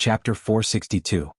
Chapter 462.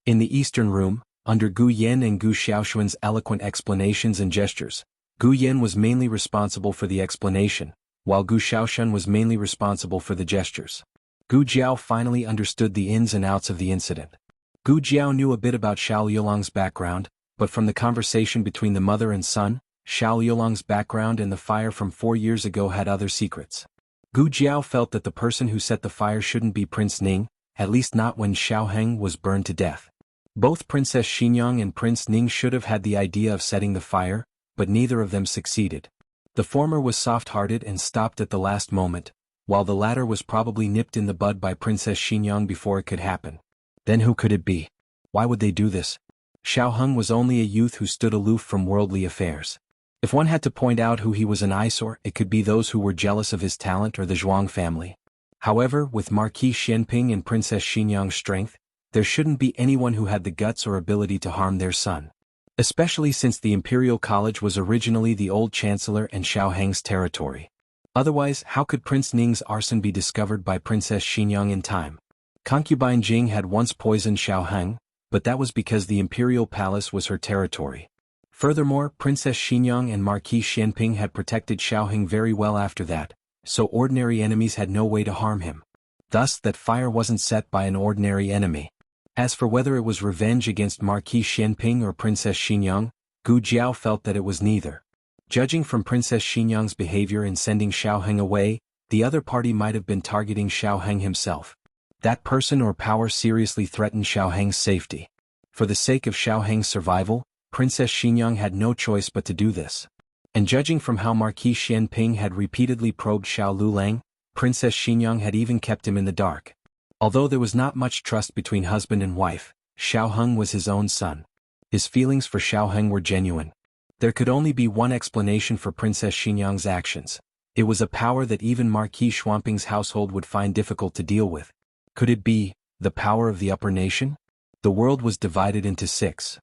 In the Eastern Room, under Gu Yan and Gu Xiaoshuan's eloquent explanations and gestures, Gu Yan was mainly responsible for the explanation, while Gu Xiaoshuan was mainly responsible for the gestures. Gu Jiao finally understood the ins and outs of the incident. Gu Jiao knew a bit about Xiao Liulong's background, but from the conversation between the mother and son, Xiao Liulong's background and the fire from 4 years ago had other secrets. Gu Jiao felt that the person who set the fire shouldn't be Prince Ning, at least not when Xiao Heng was burned to death. Both Princess Xinyang and Prince Ning should have had the idea of setting the fire, but neither of them succeeded. The former was soft-hearted and stopped at the last moment, while the latter was probably nipped in the bud by Princess Xinyang before it could happen. Then who could it be? Why would they do this? Xiao Heng was only a youth who stood aloof from worldly affairs. If one had to point out who he was an eyesore, it could be those who were jealous of his talent or the Zhuang family. However, with Marquis Xianping and Princess Xinyang's strength, there shouldn't be anyone who had the guts or ability to harm their son. Especially since the Imperial College was originally the old Chancellor and Xiao Heng's territory. Otherwise, how could Prince Ning's arson be discovered by Princess Xinyang in time? Concubine Jing had once poisoned Xiao Heng, but that was because the Imperial Palace was her territory. Furthermore, Princess Xinyang and Marquis Xianping had protected Xiao Heng very well after that, so ordinary enemies had no way to harm him. Thus, that fire wasn't set by an ordinary enemy. As for whether it was revenge against Marquis Xianping or Princess Xinyang, Gu Jiao felt that it was neither. Judging from Princess Xinyang's behavior in sending Xiao Heng away, the other party might have been targeting Xiao Heng himself. That person or power seriously threatened Xiao Heng's safety. For the sake of Xiao Heng's survival, Princess Xinyang had no choice but to do this. And judging from how Marquis Xianping had repeatedly probed Xiao Lulang, Princess Xinyang had even kept him in the dark. Although there was not much trust between husband and wife, Xiao Heng was his own son. His feelings for Xiao Heng were genuine. There could only be one explanation for Princess Xinyang's actions. It was a power that even Marquis Xuanping's household would find difficult to deal with. Could it be the power of the upper nation? The world was divided into 6.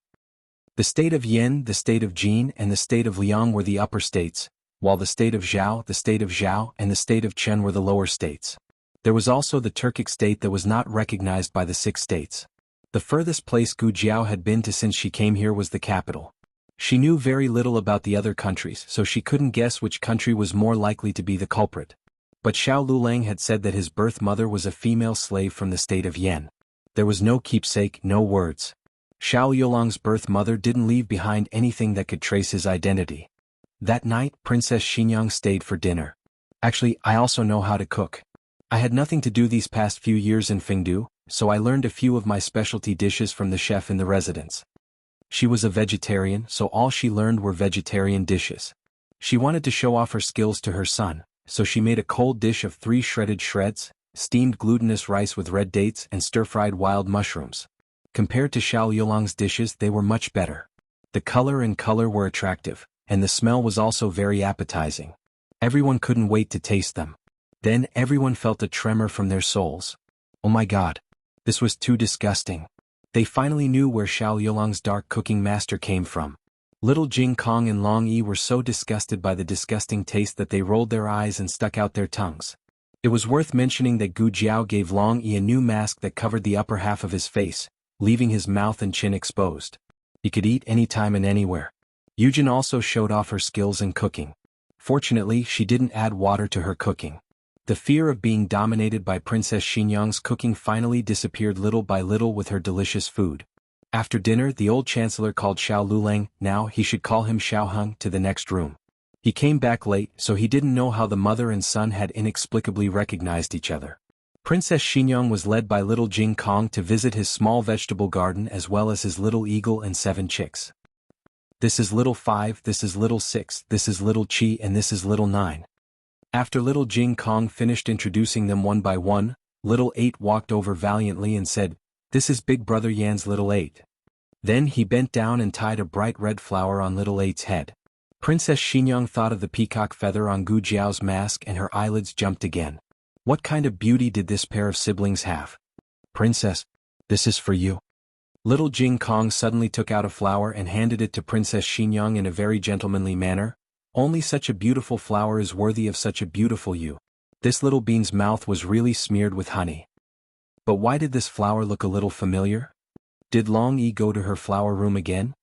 The state of Yan, the state of Jin, and the state of Liang were the upper states, while the state of Zhao, the state of Zhao, and the state of Chen were the lower states. There was also the Turkic state that was not recognized by the 6 states. The furthest place Gu Jiao had been to since she came here was the capital. She knew very little about the other countries, so she couldn't guess which country was more likely to be the culprit. But Xiao Lulang had said that his birth mother was a female slave from the state of Yan. There was no keepsake, no words. Xiao Liulong's birth mother didn't leave behind anything that could trace his identity. That night, Princess Xinyang stayed for dinner. Actually, I also know how to cook. I had nothing to do these past few years in Fengdu, so I learned a few of my specialty dishes from the chef in the residence. She was a vegetarian, so all she learned were vegetarian dishes. She wanted to show off her skills to her son, so she made a cold dish of 3 shredded shreds, steamed glutinous rice with red dates and stir-fried wild mushrooms. Compared to Xiao Liulong's dishes, they were much better. The color were attractive, and the smell was also very appetizing. Everyone couldn't wait to taste them. Then everyone felt a tremor from their souls. Oh my god. This was too disgusting. They finally knew where Xiao Liulong's dark cooking master came from. Little Jing Kong and Long Yi were so disgusted by the disgusting taste that they rolled their eyes and stuck out their tongues. It was worth mentioning that Gu Jiao gave Long Yi a new mask that covered the upper half of his face, leaving his mouth and chin exposed. He could eat anytime and anywhere. Yujin also showed off her skills in cooking. Fortunately, she didn't add water to her cooking. The fear of being dominated by Princess Xinyang's cooking finally disappeared little by little with her delicious food. After dinner, the old chancellor called Xiao Lulang, now he should call him Xiao Heng, to the next room. He came back late, so he didn't know how the mother and son had inexplicably recognized each other. Princess Xinyang was led by little Jing Kong to visit his small vegetable garden as well as his little eagle and 7 chicks. This is little 5, this is little 6, this is little Chi, and this is little 9. After little Jing Kong finished introducing them one by one, little 8 walked over valiantly and said, "This is Big Brother Yan's little 8. Then he bent down and tied a bright red flower on little 8's head. Princess Xinyang thought of the peacock feather on Gu Jiao's mask and her eyelids jumped again. What kind of beauty did this pair of siblings have? Princess, this is for you. Little Jing Kong suddenly took out a flower and handed it to Princess Xinyang in a very gentlemanly manner. Only such a beautiful flower is worthy of such a beautiful you. This little bean's mouth was really smeared with honey. But why did this flower look a little familiar? Did Long Yi go to her flower room again?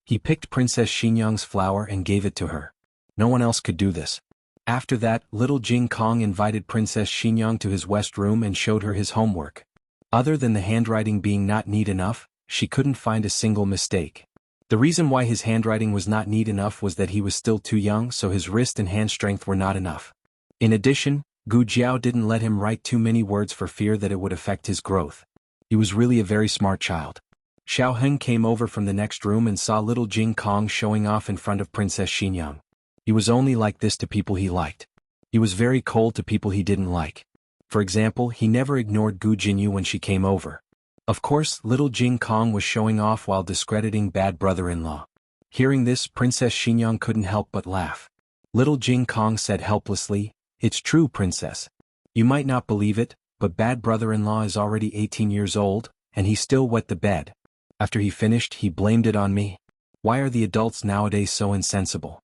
He picked Princess Xinyang's flower and gave it to her. No one else could do this. After that, little Jing Kong invited Princess Xinyang to his west room and showed her his homework. Other than the handwriting being not neat enough, she couldn't find a single mistake. The reason why his handwriting was not neat enough was that he was still too young, so his wrist and hand strength were not enough. In addition, Gu Jiao didn't let him write too many words for fear that it would affect his growth. He was really a very smart child. Xiao Heng came over from the next room and saw little Jing Kong showing off in front of Princess Xinyang. He was only like this to people he liked. He was very cold to people he didn't like. For example, he never ignored Gu Jinyu when she came over. Of course, little Jing Kong was showing off while discrediting bad brother-in-law. Hearing this, Princess Xinyang couldn't help but laugh. Little Jing Kong said helplessly, "It's true, Princess. You might not believe it, but bad brother-in-law is already 18 years old, and he still wet the bed. After he finished, he blamed it on me. Why are the adults nowadays so insensible?"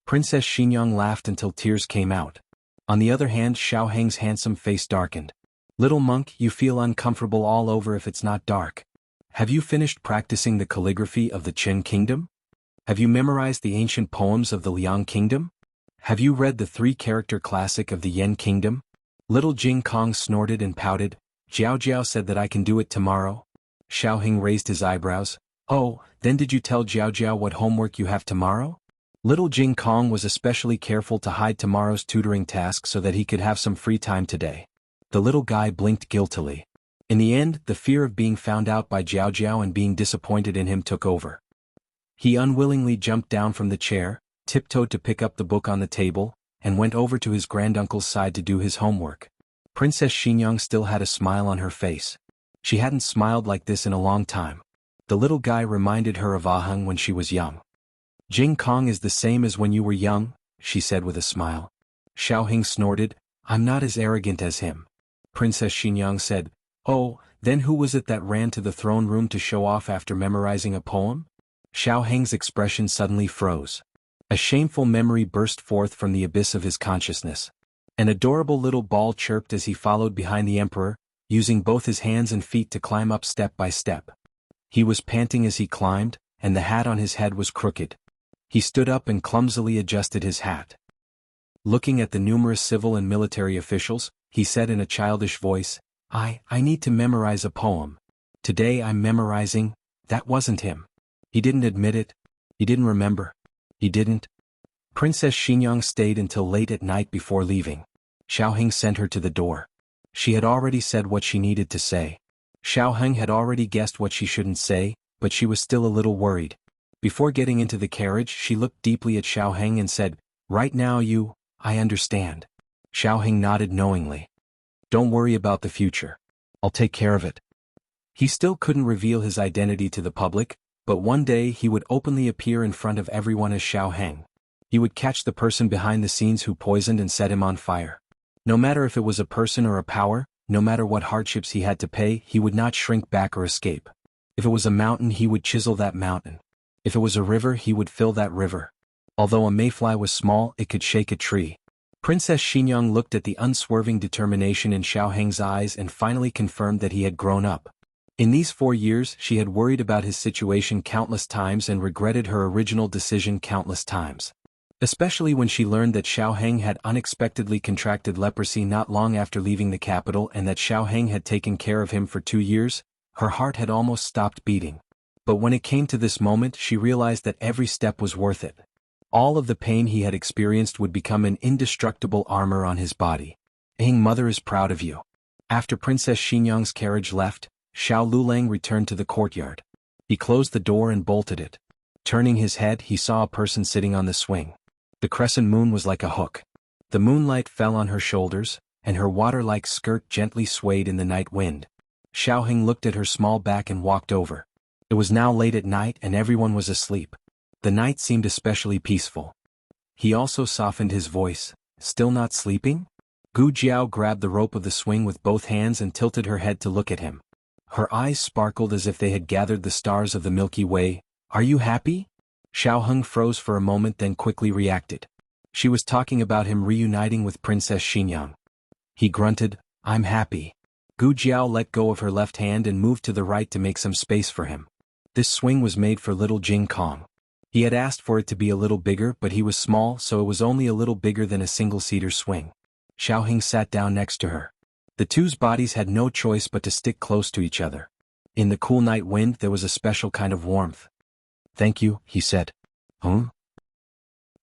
Princess Xinyang laughed until tears came out. On the other hand, Xiao Heng's handsome face darkened. "Little monk, you feel uncomfortable all over if it's not dark. Have you finished practicing the calligraphy of the Qin Kingdom? Have you memorized the ancient poems of the Liang Kingdom? Have you read the three-character classic of the Yan Kingdom?" Little Jing Kong snorted and pouted. "Jiao Jiao said that I can do it tomorrow." Xiao Heng raised his eyebrows. "Oh, then did you tell Jiao Jiao what homework you have tomorrow?" Little Jing Kong was especially careful to hide tomorrow's tutoring task so that he could have some free time today. The little guy blinked guiltily. In the end, the fear of being found out by Jiao Jiao and being disappointed in him took over. He unwillingly jumped down from the chair, tiptoed to pick up the book on the table, and went over to his granduncle's side to do his homework. Princess Xinyang still had a smile on her face. She hadn't smiled like this in a long time. The little guy reminded her of Aheng when she was young. "Jing Kong is the same as when you were young," she said with a smile. Xiao Heng snorted. "I'm not as arrogant as him." Princess Xinyang said, "Oh, then who was it that ran to the throne room to show off after memorizing a poem?" Xiao Heng's expression suddenly froze. A shameful memory burst forth from the abyss of his consciousness. An adorable little ball chirped as he followed behind the emperor, using both his hands and feet to climb up step by step. He was panting as he climbed, and the hat on his head was crooked. He stood up and clumsily adjusted his hat. Looking at the numerous civil and military officials, he said in a childish voice, I need to memorize a poem. Today I'm memorizing." That wasn't him. He didn't admit it. He didn't remember. He didn't. Princess Xinyang stayed until late at night before leaving. Xiao Heng sent her to the door. She had already said what she needed to say. Xiao Heng had already guessed what she shouldn't say, but she was still a little worried. Before getting into the carriage, she looked deeply at Xiao Heng and said, "Right now I understand." Xiao Heng nodded knowingly. "Don't worry about the future. I'll take care of it." He still couldn't reveal his identity to the public, but one day he would openly appear in front of everyone as Xiao Heng. He would catch the person behind the scenes who poisoned and set him on fire. No matter if it was a person or a power, no matter what hardships he had to pay, he would not shrink back or escape. If it was a mountain, he would chisel that mountain. If it was a river, he would fill that river. Although a mayfly was small, it could shake a tree. Princess Xinyang looked at the unswerving determination in Xiao Heng's eyes and finally confirmed that he had grown up. In these 4 years, she had worried about his situation countless times and regretted her original decision countless times. Especially when she learned that Xiao Heng had unexpectedly contracted leprosy not long after leaving the capital and that Xiao Heng had taken care of him for 2 years, her heart had almost stopped beating. But when it came to this moment, she realized that every step was worth it. All of the pain he had experienced would become an indestructible armor on his body. "Heng, mother is proud of you." After Princess Xinyang's carriage left, Xiao Lulang returned to the courtyard. He closed the door and bolted it. Turning his head, he saw a person sitting on the swing. The crescent moon was like a hook. The moonlight fell on her shoulders, and her water-like skirt gently swayed in the night wind. Xiao Heng looked at her small back and walked over. It was now late at night and everyone was asleep. The night seemed especially peaceful. He also softened his voice. "Still not sleeping?" Gu Jiao grabbed the rope of the swing with both hands and tilted her head to look at him. Her eyes sparkled as if they had gathered the stars of the Milky Way. "Are you happy?" Xiao Heng froze for a moment then quickly reacted. She was talking about him reuniting with Princess Xinyang. He grunted, "I'm happy." Gu Jiao let go of her left hand and moved to the right to make some space for him. This swing was made for little Jing Kong. He had asked for it to be a little bigger, but he was small, so it was only a little bigger than a single-seater swing. Xiaoheng sat down next to her. The two's bodies had no choice but to stick close to each other. In the cool night wind there was a special kind of warmth. "Thank you," he said. "Huh?"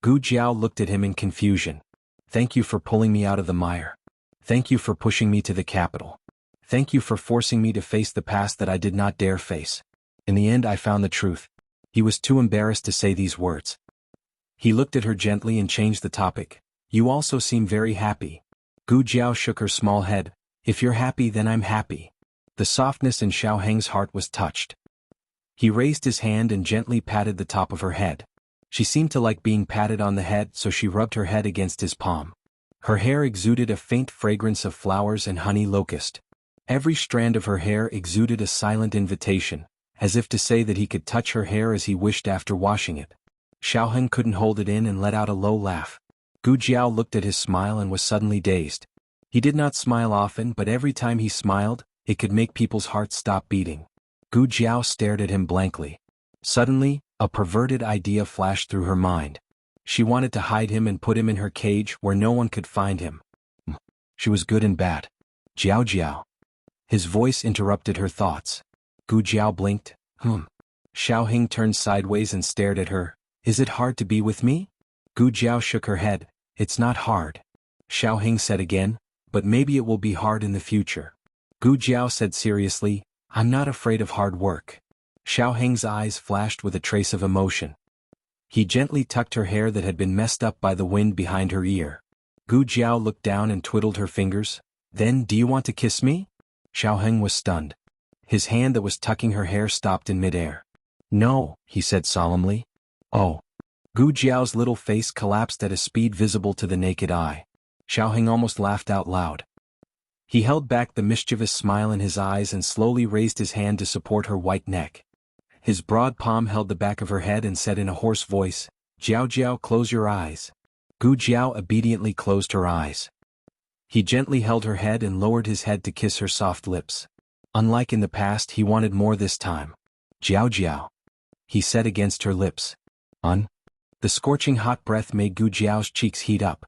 Gu Jiao looked at him in confusion. "Thank you for pulling me out of the mire. Thank you for pushing me to the capital. Thank you for forcing me to face the past that I did not dare face. In the end I found the truth." He was too embarrassed to say these words. He looked at her gently and changed the topic. "You also seem very happy." Gu Jiao shook her small head. "If you're happy, then I'm happy." The softness in Xiaoheng's heart was touched. He raised his hand and gently patted the top of her head. She seemed to like being patted on the head, so she rubbed her head against his palm. Her hair exuded a faint fragrance of flowers and honey locust. Every strand of her hair exuded a silent invitation, as if to say that he could touch her hair as he wished after washing it. Xiaoheng couldn't hold it in and let out a low laugh. Gu Jiao looked at his smile and was suddenly dazed. He did not smile often, but every time he smiled, it could make people's hearts stop beating. Gu Jiao stared at him blankly. Suddenly, a perverted idea flashed through her mind. She wanted to hide him and put him in her cage where no one could find him. She was good and bad. "Jiao Jiao." His voice interrupted her thoughts. Gu Jiao blinked. Xiaoheng turned sideways and stared at her. "Is it hard to be with me?" Gu Jiao shook her head. "It's not hard." Xiaoheng said again, "But maybe it will be hard in the future." Gu Jiao said seriously, "I'm not afraid of hard work." Xiaoheng's eyes flashed with a trace of emotion. He gently tucked her hair that had been messed up by the wind behind her ear. Gu Jiao looked down and twiddled her fingers. "Then, do you want to kiss me?" Xiaoheng was stunned. His hand that was tucking her hair stopped in midair. "No," he said solemnly. "Oh." Gu Jiao's little face collapsed at a speed visible to the naked eye. Xiaoheng almost laughed out loud. He held back the mischievous smile in his eyes and slowly raised his hand to support her white neck. His broad palm held the back of her head and said in a hoarse voice, "Jiao Jiao, close your eyes." Gu Jiao obediently closed her eyes. He gently held her head and lowered his head to kiss her soft lips. Unlike in the past, he wanted more this time. "Jiao Jiao," he said against her lips. The scorching hot breath made Gu Jiao's cheeks heat up.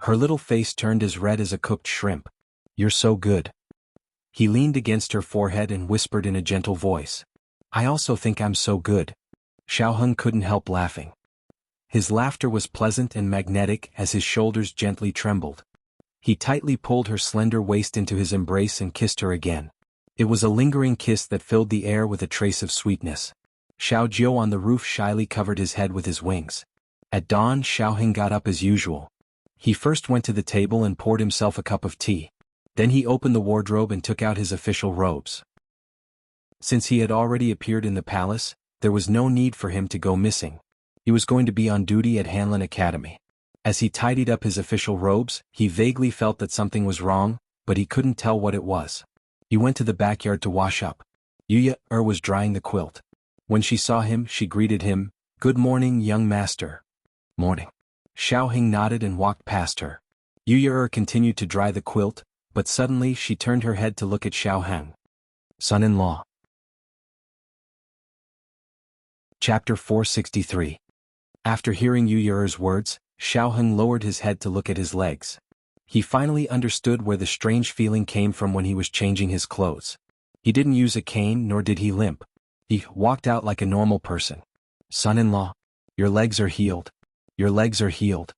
Her little face turned as red as a cooked shrimp. "You're so good." He leaned against her forehead and whispered in a gentle voice. "I also think I'm so good." Xiaoheng couldn't help laughing. His laughter was pleasant and magnetic as his shoulders gently trembled. He tightly pulled her slender waist into his embrace and kissed her again. It was a lingering kiss that filled the air with a trace of sweetness. Xiao Jiao on the roof shyly covered his head with his wings. At dawn, Xiaoheng got up as usual. He first went to the table and poured himself a cup of tea. Then he opened the wardrobe and took out his official robes. Since he had already appeared in the palace, there was no need for him to go missing. He was going to be on duty at Hanlin Academy. As he tidied up his official robes, he vaguely felt that something was wrong, but he couldn't tell what it was. He went to the backyard to wash up. Yuya was drying the quilt. When she saw him, she greeted him, "Good morning, young master." "Morning." Xiaoheng nodded and walked past her. Yuya continued to dry the quilt, but suddenly she turned her head to look at Xiaoheng. Son-in-law. Chapter 463. After hearing Yuya's words, Xiaoheng lowered his head to look at his legs. He finally understood where the strange feeling came from when he was changing his clothes. He didn't use a cane nor did he limp. He walked out like a normal person. "Son-in-law, your legs are healed. Your legs are healed."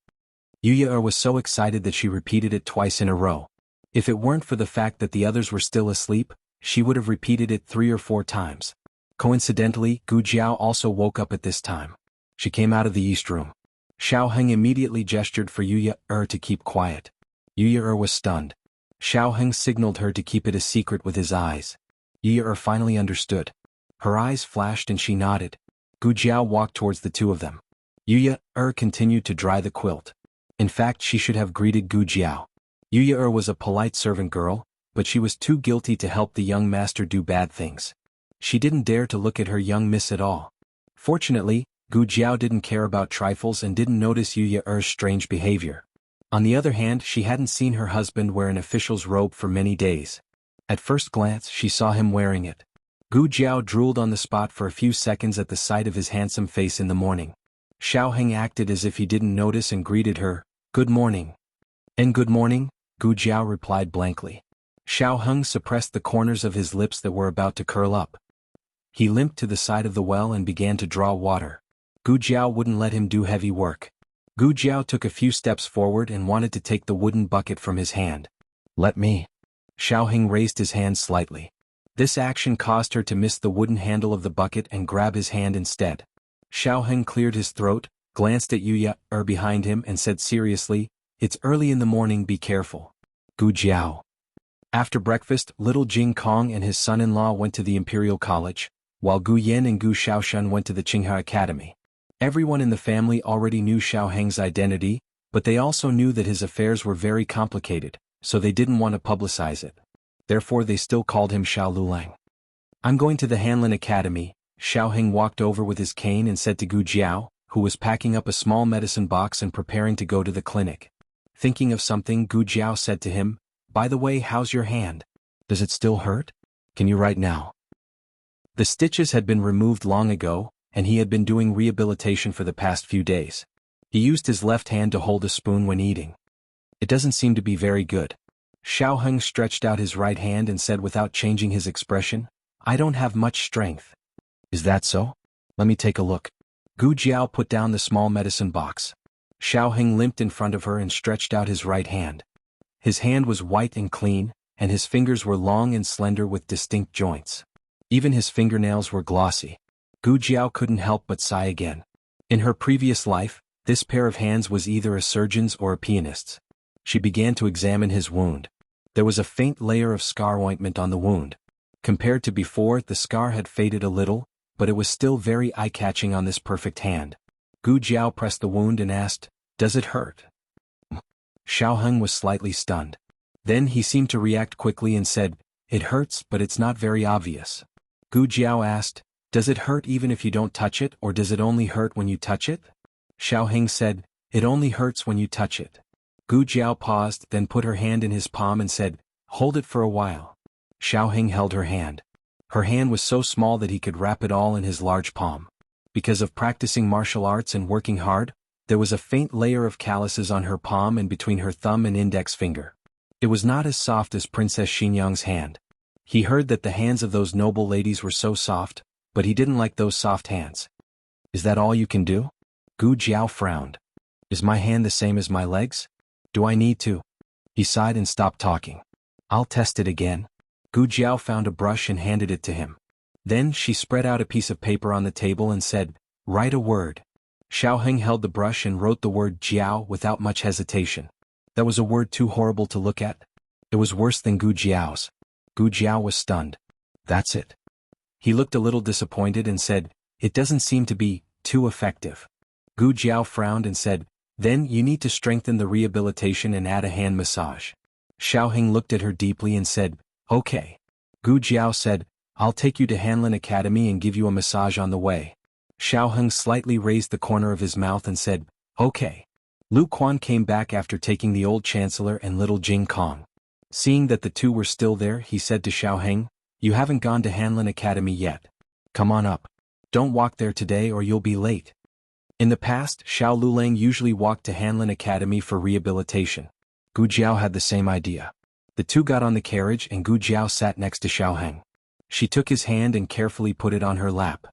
Yuya was so excited that she repeated it twice in a row. If it weren't for the fact that the others were still asleep, she would have repeated it 3 or 4 times. Coincidentally, Gu Jiao also woke up at this time. She came out of the east room. Xiaoheng immediately gestured for Yuya to keep quiet. Yuya was stunned. Xiaoheng signaled her to keep it a secret with his eyes. Yuya finally understood. Her eyes flashed and she nodded. Gu Jiao walked towards the two of them. Yuya continued to dry the quilt. In fact, she should have greeted Gu Jiao. Yuya was a polite servant girl, but she was too guilty to help the young master do bad things. She didn't dare to look at her young miss at all. Fortunately, Gu Jiao didn't care about trifles and didn't notice Yuya's strange behavior. On the other hand, she hadn't seen her husband wear an official's robe for many days. At first glance she saw him wearing it. Gu Jiao drooled on the spot for a few seconds at the sight of his handsome face in the morning. Xiaoheng acted as if he didn't notice and greeted her, "Good morning." "And good morning," Gu Jiao replied blankly. Xiaoheng suppressed the corners of his lips that were about to curl up. He limped to the side of the well and began to draw water. Gu Jiao wouldn't let him do heavy work. Gu Jiao took a few steps forward and wanted to take the wooden bucket from his hand. "Let me." Xiaoheng raised his hand slightly. This action caused her to miss the wooden handle of the bucket and grab his hand instead. Xiaoheng cleared his throat, glanced at Yuya behind him and said seriously, "It's early in the morning, be careful." Gu Jiao. After breakfast, little Jing Kong and his son-in-law went to the Imperial College, while Gu Yan and Gu Xiaoshan went to the Qinghe Academy. Everyone in the family already knew Xiaoheng's identity, but they also knew that his affairs were very complicated, so they didn't want to publicize it. Therefore they still called him Xiao Lulang. "I'm going to the Hanlin Academy." Xiaoheng walked over with his cane and said to Gu Jiao, who was packing up a small medicine box and preparing to go to the clinic. Thinking of something, Gu Jiao said to him, "By the way, how's your hand? Does it still hurt? Can you write now?" The stitches had been removed long ago, and he had been doing rehabilitation for the past few days. He used his left hand to hold a spoon when eating. "It doesn't seem to be very good." Xiaoheng stretched out his right hand and said without changing his expression, "I don't have much strength." "Is that so? Let me take a look." Gu Jiao put down the small medicine box. Xiaoheng limped in front of her and stretched out his right hand. His hand was white and clean, and his fingers were long and slender with distinct joints. Even his fingernails were glossy. Gu Jiao couldn't help but sigh again. In her previous life, this pair of hands was either a surgeon's or a pianist's. She began to examine his wound. There was a faint layer of scar ointment on the wound. Compared to before, the scar had faded a little, but it was still very eye-catching on this perfect hand. Gu Jiao pressed the wound and asked, "Does it hurt?" Xiaoheng was slightly stunned. Then he seemed to react quickly and said, "It hurts, but it's not very obvious." Gu Jiao asked, "Does it hurt even if you don't touch it, or does it only hurt when you touch it?" Xiaoheng said, "It only hurts when you touch it." Gu Jiao paused, then put her hand in his palm and said, "Hold it for a while." Xiaoheng held her hand. Her hand was so small that he could wrap it all in his large palm. Because of practicing martial arts and working hard, there was a faint layer of calluses on her palm and between her thumb and index finger. It was not as soft as Princess Xinyang's hand. He heard that the hands of those noble ladies were so soft, but he didn't like those soft hands. "Is that all you can do?" Gu Jiao frowned. "Is my hand the same as my legs? Do I need to?" He sighed and stopped talking. "I'll test it again." Gu Jiao found a brush and handed it to him. Then she spread out a piece of paper on the table and said, "Write a word." Xiaoheng held the brush and wrote the word Jiao without much hesitation. That was a word too horrible to look at. It was worse than Gu Jiao's. Gu Jiao was stunned. "That's it." He looked a little disappointed and said, "It doesn't seem to be too effective." Gu Jiao frowned and said, "Then you need to strengthen the rehabilitation and add a hand massage." Xiaoheng looked at her deeply and said, "Okay." Gu Jiao said, "I'll take you to Hanlin Academy and give you a massage on the way." Xiaoheng slightly raised the corner of his mouth and said, "Okay." Lu Quan came back after taking the old chancellor and little Jing Kong. Seeing that the two were still there, he said to Xiaoheng, "You haven't gone to Hanlin Academy yet. Come on up. Don't walk there today or you'll be late." In the past, Xiao Lulang usually walked to Hanlin Academy for rehabilitation. Gu Jiao had the same idea. The two got on the carriage and Gu Jiao sat next to Xiaoheng. She took his hand and carefully put it on her lap.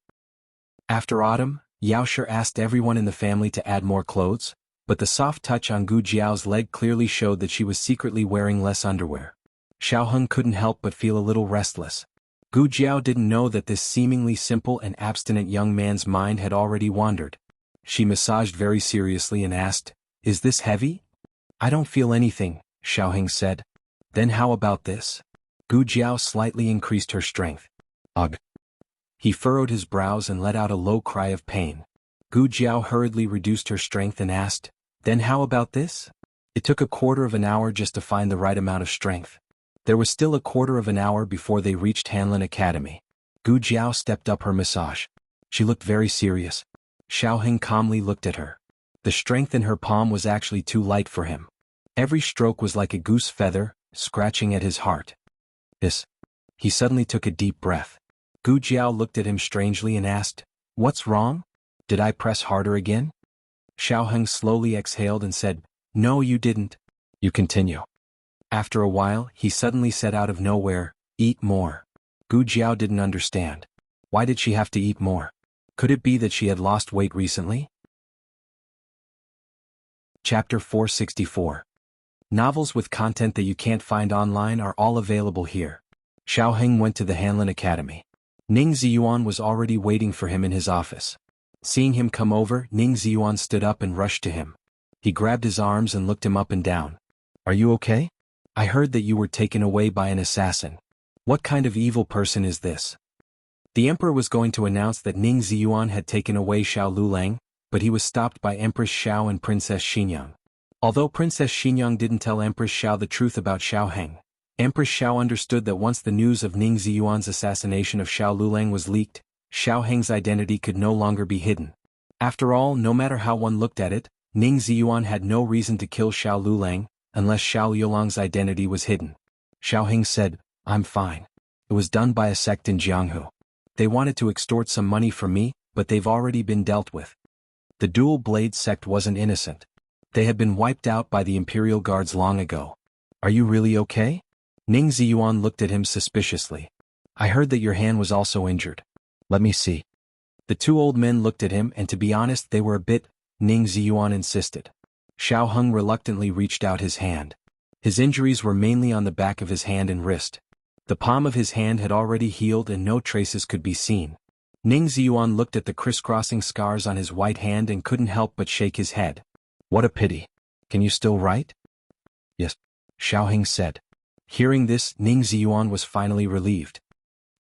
After autumn, Yao Shi asked everyone in the family to add more clothes, but the soft touch on Gu Jiao's leg clearly showed that she was secretly wearing less underwear. Xiaoheng couldn't help but feel a little restless. Gu Jiao didn't know that this seemingly simple and abstinent young man's mind had already wandered. She massaged very seriously and asked, "Is this heavy?" "I don't feel anything," Xiaoheng said. "Then how about this?" Gu Jiao slightly increased her strength. "Ugh." He furrowed his brows and let out a low cry of pain. Gu Jiao hurriedly reduced her strength and asked, "Then how about this?" It took a quarter of an hour just to find the right amount of strength. There was still a quarter of an hour before they reached Hanlin Academy. Gu Jiao stepped up her massage. She looked very serious. Xiaoheng calmly looked at her. The strength in her palm was actually too light for him. Every stroke was like a goose feather, scratching at his heart. "This He suddenly took a deep breath. Gu Jiao looked at him strangely and asked, "What's wrong? Did I press harder again?" Xiao Heng slowly exhaled and said, "No, you didn't." "You continue." After a while, he suddenly said out of nowhere, "Eat more." Gu Jiao didn't understand. Why did she have to eat more? Could it be that she had lost weight recently? Chapter 464. Novels with content that you can't find online are all available here. Xiao Heng went to the Hanlin Academy. Ning Ziyuan was already waiting for him in his office. Seeing him come over, Ning Ziyuan stood up and rushed to him. He grabbed his arms and looked him up and down. "Are you okay? I heard that you were taken away by an assassin. What kind of evil person is this?" The emperor was going to announce that Ning Ziyuan had taken away Xiao Lulang, but he was stopped by Empress Xiao and Princess Xinyang. Although Princess Xinyang didn't tell Empress Xiao the truth about Xiao Heng, Empress Xiao understood that once the news of Ning Ziyuan's assassination of Xiao Lulang was leaked, Xiao Heng's identity could no longer be hidden. After all, no matter how one looked at it, Ning Ziyuan had no reason to kill Xiao Lulang, unless Xiao Yulang's identity was hidden. Xiao Heng said, "I'm fine. It was done by a sect in Jianghu. They wanted to extort some money from me, but they've already been dealt with." The Dual Blade sect wasn't innocent. They had been wiped out by the Imperial Guards long ago. "Are you really okay?" Ning Ziyuan looked at him suspiciously. "I heard that your hand was also injured. Let me see." The two old men looked at him and to be honest they were a bit, Ning Ziyuan insisted. Xiao Heng reluctantly reached out his hand. His injuries were mainly on the back of his hand and wrist. The palm of his hand had already healed and no traces could be seen. Ning Ziyuan looked at the crisscrossing scars on his white hand and couldn't help but shake his head. "What a pity. Can you still write?" "Yes," Xiao Heng said. Hearing this, Ning Ziyuan was finally relieved.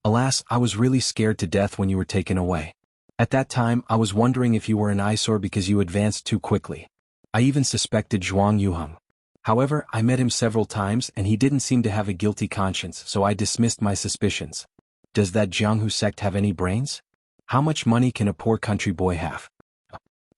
"Alas, I was really scared to death when you were taken away. At that time I was wondering if you were an eyesore because you advanced too quickly. I even suspected Zhuang Yuheng. However, I met him several times and he didn't seem to have a guilty conscience, so I dismissed my suspicions. Does that Jianghu sect have any brains? How much money can a poor country boy have?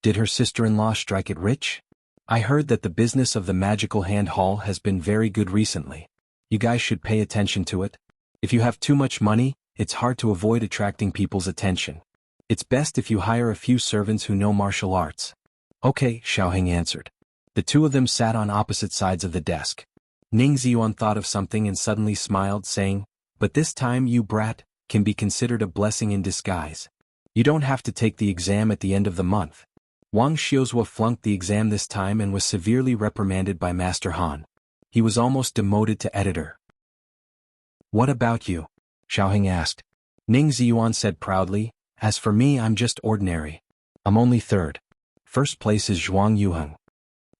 Did her sister-in-law strike it rich? I heard that the business of the magical hand hall has been very good recently. You guys should pay attention to it. If you have too much money, it's hard to avoid attracting people's attention. It's best if you hire a few servants who know martial arts." "Okay," Xiao Heng answered. The two of them sat on opposite sides of the desk. Ning Ziyuan thought of something and suddenly smiled, saying, "But this time you brat can be considered a blessing in disguise. You don't have to take the exam at the end of the month." Wang Xiozhua flunked the exam this time and was severely reprimanded by Master Han. He was almost demoted to editor. "What about you?" Xiao Heng asked. Ning Ziyuan said proudly, "As for me, I'm just ordinary. I'm only third. First place is Zhuang Yuheng."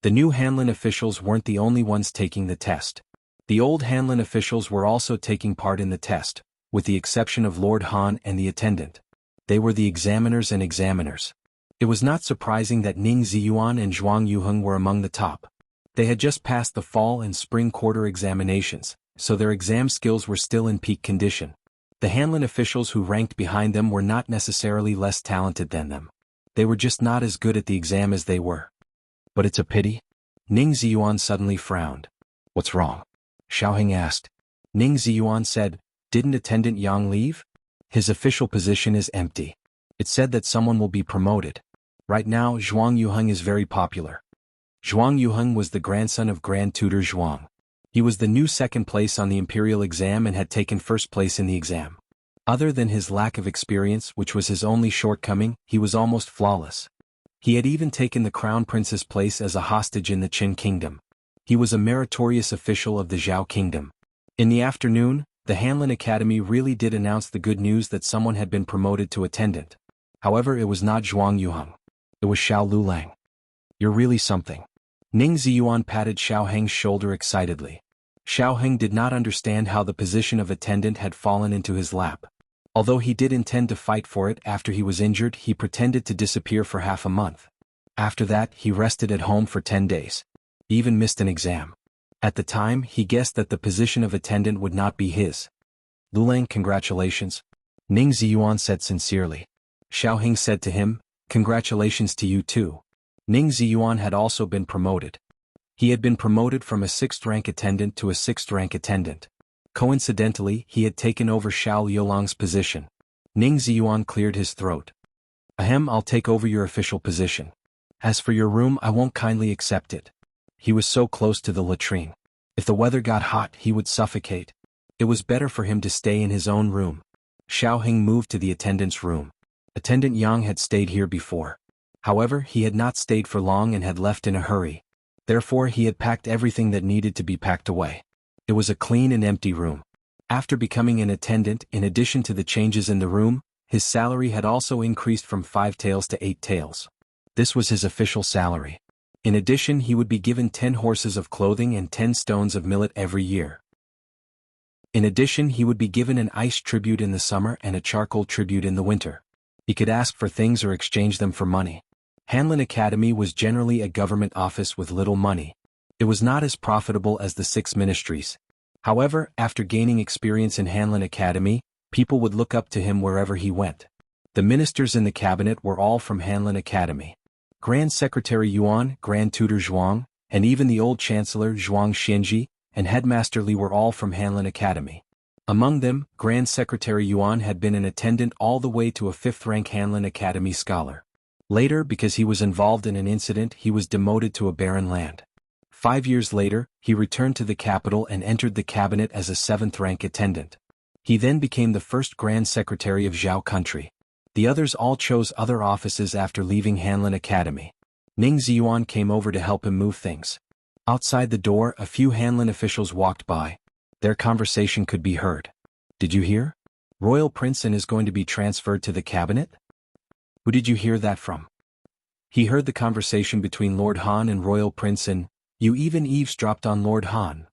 The new Hanlin officials weren't the only ones taking the test. The old Hanlin officials were also taking part in the test, with the exception of Lord Han and the attendant. They were the examiners and examiners. It was not surprising that Ning Ziyuan and Zhuang Yuheng were among the top. They had just passed the fall and spring quarter examinations, so their exam skills were still in peak condition. The Hanlin officials who ranked behind them were not necessarily less talented than them. They were just not as good at the exam as they were. "But it's a pity." Ning Ziyuan suddenly frowned. "What's wrong?" Xiao Heng asked. Ning Ziyuan said, "Didn't Attendant Yang leave? His official position is empty. It said that someone will be promoted. Right now Zhuang Yuheng is very popular." Zhuang Yuheng was the grandson of Grand Tutor Zhuang. He was the new second place on the imperial exam and had taken first place in the exam. Other than his lack of experience, which was his only shortcoming, he was almost flawless. He had even taken the crown prince's place as a hostage in the Qin kingdom. He was a meritorious official of the Zhao kingdom. In the afternoon, the Hanlin Academy really did announce the good news that someone had been promoted to attendant. However, it was not Zhuang Yuheng. It was Xiao Lulang. "You're really something." Ning Ziyuan patted Xiao Heng's shoulder excitedly. Xiao Heng did not understand how the position of attendant had fallen into his lap. Although he did intend to fight for it after he was injured, he pretended to disappear for half a month. After that, he rested at home for 10 days. He even missed an exam. At the time, he guessed that the position of attendant would not be his. "Lulang, congratulations," Ning Ziyuan said sincerely. Xiao Heng said to him, "Congratulations to you too." Ning Ziyuan had also been promoted. He had been promoted from a 6th rank attendant to a 6th rank attendant. Coincidentally, he had taken over Xiao Liulang's position. Ning Ziyuan cleared his throat. Ahem, I'll take over your official position. As for your room, I won't kindly accept it. He was so close to the latrine. If the weather got hot, he would suffocate. It was better for him to stay in his own room. Xiaoheng moved to the attendant's room. Attendant Yang had stayed here before. However, he had not stayed for long and had left in a hurry. Therefore, he had packed everything that needed to be packed away. It was a clean and empty room. After becoming an attendant, in addition to the changes in the room, his salary had also increased from 5 taels to 8 taels. This was his official salary. In addition, he would be given 10 horses of clothing and 10 stones of millet every year. In addition, he would be given an ice tribute in the summer and a charcoal tribute in the winter. He could ask for things or exchange them for money. Hanlin Academy was generally a government office with little money. It was not as profitable as the 6 ministries. However, after gaining experience in Hanlin Academy, people would look up to him wherever he went. The ministers in the cabinet were all from Hanlin Academy. Grand Secretary Yuan, Grand Tutor Zhuang, and even the old Chancellor Zhuang Xianji and Headmaster Li were all from Hanlin Academy. Among them, Grand Secretary Yuan had been an attendant all the way to a 5th-rank Hanlin Academy scholar. Later, because he was involved in an incident, he was demoted to a barren land. 5 years later, he returned to the capital and entered the cabinet as a 7th-rank attendant. He then became the first Grand Secretary of Zhao country. The others all chose other offices after leaving Hanlin Academy. Ning Ziyuan came over to help him move things. Outside the door, a few Hanlin officials walked by. Their conversation could be heard. Did you hear? Royal Prince An is going to be transferred to the cabinet? Who did you hear that from? He heard the conversation between Lord Han and Royal Prince An. You even eavesdropped on Lord Han.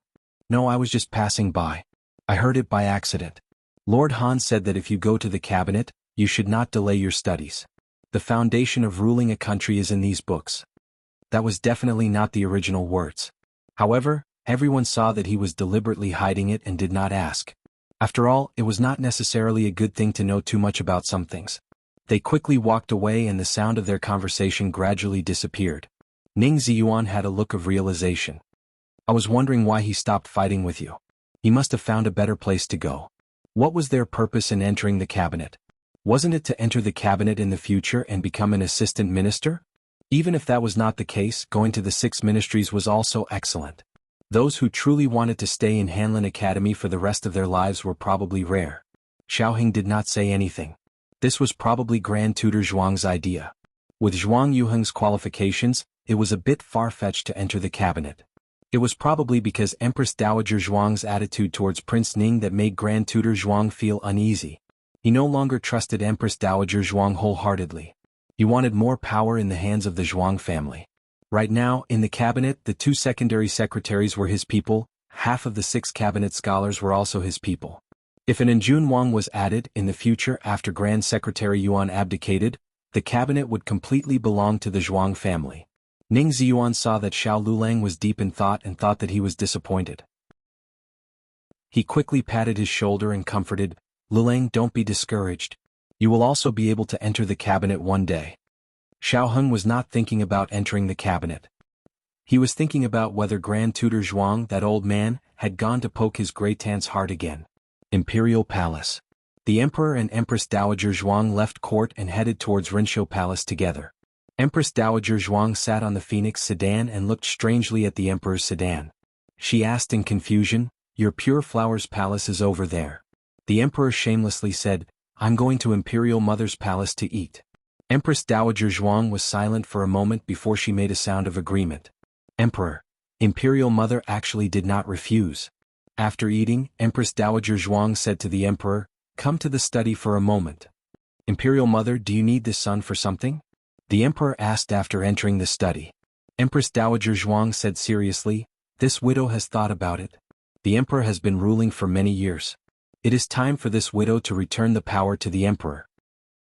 No, I was just passing by. I heard it by accident. Lord Han said that if you go to the cabinet, you should not delay your studies. The foundation of ruling a country is in these books. That was definitely not the original words. However, everyone saw that he was deliberately hiding it and did not ask. After all, it was not necessarily a good thing to know too much about some things. They quickly walked away and the sound of their conversation gradually disappeared. Ning Ziyuan had a look of realization. I was wondering why he stopped fighting with you. He must have found a better place to go. What was their purpose in entering the cabinet? Wasn't it to enter the cabinet in the future and become an assistant minister? Even if that was not the case, going to the 6 ministries was also excellent. Those who truly wanted to stay in Hanlin Academy for the rest of their lives were probably rare. Xiaoheng did not say anything. This was probably Grand Tutor Zhuang's idea. With Zhuang Yuheng's qualifications, it was a bit far-fetched to enter the cabinet. It was probably because Empress Dowager Zhuang's attitude towards Prince Ning that made Grand Tutor Zhuang feel uneasy. He no longer trusted Empress Dowager Zhuang wholeheartedly. He wanted more power in the hands of the Zhuang family. Right now, in the cabinet, the 2 secondary secretaries were his people, half of the 6 cabinet scholars were also his people. If an Anjun Wang was added, in the future after Grand Secretary Yuan abdicated, the cabinet would completely belong to the Zhuang family. Ning Ziyuan saw that Xiao Lulang was deep in thought and thought that he was disappointed. He quickly patted his shoulder and comforted, Lulang, don't be discouraged. You will also be able to enter the cabinet one day. Xiaoheng was not thinking about entering the cabinet. He was thinking about whether Grand Tutor Zhuang, that old man, had gone to poke his Grey Tan's heart again. Imperial Palace. The Emperor and Empress Dowager Zhuang left court and headed towards Rinshou Palace together. Empress Dowager Zhuang sat on the Phoenix sedan and looked strangely at the Emperor's sedan. She asked in confusion, Your Pure Flowers Palace is over there. The Emperor shamelessly said, I'm going to Imperial Mother's palace to eat. Empress Dowager Zhuang was silent for a moment before she made a sound of agreement. Emperor. Imperial Mother actually did not refuse. After eating, Empress Dowager Zhuang said to the Emperor, Come to the study for a moment. Imperial Mother, do you need this son for something? The Emperor asked after entering the study. Empress Dowager Zhuang said seriously, This widow has thought about it. The Emperor has been ruling for many years. It is time for this widow to return the power to the Emperor.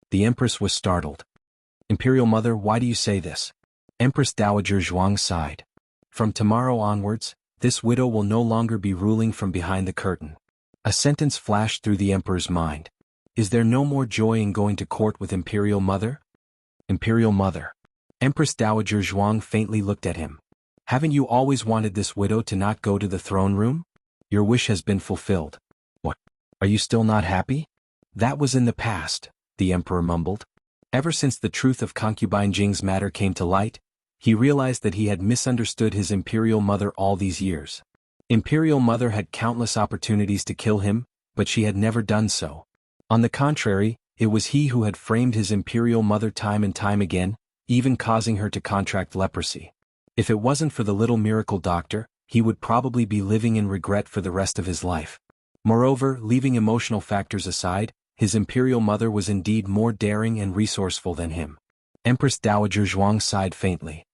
The Empress was startled. Imperial Mother, why do you say this? Empress Dowager Zhuang sighed. From tomorrow onwards, this widow will no longer be ruling from behind the curtain. A sentence flashed through the Emperor's mind. Is there no more joy in going to court with Imperial Mother? Imperial Mother. Empress Dowager Zhuang faintly looked at him. Haven't you always wanted this widow to not go to the throne room? Your wish has been fulfilled. Are you still not happy? That was in the past, the emperor mumbled. Ever since the truth of concubine Jing's matter came to light, he realized that he had misunderstood his imperial mother all these years. Imperial mother had countless opportunities to kill him, but she had never done so. On the contrary, it was he who had framed his imperial mother time and time again, even causing her to contract leprosy. If it wasn't for the little miracle doctor, he would probably be living in regret for the rest of his life. Moreover, leaving emotional factors aside, his imperial mother was indeed more daring and resourceful than him. Empress Dowager Zhuang sighed faintly.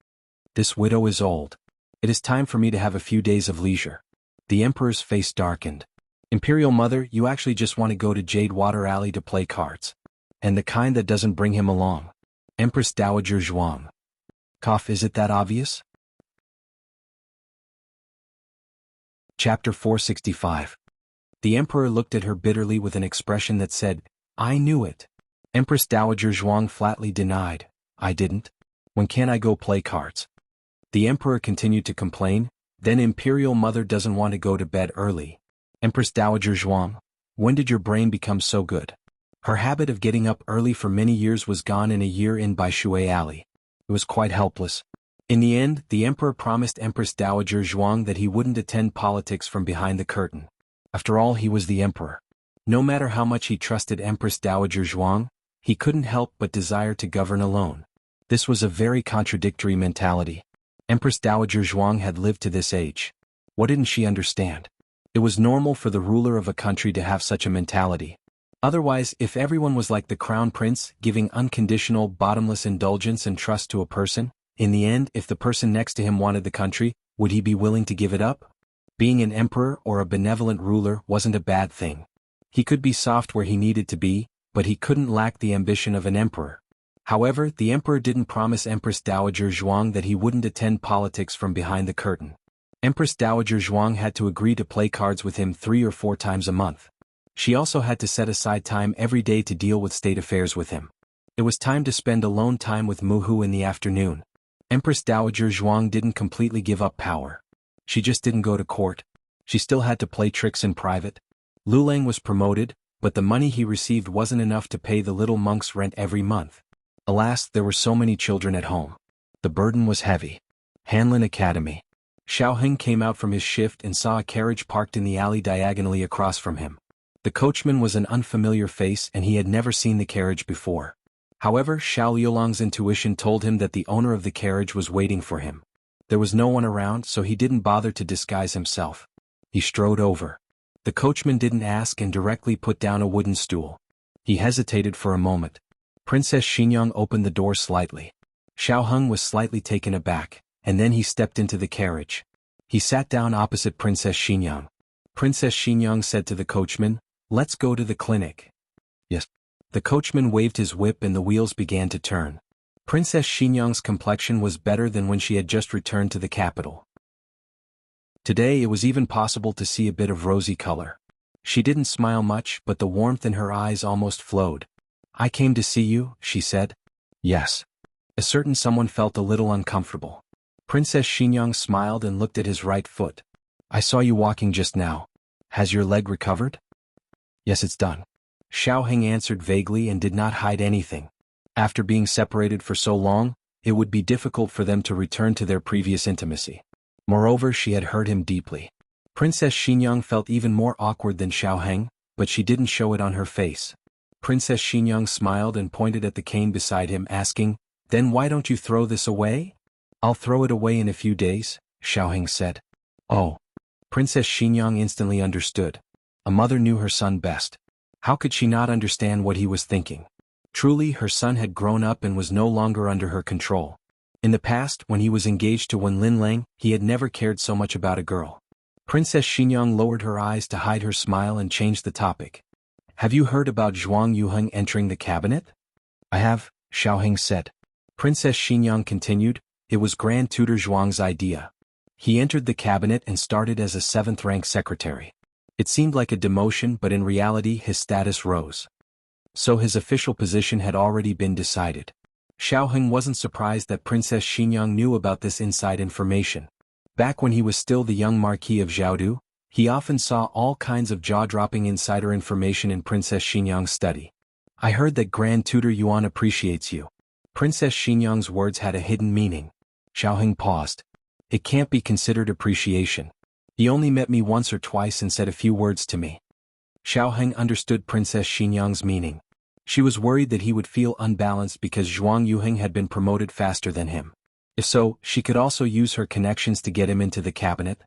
This widow is old. It is time for me to have a few days of leisure. The emperor's face darkened. Imperial mother, you actually just want to go to Jade Water Alley to play cards. And the kind that doesn't bring him along. Empress Dowager Zhuang. Cough, is it that obvious? Chapter 465. The emperor looked at her bitterly with an expression that said, I knew it. Empress Dowager Zhuang flatly denied, I didn't. When can I go play cards? The emperor continued to complain, then Imperial mother doesn't want to go to bed early. Empress Dowager Zhuang, when did your brain become so good? Her habit of getting up early for many years was gone in a year in by Shui Alley. It was quite helpless. In the end, the emperor promised Empress Dowager Zhuang that he wouldn't attend politics from behind the curtain. After all, he was the emperor. No matter how much he trusted Empress Dowager Zhuang, he couldn't help but desire to govern alone. This was a very contradictory mentality. Empress Dowager Zhuang had lived to this age. What didn't she understand? It was normal for the ruler of a country to have such a mentality. Otherwise, if everyone was like the crown prince, giving unconditional, bottomless indulgence and trust to a person, in the end, if the person next to him wanted the country, would he be willing to give it up? Being an emperor or a benevolent ruler wasn't a bad thing. He could be soft where he needed to be, but he couldn't lack the ambition of an emperor. However, the emperor didn't promise Empress Dowager Zhuang that he wouldn't attend politics from behind the curtain. Empress Dowager Zhuang had to agree to play cards with him 3 or 4 times a month. She also had to set aside time every day to deal with state affairs with him. It was time to spend alone time with Muhu in the afternoon. Empress Dowager Zhuang didn't completely give up power. She just didn't go to court. She still had to play tricks in private. Lulang was promoted, but the money he received wasn't enough to pay the little monk's rent every month. Alas, there were so many children at home. The burden was heavy. Hanlin Academy. Xiaoheng came out from his shift and saw a carriage parked in the alley diagonally across from him. The coachman was an unfamiliar face and he had never seen the carriage before. However, Xiao Liulang's intuition told him that the owner of the carriage was waiting for him. There was no one around, so he didn't bother to disguise himself. He strode over. The coachman didn't ask and directly put down a wooden stool. He hesitated for a moment. Princess Xinyang opened the door slightly. Xiaoheng was slightly taken aback, and then he stepped into the carriage. He sat down opposite Princess Xinyang. Princess Xinyang said to the coachman, "Let's go to the clinic." "Yes." The coachman waved his whip and the wheels began to turn. Princess Xinyang's complexion was better than when she had just returned to the capital. Today it was even possible to see a bit of rosy color. She didn't smile much, but the warmth in her eyes almost flowed. "I came to see you," she said. "Yes." A certain someone felt a little uncomfortable. Princess Xinyang smiled and looked at his right foot. "I saw you walking just now. Has your leg recovered?" "Yes, it's done." Xiaoheng answered vaguely and did not hide anything. After being separated for so long, it would be difficult for them to return to their previous intimacy. Moreover, she had hurt him deeply. Princess Xinyang felt even more awkward than Xiaoheng, but she didn't show it on her face. Princess Xinyang smiled and pointed at the cane beside him, asking, "Then why don't you throw this away?" "I'll throw it away in a few days," Xiaoheng said. "Oh." Princess Xinyang instantly understood. A mother knew her son best. How could she not understand what he was thinking? Truly, her son had grown up and was no longer under her control. In the past, when he was engaged to Wen Linlang, he had never cared so much about a girl. Princess Xinyang lowered her eyes to hide her smile and changed the topic. "Have you heard about Zhuang Yuheng entering the cabinet?" "I have," Xiaoheng said. Princess Xinyang continued, "It was Grand Tutor Zhuang's idea. He entered the cabinet and started as a 7th-rank secretary. It seemed like a demotion, but in reality his status rose. So his official position had already been decided." Xiaoheng wasn't surprised that Princess Xinyang knew about this inside information. Back when he was still the young Marquis of Zhaodu, He often saw all kinds of jaw-dropping insider information in Princess Xinyang's study. I heard that Grand Tutor Yuan appreciates you. Princess Xinyang's words had a hidden meaning. Xiaoheng paused. It can't be considered appreciation. He only met me once or twice and said a few words to me. Xiaoheng understood Princess Xinyang's meaning. She was worried that he would feel unbalanced because Zhuang Yuheng had been promoted faster than him. If so, she could also use her connections to get him into the cabinet.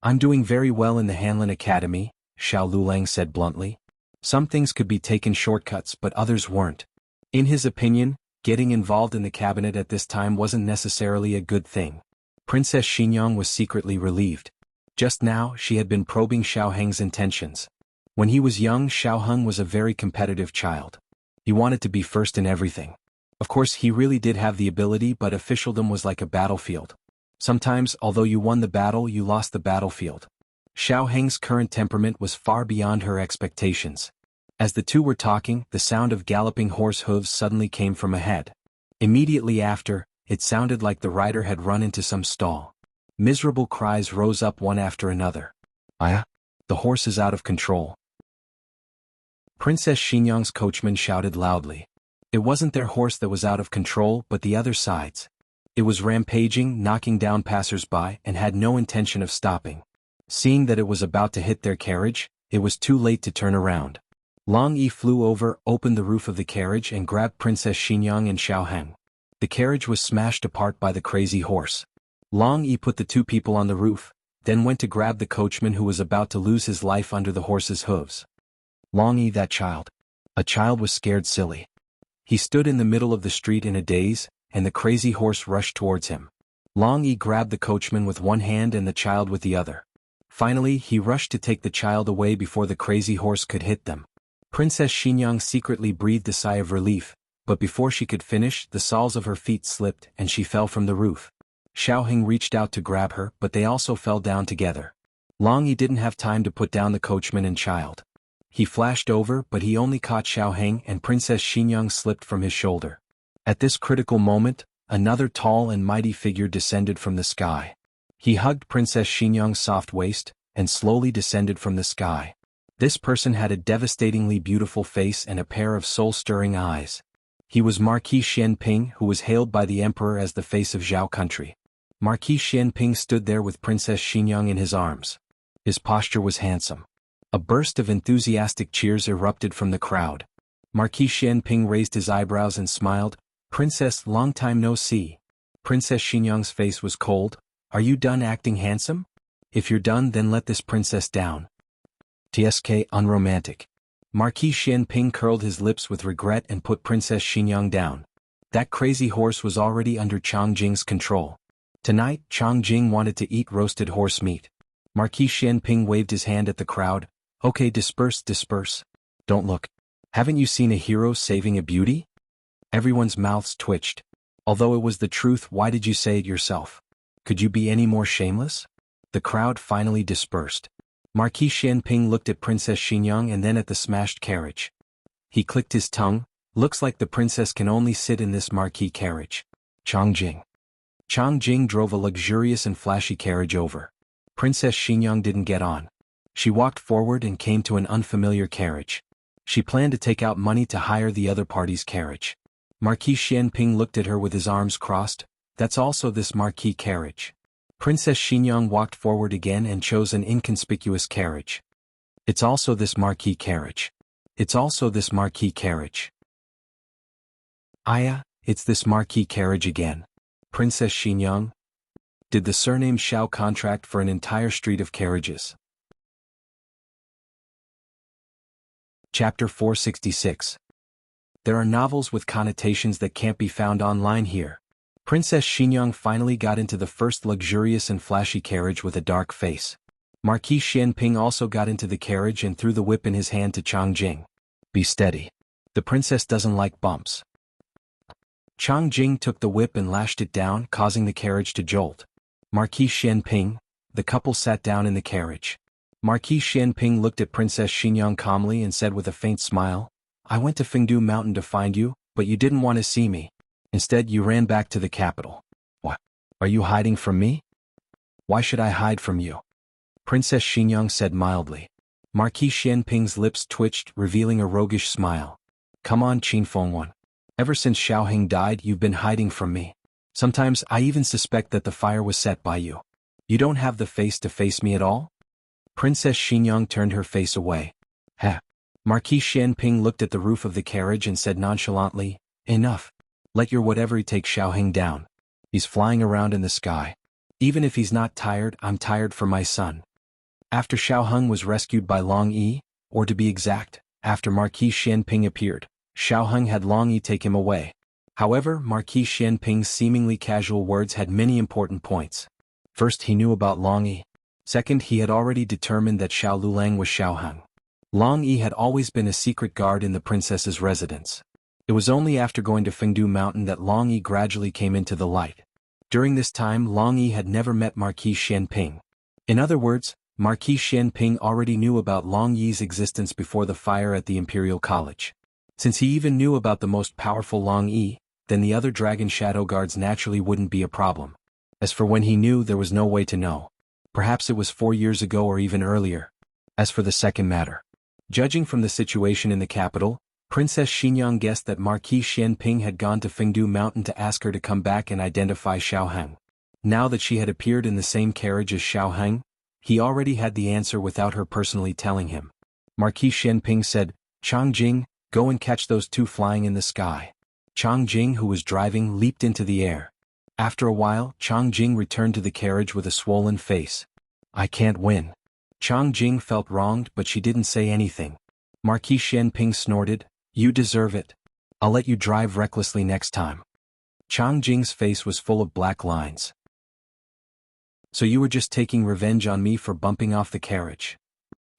I'm doing very well in the Hanlin Academy, Xiao Lulang said bluntly. Some things could be taken shortcuts but others weren't. In his opinion, getting involved in the cabinet at this time wasn't necessarily a good thing. Princess Xinyang was secretly relieved. Just now, she had been probing Xiaoheng's intentions. When he was young, Xiaoheng was a very competitive child. He wanted to be first in everything. Of course, he really did have the ability, but officialdom was like a battlefield. Sometimes, although you won the battle, you lost the battlefield. Xiaoheng's current temperament was far beyond her expectations. As the two were talking, the sound of galloping horse hooves suddenly came from ahead. Immediately after, it sounded like the rider had run into some stall. Miserable cries rose up one after another. Ah! The horse is out of control. Princess Xinyang's coachman shouted loudly. It wasn't their horse that was out of control, but the other side's. It was rampaging, knocking down passers-by, and had no intention of stopping. Seeing that it was about to hit their carriage, it was too late to turn around. Long Yi flew over, opened the roof of the carriage and grabbed Princess Xinyang and Xiaoheng. The carriage was smashed apart by the crazy horse. Long Yi put the two people on the roof, then went to grab the coachman who was about to lose his life under the horse's hooves. Long Yi, that child. A child was scared silly. He stood in the middle of the street in a daze, and the crazy horse rushed towards him. Long Yi grabbed the coachman with one hand and the child with the other. Finally, he rushed to take the child away before the crazy horse could hit them. Princess Xinyang secretly breathed a sigh of relief, but before she could finish, the soles of her feet slipped and she fell from the roof. Xiaoheng reached out to grab her, but they also fell down together. Long Yi didn't have time to put down the coachman and child. He flashed over, but he only caught Xiaoheng, and Princess Xinyang slipped from his shoulder. At this critical moment, another tall and mighty figure descended from the sky. He hugged Princess Xinyang's soft waist, and slowly descended from the sky. This person had a devastatingly beautiful face and a pair of soul-stirring eyes. He was Marquis Xianping, who was hailed by the emperor as the face of Zhao country. Marquis Xianping stood there with Princess Xinyang in his arms. His posture was handsome. A burst of enthusiastic cheers erupted from the crowd. Marquis Xianping raised his eyebrows and smiled. Princess, long time no see. Princess Xinyang's face was cold. Are you done acting handsome? If you're done, then let this princess down. TSK unromantic. Marquis Xianping curled his lips with regret and put Princess Xinyang down. That crazy horse was already under Changjing's control. Tonight, Changjing wanted to eat roasted horse meat. Marquis Xianping waved his hand at the crowd. Okay, disperse, disperse. Don't look. Haven't you seen a hero saving a beauty? Everyone's mouths twitched. Although it was the truth, why did you say it yourself? Could you be any more shameless? The crowd finally dispersed. Marquis Xianping looked at Princess Xinyang and then at the smashed carriage. He clicked his tongue. Looks like the princess can only sit in this marquis carriage. Changjing. Changjing drove a luxurious and flashy carriage over. Princess Xinyang didn't get on. She walked forward and came to an unfamiliar carriage. She planned to take out money to hire the other party's carriage. Marquis Xianping looked at her with his arms crossed. That's also this marquis carriage. Princess Xinyang walked forward again and chose an inconspicuous carriage. It's also this marquis carriage. It's also this marquis carriage. Aya, it's this marquis carriage again. Princess Xinyang? Did the surname Xiao contract for an entire street of carriages? Chapter 466. There are novels with connotations that can't be found online here. Princess Xinyang finally got into the first luxurious and flashy carriage with a dark face. Marquis Xianping also got into the carriage and threw the whip in his hand to Changjing. Be steady. The princess doesn't like bumps. Changjing took the whip and lashed it down, causing the carriage to jolt. Marquis Xianping. The couple sat down in the carriage. Marquis Xianping looked at Princess Xinyang calmly and said with a faint smile, I went to Fengdu Mountain to find you, but you didn't want to see me. Instead, you ran back to the capital. What? Are you hiding from me? Why should I hide from you? Princess Xinyang said mildly. Marquis Xianping's lips twitched, revealing a roguish smile. Come on, Qin Fengwan. Ever since Xiaoheng died, you've been hiding from me. Sometimes I even suspect that the fire was set by you. You don't have the face to face me at all? Princess Xinyang turned her face away. Heh. Marquis Xianping looked at the roof of the carriage and said nonchalantly, Enough. Let your whatever take Xiaoheng down. He's flying around in the sky. Even if he's not tired, I'm tired for my son. After Xiaoheng was rescued by Long Yi, or to be exact, after Marquis Xianping appeared, Xiaoheng had Long Yi take him away. However, Marquis Xianping's seemingly casual words had many important points. First, he knew about Long Yi. Second, he had already determined that Xiao Lulang was Xiaoheng. Long Yi had always been a secret guard in the princess's residence. It was only after going to Fengdu Mountain that Long Yi gradually came into the light. During this time, Long Yi had never met Marquis Xianping. In other words, Marquis Xianping already knew about Long Yi's existence before the fire at the Imperial College. Since he even knew about the most powerful Long Yi, then the other Dragon Shadow Guards naturally wouldn't be a problem. As for when he knew, there was no way to know. Perhaps it was 4 years ago or even earlier. As for the second matter, judging from the situation in the capital, Princess Xinyang guessed that Marquis Xianping had gone to Fengdu Mountain to ask her to come back and identify Xiaoheng. Now that she had appeared in the same carriage as Xiaoheng, he already had the answer without her personally telling him. Marquis Xianping said, Chang Jing, go and catch those two flying in the sky. Chang Jing, who was driving, leaped into the air. After a while, Chang Jing returned to the carriage with a swollen face. I can't win. Chang Jing felt wronged, but she didn't say anything. Marquis Xianping snorted, You deserve it. I'll let you drive recklessly next time. Chang Jing's face was full of black lines. So you were just taking revenge on me for bumping off the carriage?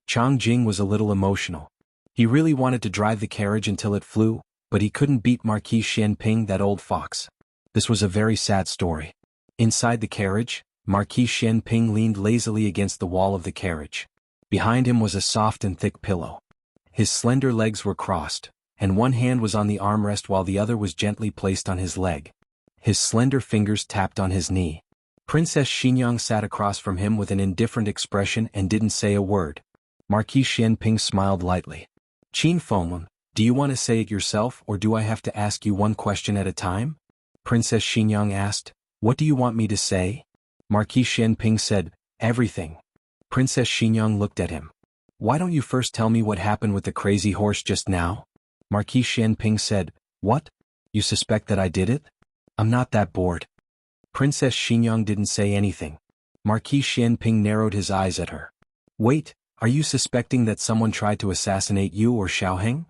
Chang Jing was a little emotional. He really wanted to drive the carriage until it flew, but he couldn't beat Marquis Xianping, that old fox. This was a very sad story. Inside the carriage, Marquis Xianping leaned lazily against the wall of the carriage. Behind him was a soft and thick pillow. His slender legs were crossed, and one hand was on the armrest while the other was gently placed on his leg. His slender fingers tapped on his knee. Princess Xinyang sat across from him with an indifferent expression and didn't say a word. Marquis Xianping smiled lightly. Qin Fengwan, do you want to say it yourself or do I have to ask you one question at a time? Princess Xinyang asked. What do you want me to say? Marquis Xianping said, Everything. Princess Xinyang looked at him. Why don't you first tell me what happened with the crazy horse just now? Marquis Xianping said, What? You suspect that I did it? I'm not that bored. Princess Xinyang didn't say anything. Marquis Xianping narrowed his eyes at her. Wait, are you suspecting that someone tried to assassinate you or Xiaoheng?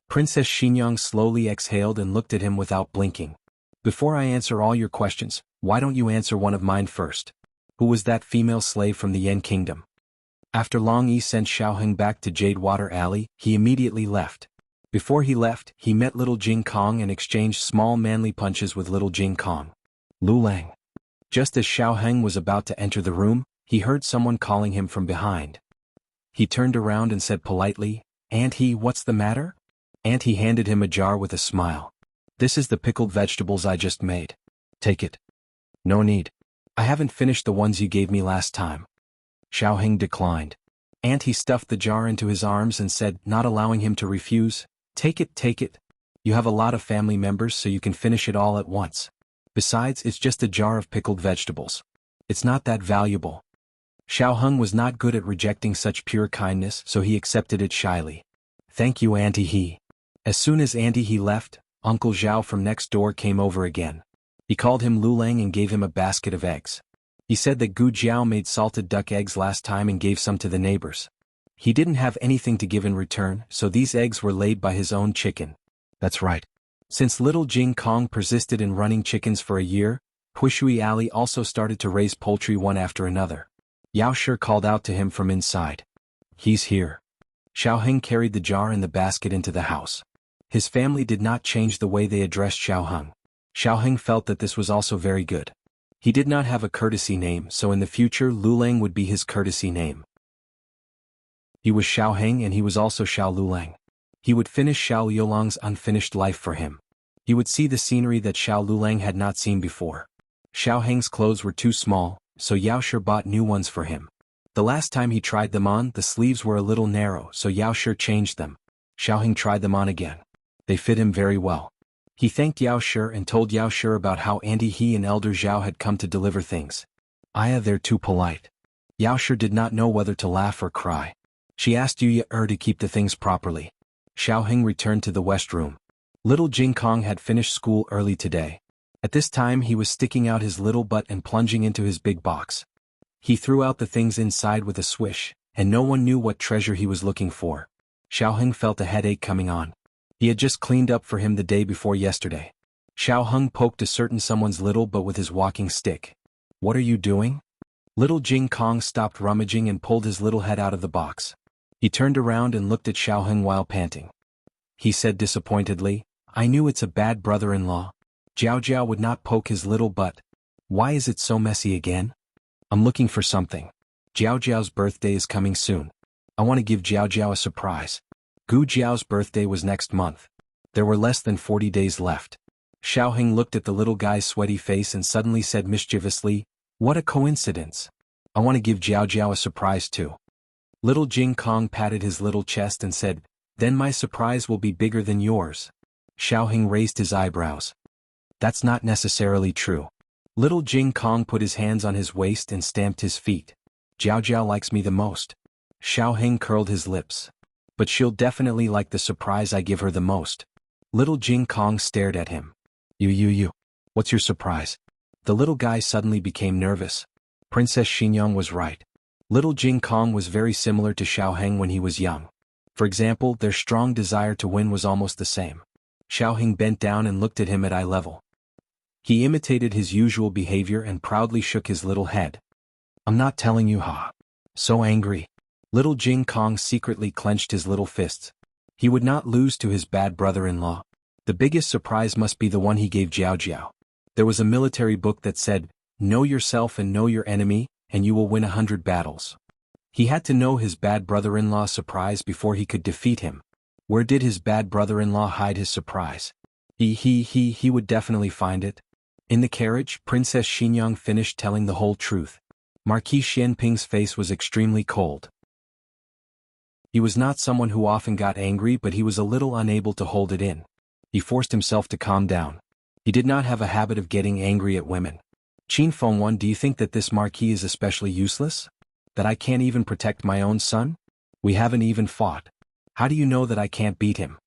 Princess Xinyang slowly exhaled and looked at him without blinking. Before I answer all your questions, why don't you answer one of mine first? Who was that female slave from the Yen Kingdom? After Long Yi sent Xiaoheng back to Jadewater Alley, he immediately left. Before he left, he met little Jing Kong and exchanged small manly punches with little Jing Kong. Lulang. Just as Xiaoheng was about to enter the room, he heard someone calling him from behind. He turned around and said politely, Auntie, what's the matter? Auntie handed him a jar with a smile. This is the pickled vegetables I just made. Take it. No need. I haven't finished the ones you gave me last time. Xiaoheng declined. Auntie stuffed the jar into his arms and said, not allowing him to refuse, Take it, take it. You have a lot of family members so you can finish it all at once. Besides, it's just a jar of pickled vegetables. It's not that valuable. Xiaoheng was not good at rejecting such pure kindness, so he accepted it shyly. Thank you, Auntie He. As soon as Auntie He left, Uncle Zhao from next door came over again. He called him Lulang and gave him a basket of eggs. He said that Gu Jiao made salted duck eggs last time and gave some to the neighbors. He didn't have anything to give in return, so these eggs were laid by his own chicken. That's right. Since little Jing Kong persisted in running chickens for a year, Huishui Alley also started to raise poultry one after another. Yao Shi called out to him from inside. He's here. Xiaoheng carried the jar and the basket into the house. His family did not change the way they addressed Xiaoheng. Xiaoheng felt that this was also very good. He did not have a courtesy name, so in the future Lulang would be his courtesy name. He was Xiaoheng and he was also Xiao Lulang. He would finish Xiao Liulang's unfinished life for him. He would see the scenery that Xiao Lulang had not seen before. Xiaoheng's clothes were too small, so Yao Shi bought new ones for him. The last time he tried them on, the sleeves were a little narrow, so Yao Shi changed them. Xiaoheng tried them on again. They fit him very well. He thanked Yao Shi and told Yao Shi about how Auntie He and Elder Zhao had come to deliver things. They're too polite. Yao Shi did not know whether to laugh or cry. She asked Yu to keep the things properly. Xiaoheng returned to the west room. Little Jing Kong had finished school early today. At this time he was sticking out his little butt and plunging into his big box. He threw out the things inside with a swish, and no one knew what treasure he was looking for. Xiaoheng felt a headache coming on. He had just cleaned up for him the day before yesterday. Xiaoheng poked a certain someone's little butt with his walking stick. What are you doing? Little Jing Kong stopped rummaging and pulled his little head out of the box. He turned around and looked at Xiaoheng while panting. He said disappointedly, I knew it's a bad brother-in-law. Jiao Jiao would not poke his little butt. Why is it so messy again? I'm looking for something. Jiao Jiao's birthday is coming soon. I want to give Jiao Jiao a surprise. Gu Jiao's birthday was next month. There were less than 40 days left. Xiaoheng looked at the little guy's sweaty face and suddenly said mischievously, what a coincidence. I want to give Jiao Jiao a surprise too. Little Jing Kong patted his little chest and said, then my surprise will be bigger than yours. Xiaoheng raised his eyebrows. That's not necessarily true. Little Jing Kong put his hands on his waist and stamped his feet. Jiao Jiao likes me the most. Xiaoheng curled his lips. But she'll definitely like the surprise I give her the most. Little Jing Kong stared at him. You. What's your surprise? The little guy suddenly became nervous. Princess Xinyang was right. Little Jing Kong was very similar to Xiaoheng when he was young. For example, their strong desire to win was almost the same. Xiaoheng bent down and looked at him at eye level. He imitated his usual behavior and proudly shook his little head. I'm not telling you, ha. So angry. Little Jing Kong secretly clenched his little fists. He would not lose to his bad brother-in-law. The biggest surprise must be the one he gave Jiao Jiao. There was a military book that said, know yourself and know your enemy, and you will win 100 battles. He had to know his bad brother-in-law's surprise before he could defeat him. Where did his bad brother-in-law hide his surprise? He would definitely find it. In the carriage, Princess Xinyang finished telling the whole truth. Marquis Xianping's face was extremely cold. He was not someone who often got angry, but he was a little unable to hold it in. He forced himself to calm down. He did not have a habit of getting angry at women. Qin Fengwan, do you think that this marquis is especially useless? That I can't even protect my own son? We haven't even fought. How do you know that I can't beat him?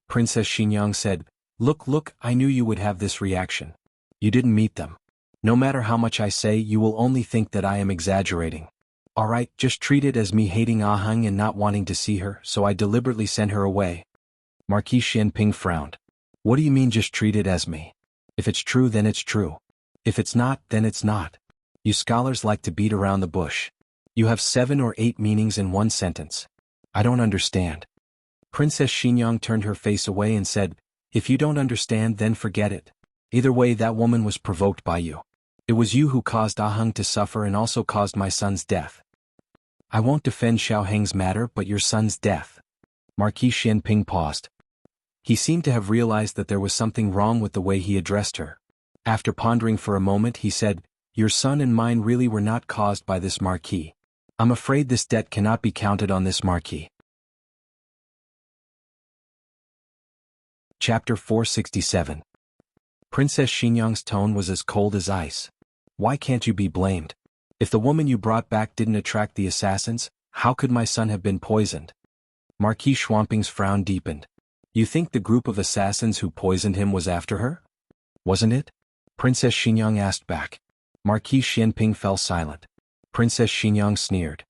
Princess Xinyang said, Look, I knew you would have this reaction. You didn't meet them. No matter how much I say, you will only think that I am exaggerating. Alright, just treat it as me hating Aheng and not wanting to see her, so I deliberately sent her away. Marquis Xianping frowned. What do you mean just treat it as me? If it's true, then it's true. If it's not, then it's not. You scholars like to beat around the bush. You have 7 or 8 meanings in one sentence. I don't understand. Princess Xinyang turned her face away and said, If you don't understand, then forget it. Either way, that woman was provoked by you. It was you who caused Aheng to suffer and also caused my son's death. I won't defend Xiaoheng's matter, but your son's death. Marquis Xianping paused. He seemed to have realized that there was something wrong with the way he addressed her. After pondering for a moment, he said, Your son and mine really were not caused by this marquis. I'm afraid this debt cannot be counted on this marquis. Chapter 467. Princess Xinyang's tone was as cold as ice. Why can't you be blamed? If the woman you brought back didn't attract the assassins, how could my son have been poisoned? Marquis Schwamping's frown deepened. You think the group of assassins who poisoned him was after her? Wasn't it? Princess Xinyang asked back. Marquis Xianping fell silent. Princess Xinyang sneered.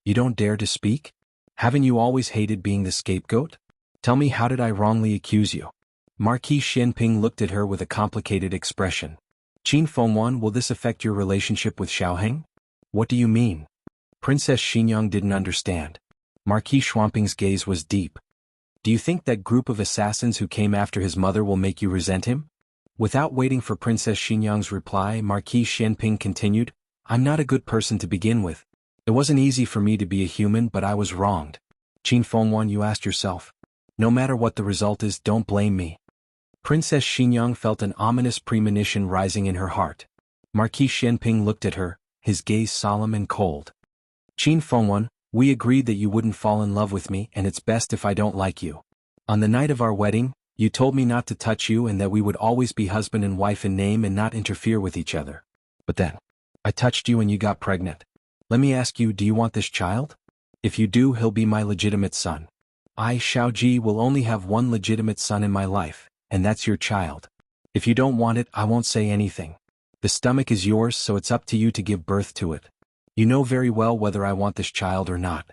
You don't dare to speak? Haven't you always hated being the scapegoat? Tell me, how did I wrongly accuse you? Marquis Xianping looked at her with a complicated expression. Qin Fengwan, will this affect your relationship with Xiaoheng? What do you mean? Princess Xinyang didn't understand. Marquis Schwamping's gaze was deep. Do you think that group of assassins who came after his mother will make you resent him? Without waiting for Princess Xinyang's reply, Marquis Xianping continued, I'm not a good person to begin with. It wasn't easy for me to be a human, but I was wronged. Qin Fengwan, you asked yourself. No matter what the result is, don't blame me. Princess Xinyang felt an ominous premonition rising in her heart. Marquis Xianping looked at her, his gaze solemn and cold. Qin Fengwan, we agreed that you wouldn't fall in love with me and it's best if I don't like you. On the night of our wedding, you told me not to touch you and that we would always be husband and wife in name and not interfere with each other. But then, I touched you and you got pregnant. Let me ask you, do you want this child? If you do, he'll be my legitimate son. I, Xiaoji, will only have one legitimate son in my life, and that's your child. If you don't want it, I won't say anything. The stomach is yours, so it's up to you to give birth to it. You know very well whether I want this child or not.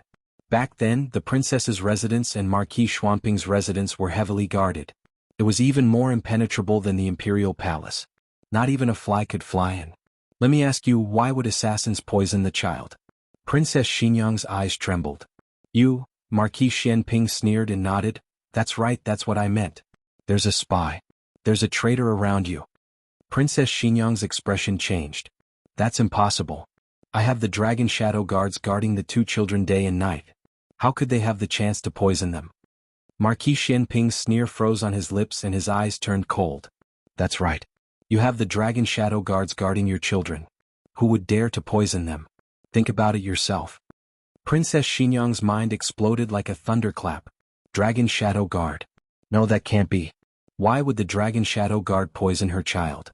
Back then, the princess's residence and Marquis Xuanping's residence were heavily guarded. It was even more impenetrable than the imperial palace. Not even a fly could fly in. Let me ask you, why would assassins poison the child? Princess Xinyang's eyes trembled. You, Marquis Xianping sneered and nodded. That's right, that's what I meant. There's a spy. There's a traitor around you. Princess Xinyang's expression changed. That's impossible. I have the dragon shadow guards guarding the two children day and night. How could they have the chance to poison them? Marquis Xianping's sneer froze on his lips and his eyes turned cold. That's right. You have the dragon shadow guards guarding your children. Who would dare to poison them? Think about it yourself. Princess Xinyang's mind exploded like a thunderclap. Dragon shadow guard. No, that can't be. Why would the dragon shadow guard poison her child?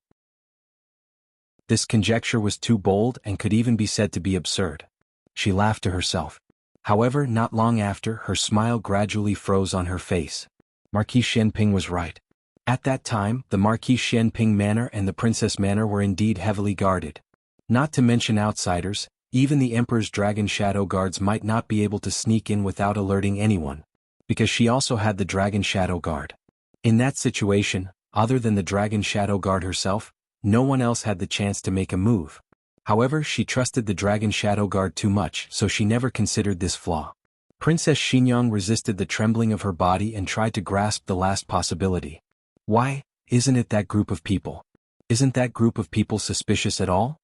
This conjecture was too bold and could even be said to be absurd. She laughed to herself. However, not long after, her smile gradually froze on her face. Marquis Xianping was right. At that time, the Marquis Xianping Manor and the Princess Manor were indeed heavily guarded. Not to mention outsiders, even the Emperor's dragon shadow guards might not be able to sneak in without alerting anyone, because she also had the dragon shadow guard. In that situation, other than the dragon shadow guard herself, no one else had the chance to make a move. However, she trusted the dragon shadow guard too much, so she never considered this flaw. Princess Xinyang resisted the trembling of her body and tried to grasp the last possibility. Why, isn't it that group of people? Isn't that group of people suspicious at all?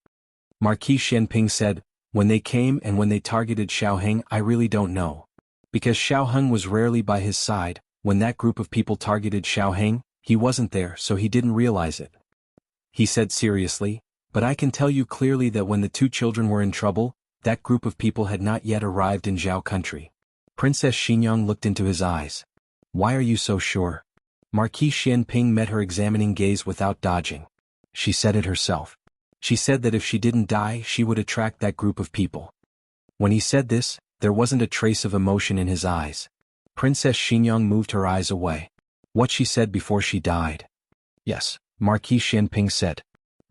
Marquis Xianping said, when they came and when they targeted Xiaoheng, I really don't know. Because Xiaoheng was rarely by his side, when that group of people targeted Xiaoheng, he wasn't there, so he didn't realize it. He said seriously, but I can tell you clearly that when the two children were in trouble, that group of people had not yet arrived in Zhao country. Princess Xinyang looked into his eyes. Why are you so sure? Marquis Xianping met her examining gaze without dodging. She said it herself. She said that if she didn't die, she would attract that group of people. When he said this, there wasn't a trace of emotion in his eyes. Princess Xinyang moved her eyes away. What she said before she died. Yes, Marquis Xianping said.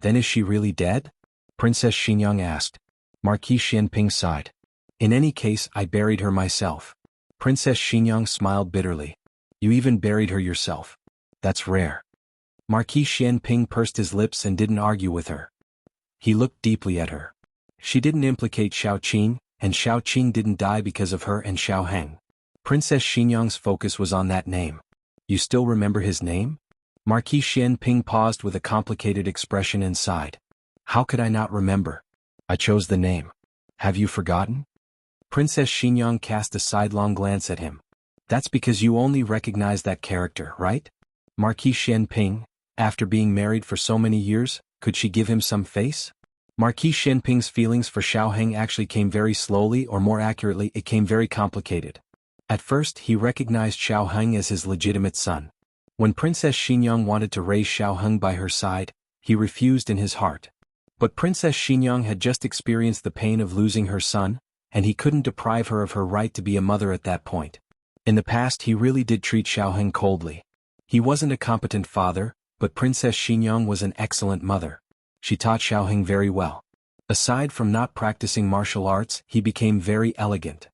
Then is she really dead? Princess Xinyang asked. Marquis Xianping sighed. In any case, I buried her myself. Princess Xinyang smiled bitterly. You even buried her yourself. That's rare. Marquis Xianping pursed his lips and didn't argue with her. He looked deeply at her. She didn't implicate Xiaoqing, and Xiaoqing didn't die because of her and Xiaoheng. Princess Xinyang's focus was on that name. You still remember his name? Marquis Xianping paused with a complicated expression and sighed. How could I not remember? I chose the name. Have you forgotten? Princess Xinyang cast a sidelong glance at him. That's because you only recognize that character, right? Marquis Xianping, after being married for so many years, could she give him some face? Marquis Xianping's feelings for Xiaoheng actually came very slowly, or more accurately, it came very complicated. At first, he recognized Xiaoheng as his legitimate son. When Princess Xinyang wanted to raise Xiaoheng by her side, he refused in his heart. But Princess Xinyang had just experienced the pain of losing her son, and he couldn't deprive her of her right to be a mother at that point. In the past, he really did treat Xiaoheng coldly. He wasn't a competent father, but Princess Xinyang was an excellent mother. She taught Xiaoheng very well. Aside from not practicing martial arts, he became very elegant.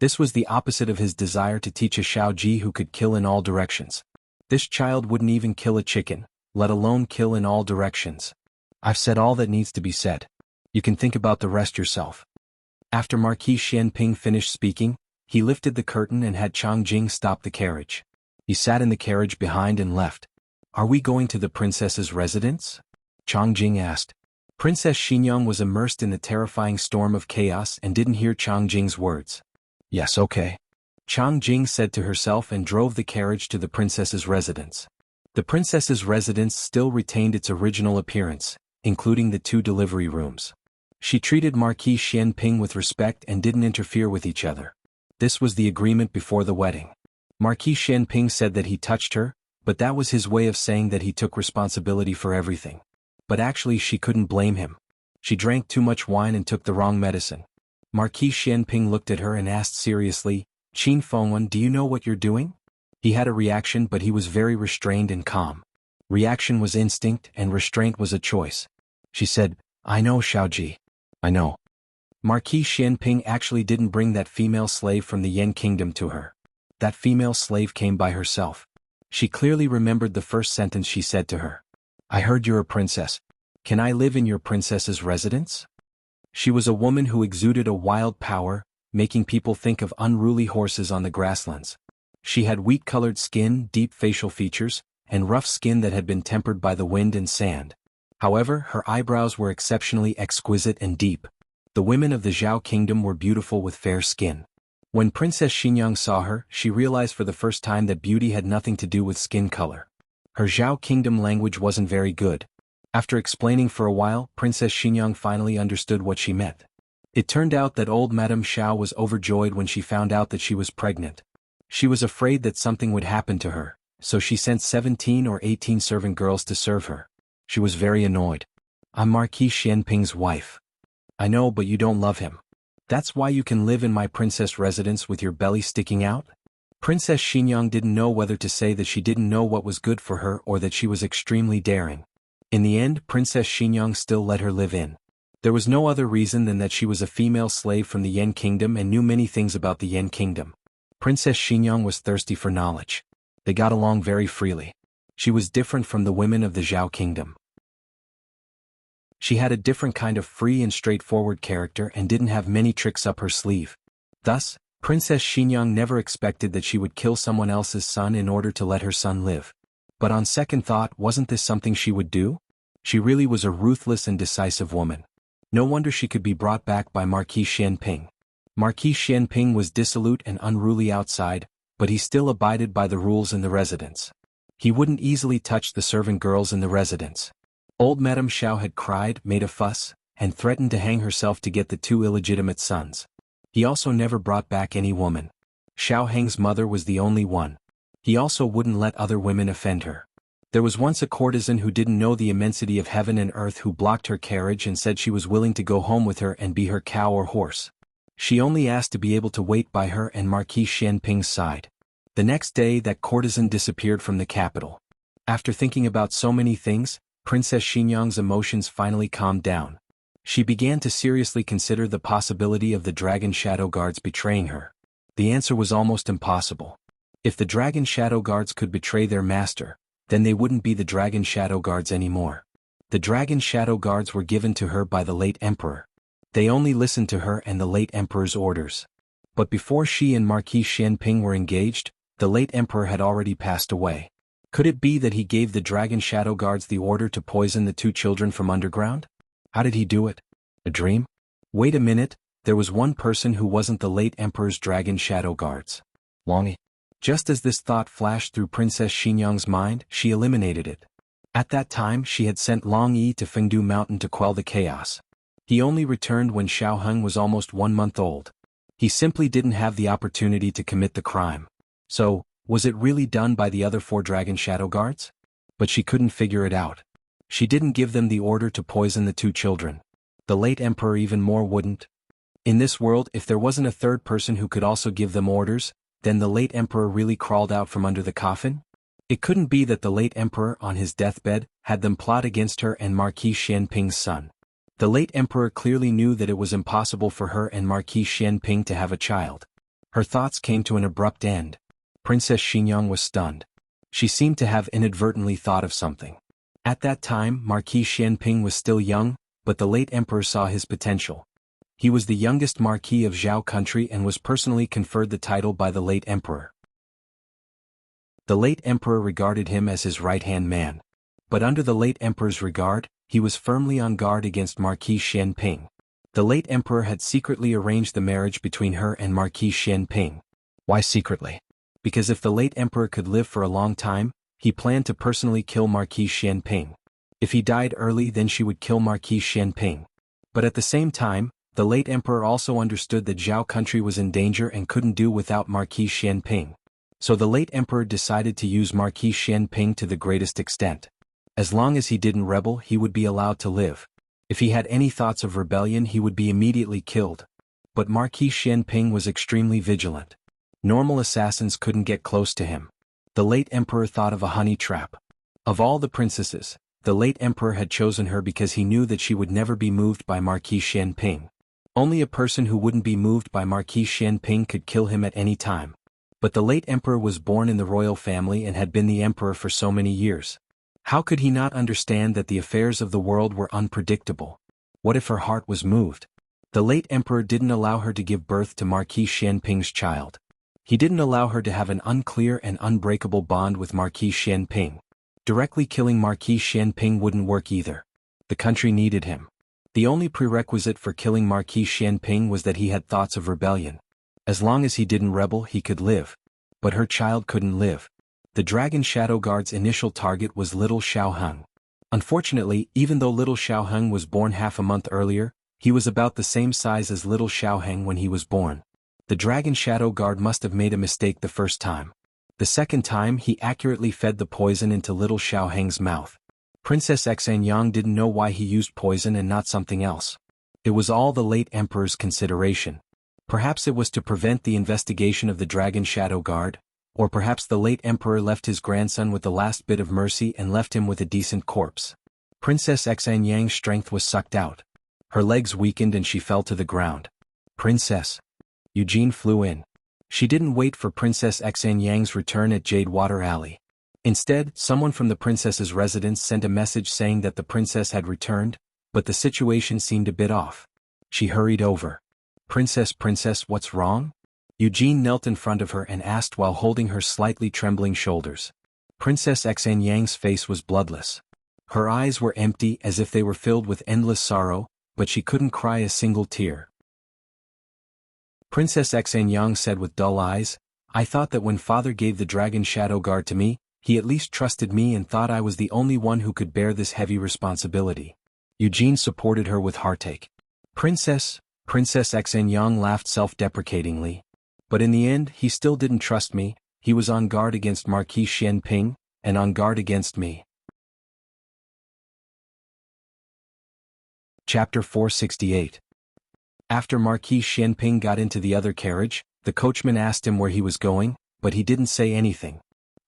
This was the opposite of his desire to teach a Xiaoji who could kill in all directions. This child wouldn't even kill a chicken, let alone kill in all directions. I've said all that needs to be said. You can think about the rest yourself. After Marquis Xianping finished speaking, he lifted the curtain and had Chang Jing stop the carriage. He sat in the carriage behind and left. Are we going to the princess's residence? Chang Jing asked. Princess Xinyang was immersed in the terrifying storm of chaos and didn't hear Chang Jing's words. Yes, okay. Chang Jing said to herself and drove the carriage to the princess's residence. The princess's residence still retained its original appearance, including the two delivery rooms. She treated Marquis Xianping with respect and didn't interfere with each other. This was the agreement before the wedding. Marquis Xianping said that he touched her, but that was his way of saying that he took responsibility for everything. But actually she couldn't blame him. She drank too much wine and took the wrong medicine. Marquis Xianping looked at her and asked seriously, "Qin Fengwen, do you know what you're doing?" He had a reaction, but he was very restrained and calm. Reaction was instinct and restraint was a choice. She said, "I know, Xiaoji. I know." Marquis Xianping actually didn't bring that female slave from the Yan kingdom to her. That female slave came by herself. She clearly remembered the first sentence she said to her. "I heard you're a princess. Can I live in your princess's residence?" She was a woman who exuded a wild power, making people think of unruly horses on the grasslands. She had wheat-colored skin, deep facial features, and rough skin that had been tempered by the wind and sand. However, her eyebrows were exceptionally exquisite and deep. The women of the Zhao kingdom were beautiful with fair skin. When Princess Xinyang saw her, she realized for the first time that beauty had nothing to do with skin color. Her Zhao kingdom language wasn't very good. After explaining for a while, Princess Xinyang finally understood what she meant. It turned out that old Madame Xiao was overjoyed when she found out that she was pregnant. She was afraid that something would happen to her, so she sent 17 or 18 servant girls to serve her. She was very annoyed. "I'm Marquis Xianping's wife." "I know, but you don't love him. That's why you can live in my princess residence with your belly sticking out?" Princess Xinyang didn't know whether to say that she didn't know what was good for her or that she was extremely daring. In the end, Princess Xinyang still let her live in. There was no other reason than that she was a female slave from the Yan kingdom and knew many things about the Yan kingdom. Princess Xinyang was thirsty for knowledge. They got along very freely. She was different from the women of the Zhao kingdom. She had a different kind of free and straightforward character and didn't have many tricks up her sleeve. Thus, Princess Xinyang never expected that she would kill someone else's son in order to let her son live. But on second thought, wasn't this something she would do? She really was a ruthless and decisive woman. No wonder she could be brought back by Marquis Xianping. Marquis Xianping was dissolute and unruly outside, but he still abided by the rules in the residence. He wouldn't easily touch the servant girls in the residence. Old Madame Xiao had cried, made a fuss, and threatened to hang herself to get the 2 illegitimate sons. He also never brought back any woman. Xiao Heng's mother was the only one. He also wouldn't let other women offend her. There was once a courtesan who didn't know the immensity of heaven and earth who blocked her carriage and said she was willing to go home with her and be her cow or horse. She only asked to be able to wait by her and Marquis Xianping's side. The next day that courtesan disappeared from the capital. After thinking about so many things, Princess Xinyang's emotions finally calmed down. She began to seriously consider the possibility of the Dragon Shadow Guards betraying her. The answer was almost impossible. If the Dragon Shadow Guards could betray their master, then they wouldn't be the Dragon Shadow Guards anymore. The Dragon Shadow Guards were given to her by the late emperor. They only listened to her and the late emperor's orders. But before she and Marquis Xianping were engaged, the late emperor had already passed away. Could it be that he gave the Dragon Shadow Guards the order to poison the 2 children from underground? How did he do it? A dream? Wait a minute, there was one person who wasn't the late emperor's Dragon Shadow Guards. Longy. Just as this thought flashed through Princess Xinyang's mind, she eliminated it. At that time she had sent Long Yi to Fengdu Mountain to quell the chaos. He only returned when Xiao Heng was almost 1 month old. He simply didn't have the opportunity to commit the crime. So, was it really done by the other 4 Dragon Shadow Guards? But she couldn't figure it out. She didn't give them the order to poison the 2 children. The late emperor even more wouldn't. In this world, if there wasn't a third person who could also give them orders, then the late emperor really crawled out from under the coffin? It couldn't be that the late emperor on his deathbed had them plot against her and Marquis Xianping's son. The late emperor clearly knew that it was impossible for her and Marquis Xianping to have a child. Her thoughts came to an abrupt end. Princess Xinyang was stunned. She seemed to have inadvertently thought of something. At that time, Marquis Xianping was still young, but the late emperor saw his potential. He was the youngest marquis of Zhao country and was personally conferred the title by the late emperor. The late emperor regarded him as his right-hand man. But under the late emperor's regard, he was firmly on guard against Marquis Xianping. The late emperor had secretly arranged the marriage between her and Marquis Xianping. Why secretly? Because if the late emperor could live for a long time, he planned to personally kill Marquis Xianping. If he died early, then she would kill Marquis Xianping. But at the same time, the late emperor also understood that Zhao country was in danger and couldn't do without Marquis Xianping. So the late emperor decided to use Marquis Xianping to the greatest extent. As long as he didn't rebel, he would be allowed to live. If he had any thoughts of rebellion, he would be immediately killed. But Marquis Xianping was extremely vigilant. Normal assassins couldn't get close to him. The late emperor thought of a honey trap. Of all the princesses, the late emperor had chosen her because he knew that she would never be moved by Marquis Xianping. Only a person who wouldn't be moved by Marquis Xianping could kill him at any time. But the late emperor was born in the royal family and had been the emperor for so many years. How could he not understand that the affairs of the world were unpredictable? What if her heart was moved? The late emperor didn't allow her to give birth to Marquis Xianping's child. He didn't allow her to have an unclear and unbreakable bond with Marquis Xianping. Directly killing Marquis Xianping wouldn't work either. The country needed him. The only prerequisite for killing Marquis Xianping was that he had thoughts of rebellion. As long as he didn't rebel, he could live. But her child couldn't live. The Dragon Shadow Guard's initial target was little Xiaoheng. Unfortunately, even though little Xiaoheng was born half a month earlier, he was about the same size as little Xiaoheng when he was born. The Dragon Shadow Guard must have made a mistake the first time. The second time, he accurately fed the poison into little Xiaoheng's mouth. Princess Xanyang didn't know why he used poison and not something else. It was all the late emperor's consideration. Perhaps it was to prevent the investigation of the Dragon Shadow Guard, or perhaps the late emperor left his grandson with the last bit of mercy and left him with a decent corpse. Princess Xanyang's strength was sucked out. Her legs weakened and she fell to the ground. Princess Eugene flew in. She didn't wait for Princess Xanyang's return at Jadewater Alley. Instead, someone from the princess's residence sent a message saying that the princess had returned, but the situation seemed a bit off. She hurried over. Princess, what's wrong? Eugene knelt in front of her and asked while holding her slightly trembling shoulders. Princess Xanyang's face was bloodless. Her eyes were empty as if they were filled with endless sorrow, but she couldn't cry a single tear. Princess Xanyang said with dull eyes, I thought that when father gave the Dragon Shadow Guard to me, he at least trusted me and thought I was the only one who could bear this heavy responsibility. Eugene supported her with heartache. Princess Xanyang laughed self-deprecatingly. But in the end, he still didn't trust me. He was on guard against Marquis Xianping, and on guard against me. Chapter 468. After Marquis Xianping got into the other carriage, the coachman asked him where he was going, but he didn't say anything.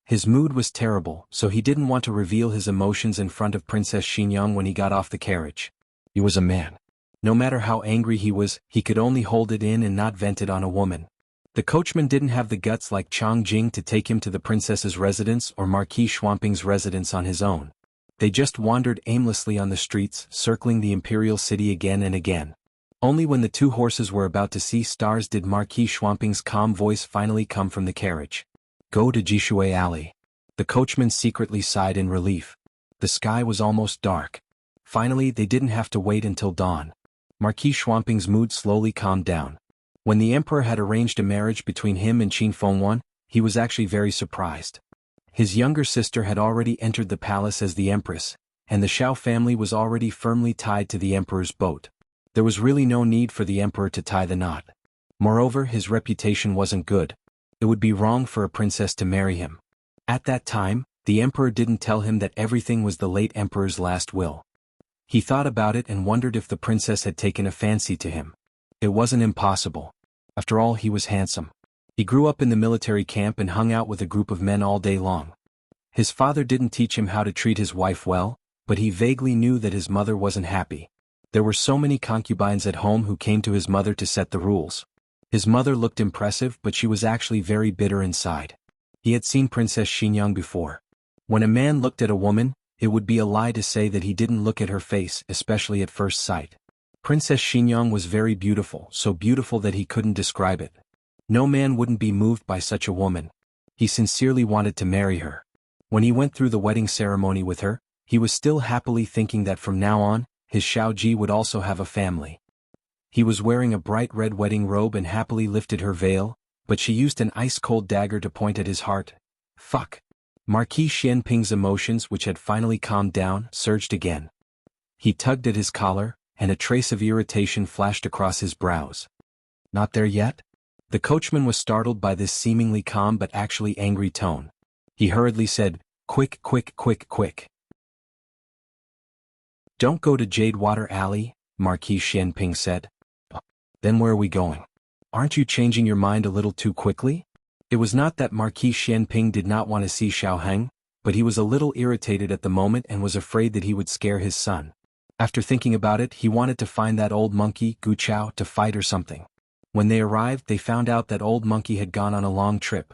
His mood was terrible, so he didn't want to reveal his emotions in front of Princess Xinyang when he got off the carriage. He was a man. No matter how angry he was, he could only hold it in and not vent it on a woman. The coachman didn't have the guts like Chang Jing to take him to the princess's residence or Marquis Xuanping's residence on his own. They just wandered aimlessly on the streets, circling the imperial city again and again. Only when the two horses were about to see stars did Marquis Xuanping's calm voice finally come from the carriage. Go to Jishui Alley. The coachman secretly sighed in relief. The sky was almost dark. Finally, they didn't have to wait until dawn. Marquis Xuanping's mood slowly calmed down. When the emperor had arranged a marriage between him and Qin Fengwan, he was actually very surprised. His younger sister had already entered the palace as the empress, and the Xiao family was already firmly tied to the emperor's boat. There was really no need for the emperor to tie the knot. Moreover, his reputation wasn't good. It would be wrong for a princess to marry him. At that time, the emperor didn't tell him that everything was the late emperor's last will. He thought about it and wondered if the princess had taken a fancy to him. It wasn't impossible. After all, he was handsome. He grew up in the military camp and hung out with a group of men all day long. His father didn't teach him how to treat his wife well, but he vaguely knew that his mother wasn't happy. There were so many concubines at home who came to his mother to set the rules. His mother looked impressive, but she was actually very bitter inside. He had seen Princess Xinyang before. When a man looked at a woman, it would be a lie to say that he didn't look at her face, especially at first sight. Princess Xinyang was very beautiful, so beautiful that he couldn't describe it. No man wouldn't be moved by such a woman. He sincerely wanted to marry her. When he went through the wedding ceremony with her, he was still happily thinking that from now on, his Xiaoji would also have a family. He was wearing a bright red wedding robe and happily lifted her veil, but she used an ice-cold dagger to point at his heart. Fuck. Marquis Xianping's emotions, which had finally calmed down, surged again. He tugged at his collar, and a trace of irritation flashed across his brows. Not there yet? The coachman was startled by this seemingly calm but actually angry tone. He hurriedly said, "Quick, quick, quick, quick." "Don't go to Jadewater Alley," Marquis Xianping said. "Then where are we going? Aren't you changing your mind a little too quickly?" It was not that Marquis Xianping did not want to see Xiaoheng, but he was a little irritated at the moment and was afraid that he would scare his son. After thinking about it, he wanted to find that old monkey, Gu Chao, to fight or something. When they arrived, they found out that old monkey had gone on a long trip.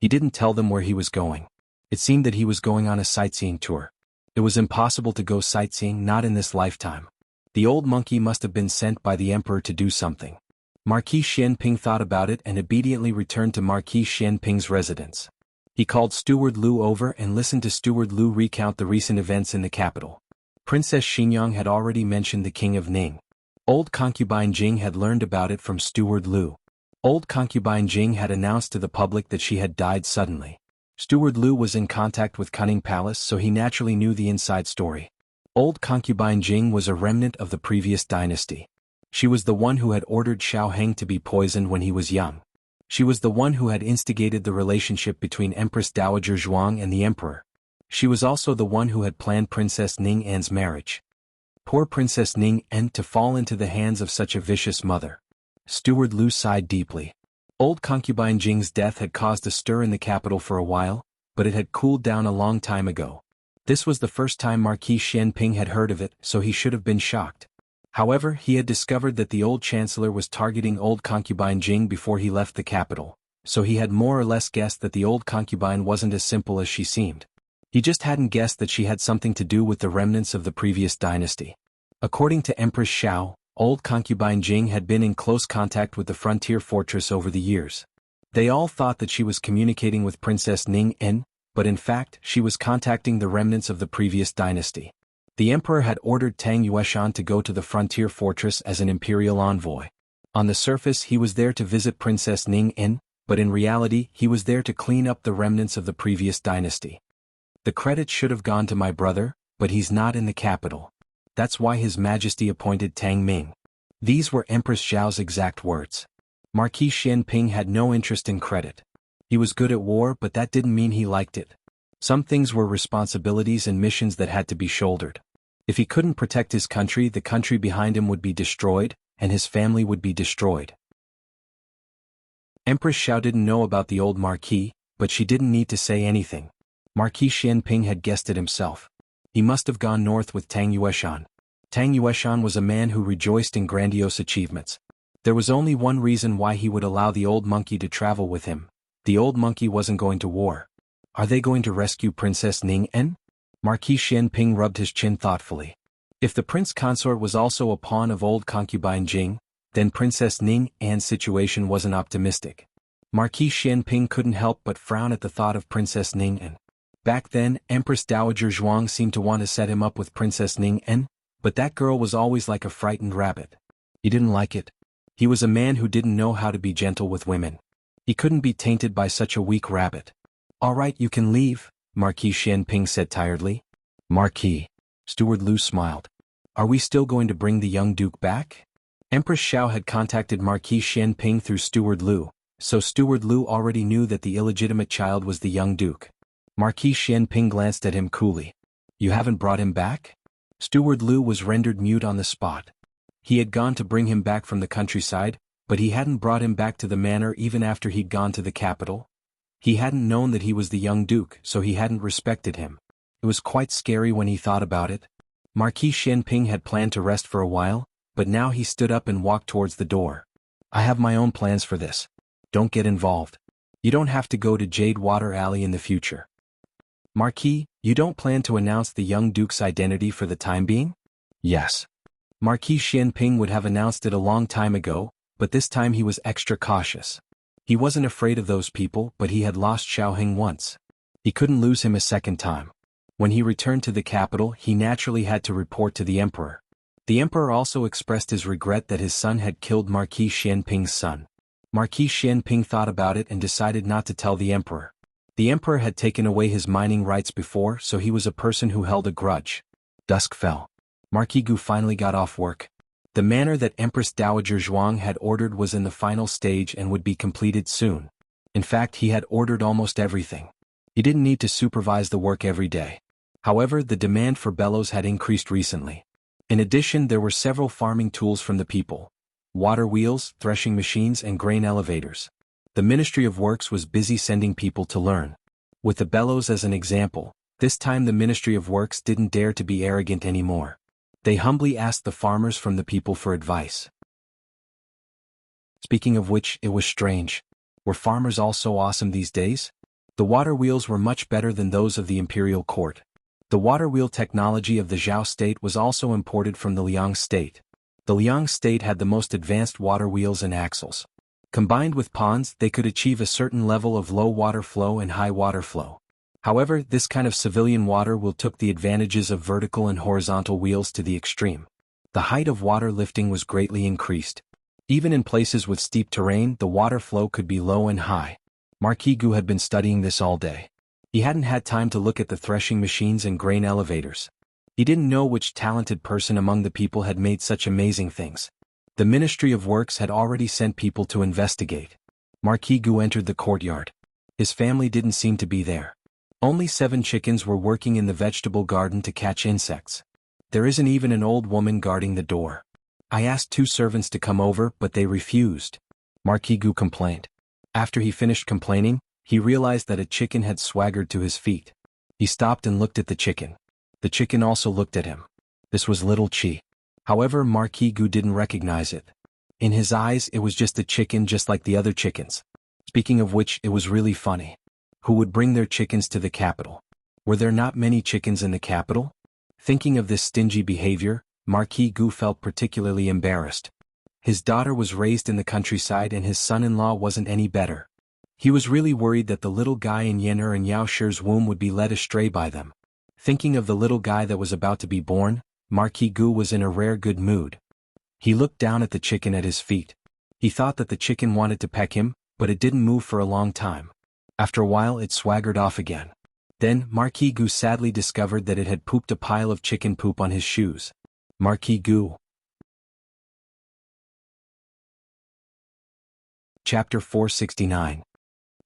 He didn't tell them where he was going. It seemed that he was going on a sightseeing tour. It was impossible to go sightseeing, not in this lifetime. The old monkey must have been sent by the emperor to do something. Marquis Xianping thought about it and obediently returned to Marquis Xianping's residence. He called Steward Lu over and listened to Steward Lu recount the recent events in the capital. Princess Xinyang had already mentioned the king of Ning. Old concubine Jing had learned about it from Steward Lu. Old concubine Jing had announced to the public that she had died suddenly. Steward Lu was in contact with Cunning Palace, so he naturally knew the inside story. Old concubine Jing was a remnant of the previous dynasty. She was the one who had ordered Xiaoheng to be poisoned when he was young. She was the one who had instigated the relationship between Empress Dowager Zhuang and the emperor. She was also the one who had planned Princess Ning En's marriage. Poor Princess Ning En to fall into the hands of such a vicious mother. Steward Lu sighed deeply. Old concubine Jing's death had caused a stir in the capital for a while, but it had cooled down a long time ago. This was the first time Marquis Xianping had heard of it, so he should have been shocked. However, he had discovered that the old chancellor was targeting old concubine Jing before he left the capital, so he had more or less guessed that the old concubine wasn't as simple as she seemed. He just hadn't guessed that she had something to do with the remnants of the previous dynasty. According to Empress Xiao, old concubine Jing had been in close contact with the frontier fortress over the years. They all thought that she was communicating with Princess Ning En, but in fact, she was contacting the remnants of the previous dynasty. The emperor had ordered Tang Yueshan to go to the frontier fortress as an imperial envoy. On the surface, he was there to visit Princess Ning En, but in reality, he was there to clean up the remnants of the previous dynasty. The credit should have gone to my brother, but he's not in the capital. That's why His Majesty appointed Tang Ming. These were Empress Zhao's exact words. Marquis Xianping had no interest in credit. He was good at war, but that didn't mean he liked it. Some things were responsibilities and missions that had to be shouldered. If he couldn't protect his country, the country behind him would be destroyed, and his family would be destroyed. Empress Xiao didn't know about the old Marquis, but she didn't need to say anything. Marquis Xianping had guessed it himself. He must have gone north with Tang Yueshan. Tang Yueshan was a man who rejoiced in grandiose achievements. There was only one reason why he would allow the old monkey to travel with him. The old monkey wasn't going to war. Are they going to rescue Princess Ning En? Marquis Xianping rubbed his chin thoughtfully. If the prince consort was also a pawn of old concubine Jing, then Princess Ning En's situation wasn't optimistic. Marquis Xianping couldn't help but frown at the thought of Princess Ning En. Back then, Empress Dowager Zhuang seemed to want to set him up with Princess Ning En, but that girl was always like a frightened rabbit. He didn't like it. He was a man who didn't know how to be gentle with women. He couldn't be tainted by such a weak rabbit. "All right, you can leave," Marquis Xianping said tiredly. "Marquis." Steward Lu smiled. "Are we still going to bring the young duke back?" Empress Xiao had contacted Marquis Xianping through Steward Lu, so Steward Lu already knew that the illegitimate child was the young duke. Marquis Xianping glanced at him coolly. "You haven't brought him back?" Steward Lu was rendered mute on the spot. He had gone to bring him back from the countryside, but he hadn't brought him back to the manor even after he'd gone to the capital. He hadn't known that he was the young duke, so he hadn't respected him. It was quite scary when he thought about it. Marquis Xianping had planned to rest for a while, but now he stood up and walked towards the door. "I have my own plans for this. Don't get involved. You don't have to go to Jadewater Alley in the future." "Marquis, you don't plan to announce the young duke's identity for the time being?" "Yes." Marquis Xianping would have announced it a long time ago, but this time he was extra cautious. He wasn't afraid of those people, but he had lost Xiaoheng once. He couldn't lose him a second time. When he returned to the capital, he naturally had to report to the emperor. The emperor also expressed his regret that his son had killed Marquis Xianping's son. Marquis Xianping thought about it and decided not to tell the emperor. The emperor had taken away his mining rights before, so he was a person who held a grudge. Dusk fell. Marquis Gu finally got off work. The manner that Empress Dowager Zhuang had ordered was in the final stage and would be completed soon. In fact, he had ordered almost everything. He didn't need to supervise the work every day. However, the demand for bellows had increased recently. In addition, there were several farming tools from the people: water wheels, threshing machines, and grain elevators. The Ministry of Works was busy sending people to learn. With the bellows as an example, this time the Ministry of Works didn't dare to be arrogant anymore. They humbly asked the farmers from the people for advice. Speaking of which, it was strange. Were farmers all so awesome these days? The water wheels were much better than those of the imperial court. The water wheel technology of the Zhao state was also imported from the Liang state. The Liang state had the most advanced water wheels and axles. Combined with ponds, they could achieve a certain level of low water flow and high water flow. However, this kind of civilian water wheel took the advantages of vertical and horizontal wheels to the extreme. The height of water lifting was greatly increased. Even in places with steep terrain, the water flow could be low and high. Marquis Gu had been studying this all day. He hadn't had time to look at the threshing machines and grain elevators. He didn't know which talented person among the people had made such amazing things. The Ministry of Works had already sent people to investigate. Marquis Gu entered the courtyard. His family didn't seem to be there. Only 7 chickens were working in the vegetable garden to catch insects. There isn't even an old woman guarding the door. I asked 2 servants to come over, but they refused. Marquis Gu complained. After he finished complaining, he realized that a chicken had swaggered to his feet. He stopped and looked at the chicken. The chicken also looked at him. This was Little Chi. However, Marquis Gu didn't recognize it. In his eyes, it was just a chicken just like the other chickens. Speaking of which, it was really funny. Who would bring their chickens to the capital? Were there not many chickens in the capital? Thinking of this stingy behavior, Marquis Gu felt particularly embarrassed. His daughter was raised in the countryside and his son-in-law wasn't any better. He was really worried that the little guy in Yen'er and Yao Shi's womb would be led astray by them. Thinking of the little guy that was about to be born, Marquis Gu was in a rare good mood. He looked down at the chicken at his feet. He thought that the chicken wanted to peck him, but it didn't move for a long time. After a while it swaggered off again. Then Marquis Gu sadly discovered that it had pooped a pile of chicken poop on his shoes. Marquis Gu. Chapter 469.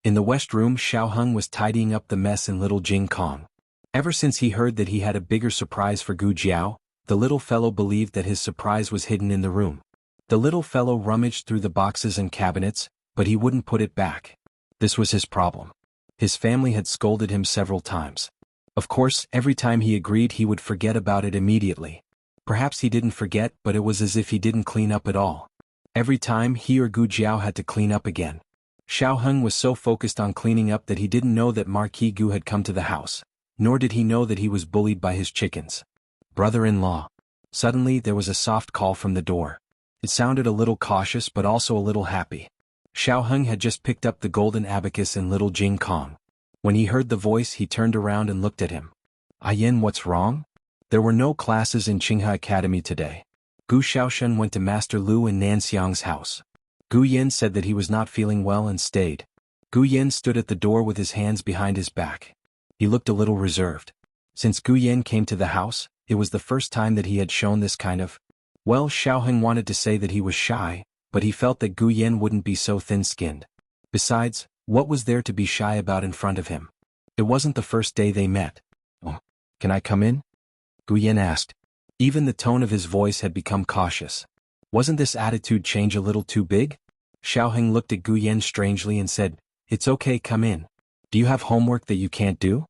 In the west room, Xiao Heng was tidying up the mess in Little Jing Kong. Ever since he heard that he had a bigger surprise for Gu Jiao, the little fellow believed that his surprise was hidden in the room. The little fellow rummaged through the boxes and cabinets, but he wouldn't put it back. This was his problem. His family had scolded him several times. Of course, every time he agreed he would forget about it immediately. Perhaps he didn't forget, but it was as if he didn't clean up at all. Every time he or Gu Jiao had to clean up again. Xiao Heng was so focused on cleaning up that he didn't know that Marquis Gu had come to the house, nor did he know that he was bullied by his chickens. Brother-in-law. Suddenly there was a soft call from the door. It sounded a little cautious but also a little happy. Xiao Heng had just picked up the golden abacus in Little Jing Kong. When he heard the voice, he turned around and looked at him. Yen, what's wrong? There were no classes in Qinghe Academy today. Gu Xiaoshen went to Master Lu in Nanxiang's house. Gu Yen said that he was not feeling well and stayed. Gu Yen stood at the door with his hands behind his back. He looked a little reserved. Since Gu Yen came to the house, it was the first time that he had shown this kind of... Well, Xiao Heng wanted to say that he was shy, but he felt that Gu Yen wouldn't be so thin-skinned. Besides, what was there to be shy about in front of him? It wasn't the first day they met. Oh, can I come in? Gu Yen asked. Even the tone of his voice had become cautious. Wasn't this attitude change a little too big? Xiao Heng looked at Gu Yen strangely and said, It's okay, come in. Do you have homework that you can't do?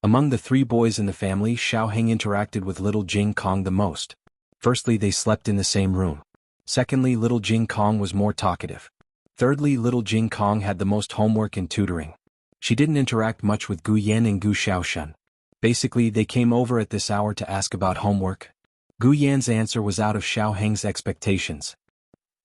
Among the 3 boys in the family, Xiao Heng interacted with Little Jing Kong the most. Firstly, they slept in the same room. Secondly, Little Jing Kong was more talkative. Thirdly, Little Jing Kong had the most homework and tutoring. She didn't interact much with Gu Yen and Gu Xiaoshen. Basically, they came over at this hour to ask about homework. Gu Yan's answer was out of Xiao Heng's expectations.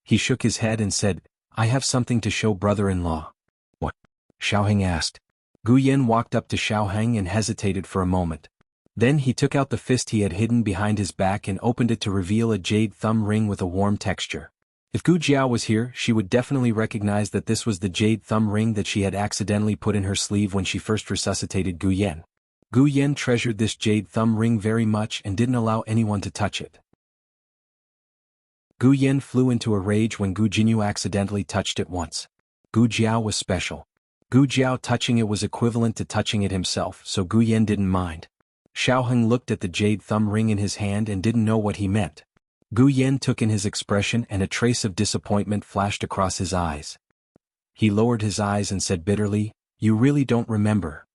He shook his head and said, I have something to show brother-in-law. What? Xiao Heng asked. Gu Yan walked up to Xiao Heng and hesitated for a moment. Then he took out the fist he had hidden behind his back and opened it to reveal a jade thumb ring with a warm texture. If Gu Jiao was here, she would definitely recognize that this was the jade thumb ring that she had accidentally put in her sleeve when she first resuscitated Gu Yan. Gu Yan treasured this jade thumb ring very much and didn't allow anyone to touch it. Gu Yan flew into a rage when Gu Jinyu accidentally touched it once. Gu Jiao was special. Gu Jiao touching it was equivalent to touching it himself, so Gu Yan didn't mind. Xiaoheng looked at the jade thumb ring in his hand and didn't know what he meant. Gu Yan took in his expression and a trace of disappointment flashed across his eyes. He lowered his eyes and said bitterly, "You really don't remember."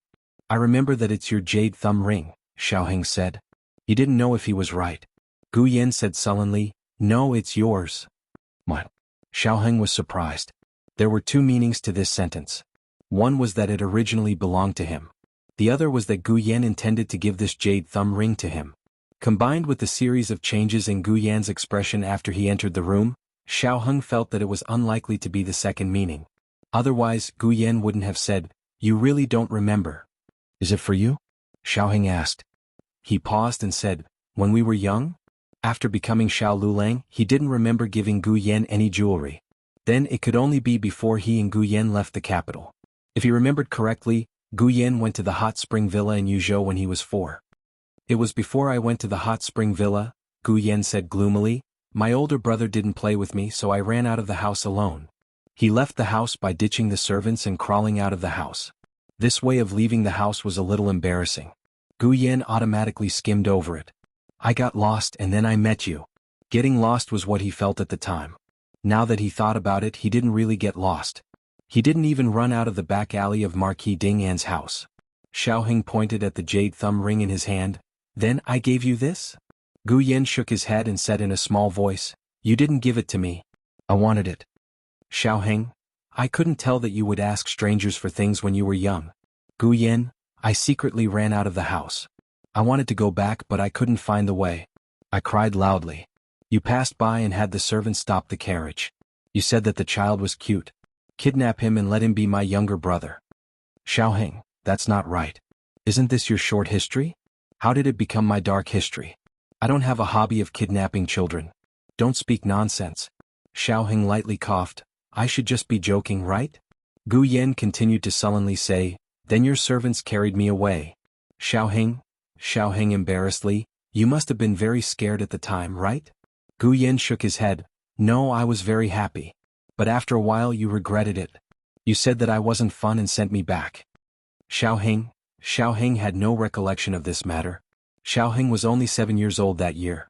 "I remember that it's your jade thumb ring," Xiaoheng said. He didn't know if he was right. Gu Yan said sullenly, "No, it's yours." What? Xiaoheng was surprised. There were two meanings to this sentence. One was that it originally belonged to him. The other was that Gu Yan intended to give this jade thumb ring to him. Combined with the series of changes in Gu Yan's expression after he entered the room, Xiaoheng felt that it was unlikely to be the second meaning. Otherwise, Gu Yan wouldn't have said, "You really don't remember." "Is it for you?" Xiaoheng asked. He paused and said, "When we were young?" After becoming Xiao Lulang, he didn't remember giving Gu Yan any jewelry. Then it could only be before he and Gu Yan left the capital. If he remembered correctly, Gu Yan went to the hot spring villa in Yuzhou when he was 4. "It was before I went to the hot spring villa," Gu Yan said gloomily. "My older brother didn't play with me, so I ran out of the house alone." He left the house by ditching the servants and crawling out of the house. This way of leaving the house was a little embarrassing. Gu Yan automatically skimmed over it. "I got lost and then I met you." Getting lost was what he felt at the time. Now that he thought about it, he didn't really get lost. He didn't even run out of the back alley of Marquis Ding An's house. Xiaoheng pointed at the jade thumb ring in his hand. "Then I gave you this?" Gu Yan shook his head and said in a small voice, "You didn't give it to me. I wanted it." Xiaoheng, "I couldn't tell that you would ask strangers for things when you were young." Gu Yan, "I secretly ran out of the house. I wanted to go back but I couldn't find the way. I cried loudly. You passed by and had the servant stop the carriage. You said that the child was cute. Kidnap him and let him be my younger brother." Xiaoheng, "That's not right. Isn't this your short history? How did it become my dark history? I don't have a hobby of kidnapping children. Don't speak nonsense." Xiaoheng lightly coughed. "I should just be joking, right?" Gu Yan continued to sullenly say, "Then your servants carried me away." Xiaoheng embarrassedly, "You must have been very scared at the time, right?" Gu Yan shook his head. "No, I was very happy. But after a while you regretted it. You said that I wasn't fun and sent me back." Xiaoheng had no recollection of this matter. Xiaoheng was only 7 years old that year.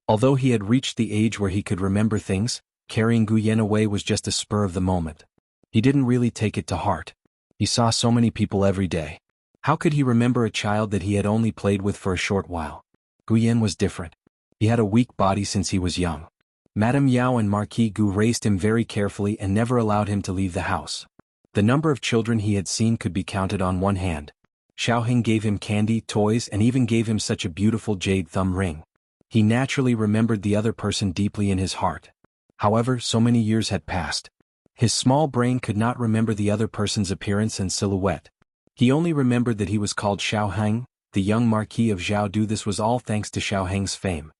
Although he had reached the age where he could remember things, carrying Gu Yan away was just a spur of the moment. He didn't really take it to heart. He saw so many people every day. How could he remember a child that he had only played with for a short while? Gu Yan was different. He had a weak body since he was young. Madame Yao and Marquis Gu raised him very carefully and never allowed him to leave the house. The number of children he had seen could be counted on one hand. Xiaoheng gave him candy, toys, and even gave him such a beautiful jade thumb ring. He naturally remembered the other person deeply in his heart. However, so many years had passed. His small brain could not remember the other person's appearance and silhouette. He only remembered that he was called Xiaoheng, the young Marquis of Zhaodu. This was all thanks to Xiaoheng's fame.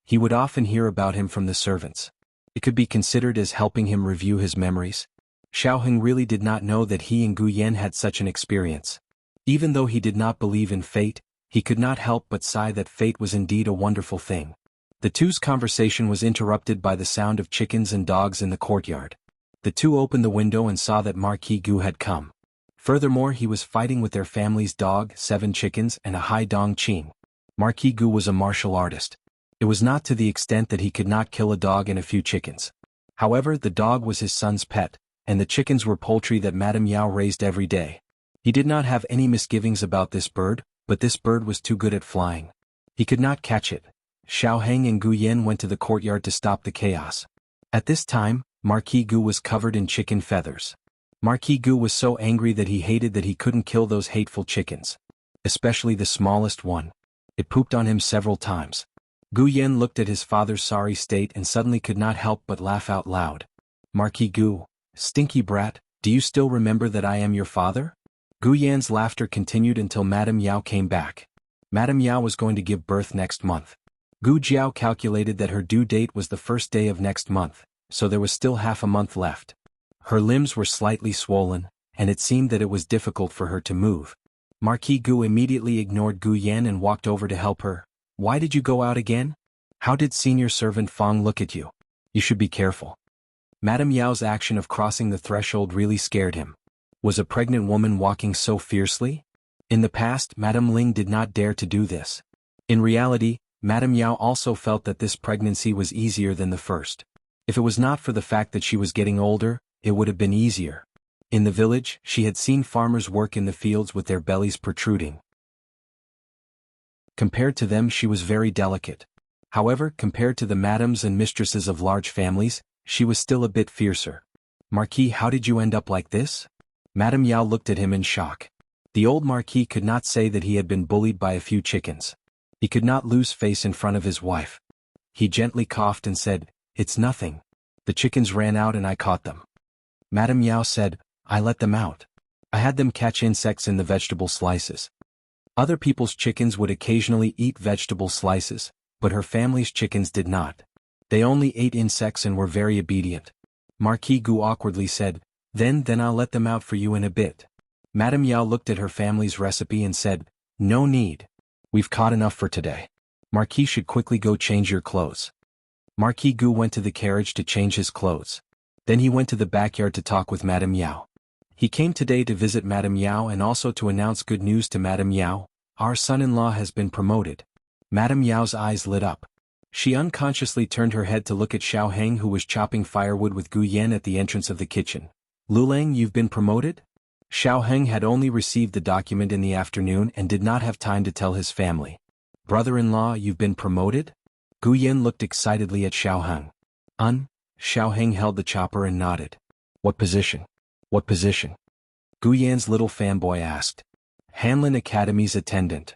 He would often hear about him from the servants. It could be considered as helping him review his memories. Xiaoheng really did not know that he and Gu Yan had such an experience. Even though he did not believe in fate, he could not help but sigh that fate was indeed a wonderful thing. The two's conversation was interrupted by the sound of chickens and dogs in the courtyard. The two opened the window and saw that Marquis Gu had come. Furthermore, he was fighting with their family's dog, 7 chickens, and a Hai Dong Qing. Marquis Gu was a martial artist. It was not to the extent that he could not kill a dog and a few chickens. However, the dog was his son's pet, and the chickens were poultry that Madame Yao raised every day. He did not have any misgivings about this bird, but this bird was too good at flying. He could not catch it. Xiaoheng and Gu Yan went to the courtyard to stop the chaos. At this time, Marquis Gu was covered in chicken feathers. Marquis Gu was so angry that he hated that he couldn't kill those hateful chickens. Especially the smallest one. It pooped on him several times. Gu Yan looked at his father's sorry state and suddenly could not help but laugh out loud. "Marquis Gu, stinky brat, do you still remember that I am your father?" Gu Yan's laughter continued until Madame Yao came back. Madame Yao was going to give birth next month. Gu Jiao calculated that her due date was the first day of next month, so there was still half a month left. Her limbs were slightly swollen, and it seemed that it was difficult for her to move. Marquis Gu immediately ignored Gu Yan and walked over to help her. "Why did you go out again? How did senior servant Fong look at you? You should be careful. Madame Yao's action of crossing the threshold really scared him. Was a pregnant woman walking so fiercely? In the past, Madame Ling did not dare to do this. In reality, Madame Yao also felt that this pregnancy was easier than the first. If it was not for the fact that she was getting older, it would have been easier. In the village, she had seen farmers work in the fields with their bellies protruding. Compared to them, she was very delicate. However, compared to the madams and mistresses of large families, she was still a bit fiercer. Marquis, how did you end up like this? Madame Yao looked at him in shock. The old Marquis could not say that he had been bullied by a few chickens. He could not lose face in front of his wife. He gently coughed and said, "It's nothing. The chickens ran out and I caught them." Madame Yao said, "I let them out. I had them catch insects in the vegetable slices." Other people's chickens would occasionally eat vegetable slices, but her family's chickens did not. They only ate insects and were very obedient. Marquis Gu awkwardly said, Then I'll let them out for you in a bit." Madame Yao looked at her family's recipe and said, "No need. We've caught enough for today. Marquis should quickly go change your clothes." Marquis Gu went to the carriage to change his clothes. Then he went to the backyard to talk with Madame Yao. He came today to visit Madame Yao and also to announce good news to Madame Yao. "Our son-in-law has been promoted." Madame Yao's eyes lit up. She unconsciously turned her head to look at Xiao Heng, who was chopping firewood with Gu Yan at the entrance of the kitchen. "Lulang, you've been promoted?" Xiao Heng had only received the document in the afternoon and did not have time to tell his family. "Brother-in-law, you've been promoted?" Gu Yan looked excitedly at Xiao Heng. Xiao Heng held the chopper and nodded. "What position? What position?" Gu Yan's little fanboy asked. "Hanlin Academy's attendant."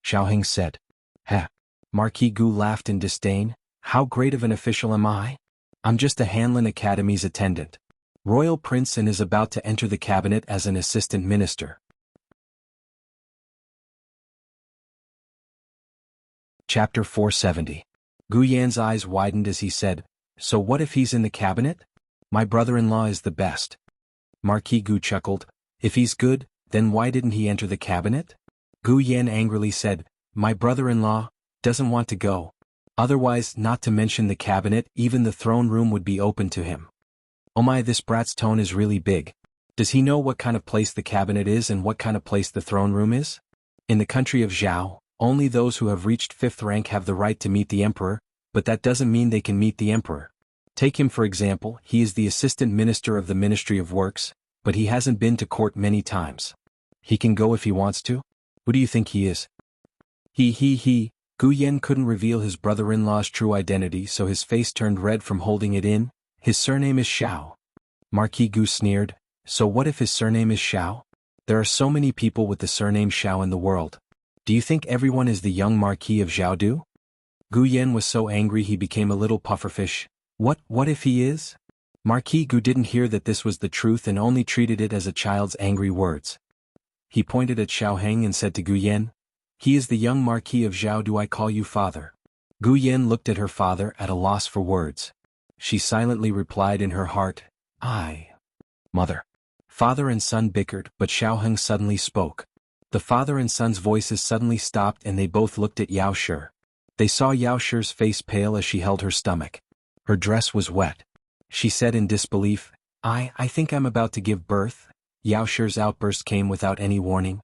Xiao Heng said. "Heh." Marquis Gu laughed in disdain. "How great of an official am I? I'm just a Hanlin Academy's attendant. Royal Prince and is about to enter the cabinet as an assistant minister." Chapter 470. Gu Yan's eyes widened as he said, "So what if he's in the cabinet? My brother-in-law is the best." Marquis Gu chuckled. "If he's good, then why didn't he enter the cabinet?" Gu Yan angrily said, "My brother-in-law doesn't want to go. Otherwise, not to mention the cabinet, even the throne room would be open to him." "Oh my, this brat's tone is really big. Does he know what kind of place the cabinet is and what kind of place the throne room is? In the country of Zhao, only those who have reached 5th rank have the right to meet the emperor, but that doesn't mean they can meet the emperor. Take him for example, he is the assistant minister of the Ministry of Works, but he hasn't been to court many times. He can go if he wants to? Who do you think he is?" He. Gu Yan couldn't reveal his brother-in-law's true identity, so his face turned red from holding it in. "His surname is Xiao." Marquis Gu sneered. "So what if his surname is Xiao? There are so many people with the surname Xiao in the world. Do you think everyone is the young Marquis of Zhaodu?" Gu Yan was so angry he became a little pufferfish. What if he is?" Marquis Gu didn't hear that this was the truth and only treated it as a child's angry words. He pointed at Xiao Heng and said to Gu Yan, "He is the young Marquis of Zhao. Do I call you father?" Gu Yan looked at her father at a loss for words. She silently replied in her heart, "Aye. Mother." Father and son bickered, but Xiao Heng suddenly spoke. The father and son's voices suddenly stopped and they both looked at Yao Shi. They saw Yao Shi's face pale as she held her stomach. Her dress was wet. She said in disbelief, I think I'm about to give birth." Yao Shi's outburst came without any warning.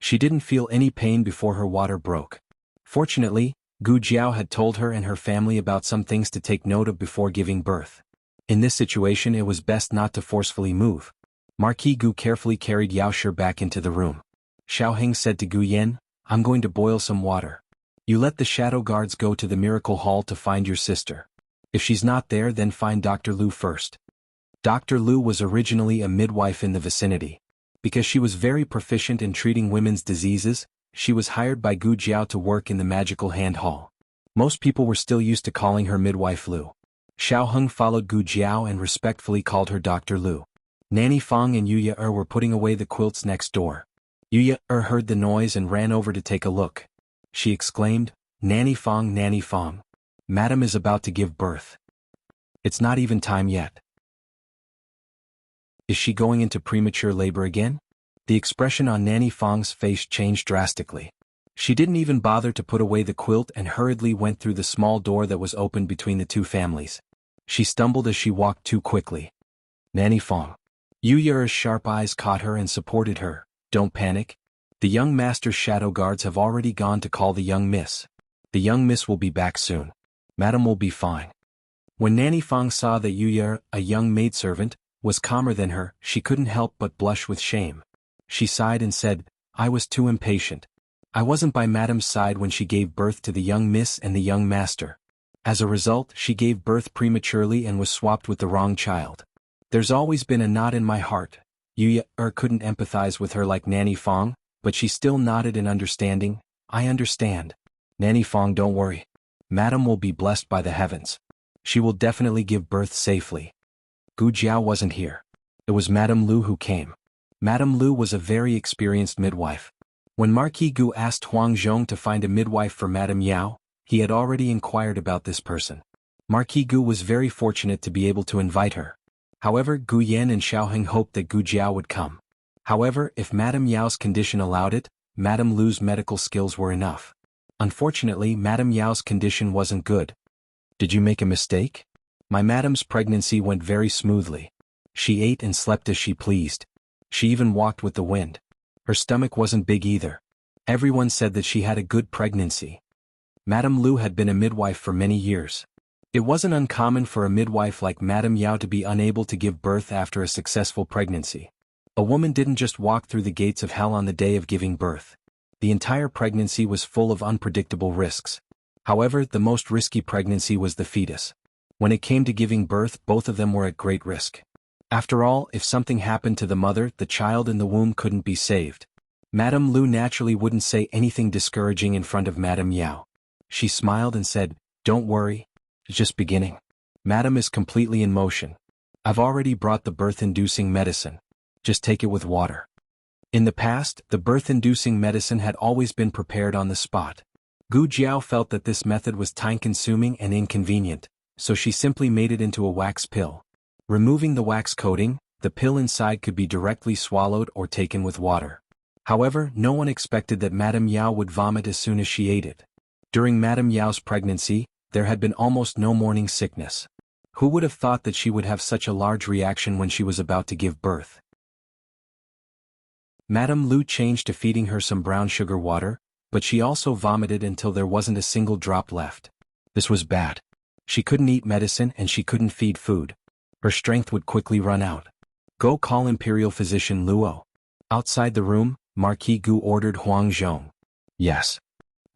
She didn't feel any pain before her water broke. Fortunately, Gu Jiao had told her and her family about some things to take note of before giving birth. In this situation it was best not to forcefully move. Marquis Gu carefully carried Yao Shi back into the room. Xiao Heng said to Gu Yan, "I'm going to boil some water. You let the shadow guards go to the miracle hall to find your sister. If she's not there, then find Dr. Lu first." Dr. Lu was originally a midwife in the vicinity. Because she was very proficient in treating women's diseases, she was hired by Gu Jiao to work in the magical hand hall. Most people were still used to calling her midwife Lu. Xiao Heng followed Gu Jiao and respectfully called her Dr. Lu. Nanny Fong and Yuya were putting away the quilts next door. Yuya heard the noise and ran over to take a look. She exclaimed, Nanny Fong, Madam is about to give birth. It's not even time yet." "Is she going into premature labor again?" The expression on Nanny Fong's face changed drastically. She didn't even bother to put away the quilt and hurriedly went through the small door that was open between the two families. She stumbled as she walked too quickly. Nanny Fong. Yu Yura's sharp eyes caught her and supported her. Don't panic. The young master's shadow guards have already gone to call the young miss. The young miss will be back soon. Madam will be fine. When Nanny Fong saw that Yu Yura, a young maidservant, was calmer than her, she couldn't help but blush with shame. She sighed and said, I was too impatient. I wasn't by Madam's side when she gave birth to the young miss and the young master. As a result, she gave birth prematurely and was swapped with the wrong child. There's always been a knot in my heart. Yu Yura couldn't empathize with her like Nanny Fong, but she still nodded in understanding. I understand. Nanny Fong, don't worry. Madam will be blessed by the heavens. She will definitely give birth safely. Gu Jiao wasn't here. It was Madame Lu who came. Madame Lu was a very experienced midwife. When Marquis Gu asked Huang Zhong to find a midwife for Madame Yao, he had already inquired about this person. Marquis Gu was very fortunate to be able to invite her. However, Gu Yan and Xiaoheng hoped that Gu Jiao would come. However, if Madame Yao's condition allowed it, Madame Lu's medical skills were enough. Unfortunately, Madame Yao's condition wasn't good. Did you make a mistake? My madam's pregnancy went very smoothly. She ate and slept as she pleased. She even walked with the wind. Her stomach wasn't big either. Everyone said that she had a good pregnancy. Madame Lu had been a midwife for many years. It wasn't uncommon for a midwife like Madame Yao to be unable to give birth after a successful pregnancy. A woman didn't just walk through the gates of hell on the day of giving birth. The entire pregnancy was full of unpredictable risks. However, the most risky pregnancy was the fetus. When it came to giving birth, both of them were at great risk. After all, if something happened to the mother, the child in the womb couldn't be saved. Madame Lu naturally wouldn't say anything discouraging in front of Madame Yao. She smiled and said, Don't worry. It's just beginning. Madam is completely in motion. I've already brought the birth-inducing medicine. Just take it with water. In the past, the birth-inducing medicine had always been prepared on the spot. Gu Jiao felt that this method was time-consuming and inconvenient, so she simply made it into a wax pill. Removing the wax coating, the pill inside could be directly swallowed or taken with water. However, no one expected that Madame Yao would vomit as soon as she ate it. During Madame Yao's pregnancy, there had been almost no morning sickness. Who would have thought that she would have such a large reaction when she was about to give birth? Madame Lu changed to feeding her some brown sugar water, but she also vomited until there wasn't a single drop left. This was bad. She couldn't eat medicine and she couldn't feed food. Her strength would quickly run out. Go call Imperial Physician Luo. Outside the room, Marquis Gu ordered Huang Zhong. Yes.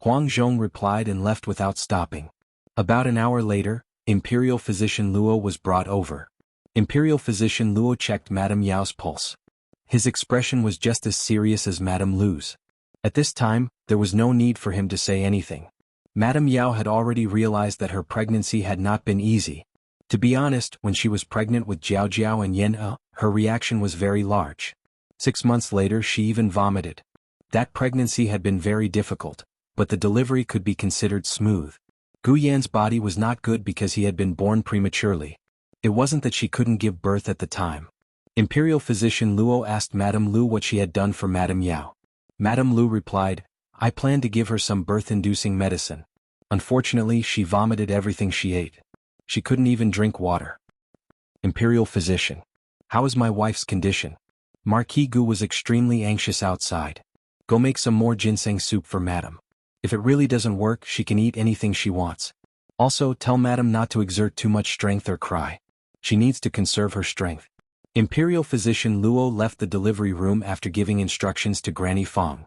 Huang Zhong replied and left without stopping. About an hour later, Imperial Physician Luo was brought over. Imperial Physician Luo checked Madame Yao's pulse. His expression was just as serious as Madame Lu's. At this time, there was no need for him to say anything. Madame Yao had already realized that her pregnancy had not been easy. To be honest, when she was pregnant with Jiao Jiao and Yen E, her reaction was very large. 6 months later she even vomited. That pregnancy had been very difficult, but the delivery could be considered smooth. Gu Yan's body was not good because he had been born prematurely. It wasn't that she couldn't give birth at the time. Imperial Physician Luo asked Madame Lu what she had done for Madame Yao. Madame Lu replied, I planned to give her some birth-inducing medicine. Unfortunately, she vomited everything she ate. She couldn't even drink water. Imperial Physician. How is my wife's condition? Marquis Gu was extremely anxious outside. Go make some more ginseng soup for Madame. If it really doesn't work, she can eat anything she wants. Also, tell Madame not to exert too much strength or cry. She needs to conserve her strength. Imperial Physician Luo left the delivery room after giving instructions to Granny Fong.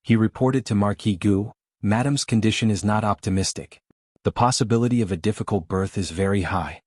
He reported to Marquis Gu, Madame's condition is not optimistic. The possibility of a difficult birth is very high.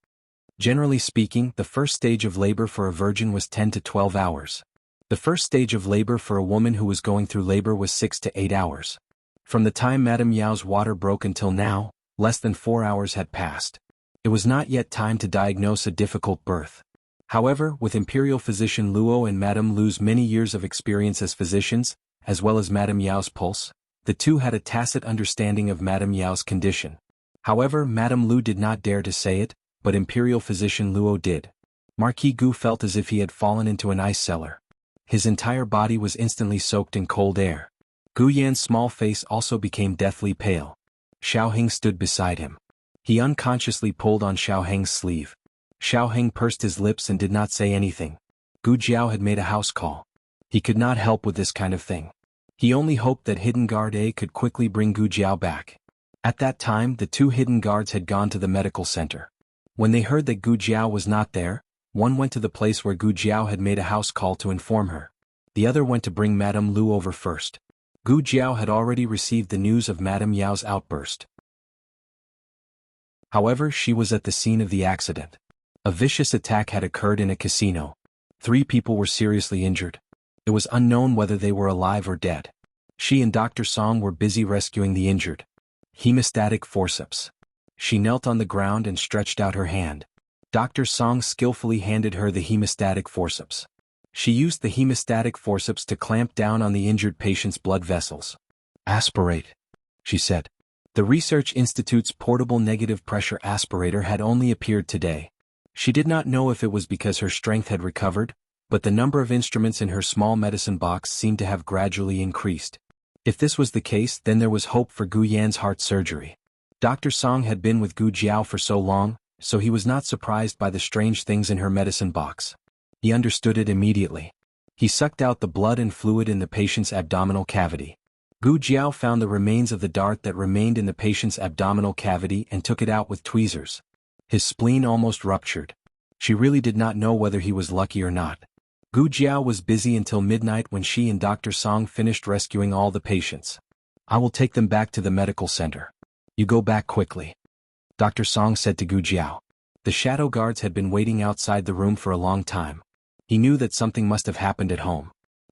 Generally speaking, the first stage of labor for a virgin was 10 to 12 hours. The first stage of labor for a woman who was going through labor was 6 to 8 hours. From the time Madame Yao's water broke until now, less than 4 hours had passed. It was not yet time to diagnose a difficult birth. However, with Imperial Physician Luo and Madame Lu's many years of experience as physicians, as well as Madame Yao's pulse, the two had a tacit understanding of Madame Yao's condition. However, Madame Lu did not dare to say it, but Imperial Physician Luo did. Marquis Gu felt as if he had fallen into an ice cellar. His entire body was instantly soaked in cold air. Gu Yan's small face also became deathly pale. Xiao Heng stood beside him. He unconsciously pulled on Xiao Heng's sleeve. Xiao Heng pursed his lips and did not say anything. Gu Jiao had made a house call. He could not help with this kind of thing. He only hoped that Hidden Guard A could quickly bring Gu Jiao back. At that time, the two hidden guards had gone to the medical center. When they heard that Gu Jiao was not there, one went to the place where Gu Jiao had made a house call to inform her. The other went to bring Madame Lu over first. Gu Jiao had already received the news of Madame Yao's outburst. However, she was at the scene of the accident. A vicious attack had occurred in a casino. 3 people were seriously injured. It was unknown whether they were alive or dead. She and Dr. Song were busy rescuing the injured. Hemostatic forceps. She knelt on the ground and stretched out her hand. Dr. Song skillfully handed her the hemostatic forceps. She used the hemostatic forceps to clamp down on the injured patient's blood vessels. "Aspirate," she said. The Research Institute's portable negative pressure aspirator had only appeared today. She did not know if it was because her strength had recovered, but the number of instruments in her small medicine box seemed to have gradually increased. If this was the case, then there was hope for Gu Yan's heart surgery. Dr. Song had been with Gu Jiao for so long, so he was not surprised by the strange things in her medicine box. He understood it immediately. He sucked out the blood and fluid in the patient's abdominal cavity. Gu Jiao found the remains of the dart that remained in the patient's abdominal cavity and took it out with tweezers. His spleen almost ruptured. She really did not know whether he was lucky or not. Gu Jiao was busy until midnight when she and Dr. Song finished rescuing all the patients. "I will take them back to the medical center. You go back quickly," Dr. Song said to Gu Jiao. The shadow guards had been waiting outside the room for a long time. He knew that something must have happened at home.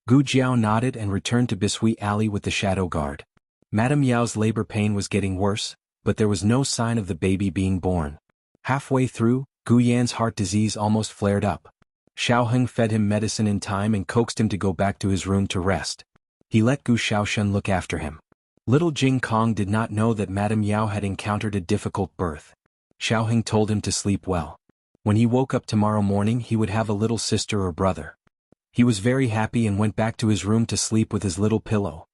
Gu Jiao nodded and returned to Bisui Alley with the shadow guard. Madame Yao's labor pain was getting worse, but there was no sign of the baby being born. Halfway through, Gu Yan's heart disease almost flared up. Xiao Heng fed him medicine in time and coaxed him to go back to his room to rest. He let Gu Xiaoshen look after him. Little Jing Kong did not know that Madame Yao had encountered a difficult birth. Xiao Heng told him to sleep well. When he woke up tomorrow morning, he would have a little sister or brother. He was very happy and went back to his room to sleep with his little pillow.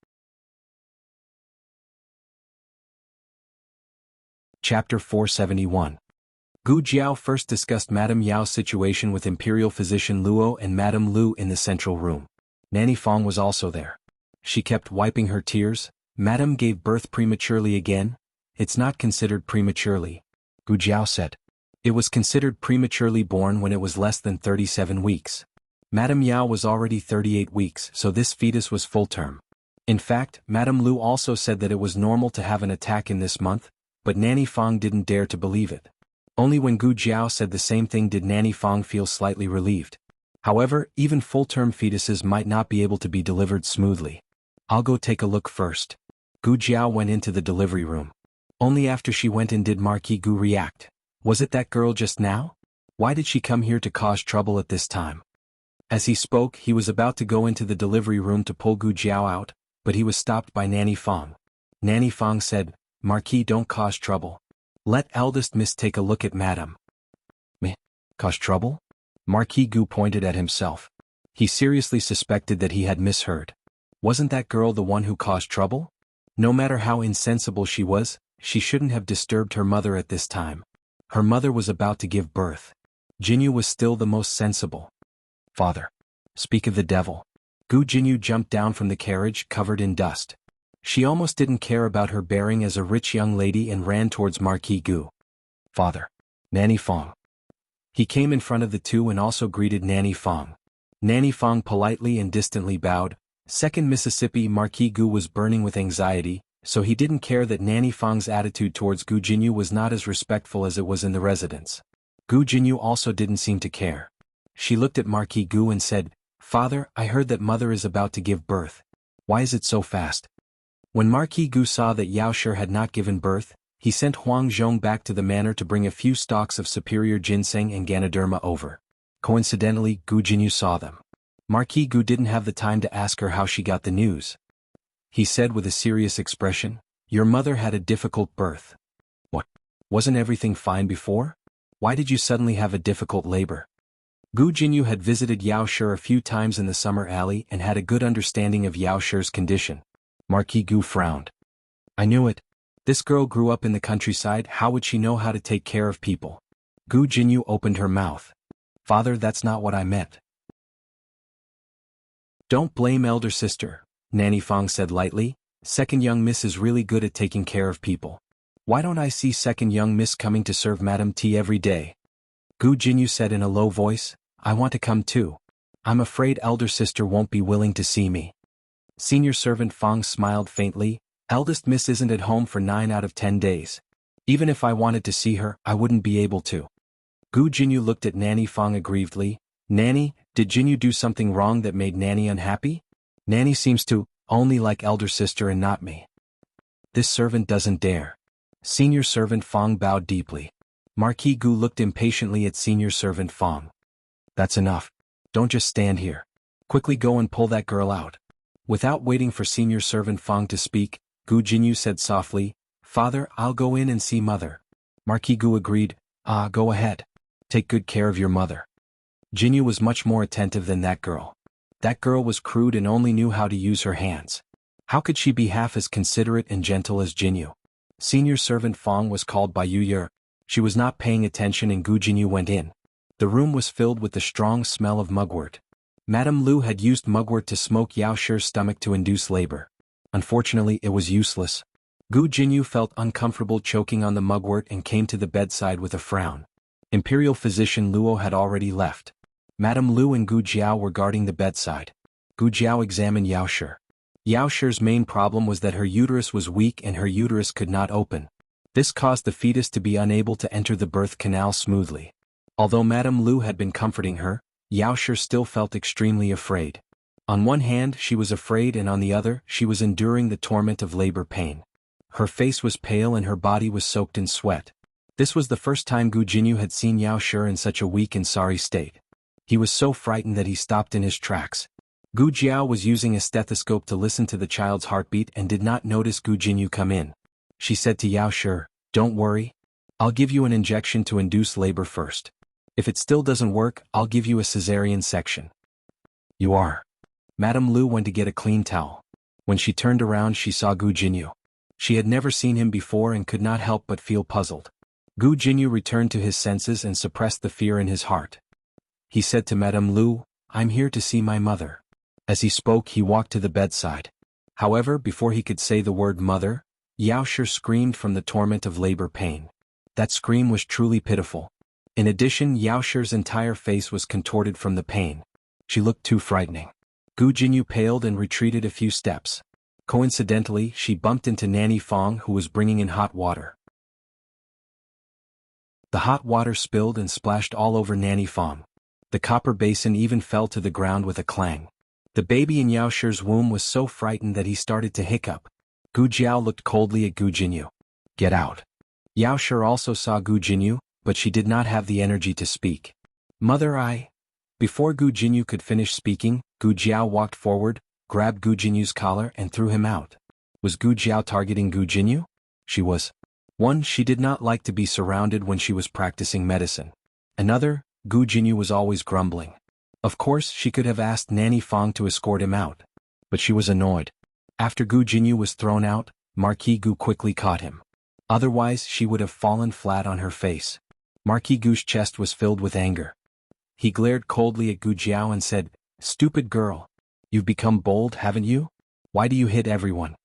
Chapter 471. Gu Jiao first discussed Madame Yao's situation with Imperial Physician Luo and Madame Lu in the central room. Nanny Fong was also there. She kept wiping her tears. "Madame gave birth prematurely again? It's not considered prematurely," Gu Jiao said. "It was considered prematurely born when it was less than 37 weeks. Madame Yao was already 38 weeks, so this fetus was full term. In fact, Madame Lu also said that it was normal to have an attack in this month, but Nanny Fong didn't dare to believe it. Only when Gu Jiao said the same thing did Nanny Fong feel slightly relieved. However, even full-term fetuses might not be able to be delivered smoothly. "I'll go take a look first." Gu Jiao went into the delivery room. Only after she went in did Marquis Gu react. Was it that girl just now? Why did she come here to cause trouble at this time? As he spoke, he was about to go into the delivery room to pull Gu Jiao out, but he was stopped by Nanny Fong. Nanny Fong said, "Marquis, don't cause trouble. Let eldest miss take a look at Madame." "Me? Cause trouble?" Marquis Gu pointed at himself. He seriously suspected that he had misheard. Wasn't that girl the one who caused trouble? No matter how insensible she was, she shouldn't have disturbed her mother at this time. Her mother was about to give birth. Jinyu was still the most sensible. "Father. Speak of the devil." Gu Jinyu jumped down from the carriage covered in dust. She almost didn't care about her bearing as a rich young lady and ran towards Marquis Gu. "Father. Nanny Fong." He came in front of the two and also greeted Nanny Fong. Nanny Fong politely and distantly bowed. Second Mississippi Marquis Gu was burning with anxiety, so he didn't care that Nanny Fong's attitude towards Gu Jinyu was not as respectful as it was in the residence. Gu Jinyu also didn't seem to care. She looked at Marquis Gu and said, "Father, I heard that mother is about to give birth. Why is it so fast?" When Marquis Gu saw that Yao Shi had not given birth, he sent Huang Zhong back to the manor to bring a few stalks of superior ginseng and Ganoderma over. Coincidentally, Gu Jinyu saw them. Marquis Gu didn't have the time to ask her how she got the news. He said with a serious expression, "Your mother had a difficult birth." "What? Wasn't everything fine before? Why did you suddenly have a difficult labor?" Gu Jinyu had visited Yao Shi a few times in the summer alley and had a good understanding of Yao Shi's condition. Marquis Gu frowned. I knew it. This girl grew up in the countryside, how would she know how to take care of people? Gu Jinyu opened her mouth. Father, that's not what I meant. Don't blame elder sister, Nanny Fong said lightly. Second young miss is really good at taking care of people. Why don't I see second young miss coming to serve Madam tea every day? Gu Jinyu said in a low voice, I want to come too. I'm afraid elder sister won't be willing to see me. Senior servant Fong smiled faintly. Eldest miss isn't at home for 9 out of 10 days. Even if I wanted to see her, I wouldn't be able to. Gu Jinyu looked at Nanny Fong aggrievedly. Nanny, did Jinyu do something wrong that made Nanny unhappy? Nanny seems to only like elder sister and not me. This servant doesn't dare. Senior servant Fong bowed deeply. Marquis Gu looked impatiently at senior servant Fong. That's enough. Don't just stand here. Quickly go and pull that girl out. Without waiting for senior servant Fong to speak, Gu Jinyu said softly, Father, I'll go in and see mother. Marquis Gu agreed, go ahead. Take good care of your mother. Jinyu was much more attentive than that girl. That girl was crude and only knew how to use her hands. How could she be half as considerate and gentle as Jinyu? Senior servant Fong was called by Yu Yer. She was not paying attention and Gu Jinyu went in. The room was filled with the strong smell of mugwort. Madame Lu had used mugwort to smoke Yao Shi's stomach to induce labor. Unfortunately, it was useless. Gu Jinyu felt uncomfortable choking on the mugwort and came to the bedside with a frown. Imperial physician Luo had already left. Madame Lu and Gu Jiao were guarding the bedside. Gu Jiao examined Yao Shi. Yao Shi's main problem was that her uterus was weak and her uterus could not open. This caused the fetus to be unable to enter the birth canal smoothly. Although Madame Lu had been comforting her, Yao Shi still felt extremely afraid. On one hand she was afraid and on the other she was enduring the torment of labor pain. Her face was pale and her body was soaked in sweat. This was the first time Gu Jinyu had seen Yao Shi in such a weak and sorry state. He was so frightened that he stopped in his tracks. Gu Jiao was using a stethoscope to listen to the child's heartbeat and did not notice Gu Jinyu come in. She said to Yao Shi, Don't worry. I'll give you an injection to induce labor first. If it still doesn't work, I'll give you a cesarean section. You are. Madame Lu went to get a clean towel. When she turned around she saw Gu Jinyu. She had never seen him before and could not help but feel puzzled. Gu Jinyu returned to his senses and suppressed the fear in his heart. He said to Madame Lu, I'm here to see my mother. As he spoke he walked to the bedside. However, before he could say the word mother, Yao Shi screamed from the torment of labor pain. That scream was truly pitiful. In addition, Yao Shi's entire face was contorted from the pain. She looked too frightening. Gu Jinyu paled and retreated a few steps. Coincidentally, she bumped into Nanny Fong who was bringing in hot water. The hot water spilled and splashed all over Nanny Fong. The copper basin even fell to the ground with a clang. The baby in Yao Shi's womb was so frightened that he started to hiccup. Gu Jiao looked coldly at Gu Jinyu. Get out. Yao Shi also saw Gu Jinyu, but she did not have the energy to speak. Mother, Before Gu Jinyu could finish speaking, Gu Jiao walked forward, grabbed Gu Jinyu's collar and threw him out. Was Gu Jiao targeting Gu Jinyu? She was. One, she did not like to be surrounded when she was practicing medicine. Another, Gu Jinyu was always grumbling. Of course, she could have asked Nanny Fong to escort him out. But she was annoyed. After Gu Jinyu was thrown out, Marquis Gu quickly caught him. Otherwise, she would have fallen flat on her face. Marquis Gu's chest was filled with anger. He glared coldly at Gu Jiao and said, Stupid girl. You've become bold, haven't you? Why do you hit everyone?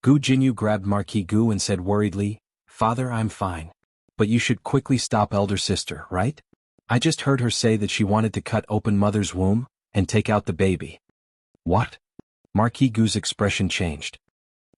Gu Jinyu grabbed Marquis Gu and said worriedly, Father, I'm fine. But you should quickly stop elder sister, right? I just heard her say that she wanted to cut open mother's womb and take out the baby. What? Marquis Gu's expression changed.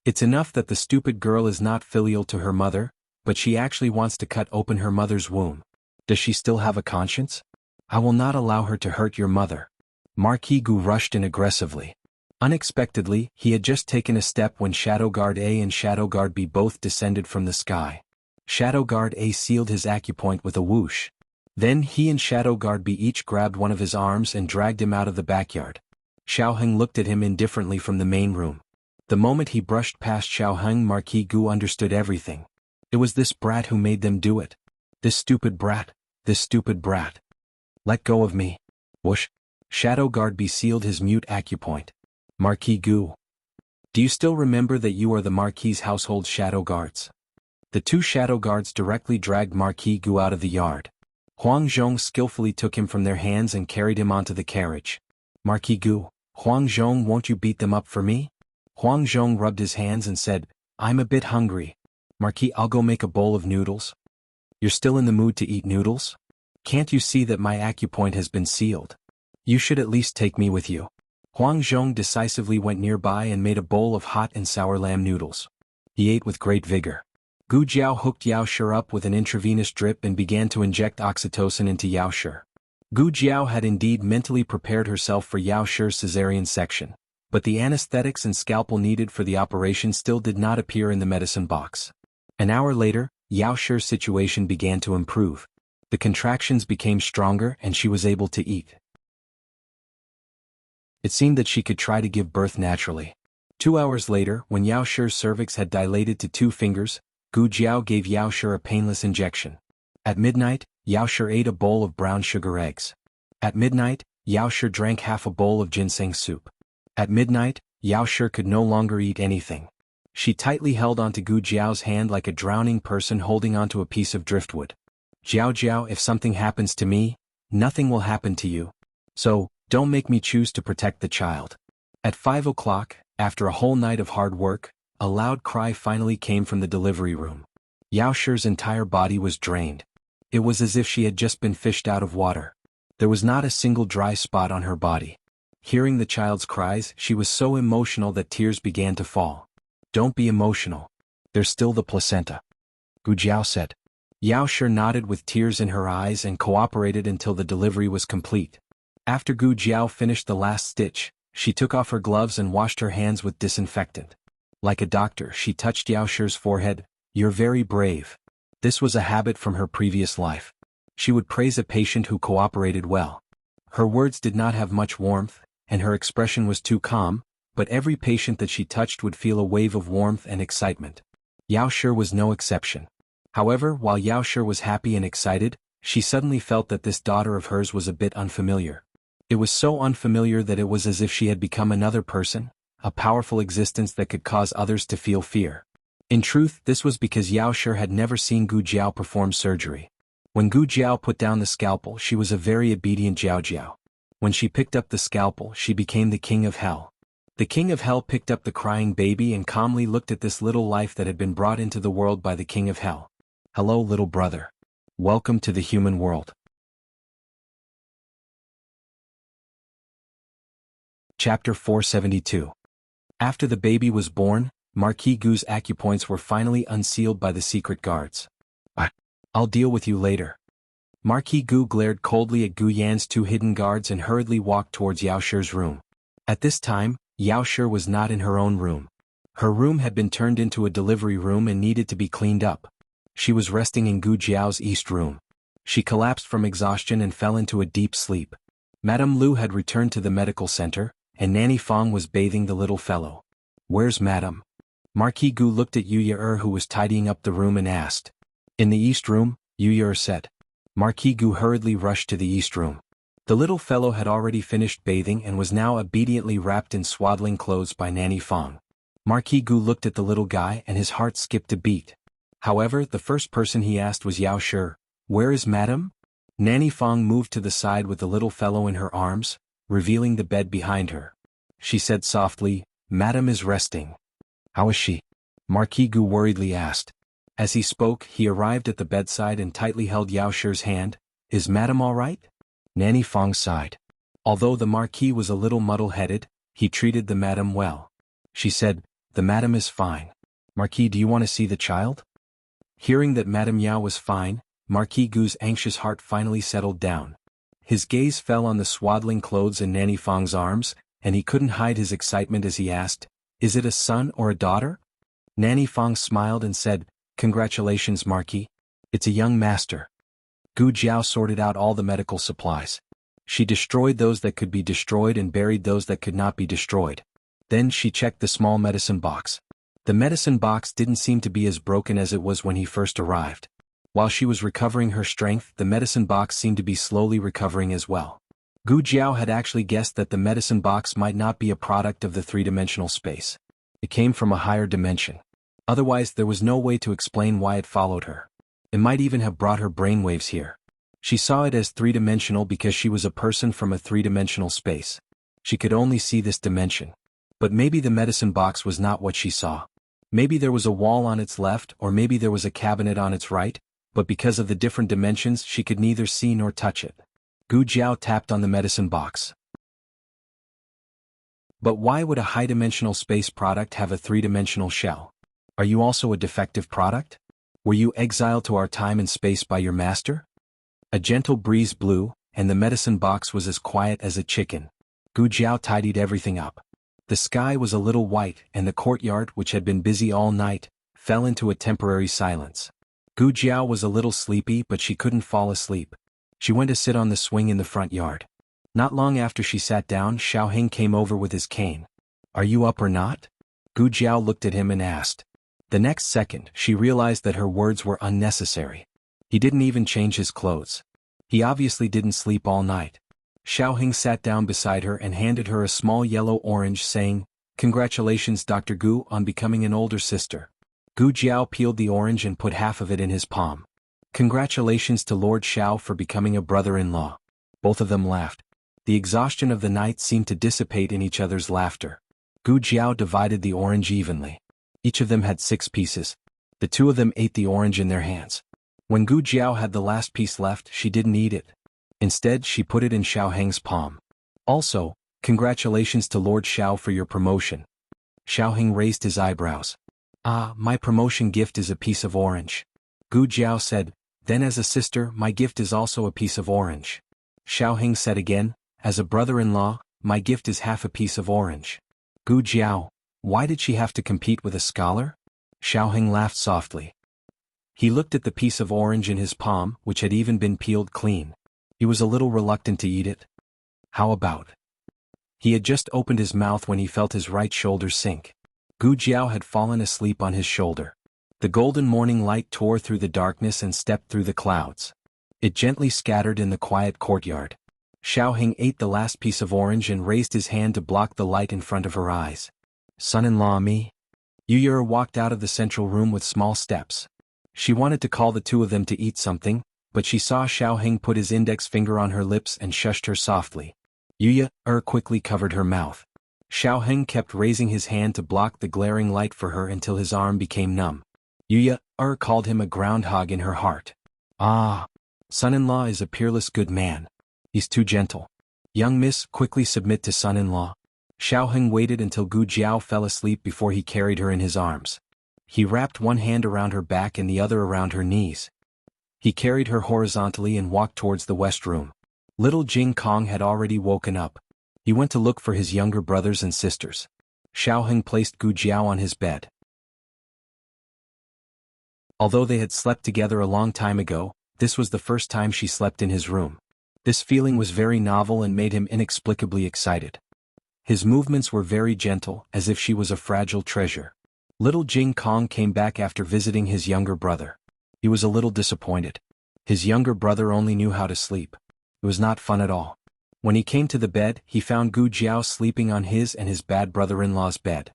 It's enough that the stupid girl is not filial to her mother, but she actually wants to cut open her mother's womb. Does she still have a conscience? I will not allow her to hurt your mother. Marquis Gu rushed in aggressively. Unexpectedly, he had just taken a step when Shadow Guard A and Shadow Guard B both descended from the sky. Shadow Guard A sealed his acupoint with a whoosh. Then he and Shadow Guard B each grabbed one of his arms and dragged him out of the backyard. Xiaoheng looked at him indifferently from the main room. The moment he brushed past Xiaoheng, Marquis Gu understood everything. It was this brat who made them do it. This stupid brat. This stupid brat. Let go of me. Whoosh. Shadow Guard B sealed his mute acupoint. Marquis Gu. Do you still remember that you are the Marquis's household shadow guards? The two shadow guards directly dragged Marquis Gu out of the yard. Huang Zhong skillfully took him from their hands and carried him onto the carriage. Marquis Gu, Huang Zhong, won't you beat them up for me? Huang Zhong rubbed his hands and said, I'm a bit hungry. Marquis, I'll go make a bowl of noodles. You're still in the mood to eat noodles? Can't you see that my acupoint has been sealed? You should at least take me with you. Huang Zhong decisively went nearby and made a bowl of hot and sour lamb noodles. He ate with great vigor. Gu Jiao hooked Yao Shi up with an intravenous drip and began to inject oxytocin into Yao Shi. Gu Jiao had indeed mentally prepared herself for Yao Shi's cesarean section, but the anesthetics and scalpel needed for the operation still did not appear in the medicine box. An hour later, Yao Shi's situation began to improve. The contractions became stronger and she was able to eat. It seemed that she could try to give birth naturally. 2 hours later, when Yao Shi's cervix had dilated to 2 fingers, Gu Jiao gave Yao Shi a painless injection. At midnight, Yao Shi ate a bowl of brown sugar eggs. At midnight, Yao Shi drank half a bowl of ginseng soup. At midnight, Yao Shi could no longer eat anything. She tightly held onto Gu Jiao's hand like a drowning person holding onto a piece of driftwood. Jiao Jiao, if something happens to me, nothing will happen to you. So, don't make me choose to protect the child. At 5 o'clock, after a whole night of hard work, a loud cry finally came from the delivery room. Yao Shi's entire body was drained. It was as if she had just been fished out of water. There was not a single dry spot on her body. Hearing the child's cries, she was so emotional that tears began to fall. Don't be emotional. There's still the placenta. Gu Jiao said. Yao Shi nodded with tears in her eyes and cooperated until the delivery was complete. After Gu Jiao finished the last stitch, she took off her gloves and washed her hands with disinfectant. Like a doctor, she touched Yao Shi's forehead. You're very brave. This was a habit from her previous life. She would praise a patient who cooperated well. Her words did not have much warmth, and her expression was too calm, but every patient that she touched would feel a wave of warmth and excitement. Yao Shi was no exception. However, while Yao Shi was happy and excited, she suddenly felt that this daughter of hers was a bit unfamiliar. It was so unfamiliar that it was as if she had become another person, a powerful existence that could cause others to feel fear. In truth, this was because Yao Shi had never seen Gu Jiao perform surgery. When Gu Jiao put down the scalpel, she was a very obedient Jiao Jiao. When she picked up the scalpel, she became the king of hell. The king of hell picked up the crying baby and calmly looked at this little life that had been brought into the world by the king of hell. Hello, little brother. Welcome to the human world. Chapter 472. After the baby was born, Marquis Gu's acupoints were finally unsealed by the secret guards. I'll deal with you later. Marquis Gu glared coldly at Gu Yan's 2 hidden guards and hurriedly walked towards Yao Shi's room. At this time, Yao Shi was not in her own room. Her room had been turned into a delivery room and needed to be cleaned up. She was resting in Gu Jiao's east room. She collapsed from exhaustion and fell into a deep sleep. Madame Lu had returned to the medical center, and Nanny Fong was bathing the little fellow. Where's Madame? Marquis Gu looked at Yu Yi who was tidying up the room and asked. In the east room, Yu Yi said. Marquis Gu hurriedly rushed to the east room. The little fellow had already finished bathing and was now obediently wrapped in swaddling clothes by Nanny Fong. Marquis Gu looked at the little guy and his heart skipped a beat. However, the first person he asked was Yao Shi. Where is Madame? Nanny Fong moved to the side with the little fellow in her arms, revealing the bed behind her. She said softly, Madame is resting. How is she? Marquis Gu worriedly asked. As he spoke, he arrived at the bedside and tightly held Yao Shi's hand. Is Madame all right? Nanny Fong sighed. Although the Marquis was a little muddle-headed, he treated the Madame well. She said, the Madame is fine. Marquis, do you want to see the child? Hearing that Madame Yao was fine, Marquis Gu's anxious heart finally settled down. His gaze fell on the swaddling clothes in Nanny Fong's arms, and he couldn't hide his excitement as he asked, Is it a son or a daughter? Nanny Fong smiled and said, Congratulations, Marquis. It's a young master. Gu Jiao sorted out all the medical supplies. She destroyed those that could be destroyed and buried those that could not be destroyed. Then she checked the small medicine box. The medicine box didn't seem to be as broken as it was when he first arrived. While she was recovering her strength, the medicine box seemed to be slowly recovering as well. Gu Jiao had actually guessed that the medicine box might not be a product of the three-dimensional space. It came from a higher dimension. Otherwise, there was no way to explain why it followed her. It might even have brought her brainwaves here. She saw it as three-dimensional because she was a person from a three-dimensional space. She could only see this dimension. But maybe the medicine box was not what she saw. Maybe there was a wall on its left, or maybe there was a cabinet on its right, but because of the different dimensions she could neither see nor touch it. Gu Jiao tapped on the medicine box. But why would a high-dimensional space product have a three-dimensional shell? Are you also a defective product? Were you exiled to our time and space by your master? A gentle breeze blew, and the medicine box was as quiet as a chicken. Gu Jiao tidied everything up. The sky was a little white, and the courtyard, which had been busy all night, fell into a temporary silence. Gu Jiao was a little sleepy, but she couldn't fall asleep. She went to sit on the swing in the front yard. Not long after she sat down, Xiaoheng came over with his cane. "Are you up or not?" Gu Jiao looked at him and asked. The next second, she realized that her words were unnecessary. He didn't even change his clothes. He obviously didn't sleep all night. Xiaoheng sat down beside her and handed her a small yellow orange, saying, "Congratulations, Dr. Gu, on becoming an older sister." Gu Jiao peeled the orange and put half of it in his palm. "Congratulations to Lord Xiao for becoming a brother-in-law." Both of them laughed. The exhaustion of the night seemed to dissipate in each other's laughter. Gu Jiao divided the orange evenly. Each of them had 6 pieces. The two of them ate the orange in their hands. When Gu Jiao had the last piece left, she didn't eat it. Instead, she put it in Xiaoheng's palm. "Also, congratulations to Lord Xiao for your promotion." Xiaoheng raised his eyebrows. "Ah, my promotion gift is a piece of orange." Gu Jiao said, "Then as a sister, my gift is also a piece of orange." Xiaoheng said again, "As a brother-in-law, my gift is half a piece of orange." Gu Jiao, why did she have to compete with a scholar? Xiaoheng laughed softly. He looked at the piece of orange in his palm, which had even been peeled clean. He was a little reluctant to eat it. How about? He had just opened his mouth when he felt his right shoulder sink. Gu Jiao had fallen asleep on his shoulder. The golden morning light tore through the darkness and stepped through the clouds. It gently scattered in the quiet courtyard. Xiaoheng ate the last piece of orange and raised his hand to block the light in front of her eyes. "Son-in-law me?" Yu walked out of the central room with small steps. She wanted to call the two of them to eat something, but she saw Xiaoheng put his index finger on her lips and shushed her softly. Yu quickly covered her mouth. Xiaoheng kept raising his hand to block the glaring light for her until his arm became numb. Yu called him a groundhog in her heart. "Ah, son-in-law is a peerless good man. He's too gentle. Young miss, quickly submit to son-in-law." Xiaoheng waited until Gu Jiao fell asleep before he carried her in his arms. He wrapped one hand around her back and the other around her knees. He carried her horizontally and walked towards the west room. Little Jing Kong had already woken up. He went to look for his younger brothers and sisters. Xiaoheng placed Gu Jiao on his bed. Although they had slept together a long time ago, this was the first time she slept in his room. This feeling was very novel and made him inexplicably excited. His movements were very gentle, as if she was a fragile treasure. Little Jing Kong came back after visiting his younger brother. He was a little disappointed. His younger brother only knew how to sleep. It was not fun at all. When he came to the bed, he found Gu Jiao sleeping on his and his bad brother-in-law's bed.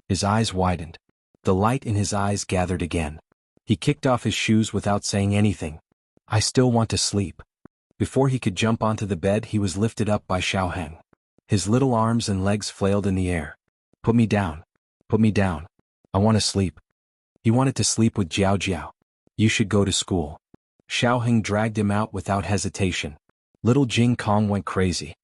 His eyes widened. The light in his eyes gathered again. He kicked off his shoes without saying anything. "I still want to sleep." Before he could jump onto the bed, he was lifted up by Xiaoheng. His little arms and legs flailed in the air. "Put me down. Put me down. I want to sleep." He wanted to sleep with Jiao Jiao. "You should go to school." Xiaoheng dragged him out without hesitation. Little Jing Kong went crazy.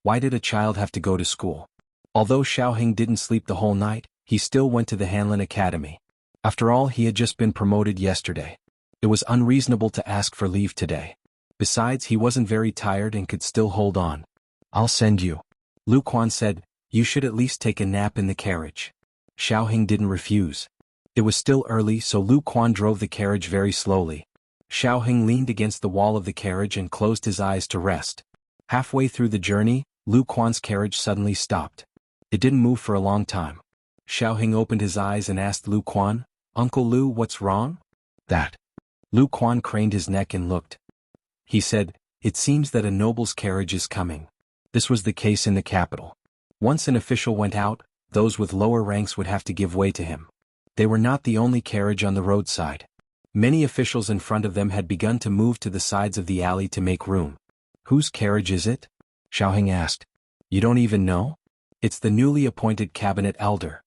Why did a child have to go to school? Although Xiaoheng didn't sleep the whole night, he still went to the Hanlin Academy. After all, he had just been promoted yesterday. It was unreasonable to ask for leave today. Besides, he wasn't very tired and could still hold on. "I'll send you." Lu Quan said, "You should at least take a nap in the carriage." Xiaoheng didn't refuse. It was still early, so Lu Quan drove the carriage very slowly. Xiaoheng leaned against the wall of the carriage and closed his eyes to rest. Halfway through the journey, Lu Quan's carriage suddenly stopped. It didn't move for a long time. Xiaoheng opened his eyes and asked Lu Quan, "Uncle Lu, what's wrong?" "That." Lu Quan craned his neck and looked. He said, "It seems that a noble's carriage is coming." This was the case in the capital. Once an official went out, those with lower ranks would have to give way to him. They were not the only carriage on the roadside. Many officials in front of them had begun to move to the sides of the alley to make room. "Whose carriage is it?" Xiaoheng asked. "You don't even know?" "It's the newly appointed cabinet elder."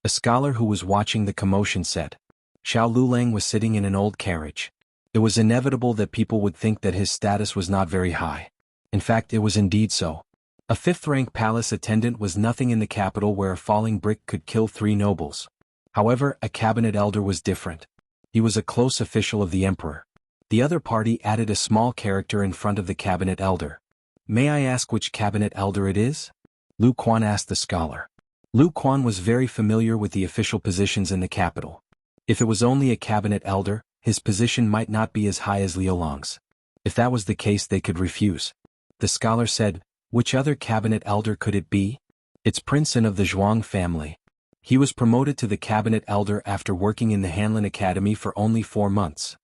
A scholar who was watching the commotion said. Xiao Lulang was sitting in an old carriage. It was inevitable that people would think that his status was not very high. In fact, it was indeed so. A fifth-rank palace attendant was nothing in the capital where a falling brick could kill 3 nobles. However, a cabinet elder was different. He was a close official of the emperor. The other party added a small character in front of the cabinet elder. "May I ask which cabinet elder it is?" Lu Quan asked the scholar. Lu Quan was very familiar with the official positions in the capital. If it was only a cabinet elder, his position might not be as high as Liu Long's. If that was the case, they could refuse. The scholar said, "Which other cabinet elder could it be?" "It's Prince An of the Zhuang family. He was promoted to the cabinet elder after working in the Hanlin Academy for only 4 months.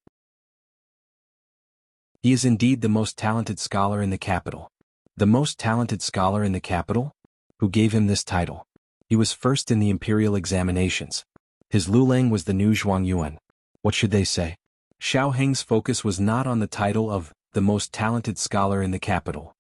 He is indeed the most talented scholar in the capital." "The most talented scholar in the capital? Who gave him this title?" "He was first in the imperial examinations. His Lulang was the new Zhuang Yuan." What should they say? Xiaoheng's focus was not on the title of the most talented scholar in the capital.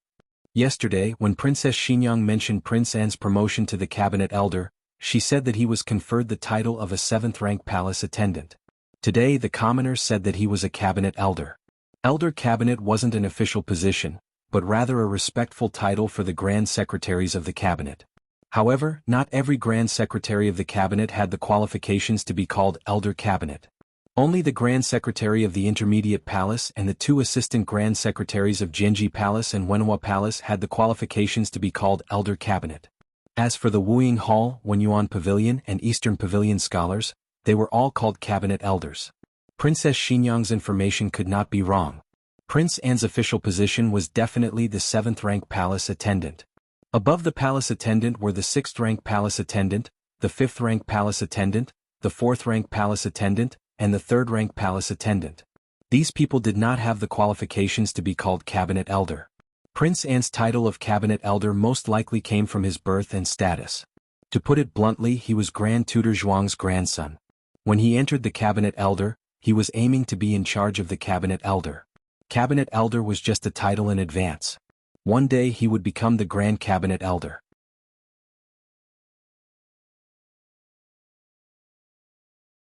Yesterday, when Princess Xinyang mentioned Prince An's promotion to the cabinet elder, she said that he was conferred the title of a 7th-rank palace attendant. Today the commoners said that he was a cabinet elder. Elder cabinet wasn't an official position, but rather a respectful title for the grand secretaries of the cabinet. However, not every grand secretary of the cabinet had the qualifications to be called elder cabinet. Only the grand secretary of the intermediate palace and the 2 assistant grand secretaries of Jianji Palace and Wenhua Palace had the qualifications to be called elder cabinet. As for the Wuying Hall, Wenyuan Pavilion and Eastern Pavilion scholars, they were all called cabinet elders. Princess Xinyang's information could not be wrong. Prince An's official position was definitely the 7th-rank palace attendant. Above the palace attendant were the 6th-rank palace attendant, the 5th-rank palace attendant, the 4th-rank palace attendant, and the 3rd-rank palace attendant. These people did not have the qualifications to be called cabinet elder. Prince An's title of cabinet elder most likely came from his birth and status. To put it bluntly, he was Grand Tutor Zhuang's grandson. When he entered the cabinet elder, he was aiming to be in charge of the cabinet elder. Cabinet elder was just a title in advance. One day he would become the grand cabinet elder.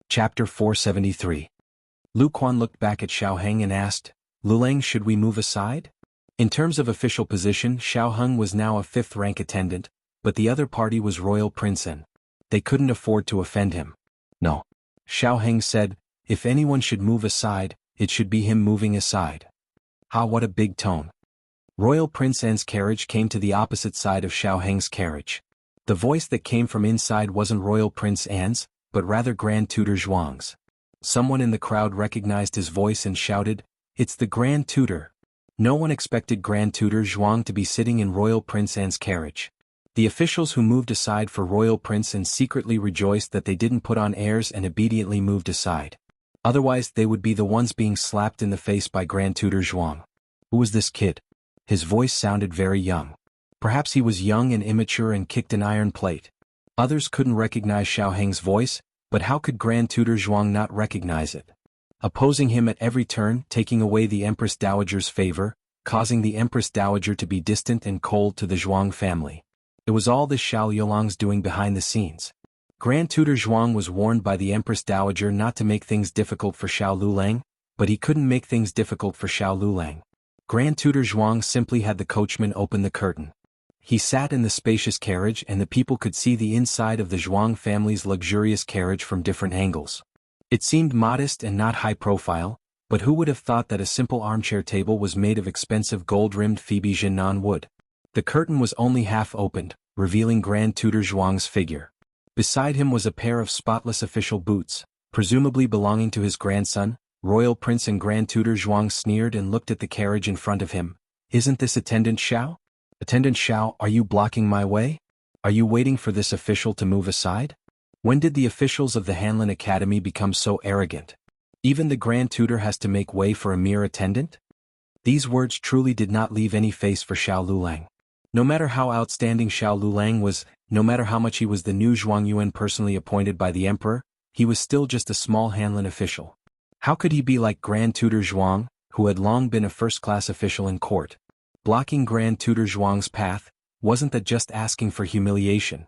Chapter 473. Lu Quan looked back at Xiaoheng and asked, "Lulang, should we move aside?" In terms of official position, Xiaoheng was now a 5th-rank attendant, but the other party was Royal Prince An. They couldn't afford to offend him. "No." Xiaoheng said, "If anyone should move aside, it should be him moving aside." "Ah, what a big tone." Royal Prince An's carriage came to the opposite side of Xiaoheng's carriage. The voice that came from inside wasn't Royal Prince An's, but rather Grand Tutor Zhuang's. Someone in the crowd recognized his voice and shouted, "It's the Grand Tutor." No one expected Grand Tutor Zhuang to be sitting in Royal Prince An's carriage. The officials who moved aside for Royal Prince An secretly rejoiced that they didn't put on airs and obediently moved aside. Otherwise they would be the ones being slapped in the face by Grand Tutor Zhuang. Who was this kid? His voice sounded very young. Perhaps he was young and immature and kicked an iron plate. Others couldn't recognize Xiaoheng's voice, but how could Grand Tutor Zhuang not recognize it? Opposing him at every turn, taking away the Empress Dowager's favor, causing the Empress Dowager to be distant and cold to the Zhuang family. It was all this Xiao Yolang's doing behind the scenes. Grand Tutor Zhuang was warned by the Empress Dowager not to make things difficult for Xiao Lulang, but he couldn't make things difficult for Xiao Lulang. Grand Tutor Zhuang simply had the coachman open the curtain. He sat in the spacious carriage and the people could see the inside of the Zhuang family's luxurious carriage from different angles. It seemed modest and not high profile, but who would have thought that a simple armchair table was made of expensive gold-rimmed Phoebe Jinan wood? The curtain was only half opened, revealing Grand Tutor Zhuang's figure. Beside him was a pair of spotless official boots, presumably belonging to his grandson. Royal Prince and Grand Tutor Zhuang sneered and looked at the carriage in front of him. "Isn't this Attendant Xiao? Attendant Xiao, are you blocking my way? Are you waiting for this official to move aside? When did the officials of the Hanlin Academy become so arrogant? Even the Grand Tutor has to make way for a mere attendant?" These words truly did not leave any face for Xiao Lulang. No matter how outstanding Xiao Lulang was, no matter how much he was the new Zhuangyuan personally appointed by the emperor, he was still just a small Hanlin official. How could he be like Grand Tutor Zhuang, who had long been a first-class official in court? Blocking Grand Tutor Zhuang's path, wasn't that just asking for humiliation?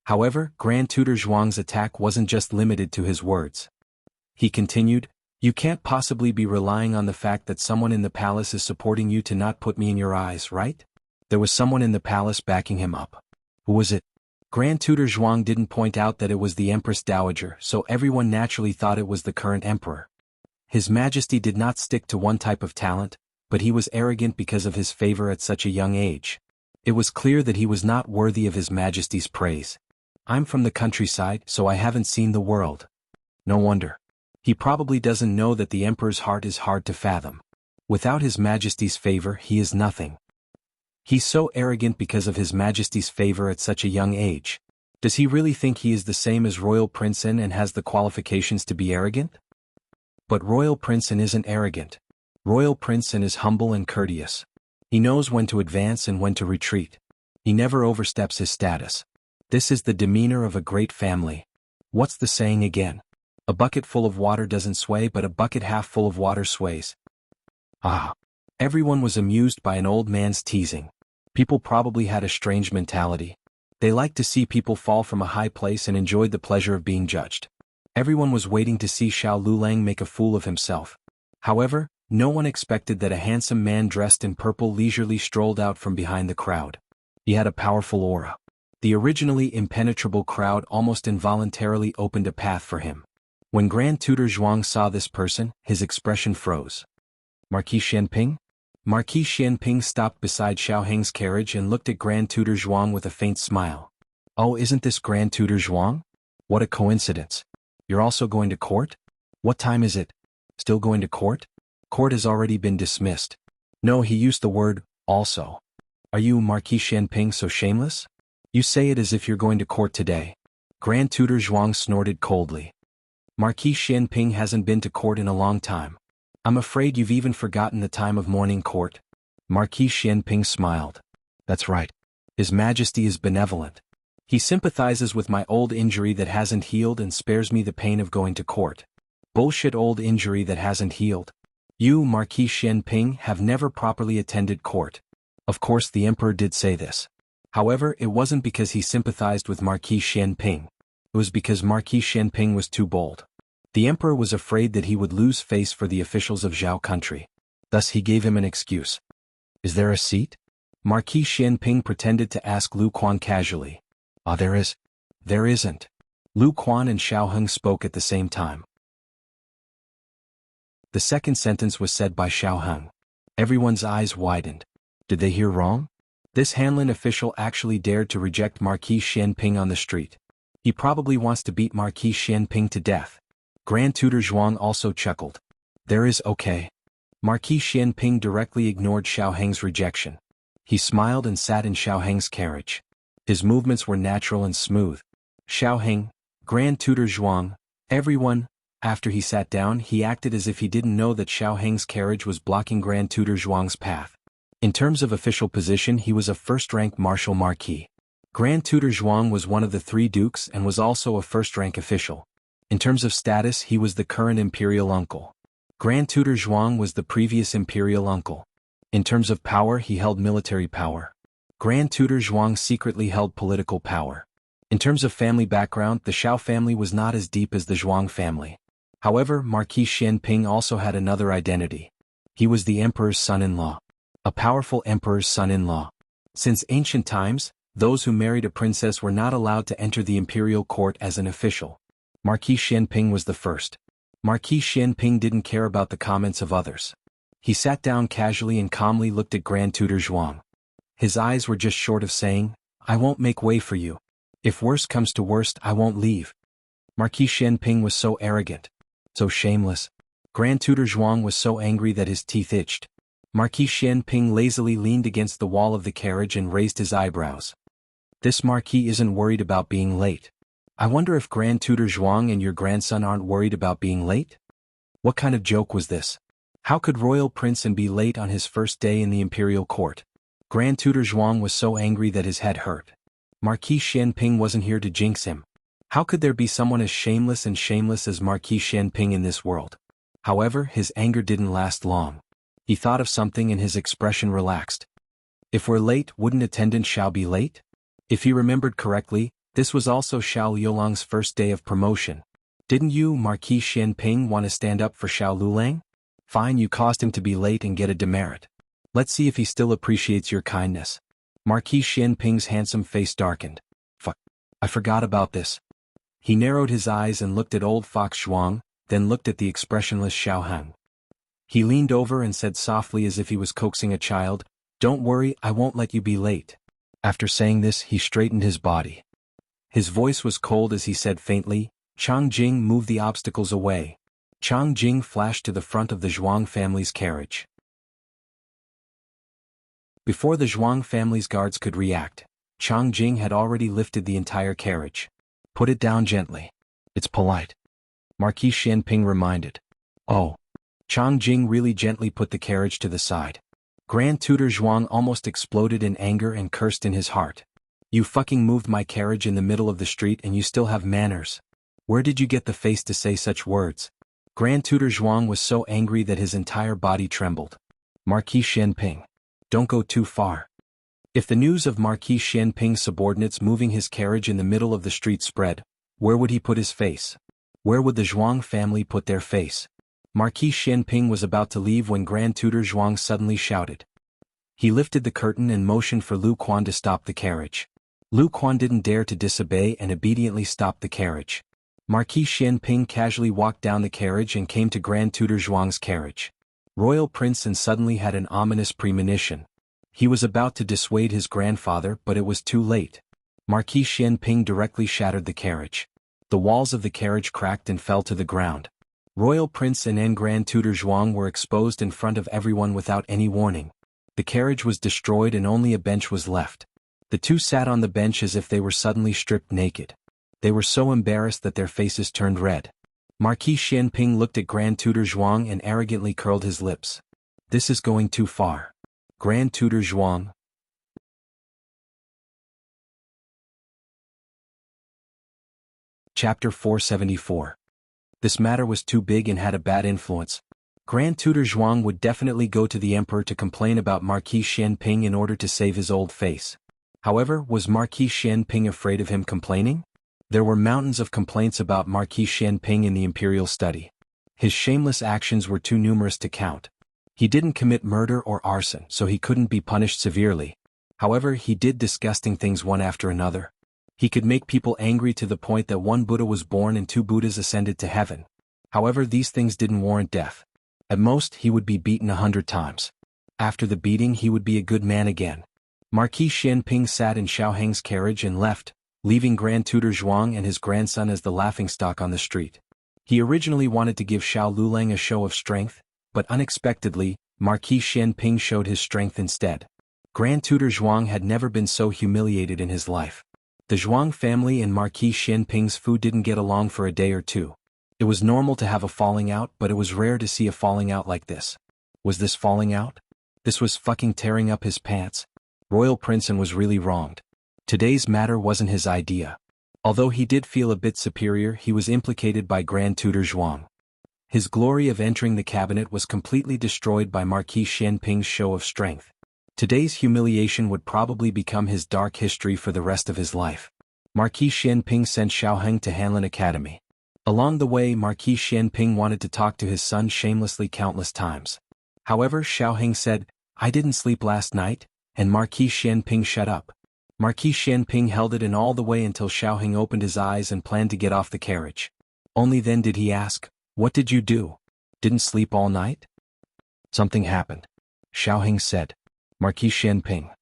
However, Grand Tutor Zhuang's attack wasn't just limited to his words. He continued, "You can't possibly be relying on the fact that someone in the palace is supporting you to not put me in your eyes, right?" There was someone in the palace backing him up. Who was it? Grand Tutor Zhuang didn't point out that it was the Empress Dowager, so everyone naturally thought it was the current emperor. His Majesty did not stick to one type of talent, but he was arrogant because of his favor at such a young age. It was clear that he was not worthy of His Majesty's praise. "I'm from the countryside, so I haven't seen the world." No wonder. He probably doesn't know that the emperor's heart is hard to fathom. Without His Majesty's favor, he is nothing. He's so arrogant because of His Majesty's favor at such a young age. Does he really think he is the same as Royal Princeton and has the qualifications to be arrogant? But Royal Princeton isn't arrogant. Royal Princeton is humble and courteous. He knows when to advance and when to retreat. He never oversteps his status. This is the demeanor of a great family. What's the saying again? A bucket full of water doesn't sway, but a bucket half full of water sways. Ah. Everyone was amused by an old man's teasing. People probably had a strange mentality. They liked to see people fall from a high place and enjoyed the pleasure of being judged. Everyone was waiting to see Xiao Lulang make a fool of himself. However, no one expected that a handsome man dressed in purple leisurely strolled out from behind the crowd. He had a powerful aura. The originally impenetrable crowd almost involuntarily opened a path for him. When Grand Tutor Zhuang saw this person, his expression froze. Marquis Xianping? Marquis Xianping stopped beside Xiao Heng's carriage and looked at Grand Tutor Zhuang with a faint smile. "Oh, isn't this Grand Tutor Zhuang? What a coincidence. You're also going to court? What time is it? Still going to court? Court has already been dismissed." No, he used the word, also. "Are you, Marquis Xianping, so shameless? You say it as if you're going to court today." Grand Tutor Zhuang snorted coldly. "Marquis Xianping hasn't been to court in a long time. I'm afraid you've even forgotten the time of morning court." Marquis Xianping smiled. "That's right. His Majesty is benevolent. He sympathizes with my old injury that hasn't healed and spares me the pain of going to court." Bullshit old injury that hasn't healed. You, Marquis Xianping, have never properly attended court. Of course the emperor did say this. However, it wasn't because he sympathized with Marquis Xianping. It was because Marquis Xianping was too bold. The emperor was afraid that he would lose face for the officials of Zhao country. Thus he gave him an excuse. "Is there a seat?" Marquis Xianping pretended to ask Lu Quan casually. "Ah, there is." "There isn't." Lu Quan and Xiao Heng spoke at the same time. The second sentence was said by Xiao Heng. Everyone's eyes widened. Did they hear wrong? This Hanlin official actually dared to reject Marquis Xianping on the street. He probably wants to beat Marquis Xianping to death. Grand Tutor Zhuang also chuckled. "There is okay." Marquis Xianping directly ignored Xiao Heng's rejection. He smiled and sat in Xiao Heng's carriage. His movements were natural and smooth. Xiao Heng, Grand Tutor Zhuang, everyone. After he sat down, he acted as if he didn't know that Xiao Heng's carriage was blocking Grand Tutor Zhuang's path. In terms of official position, he was a first-rank martial marquis. Grand Tutor Zhuang was one of the three dukes and was also a first-rank official. In terms of status, he was the current imperial uncle. Grand Tutor Zhuang was the previous imperial uncle. In terms of power, he held military power. Grand Tutor Zhuang secretly held political power. In terms of family background, the Xiao family was not as deep as the Zhuang family. However, Marquis Xianping also had another identity. He was the emperor's son-in-law. A powerful emperor's son-in-law. Since ancient times, those who married a princess were not allowed to enter the imperial court as an official. Marquis Xianping was the first. Marquis Xianping didn't care about the comments of others. He sat down casually and calmly looked at Grand Tutor Zhuang. His eyes were just short of saying, "I won't make way for you. If worst comes to worst, I won't leave." Marquis Xianping was so arrogant. So shameless. Grand Tutor Zhuang was so angry that his teeth itched. Marquis Xianping lazily leaned against the wall of the carriage and raised his eyebrows. This marquis isn't worried about being late. I wonder if Grand Tutor Zhuang and your grandson aren't worried about being late? What kind of joke was this? How could royal prince and be late on his first day in the imperial court? Grand Tutor Zhuang was so angry that his head hurt. Marquis Xianping wasn't here to jinx him. How could there be someone as shameless as Marquis Xianping in this world? However, his anger didn't last long. He thought of something and his expression relaxed. If we're late, wouldn't attendant Xiao be late? If he remembered correctly, this was also Xiao Liulang's first day of promotion. Didn't you, Marquis Xianping, want to stand up for Xiao Liulang? Fine, you caused him to be late and get a demerit. Let's see if he still appreciates your kindness. Marquis Xianping's handsome face darkened. Fuck. I forgot about this. He narrowed his eyes and looked at old Fox Zhuang, then looked at the expressionless Xiao Heng. He leaned over and said softly as if he was coaxing a child, "Don't worry, I won't let you be late." After saying this, he straightened his body. His voice was cold as he said faintly, "Chang Jing, move the obstacles away." Chang Jing flashed to the front of the Zhuang family's carriage. Before the Zhuang family's guards could react, Chang Jing had already lifted the entire carriage. "Put it down gently. It's polite," Marquis Xianping reminded. "Oh." Chang Jing really gently put the carriage to the side. Grand Tutor Zhuang almost exploded in anger and cursed in his heart. "You fucking moved my carriage in the middle of the street and you still have manners. Where did you get the face to say such words?" Grand Tutor Zhuang was so angry that his entire body trembled. "Marquis Xianping, don't go too far." If the news of Marquis Xianping's subordinates moving his carriage in the middle of the street spread, where would he put his face? Where would the Zhuang family put their face? Marquis Xianping was about to leave when Grand Tutor Zhuang suddenly shouted. He lifted the curtain and motioned for Lu Quan to stop the carriage. Lu Quan didn't dare to disobey and obediently stopped the carriage. Marquis Xianping casually walked down the carriage and came to Grand Tutor Zhuang's carriage. Royal Prince and suddenly had an ominous premonition. He was about to dissuade his grandfather, but it was too late. Marquis Xianping directly shattered the carriage. The walls of the carriage cracked and fell to the ground. Royal Prince and Grand Tutor Zhuang were exposed in front of everyone without any warning. The carriage was destroyed and only a bench was left. The two sat on the bench as if they were suddenly stripped naked. They were so embarrassed that their faces turned red. Marquis Xianping looked at Grand Tutor Zhuang and arrogantly curled his lips. "This is going too far. Grand Tutor Zhuang." Chapter 474. This matter was too big and had a bad influence. Grand Tutor Zhuang would definitely go to the emperor to complain about Marquis Xianping in order to save his old face. However, was Marquis Xianping afraid of him complaining? There were mountains of complaints about Marquis Xianping in the imperial study. His shameless actions were too numerous to count. He didn't commit murder or arson, so he couldn't be punished severely. However, he did disgusting things one after another. He could make people angry to the point that one Buddha was born and two Buddhas ascended to heaven. However, these things didn't warrant death. At most, he would be beaten 100 times. After the beating, he would be a good man again. Marquis Xianping sat in Xiao Heng's carriage and left, leaving Grand Tutor Zhuang and his grandson as the laughingstock on the street. He originally wanted to give Xiao Liulang a show of strength, but unexpectedly, Marquis Xianping showed his strength instead. Grand Tutor Zhuang had never been so humiliated in his life. The Zhuang family and Marquis Xianping's food didn't get along for a day or two. It was normal to have a falling out, but it was rare to see a falling out like this. Was this falling out? This was fucking tearing up his pants. Royal Prince was really wronged. Today's matter wasn't his idea. Although he did feel a bit superior, he was implicated by Grand Tutor Zhuang. His glory of entering the cabinet was completely destroyed by Marquis Xianping's show of strength. Today's humiliation would probably become his dark history for the rest of his life. Marquis Xianping sent Xiao Heng to Hanlin Academy. Along the way, Marquis Xianping wanted to talk to his son shamelessly countless times. However, Xiao Heng said, "I didn't sleep last night," and Marquis Xianping shut up. Marquis Xianping held it in all the way until Xiao Heng opened his eyes and planned to get off the carriage. Only then did he ask, "What did you do? Didn't sleep all night?" "Something happened," Xiao Heng said. Marquis Xianping,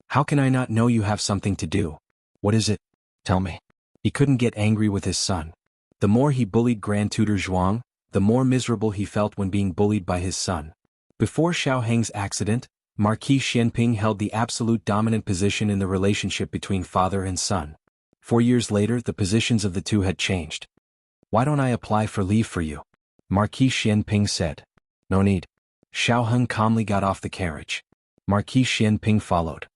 "How can I not know you have something to do? What is it? Tell me." He couldn't get angry with his son. The more he bullied Grand Tutor Zhuang, the more miserable he felt when being bullied by his son. Before Xiao Heng's accident, Marquis Xianping held the absolute dominant position in the relationship between father and son. 4 years later, the positions of the two had changed. "Why don't I apply for leave for you?" Marquis Xianping said. "No need. Xiao Heng calmly got off the carriage. Marquis Xianping followed.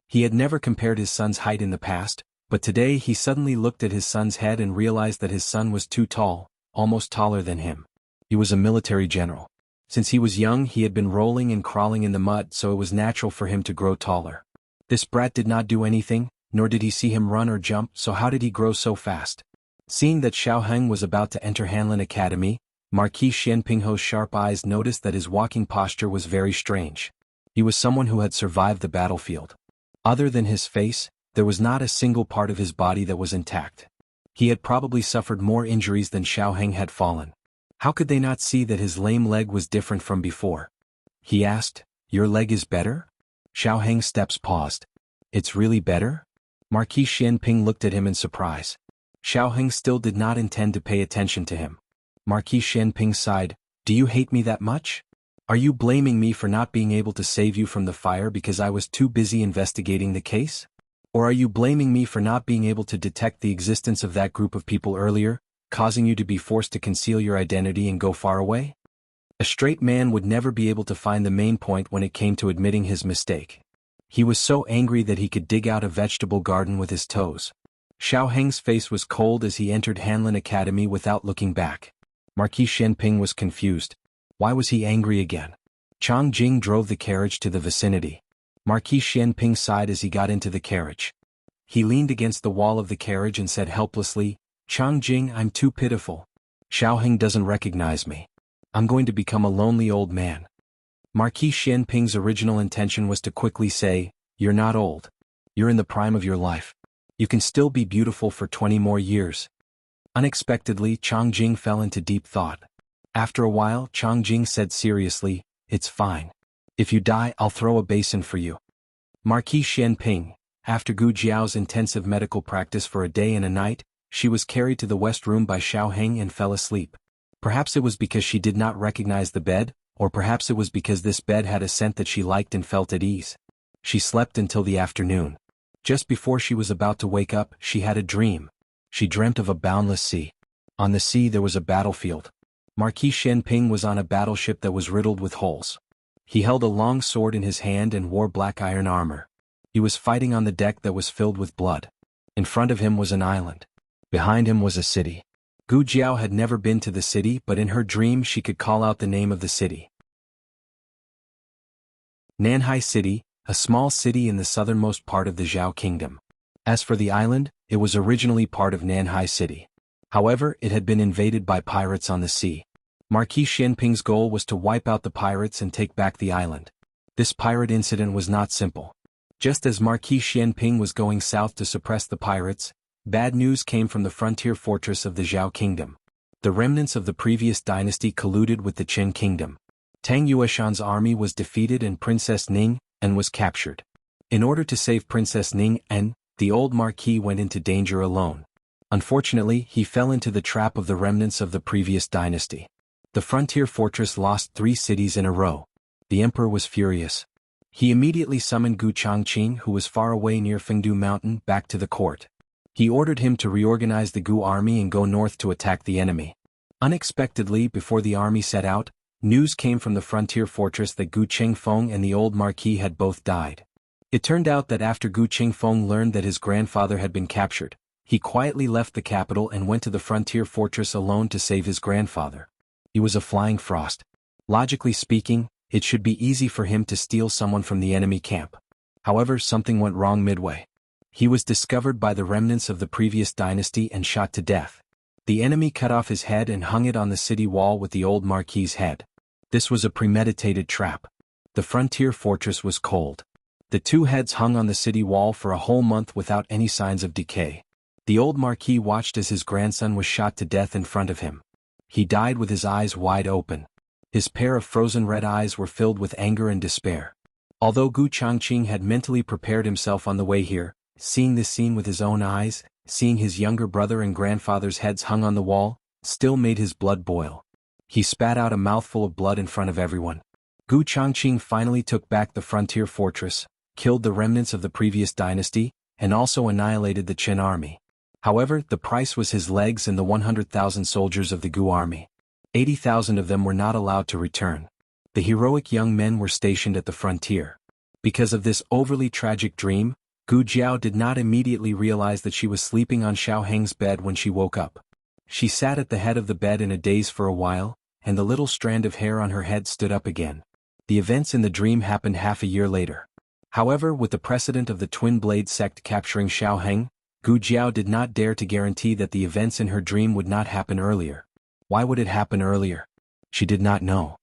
He had never compared his son's height in the past, but today he suddenly looked at his son's head and realized that his son was too tall, almost taller than him. He was a military general. Since he was young he had been rolling and crawling in the mud, so it was natural for him to grow taller. This brat did not do anything, nor did he see him run or jump, so how did he grow so fast? Seeing that Xiao Heng was about to enter Hanlin Academy, Marquis Xianping's sharp eyes noticed that his walking posture was very strange. He was someone who had survived the battlefield. Other than his face, there was not a single part of his body that was intact. He had probably suffered more injuries than Xiao Heng had fallen. How could they not see that his lame leg was different from before? He asked, "Your leg is better?" Xiao Heng's steps paused. "It's really better?" Marquis Xianping looked at him in surprise. Xiao Heng still did not intend to pay attention to him. Marquis Xianping sighed, "Do you hate me that much? Are you blaming me for not being able to save you from the fire because I was too busy investigating the case? Or are you blaming me for not being able to detect the existence of that group of people earlier, causing you to be forced to conceal your identity and go far away?" A straight man would never be able to find the main point when it came to admitting his mistake. He was so angry that he could dig out a vegetable garden with his toes. Xiao Heng's face was cold as he entered Hanlin Academy without looking back. Marquis Xianping was confused. Why was he angry again? Chang Jing drove the carriage to the vicinity. Marquis Xianping sighed as he got into the carriage. He leaned against the wall of the carriage and said helplessly, "Chang Jing, I'm too pitiful. Xiao Heng doesn't recognize me. I'm going to become a lonely old man." Marquis Xianping's original intention was to quickly say, "You're not old. You're in the prime of your life. You can still be beautiful for 20 more years." Unexpectedly, Chang Jing fell into deep thought. After a while, Chang Jing said seriously, "It's fine. If you die, I'll throw a basin for you." Marquis Xianping, after Gu Jiao's intensive medical practice for a day and a night, she was carried to the west room by Xiao Heng and fell asleep. Perhaps it was because she did not recognize the bed, or perhaps it was because this bed had a scent that she liked and felt at ease. She slept until the afternoon. Just before she was about to wake up, she had a dream. She dreamt of a boundless sea. On the sea there was a battlefield. Marquis Xianping was on a battleship that was riddled with holes. He held a long sword in his hand and wore black iron armor. He was fighting on the deck that was filled with blood. In front of him was an island. Behind him was a city. Gu Jiao had never been to the city, but in her dream she could call out the name of the city. Nanhai City, a small city in the southernmost part of the Zhao Kingdom. As for the island, it was originally part of Nanhai City. However, it had been invaded by pirates on the sea. Marquis Xianping's goal was to wipe out the pirates and take back the island. This pirate incident was not simple. Just as Marquis Xianping was going south to suppress the pirates, bad news came from the frontier fortress of the Zhao Kingdom. The remnants of the previous dynasty colluded with the Qin Kingdom. Tang Yueshan's army was defeated and Princess Ning En was captured. In order to save Princess Ning En, the old marquis went into danger alone. Unfortunately, he fell into the trap of the remnants of the previous dynasty. The frontier fortress lost 3 cities in a row. The emperor was furious. He immediately summoned Gu Changqing, who was far away near Fengdu Mountain, back to the court. He ordered him to reorganize the Gu army and go north to attack the enemy. Unexpectedly, before the army set out, news came from the frontier fortress that Gu Chengfeng and the old marquis had both died. It turned out that after Gu Chengfeng learned that his grandfather had been captured, he quietly left the capital and went to the frontier fortress alone to save his grandfather. He was a flying frost. Logically speaking, it should be easy for him to steal someone from the enemy camp. However, something went wrong midway. He was discovered by the remnants of the previous dynasty and shot to death. The enemy cut off his head and hung it on the city wall with the old marquis's head. This was a premeditated trap. The frontier fortress was cold. The 2 heads hung on the city wall for a whole month without any signs of decay. The old marquis watched as his grandson was shot to death in front of him. He died with his eyes wide open. His pair of frozen red eyes were filled with anger and despair. Although Gu Changqing had mentally prepared himself on the way here, seeing this scene with his own eyes, seeing his younger brother and grandfather's heads hung on the wall, still made his blood boil. He spat out a mouthful of blood in front of everyone. Gu Changqing finally took back the frontier fortress, killed the remnants of the previous dynasty, and also annihilated the Qin army. However, the price was his legs and the 100,000 soldiers of the Gu army. 80,000 of them were not allowed to return. The heroic young men were stationed at the frontier. Because of this overly tragic dream, Gu Jiao did not immediately realize that she was sleeping on Xiao Heng's bed when she woke up. She sat at the head of the bed in a daze for a while, and the little strand of hair on her head stood up again. The events in the dream happened half a year later. However, with the precedent of the Twin Blade sect capturing Xiao Heng, Gu Jiao did not dare to guarantee that the events in her dream would not happen earlier. Why would it happen earlier? She did not know.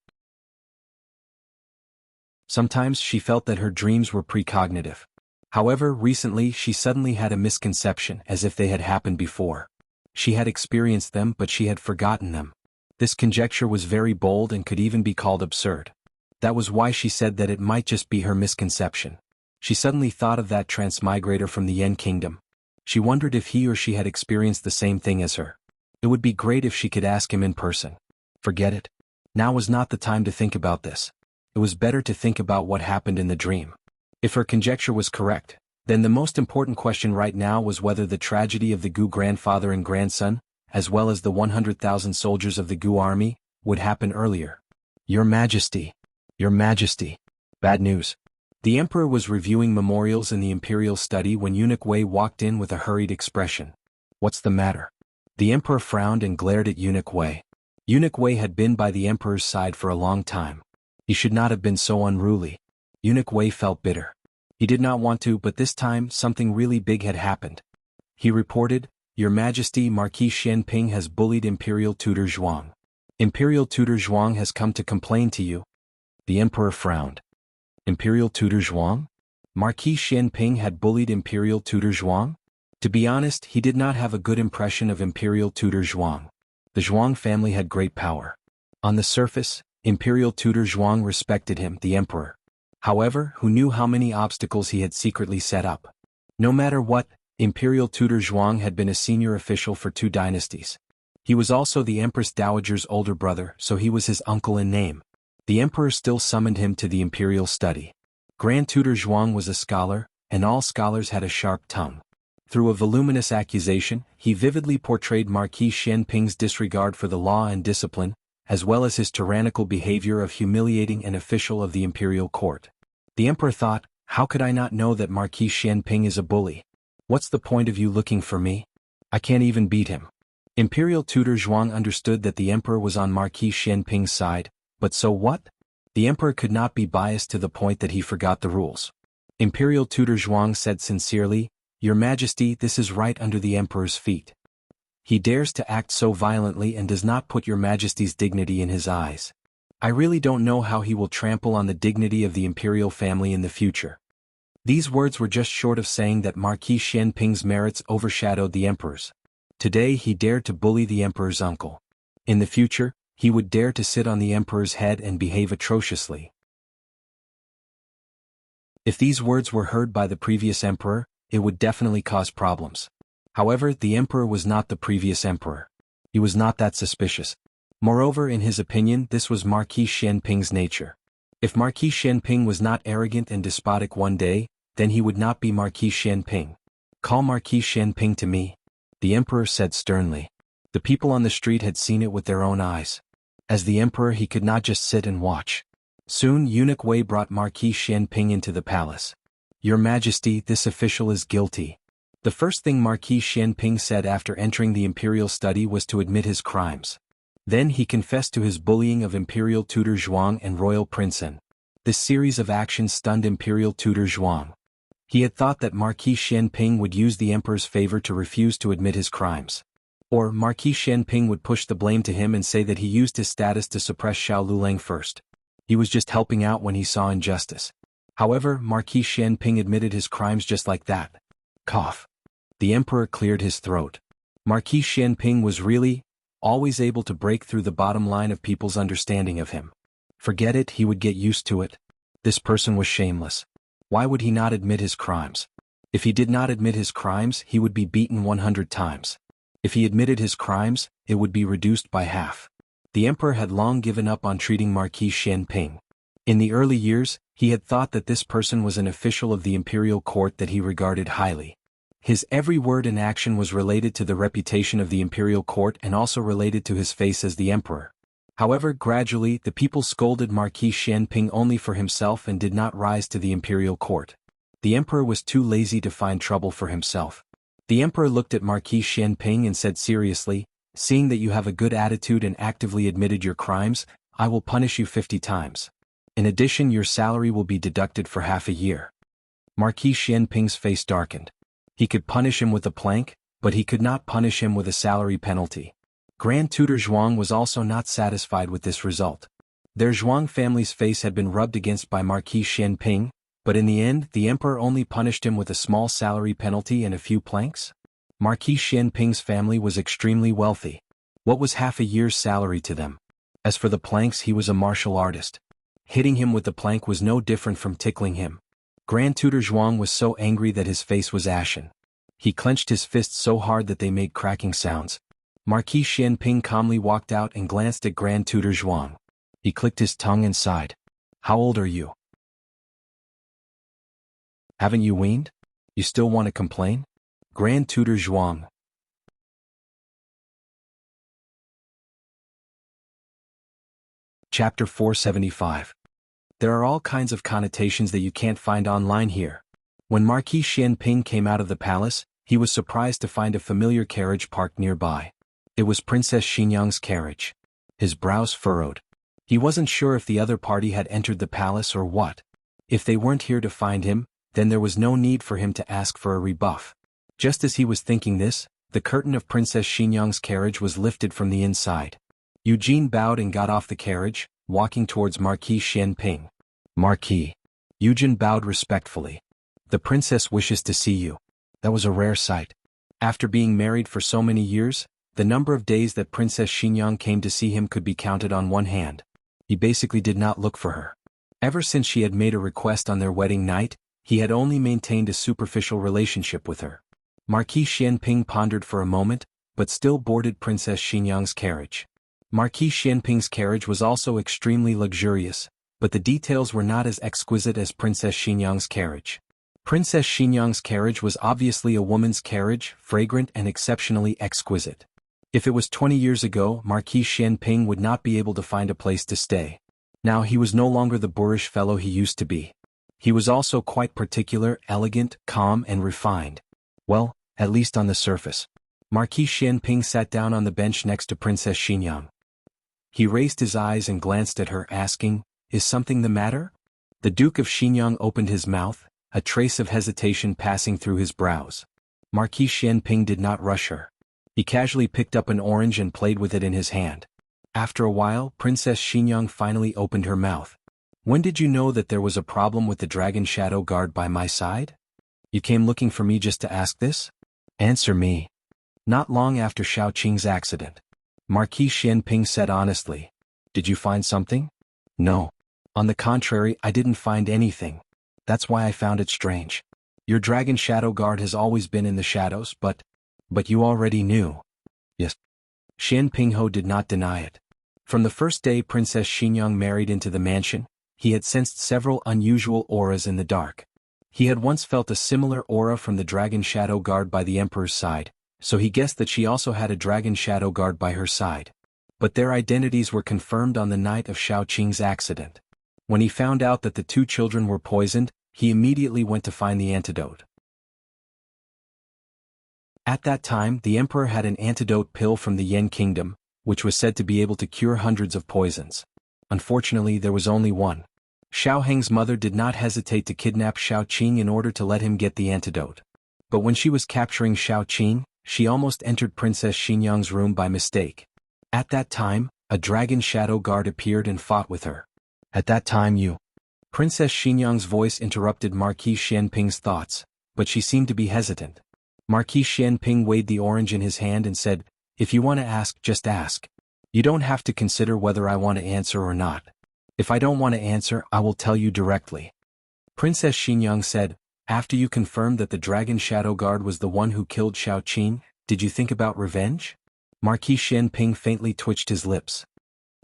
Sometimes she felt that her dreams were precognitive. However, recently she suddenly had a misconception as if they had happened before. She had experienced them but she had forgotten them. This conjecture was very bold and could even be called absurd. That was why she said that it might just be her misconception. She suddenly thought of that transmigrator from the Yen Kingdom. She wondered if he or she had experienced the same thing as her. It would be great if she could ask him in person. Forget it. Now was not the time to think about this. It was better to think about what happened in the dream. If her conjecture was correct, then the most important question right now was whether the tragedy of the Gu grandfather and grandson, as well as the 100,000 soldiers of the Gu army, would happen earlier. Your Majesty. Your Majesty. Bad news. The Emperor was reviewing memorials in the Imperial study when Eunuch Wei walked in with a hurried expression. What's the matter? The Emperor frowned and glared at Eunuch Wei. Eunuch Wei had been by the Emperor's side for a long time. He should not have been so unruly. Eunuch Wei felt bitter. He did not want to, but this time something really big had happened. He reported, Your Majesty, Marquis Xianping has bullied Imperial Tutor Zhuang. Imperial Tutor Zhuang has come to complain to you. The Emperor frowned. Imperial Tutor Zhuang? Marquis Xianping had bullied Imperial Tutor Zhuang? To be honest, he did not have a good impression of Imperial Tutor Zhuang. The Zhuang family had great power. On the surface, Imperial Tutor Zhuang respected him, the Emperor. However, who knew how many obstacles he had secretly set up? No matter what, Imperial Tutor Zhuang had been a senior official for 2 dynasties. He was also the Empress Dowager's older brother, so he was his uncle in name. The Emperor still summoned him to the Imperial study. Grand Tutor Zhuang was a scholar, and all scholars had a sharp tongue. Through a voluminous accusation, he vividly portrayed Marquis Xianping's disregard for the law and discipline, as well as his tyrannical behavior of humiliating an official of the imperial court. The Emperor thought, how could I not know that Marquis Xianping is a bully? What's the point of you looking for me? I can't even beat him. Imperial Tutor Zhuang understood that the Emperor was on Marquis Xianping's side, but so what? The Emperor could not be biased to the point that he forgot the rules. Imperial Tutor Zhuang said sincerely, Your Majesty, this is right under the Emperor's feet. He dares to act so violently and does not put Your Majesty's dignity in his eyes. I really don't know how he will trample on the dignity of the imperial family in the future. These words were just short of saying that Marquis Xianping's merits overshadowed the Emperor's. Today he dared to bully the Emperor's uncle. In the future, he would dare to sit on the Emperor's head and behave atrociously. If these words were heard by the previous Emperor, it would definitely cause problems. However, the Emperor was not the previous Emperor. He was not that suspicious. Moreover, in his opinion, this was Marquis Xianping's nature. If Marquis Xianping was not arrogant and despotic one day, then he would not be Marquis Xianping. Call Marquis Xianping to me, the Emperor said sternly. The people on the street had seen it with their own eyes. As the Emperor, he could not just sit and watch. Soon Eunuch Wei brought Marquis Xianping into the palace. Your Majesty, this official is guilty. The first thing Marquis Xianping said after entering the imperial study was to admit his crimes. Then he confessed to his bullying of Imperial Tutor Zhuang and Royal Princein. This series of actions stunned Imperial Tutor Zhuang. He had thought that Marquis Xianping would use the Emperor's favor to refuse to admit his crimes. Or Marquis Xianping would push the blame to him and say that he used his status to suppress Xiao Luleng first. He was just helping out when he saw injustice. However, Marquis Xianping admitted his crimes just like that. Cough. The Emperor cleared his throat. Marquis Xianping was really, always able to break through the bottom line of people's understanding of him. Forget it, he would get used to it. This person was shameless. Why would he not admit his crimes? If he did not admit his crimes, he would be beaten 100 times. If he admitted his crimes, it would be reduced by half. The Emperor had long given up on treating Marquis Xianping. In the early years, he had thought that this person was an official of the imperial court that he regarded highly. His every word and action was related to the reputation of the imperial court and also related to his face as the Emperor. However, gradually, the people scolded Marquis Xianping only for himself and did not rise to the imperial court. The emperor was too lazy to find trouble for himself. The emperor looked at Marquis Xianping and said seriously, "Seeing that you have a good attitude and actively admitted your crimes, I will punish you 50 times. In addition, your salary will be deducted for half a year." Marquis Xianping's face darkened. He could punish him with a plank, but he could not punish him with a salary penalty. Grand Tutor Zhuang was also not satisfied with this result. Their Zhuang family's face had been rubbed against by Marquis Xianping, but in the end the emperor only punished him with a small salary penalty and a few planks? Marquis Xianping's family was extremely wealthy. What was half a year's salary to them? As for the planks, he was a martial artist. Hitting him with the plank was no different from tickling him. Grand Tutor Zhuang was so angry that his face was ashen. He clenched his fists so hard that they made cracking sounds. Marquis Xianping calmly walked out and glanced at Grand Tutor Zhuang. He clicked his tongue and sighed. "How old are you? Haven't you weaned? You still want to complain?" Grand Tutor Zhuang. Chapter 475. There are all kinds of connotations that you can't find online here. When Marquis Xianping came out of the palace, he was surprised to find a familiar carriage parked nearby. It was Princess Xinyang's carriage. His brows furrowed. He wasn't sure if the other party had entered the palace or what. If they weren't here to find him, then there was no need for him to ask for a rebuff. Just as he was thinking this, the curtain of Princess Xinyang's carriage was lifted from the inside. Eugene bowed and got off the carriage, walking towards Marquis Xianping. "Marquis." Eugene bowed respectfully. "The princess wishes to see you." That was a rare sight. After being married for so many years, the number of days that Princess Xinyang came to see him could be counted on one hand. He basically did not look for her. Ever since she had made a request on their wedding night, he had only maintained a superficial relationship with her. Marquis Xianping pondered for a moment, but still boarded Princess Xinyang's carriage. Marquis Xianping's carriage was also extremely luxurious, but the details were not as exquisite as Princess Xinyang's carriage. Princess Xinyang's carriage was obviously a woman's carriage, fragrant and exceptionally exquisite. If it was 20 years ago, Marquis Xianping would not be able to find a place to stay. Now he was no longer the boorish fellow he used to be. He was also quite particular, elegant, calm and refined. Well, at least on the surface. Marquis Xianping sat down on the bench next to Princess Xinyang. He raised his eyes and glanced at her, asking, "Is something the matter?" The Duke of Xinyang opened his mouth, a trace of hesitation passing through his brows. Marquis Xianping did not rush her. He casually picked up an orange and played with it in his hand. After a while, Princess Xinyang finally opened her mouth. "When did you know that there was a problem with the Dragon Shadow Guard by my side? You came looking for me just to ask this? Answer me." "Not long after Xiao Qing's accident." Marquis Xianping said honestly. "Did you find something?" "No. On the contrary, I didn't find anything. That's why I found it strange. Your Dragon Shadow Guard has always been in the shadows, but you already knew." "Yes." Xianping Ho did not deny it. From the first day Princess Xinyang married into the mansion, he had sensed several unusual auras in the dark. He had once felt a similar aura from the Dragon Shadow Guard by the Emperor's side, so he guessed that she also had a Dragon Shadow Guard by her side. But their identities were confirmed on the night of Xiao Qing's accident. When he found out that the two children were poisoned, he immediately went to find the antidote. At that time, the emperor had an antidote pill from the Yen Kingdom, which was said to be able to cure hundreds of poisons. Unfortunately, there was only one. Xiao Heng's mother did not hesitate to kidnap Xiao Qing in order to let him get the antidote. But when she was capturing Xiao Qing, she almost entered Princess Xinyang's room by mistake. At that time, a Dragon Shadow Guard appeared and fought with her. "At that time you..." Princess Xinyang's voice interrupted Marquis Xianping's thoughts, but she seemed to be hesitant. Marquis Xianping weighed the orange in his hand and said, "If you want to ask, just ask. You don't have to consider whether I want to answer or not. If I don't want to answer, I will tell you directly." Princess Xinyang said, "After you confirmed that the Dragon Shadow Guard was the one who killed Xiao Qing, did you think about revenge?" Marquis Xianping faintly twitched his lips.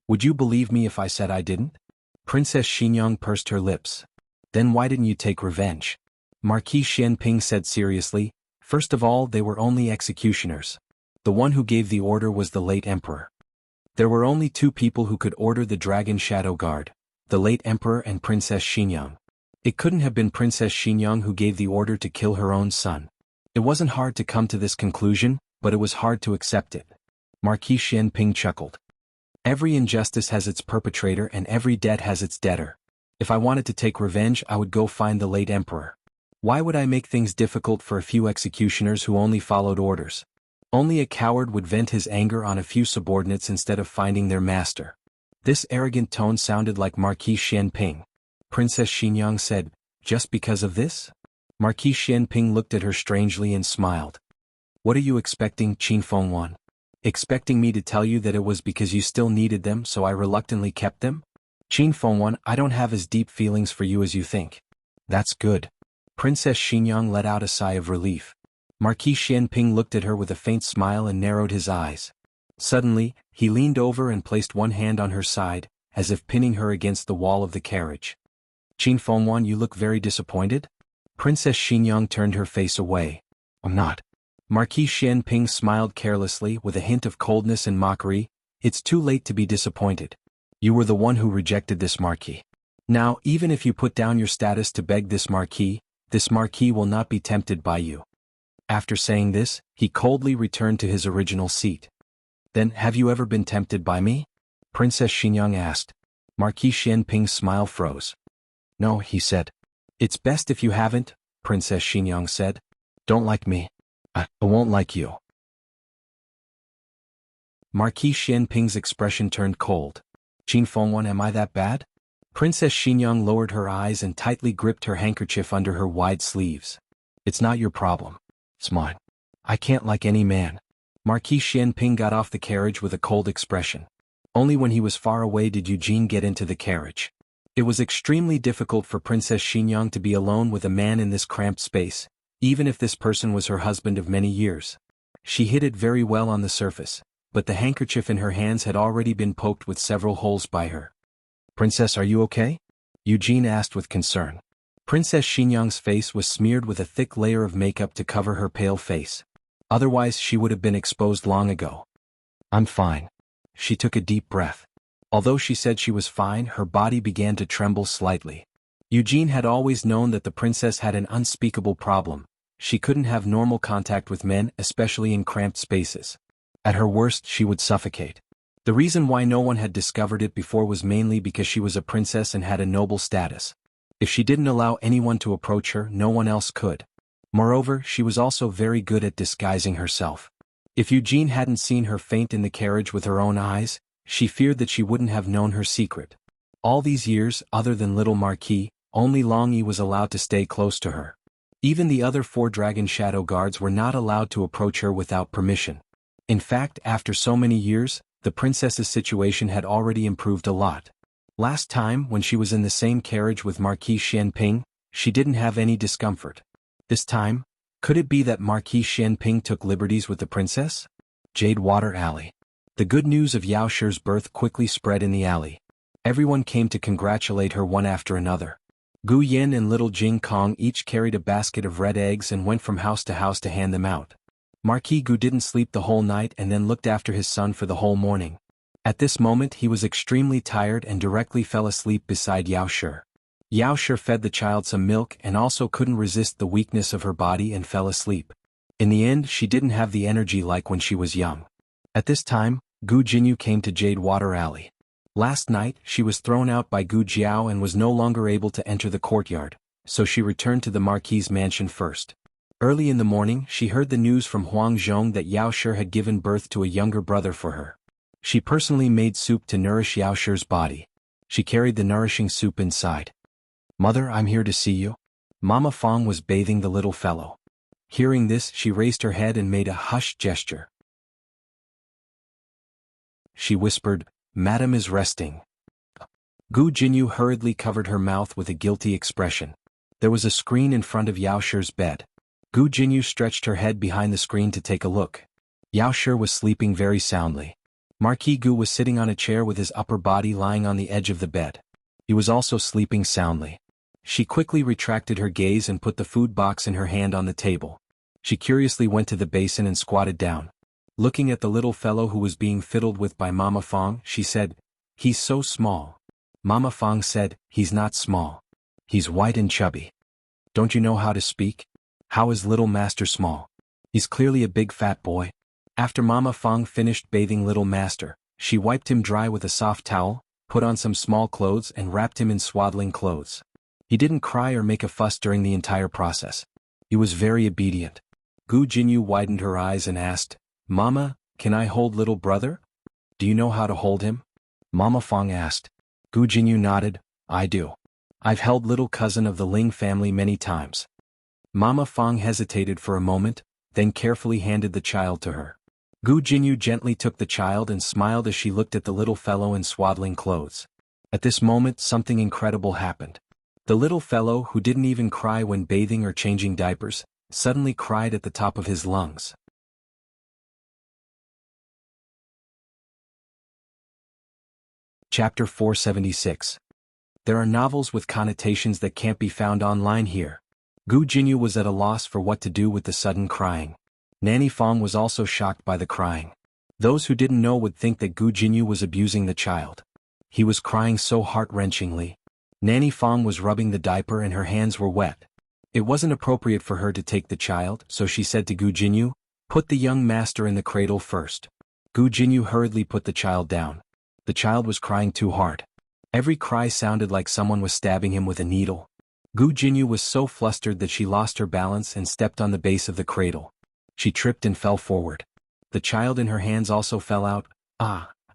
"Would you believe me if I said I didn't?" Princess Xinyang pursed her lips. "Then why didn't you take revenge?" Marquis Xianping said seriously, "First of all, they were only executioners. The one who gave the order was the late emperor. There were only two people who could order the Dragon Shadow Guard, the late Emperor and Princess Xinyang. It couldn't have been Princess Xinyang who gave the order to kill her own son. It wasn't hard to come to this conclusion, but it was hard to accept it. Marquis Xianping chuckled. Every injustice has its perpetrator and every debt has its debtor. If I wanted to take revenge, I would go find the late emperor. Why would I make things difficult for a few executioners who only followed orders? Only a coward would vent his anger on a few subordinates instead of finding their master. This arrogant tone sounded like Marquis Xianping. Princess Xinyang said, "Just because of this?" Marquis Xianping looked at her strangely and smiled. "What are you expecting, Qin Fengwan? Expecting me to tell you that it was because you still needed them so I reluctantly kept them? Qin Fengwan, I don't have as deep feelings for you as you think." "That's good." Princess Xinyang let out a sigh of relief. Marquis Xianping looked at her with a faint smile and narrowed his eyes. Suddenly, he leaned over and placed one hand on her side, as if pinning her against the wall of the carriage. "Qin Fengwan, you look very disappointed?" Princess Xinyang turned her face away. "I'm not." Marquis Xianping smiled carelessly with a hint of coldness and mockery. "It's too late to be disappointed. You were the one who rejected this marquis. Now, even if you put down your status to beg this marquis will not be tempted by you." After saying this, he coldly returned to his original seat. "Then, have you ever been tempted by me?" Princess Xinyang asked. Marquis Xianping's smile froze. "No," he said. "It's best if you haven't," Princess Xinyang said. "Don't like me. I won't like you." Marquis Xianping's expression turned cold. "Qin Fengwan, am I that bad?" Princess Xinyang lowered her eyes and tightly gripped her handkerchief under her wide sleeves. "It's not your problem. It's mine. I can't like any man." Marquis Xianping got off the carriage with a cold expression. Only when he was far away did Eugene get into the carriage. It was extremely difficult for Princess Xinyang to be alone with a man in this cramped space, even if this person was her husband of many years. She hid it very well on the surface, but the handkerchief in her hands had already been poked with several holes by her. "Princess, are you okay?" Eugene asked with concern. Princess Xinyang's face was smeared with a thick layer of makeup to cover her pale face. Otherwise she would have been exposed long ago. "I'm fine." She took a deep breath. Although she said she was fine, her body began to tremble slightly. Eugene had always known that the princess had an unspeakable problem. She couldn't have normal contact with men, especially in cramped spaces. At her worst, she would suffocate. The reason why no one had discovered it before was mainly because she was a princess and had a noble status. If she didn't allow anyone to approach her, no one else could. Moreover, she was also very good at disguising herself. If Eugene hadn't seen her faint in the carriage with her own eyes, she feared that she wouldn't have known her secret. All these years, other than little Marquis, only Long Yi was allowed to stay close to her. Even the other 4 Dragon Shadow Guards were not allowed to approach her without permission. In fact, after so many years, the princess's situation had already improved a lot. Last time, when she was in the same carriage with Marquis Xianping, she didn't have any discomfort. This time, could it be that Marquis Xianping took liberties with the princess? Jade Water Alley. The good news of Yao Shi's birth quickly spread in the alley. Everyone came to congratulate her one after another. Gu Yin and little Jing Kong each carried a basket of red eggs and went from house to house to hand them out. Marquis Gu didn't sleep the whole night and then looked after his son for the whole morning. At this moment he was extremely tired and directly fell asleep beside Yao Shi. Yao Shi fed the child some milk and also couldn't resist the weakness of her body and fell asleep. In the end, she didn't have the energy like when she was young. At this time, Gu Jinyu came to Jade Water Alley. Last night, she was thrown out by Gu Jiao and was no longer able to enter the courtyard, so she returned to the Marquis's mansion first. Early in the morning, she heard the news from Huang Zhong that Yao Shi had given birth to a younger brother for her. She personally made soup to nourish Yao Shi's body. She carried the nourishing soup inside. "Mother, I'm here to see you." Mama Fong was bathing the little fellow. Hearing this, she raised her head and made a hushed gesture. She whispered, "Madam is resting." Gu Jinyu hurriedly covered her mouth with a guilty expression. There was a screen in front of Yao Shi's bed. Gu Jinyu stretched her head behind the screen to take a look. Yao Shi was sleeping very soundly. Marquis Gu was sitting on a chair with his upper body lying on the edge of the bed. He was also sleeping soundly. She quickly retracted her gaze and put the food box in her hand on the table. She curiously went to the basin and squatted down. Looking at the little fellow who was being fiddled with by Mama Fong, she said, "He's so small." Mama Fong said, "He's not small. He's white and chubby. Don't you know how to speak? How is little master small? He's clearly a big fat boy." After Mama Fong finished bathing little master, she wiped him dry with a soft towel, put on some small clothes and wrapped him in swaddling clothes. He didn't cry or make a fuss during the entire process. He was very obedient. Gu Jinyu widened her eyes and asked, "Mama, can I hold little brother? Do you know how to hold him?" Mama Fong asked. Gu Jinyu nodded, "I do. I've held little cousin of the Ling family many times." Mama Fong hesitated for a moment, then carefully handed the child to her. Gu Jinyu gently took the child and smiled as she looked at the little fellow in swaddling clothes. At this moment something incredible happened. The little fellow, who didn't even cry when bathing or changing diapers, suddenly cried at the top of his lungs. Chapter 476. There are novels with connotations that can't be found online here. Gu Jinyu was at a loss for what to do with the sudden crying. Nanny Fong was also shocked by the crying. Those who didn't know would think that Gu Jinyu was abusing the child. He was crying so heart-wrenchingly. Nanny Fong was rubbing the diaper and her hands were wet. It wasn't appropriate for her to take the child, so she said to Gu Jinyu, "Put the young master in the cradle first." Gu Jinyu hurriedly put the child down. The child was crying too hard. Every cry sounded like someone was stabbing him with a needle. Gu Jinyu was so flustered that she lost her balance and stepped on the base of the cradle. She tripped and fell forward. The child in her hands also fell out.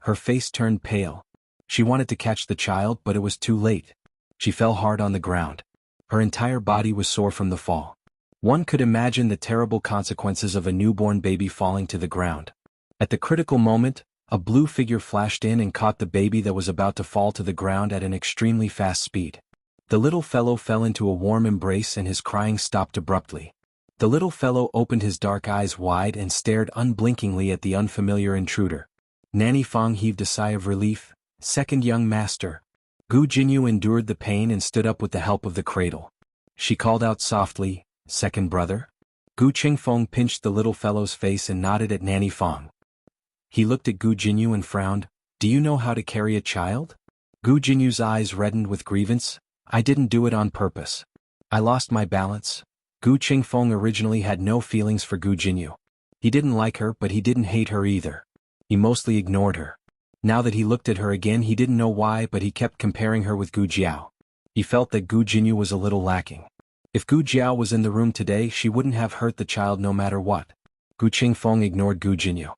Her face turned pale. She wanted to catch the child, but it was too late. She fell hard on the ground. Her entire body was sore from the fall. One could imagine the terrible consequences of a newborn baby falling to the ground. At the critical moment, a blue figure flashed in and caught the baby that was about to fall to the ground at an extremely fast speed. The little fellow fell into a warm embrace and his crying stopped abruptly. The little fellow opened his dark eyes wide and stared unblinkingly at the unfamiliar intruder. Nanny Fong heaved a sigh of relief. "Second young master." Gu Jinyu endured the pain and stood up with the help of the cradle. She called out softly, "Second brother?" Gu Qingfeng pinched the little fellow's face and nodded at Nanny Fong. He looked at Gu Jinyu and frowned. "Do you know how to carry a child?" Gu Jinyu's eyes reddened with grievance. "I didn't do it on purpose. I lost my balance." Gu Qingfeng originally had no feelings for Gu Jinyu. He didn't like her, but he didn't hate her either. He mostly ignored her. Now that he looked at her again, he didn't know why, but he kept comparing her with Gu Jiao. He felt that Gu Jinyu was a little lacking. If Gu Jiao was in the room today, she wouldn't have hurt the child no matter what. Gu Qingfeng ignored Gu Jinyu.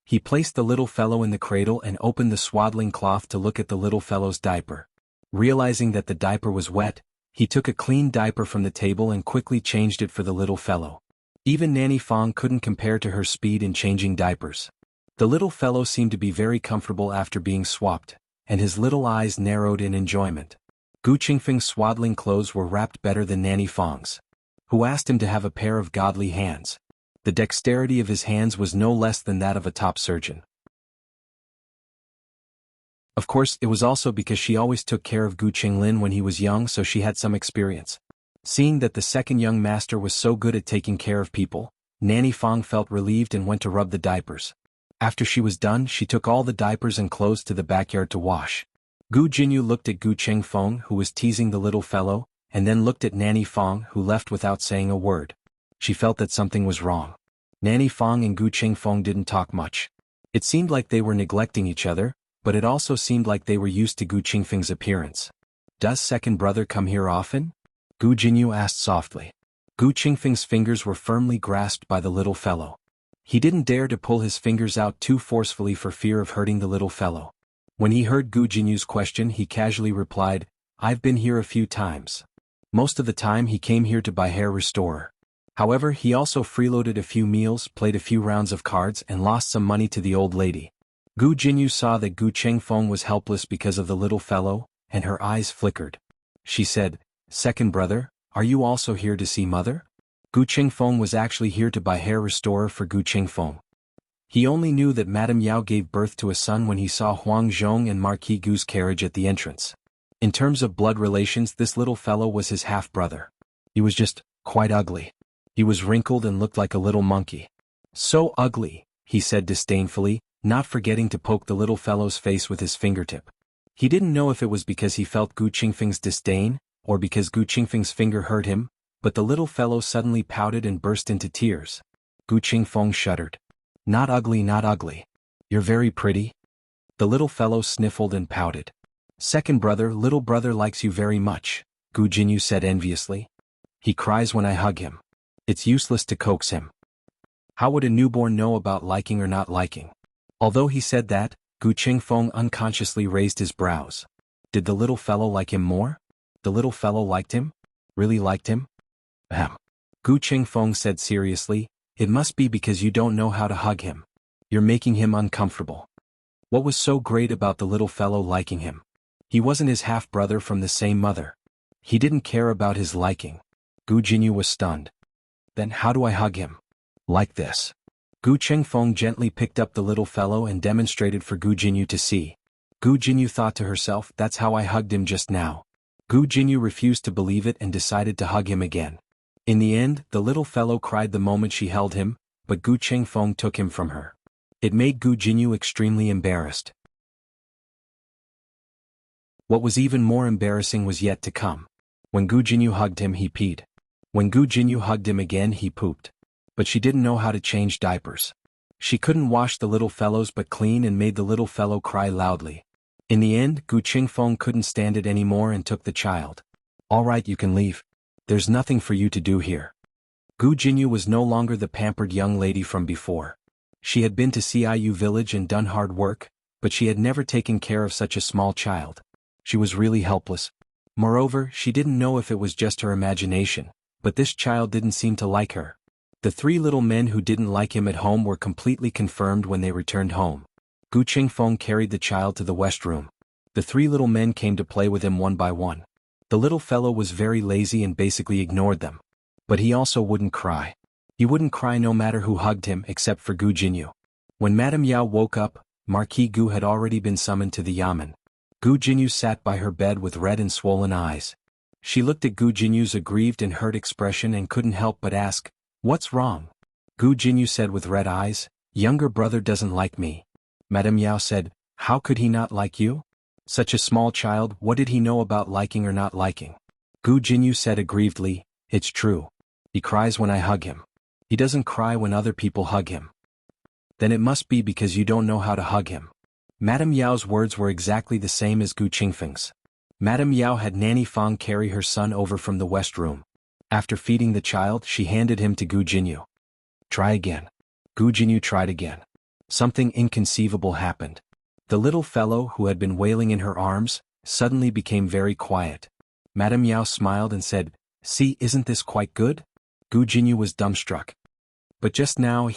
He placed the little fellow in the cradle and opened the swaddling cloth to look at the little fellow's diaper. Realizing that the diaper was wet, he took a clean diaper from the table and quickly changed it for the little fellow. Even Nanny Fong couldn't compare to her speed in changing diapers. The little fellow seemed to be very comfortable after being swapped, and his little eyes narrowed in enjoyment. Gu Qingfeng's swaddling clothes were wrapped better than Nanny Fong's, who asked him to have a pair of godly hands. The dexterity of his hands was no less than that of a top surgeon. Of course, it was also because she always took care of Gu Qinglin when he was young, so she had some experience. Seeing that the second young master was so good at taking care of people, Nanny Fong felt relieved and went to rub the diapers. After she was done, she took all the diapers and clothes to the backyard to wash. Gu Jinyu looked at Gu Qingfeng, who was teasing the little fellow, and then looked at Nanny Fong, who left without saying a word. She felt that something was wrong. Nanny Fong and Gu Qingfeng didn't talk much. It seemed like they were neglecting each other, but it also seemed like they were used to Gu Qingfeng's appearance. "Does second brother come here often?" Gu Jinyu asked softly. Gu Qingfeng's fingers were firmly grasped by the little fellow. He didn't dare to pull his fingers out too forcefully for fear of hurting the little fellow. When he heard Gu Jinyu's question, he casually replied, "I've been here a few times. Most of the time he came here to buy hair restorer. However, he also freeloaded a few meals, played a few rounds of cards and lost some money to the old lady." Gu Jinyu saw that Gu Qingfeng was helpless because of the little fellow, and her eyes flickered. She said, "Second brother, are you also here to see mother?" Gu Qingfeng was actually here to buy hair restorer for Gu Qingfeng. He only knew that Madame Yao gave birth to a son when he saw Huang Zhong and Marquis Gu's carriage at the entrance. In terms of blood relations, this little fellow was his half-brother. He was just quite ugly. He was wrinkled and looked like a little monkey. So ugly, he said disdainfully, not forgetting to poke the little fellow's face with his fingertip. He didn't know if it was because he felt Gu Qingfeng's disdain, or because Gu Qingfeng's finger hurt him, but the little fellow suddenly pouted and burst into tears. Gu Qingfeng shuddered. Not ugly, not ugly. You're very pretty. The little fellow sniffled and pouted. Second brother, little brother likes you very much, Gu Jinyu said enviously. He cries when I hug him. It's useless to coax him. How would a newborn know about liking or not liking? Although he said that, Gu Qingfeng unconsciously raised his brows. Did the little fellow like him more? The little fellow liked him? Really liked him? Ahem. Gu Qingfeng said seriously, it must be because you don't know how to hug him. You're making him uncomfortable. What was so great about the little fellow liking him? He wasn't his half-brother from the same mother. He didn't care about his liking. Gu Jinyu was stunned. Then how do I hug him? Like this. Gu Qingfeng gently picked up the little fellow and demonstrated for Gu Jinyu to see. Gu Jinyu thought to herself, that's how I hugged him just now. Gu Jinyu refused to believe it and decided to hug him again. In the end, the little fellow cried the moment she held him, but Gu Qingfeng took him from her. It made Gu Jinyu extremely embarrassed. What was even more embarrassing was yet to come. When Gu Jinyu hugged him, he peed. When Gu Jinyu hugged him again, he pooped. But she didn't know how to change diapers. She couldn't wash the little fellows but clean and made the little fellow cry loudly. In the end, Gu Qingfeng couldn't stand it anymore and took the child. All right, you can leave. There's nothing for you to do here. Gu Jinyu was no longer the pampered young lady from before. She had been to Ciu village and done hard work, but she had never taken care of such a small child. She was really helpless. Moreover, she didn't know if it was just her imagination, but this child didn't seem to like her. The three little men who didn't like him at home were completely confirmed when they returned home. Gu Qingfeng carried the child to the west room. The three little men came to play with him one by one. The little fellow was very lazy and basically ignored them. But he also wouldn't cry. He wouldn't cry no matter who hugged him except for Gu Jinyu. When Madame Yao woke up, Marquis Gu had already been summoned to the yamen. Gu Jinyu sat by her bed with red and swollen eyes. She looked at Gu Jinyu's aggrieved and hurt expression and couldn't help but ask, "What's wrong?" Gu Jinyu said with red eyes, "Younger brother doesn't like me." Madame Yao said, "How could he not like you? Such a small child, what did he know about liking or not liking?" Gu Jinyu said aggrievedly, "It's true. He cries when I hug him. He doesn't cry when other people hug him." "Then it must be because you don't know how to hug him." Madame Yao's words were exactly the same as Gu Qingfeng's. Madame Yao had Nanny Fang carry her son over from the west room. After feeding the child, she handed him to Gu Jinyu. "Try again." Gu Jinyu tried again. Something inconceivable happened. The little fellow who had been wailing in her arms, suddenly became very quiet. Madame Yao smiled and said, "See, isn't this quite good?" Gu Jinyu was dumbstruck. "But just now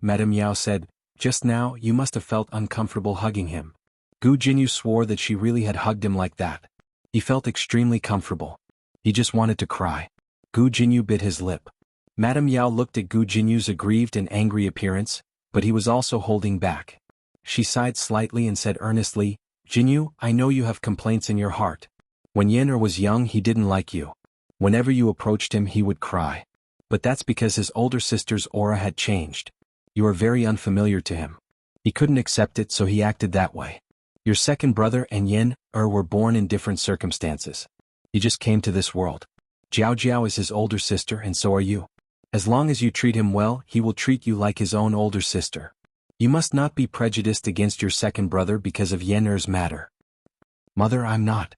Madame Yao said, just now you must have felt uncomfortable hugging him." Gu Jinyu swore that she really had hugged him like that. He felt extremely comfortable. He just wanted to cry. Gu Jinyu bit his lip. Madame Yao looked at Gu Jinyu's aggrieved and angry appearance, but he was also holding back. She sighed slightly and said earnestly, "Jinyu, I know you have complaints in your heart. When Yen'er was young he didn't like you. Whenever you approached him he would cry. But that's because his older sister's aura had changed. You are very unfamiliar to him. He couldn't accept it so he acted that way. Your second brother and Yen'er were born in different circumstances. He just came to this world. Jiao Jiao is his older sister and so are you. As long as you treat him well, he will treat you like his own older sister. You must not be prejudiced against your second brother because of Yen'er's matter." "Mother, I'm not."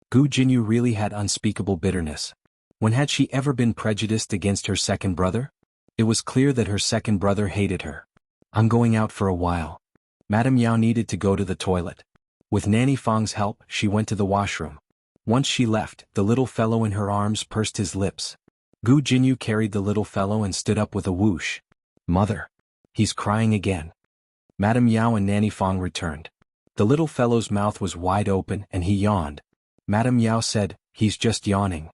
Gu Jinyu really had unspeakable bitterness. When had she ever been prejudiced against her second brother? It was clear that her second brother hated her. "I'm going out for a while." Madame Yao needed to go to the toilet. With Nanny Fang's help, she went to the washroom. Once she left, the little fellow in her arms pursed his lips. Gu Jinyu carried the little fellow and stood up with a whoosh. "Mother. He's crying again." Madame Yao and Nanny Fang returned. The little fellow's mouth was wide open and he yawned. Madame Yao said, "He's just yawning."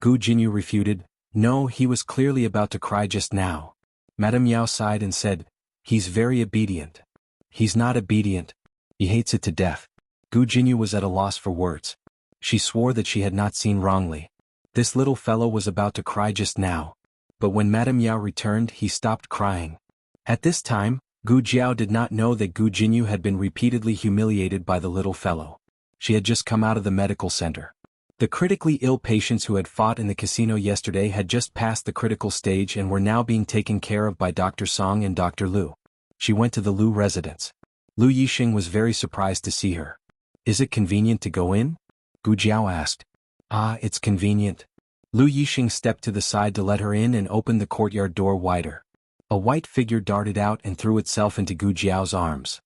Gu Jinyu refuted, "No, he was clearly about to cry just now." Madame Yao sighed and said, "He's very obedient." "He's not obedient. He hates it to death." Gu Jinyu was at a loss for words. She swore that she had not seen wrongly. This little fellow was about to cry just now. But when Madame Yao returned, he stopped crying. At this time, Gu Jiao did not know that Gu Jinyu had been repeatedly humiliated by the little fellow. She had just come out of the medical center. The critically ill patients who had fought in the casino yesterday had just passed the critical stage and were now being taken care of by Dr. Song and Dr. Lu. She went to the Lu residence. Lu Yixing was very surprised to see her. "Is it convenient to go in?" Gu Jiao asked. "Ah, it's convenient." Lu Yixing stepped to the side to let her in and opened the courtyard door wider. A white figure darted out and threw itself into Gu Jiao's arms.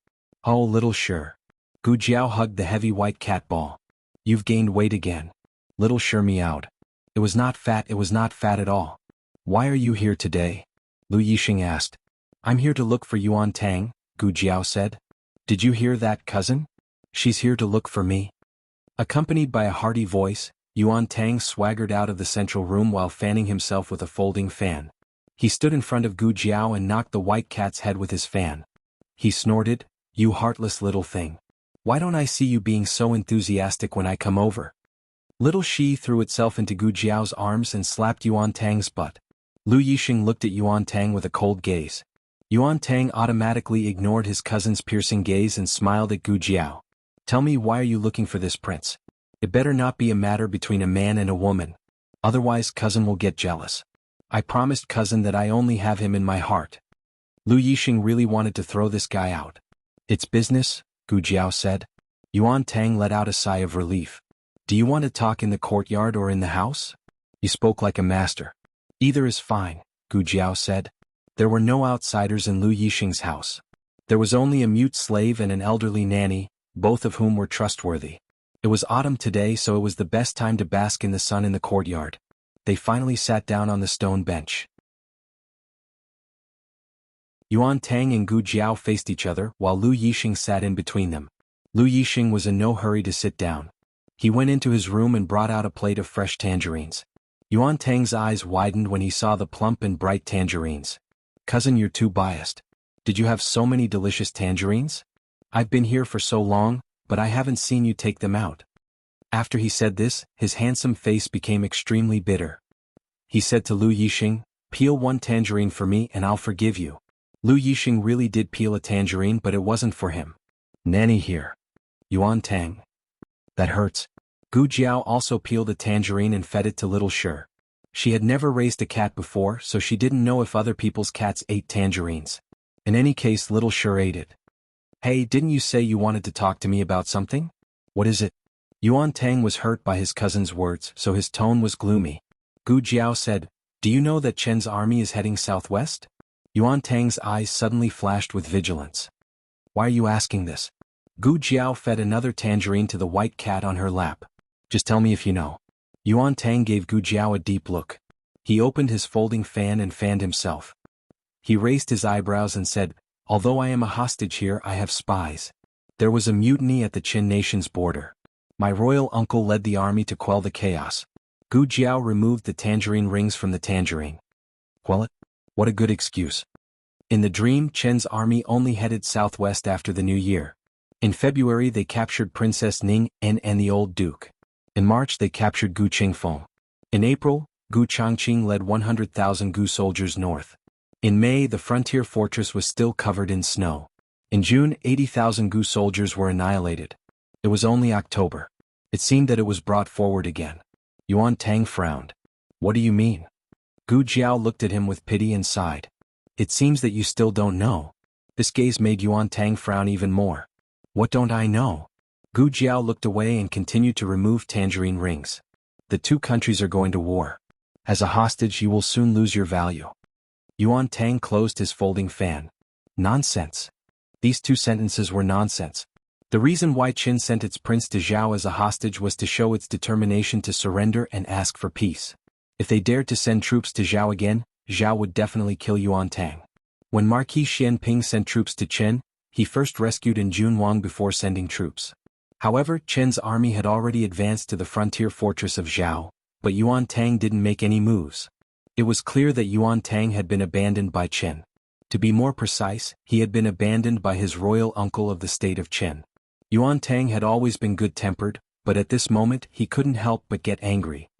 "Oh, little Shi." Gu Jiao hugged the heavy white cat ball. "You've gained weight again." Little Shi meowed. It was not fat at all." "Why are you here today?" Lu Yixing asked. "I'm here to look for Yuan Tang," Gu Jiao said. "Did you hear that, cousin? She's here to look for me." Accompanied by a hearty voice, Yuan Tang swaggered out of the central room while fanning himself with a folding fan. He stood in front of Gu Jiao and knocked the white cat's head with his fan. He snorted, "You heartless little thing. Why don't I see you being so enthusiastic when I come over?" Little Shi threw itself into Gu Jiao's arms and slapped Yuan Tang's butt. Lu Yixing looked at Yuan Tang with a cold gaze. Yuan Tang automatically ignored his cousin's piercing gaze and smiled at Gu Jiao. "Tell me, why are you looking for this prince? It better not be a matter between a man and a woman. Otherwise cousin will get jealous. I promised cousin that I only have him in my heart." Lu Yixing really wanted to throw this guy out. "It's business," Gu Jiao said. Yuan Tang let out a sigh of relief. "Do you want to talk in the courtyard or in the house?" "You spoke like a master." "Either is fine," Gu Jiao said. There were no outsiders in Lu Yixing's house. There was only a mute slave and an elderly nanny, both of whom were trustworthy. It was autumn today, so it was the best time to bask in the sun in the courtyard. They finally sat down on the stone bench. Yuan Tang and Gu Jiao faced each other while Lu Yixing sat in between them. Lu Yixing was in no hurry to sit down. He went into his room and brought out a plate of fresh tangerines. Yuan Tang's eyes widened when he saw the plump and bright tangerines. "Cousin, you're too biased. Did you have so many delicious tangerines? I've been here for so long, but I haven't seen you take them out." After he said this, his handsome face became extremely bitter. He said to Lu Yixing, "Peel one tangerine for me and I'll forgive you." Lu Yixing really did peel a tangerine, but it wasn't for him. "Nanny here." "Yuan Tang. That hurts." Gu Jiao also peeled a tangerine and fed it to little Shi. She had never raised a cat before, so she didn't know if other people's cats ate tangerines. In any case, little Shi ate it. "Hey, didn't you say you wanted to talk to me about something? What is it?" Yuan Tang was hurt by his cousin's words, so his tone was gloomy. Gu Jiao said, "Do you know that Chen's army is heading southwest?" Yuan Tang's eyes suddenly flashed with vigilance. "Why are you asking this?" Gu Jiao fed another tangerine to the white cat on her lap. "Just tell me if you know." Yuan Tang gave Gu Jiao a deep look. He opened his folding fan and fanned himself. He raised his eyebrows and said, "Although I am a hostage here, I have spies. There was a mutiny at the Qin nation's border. My royal uncle led the army to quell the chaos." Gu Jiao removed the tangerine rings from the tangerine. "Quell it? What a good excuse." In the dream, Chen's army only headed southwest after the new year. In February they captured Princess Ning and the old duke. In March they captured Gu Qingfeng. In April, Gu Changqing led 100,000 Gu soldiers north. In May the frontier fortress was still covered in snow. In June 80,000 Gu soldiers were annihilated. It was only October. It seemed that it was brought forward again. Yuan Tang frowned. "What do you mean?" Gu Jiao looked at him with pity and sighed. "It seems that you still don't know." This gaze made Yuan Tang frown even more. "What don't I know?" Gu Jiao looked away and continued to remove tangerine rings. "The two countries are going to war. As a hostage you will soon lose your value." Yuan Tang closed his folding fan. Nonsense. These two sentences were nonsense. The reason why Qin sent its prince to Zhao as a hostage was to show its determination to surrender and ask for peace. If they dared to send troops to Zhao again, Zhao would definitely kill Yuan Tang. When Marquis Xianping sent troops to Qin, he first rescued in Junwang before sending troops. However, Chen's army had already advanced to the frontier fortress of Zhao, but Yuan Tang didn't make any moves. It was clear that Yuan Tang had been abandoned by Chen. To be more precise, he had been abandoned by his royal uncle of the state of Chen. Yuan Tang had always been good-tempered, but at this moment he couldn't help but get angry.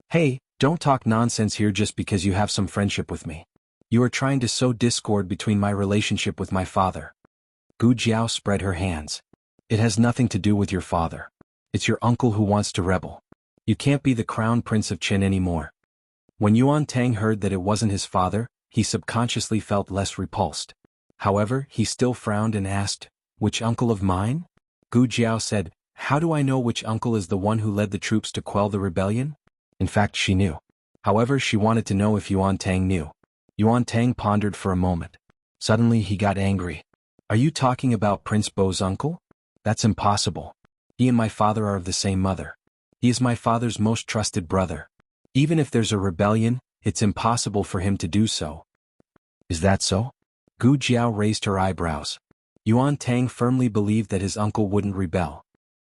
"Hey, Don't talk nonsense here just because you have some friendship with me. You are trying to sow discord between my relationship with my father. Gu Jiao spread her hands. It has nothing to do with your father. It's your uncle who wants to rebel. You can't be the crown prince of Qin anymore. When Yuan Tang heard that it wasn't his father, he subconsciously felt less repulsed. However, he still frowned and asked, "Which uncle of mine?" Gu Jiao said, "How do I know which uncle is the one who led the troops to quell the rebellion?" In fact, she knew. However, she wanted to know if Yuan Tang knew. Yuan Tang pondered for a moment. Suddenly he got angry. "Are you talking about Prince Bo's uncle? That's impossible. He and my father are of the same mother. He is my father's most trusted brother. Even if there's a rebellion, it's impossible for him to do so." "Is that so?" Gu Jiao raised her eyebrows. Yuan Tang firmly believed that his uncle wouldn't rebel.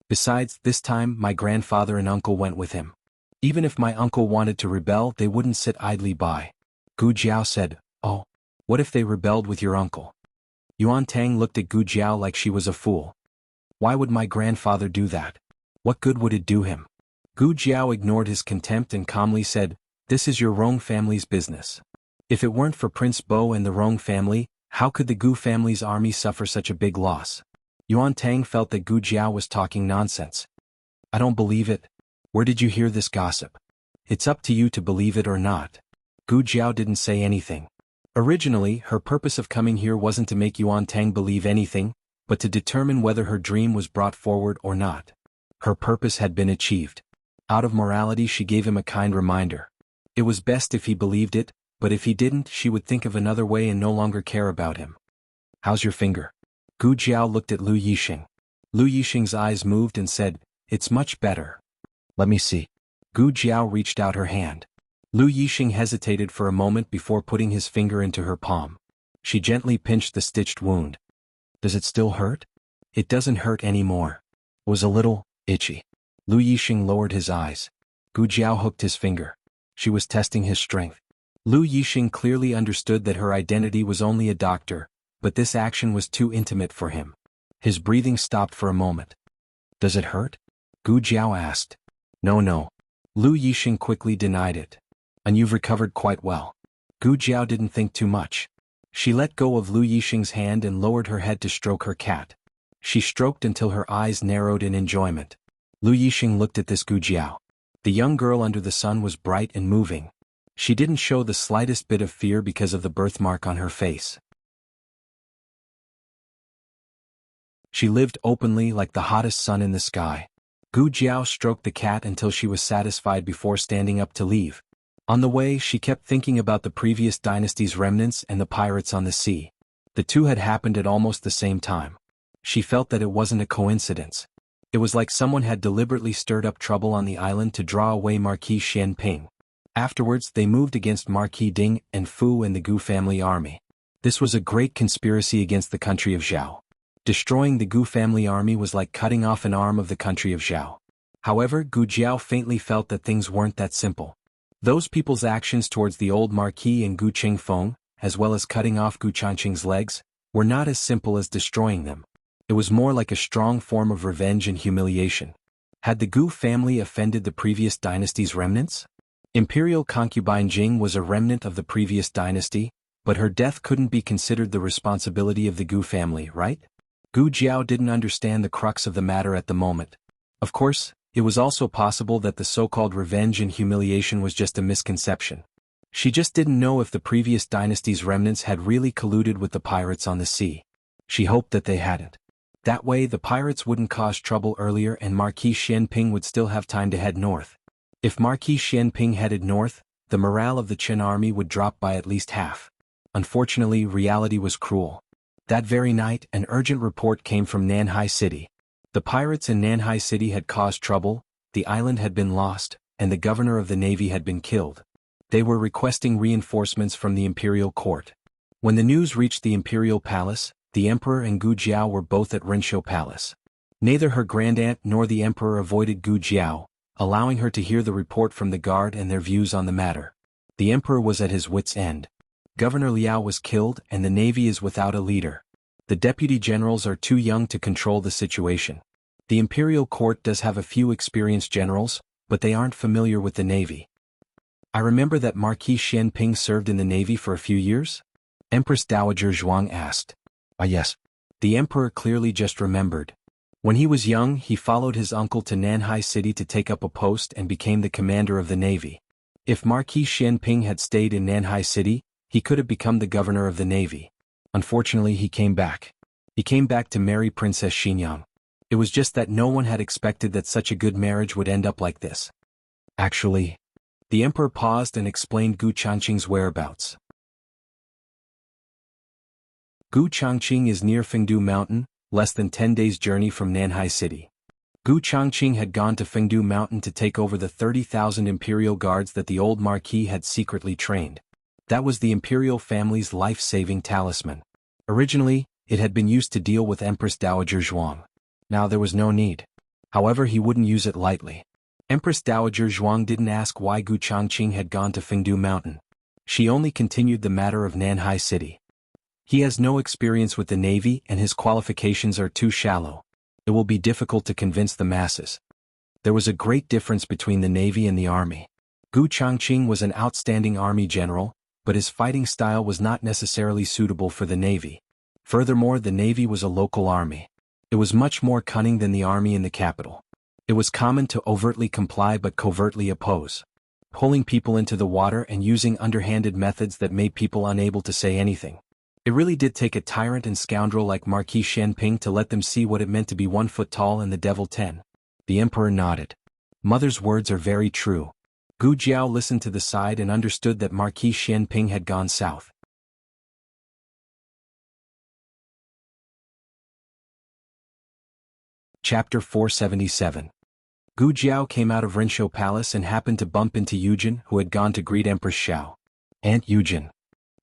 Besides, this time my grandfather and uncle went with him. Even if my uncle wanted to rebel, they wouldn't sit idly by. Gu Jiao said, "Oh, what if they rebelled with your uncle?" Yuan Tang looked at Gu Jiao like she was a fool. "Why would my grandfather do that? What good would it do him?" Gu Jiao ignored his contempt and calmly said, "This is your Rong family's business. If it weren't for Prince Bo and the Rong family, how could the Gu family's army suffer such a big loss?" Yuan Tang felt that Gu Jiao was talking nonsense. "I don't believe it. Where did you hear this gossip?" "It's up to you to believe it or not." Gu Jiao didn't say anything. Originally, her purpose of coming here wasn't to make Yuan Tang believe anything, but to determine whether her dream was brought forward or not. Her purpose had been achieved. Out of morality, she gave him a kind reminder. It was best if he believed it, but if he didn't, she would think of another way and no longer care about him. "How's your finger?" Gu Jiao looked at Lu Yixing. Lu Yixing's eyes moved and said, "It's much better." "Let me see." Gu Jiao reached out her hand. Lu Yixing hesitated for a moment before putting his finger into her palm. She gently pinched the stitched wound. "Does it still hurt?" "It doesn't hurt anymore. It was a little itchy." Lu Yixing lowered his eyes. Gu Jiao hooked his finger. She was testing his strength. Lu Yixing clearly understood that her identity was only a doctor, but this action was too intimate for him. His breathing stopped for a moment. "Does it hurt?" Gu Jiao asked. No. Lu Yixing quickly denied it. "And you've recovered quite well." Gu Jiao didn't think too much. She let go of Lu Yixing's hand and lowered her head to stroke her cat. She stroked until her eyes narrowed in enjoyment. Lu Yixing looked at this Gu Jiao. The young girl under the sun was bright and moving. She didn't show the slightest bit of fear because of the birthmark on her face. She lived openly like the hottest sun in the sky. Gu Jiao stroked the cat until she was satisfied before standing up to leave. On the way, she kept thinking about the previous dynasty's remnants and the pirates on the sea. The two had happened at almost the same time. She felt that it wasn't a coincidence. It was like someone had deliberately stirred up trouble on the island to draw away Marquis Xianping. Afterwards, they moved against Marquis Ding and Fu and the Gu family army. This was a great conspiracy against the country of Zhao. Destroying the Gu family army was like cutting off an arm of the country of Zhao. However, Gu Jiao faintly felt that things weren't that simple. Those people's actions towards the old Marquis and Gu Qingfeng, as well as cutting off Gu Changqing's legs, were not as simple as destroying them. It was more like a strong form of revenge and humiliation. Had the Gu family offended the previous dynasty's remnants? Imperial concubine Jing was a remnant of the previous dynasty, but her death couldn't be considered the responsibility of the Gu family, right? Gu Jiao didn't understand the crux of the matter at the moment. Of course, it was also possible that the so-called revenge and humiliation was just a misconception. She just didn't know if the previous dynasty's remnants had really colluded with the pirates on the sea. She hoped that they hadn't. That way the pirates wouldn't cause trouble earlier and Marquis Xianping would still have time to head north. If Marquis Xianping headed north, the morale of the Qin army would drop by at least half. Unfortunately, reality was cruel. That very night, an urgent report came from Nanhai City. The pirates in Nanhai City had caused trouble, the island had been lost, and the governor of the navy had been killed. They were requesting reinforcements from the imperial court. When the news reached the imperial palace, the emperor and Gu Jiao were both at Renshou Palace. Neither her grandaunt nor the emperor avoided Gu Jiao, allowing her to hear the report from the guard and their views on the matter. The emperor was at his wits' end. Governor Liao was killed and the navy is without a leader. The deputy generals are too young to control the situation. The imperial court does have a few experienced generals, but they aren't familiar with the navy. I remember that Marquis Xianping served in the navy for a few years? Empress Dowager Zhuang asked. Ah yes. The emperor clearly just remembered. When he was young, he followed his uncle to Nanhai City to take up a post and became the commander of the navy. If Marquis Xianping had stayed in Nanhai City, he could have become the governor of the navy. Unfortunately, he came back. He came back to marry Princess Xinyang. It was just that no one had expected that such a good marriage would end up like this. Actually, the emperor paused and explained Gu Changqing's whereabouts. Gu Changqing is near Fengdu Mountain, less than 10 days' journey from Nanhai City. Gu Changqing had gone to Fengdu Mountain to take over the 30,000 imperial guards that the old marquis had secretly trained. That was the imperial family's life-saving talisman. Originally, it had been used to deal with Empress Dowager Zhuang. Now there was no need. However, he wouldn't use it lightly. Empress Dowager Zhuang didn't ask why Gu Changqing had gone to Fengdu Mountain. She only continued the matter of Nanhai City. He has no experience with the navy and his qualifications are too shallow. It will be difficult to convince the masses. There was a great difference between the navy and the army. Gu Changqing was an outstanding army general, but his fighting style was not necessarily suitable for the navy. Furthermore, the navy was a local army. It was much more cunning than the army in the capital. It was common to overtly comply but covertly oppose, pulling people into the water and using underhanded methods that made people unable to say anything. It really did take a tyrant and scoundrel like Marquis Xianping to let them see what it meant to be 1 foot tall and the devil 10. The emperor nodded. Mother's words are very true. Gu Jiao listened to the side and understood that Marquis Xianping had gone south. Chapter 477. Gu Jiao came out of Renshou Palace and happened to bump into Yujin, who had gone to greet Empress Xiao. Aunt Yujin.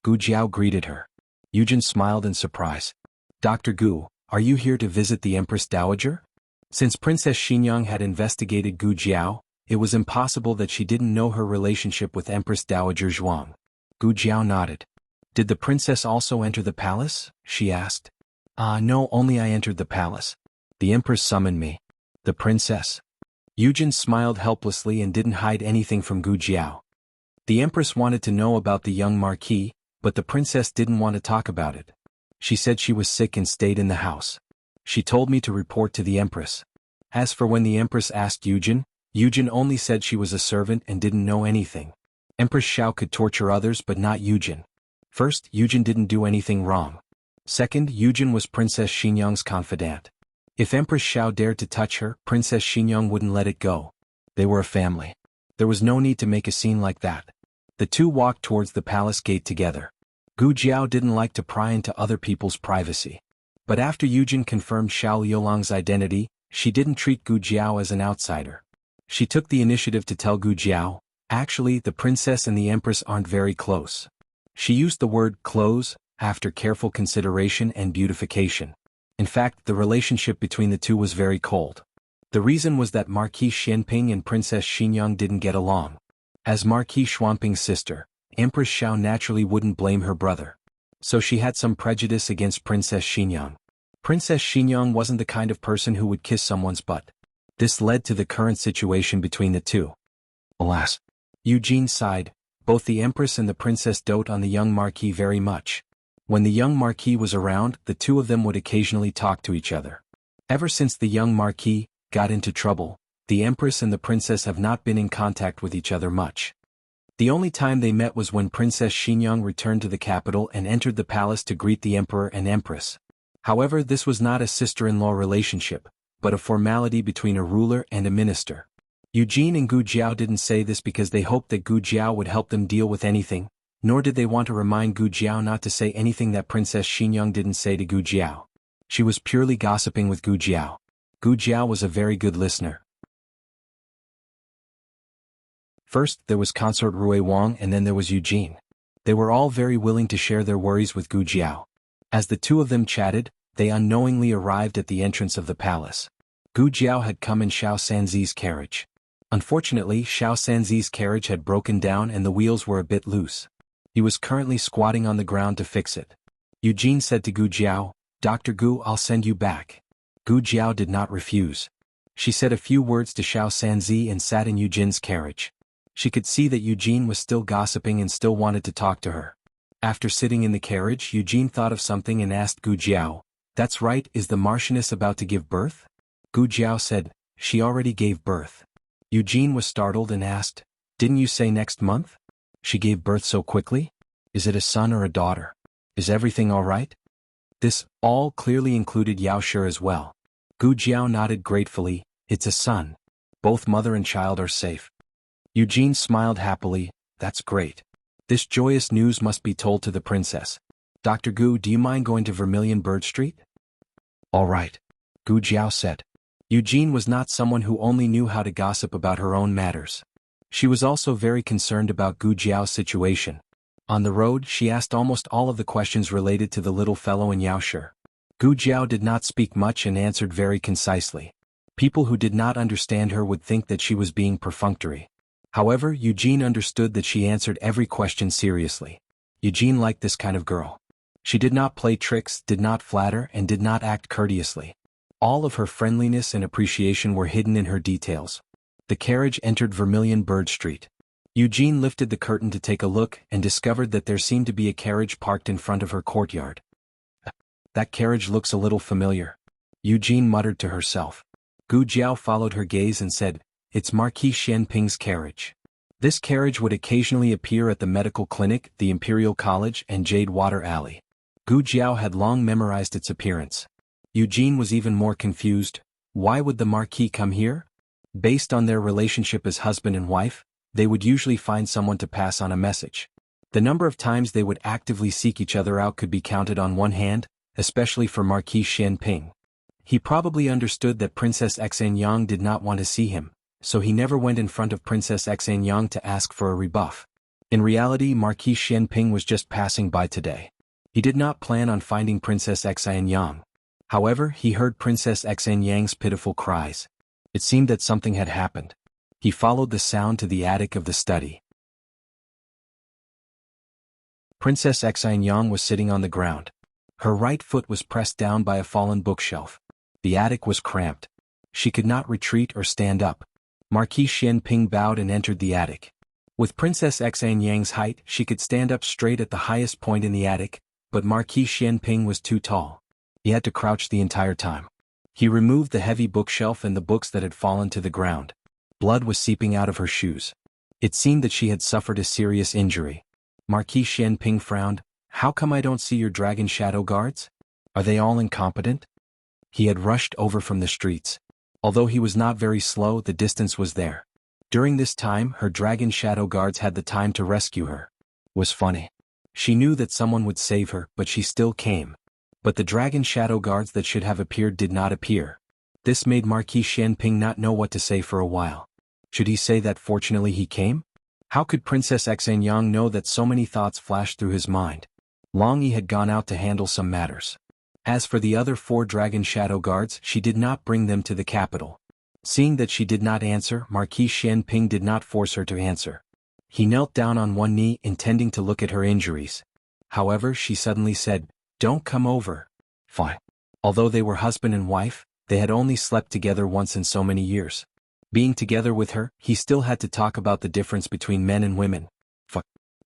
Gu Jiao greeted her. Yujin smiled in surprise. Dr. Gu, are you here to visit the Empress Dowager? Since Princess Xinyang had investigated Gu Jiao, it was impossible that she didn't know her relationship with Empress Dowager Zhuang. Gu Jiao nodded. Did the princess also enter the palace? She asked. No, only I entered the palace. The empress summoned me. The princess. Yujin smiled helplessly and didn't hide anything from Gu Jiao. The empress wanted to know about the young marquis, but the princess didn't want to talk about it. She said she was sick and stayed in the house. She told me to report to the empress. As for when the empress asked Yujin, Yujin only said she was a servant and didn't know anything. Empress Xiao could torture others but not Yujin. First, Yujin didn't do anything wrong. Second, Yujin was Princess Xinyang's confidant. If Empress Xiao dared to touch her, Princess Xinyang wouldn't let it go. They were a family. There was no need to make a scene like that. The two walked towards the palace gate together. Gu Jiao didn't like to pry into other people's privacy. But after Yujin confirmed Xiao Liulang's identity, she didn't treat Gu Jiao as an outsider. She took the initiative to tell Gu Jiao, actually, the princess and the empress aren't very close. She used the word close, after careful consideration and beautification. In fact, the relationship between the two was very cold. The reason was that Marquis Xianping and Princess Xinyang didn't get along. As Marquis Xuanping's sister, Empress Xiao naturally wouldn't blame her brother. So she had some prejudice against Princess Xinyang. Princess Xinyang wasn't the kind of person who would kiss someone's butt. This led to the current situation between the two. Alas. Eugene sighed. Both the empress and the princess dote on the young marquis very much. When the young marquis was around, the two of them would occasionally talk to each other. Ever since the young marquis got into trouble, the empress and the princess have not been in contact with each other much. The only time they met was when Princess Xinyang returned to the capital and entered the palace to greet the emperor and empress. However, this was not a sister-in-law relationship, but a formality between a ruler and a minister. Eugene and Gu Jiao didn't say this because they hoped that Gu Jiao would help them deal with anything, nor did they want to remind Gu Jiao not to say anything that Princess Xinyang didn't say to Gu Jiao. She was purely gossiping with Gu Jiao. Gu Jiao was a very good listener. First, there was Consort Rui Wang and then there was Eugene. They were all very willing to share their worries with Gu Jiao. As the two of them chatted, they unknowingly arrived at the entrance of the palace. Gu Jiao had come in Xiao Sanzi's carriage. Unfortunately, Xiao Sanzi's carriage had broken down and the wheels were a bit loose. He was currently squatting on the ground to fix it. Eugene said to Gu Jiao, "Dr. Gu, I'll send you back." Gu Jiao did not refuse. She said a few words to Xiao Sanzi and sat in Eugene's carriage. She could see that Eugene was still gossiping and still wanted to talk to her. After sitting in the carriage, Eugene thought of something and asked Gu Jiao, "That's right, is the Marchioness about to give birth?" Gu Jiao said, "She already gave birth." Eugene was startled and asked, "Didn't you say next month? She gave birth so quickly? Is it a son or a daughter? Is everything all right?" This all clearly included Yao Shi as well. Gu Jiao nodded gratefully, "It's a son. Both mother and child are safe." Eugene smiled happily, "That's great. This joyous news must be told to the princess. Dr. Gu, do you mind going to Vermilion Bird Street?" "All right," Gu Jiao said. Eugene was not someone who only knew how to gossip about her own matters. She was also very concerned about Gu Jiao's situation. On the road, she asked almost all of the questions related to the little fellow in Yao Shi. Gu Jiao did not speak much and answered very concisely. People who did not understand her would think that she was being perfunctory. However, Eugene understood that she answered every question seriously. Eugene liked this kind of girl. She did not play tricks, did not flatter, and did not act courteously. All of her friendliness and appreciation were hidden in her details. The carriage entered Vermilion Bird Street. Eugene lifted the curtain to take a look and discovered that there seemed to be a carriage parked in front of her courtyard. "That carriage looks a little familiar," Eugene muttered to herself. Gu Jiao followed her gaze and said, "It's Marquis Xianping's carriage." This carriage would occasionally appear at the medical clinic, the Imperial College, and Jade Water Alley. Gu Jiao had long memorized its appearance. Eugene was even more confused. Why would the Marquis come here? Based on their relationship as husband and wife, they would usually find someone to pass on a message. The number of times they would actively seek each other out could be counted on one hand, especially for Marquis Xianping. He probably understood that Princess Xanyang did not want to see him, so he never went in front of Princess Xanyang to ask for a rebuff. In reality, Marquis Xianping was just passing by today. He did not plan on finding Princess Xanyang. However, he heard Princess Xanyang's pitiful cries. It seemed that something had happened. He followed the sound to the attic of the study. Princess Xanyang was sitting on the ground. Her right foot was pressed down by a fallen bookshelf. The attic was cramped. She could not retreat or stand up. Marquis Xianping bowed and entered the attic. With Princess Xanyang's height, she could stand up straight at the highest point in the attic, but Marquis Xianping was too tall. He had to crouch the entire time. He removed the heavy bookshelf and the books that had fallen to the ground. Blood was seeping out of her shoes. It seemed that she had suffered a serious injury. Marquis Xianping frowned. "How come I don't see your dragon shadow guards? Are they all incompetent?" He had rushed over from the streets. Although he was not very slow, the distance was there. During this time, her dragon shadow guards had the time to rescue her. Was funny. She knew that someone would save her, but she still came. But the dragon shadow guards that should have appeared did not appear. This made Marquis Xianping not know what to say for a while. Should he say that fortunately he came? How could Princess Xanyang know that so many thoughts flashed through his mind? Long he had gone out to handle some matters. As for the other 4 dragon shadow guards, she did not bring them to the capital. Seeing that she did not answer, Marquis Xianping did not force her to answer. He knelt down on one knee, intending to look at her injuries. However, she suddenly said, "Don't come over." Fine. Although they were husband and wife, they had only slept together once in so many years. Being together with her, he still had to talk about the difference between men and women.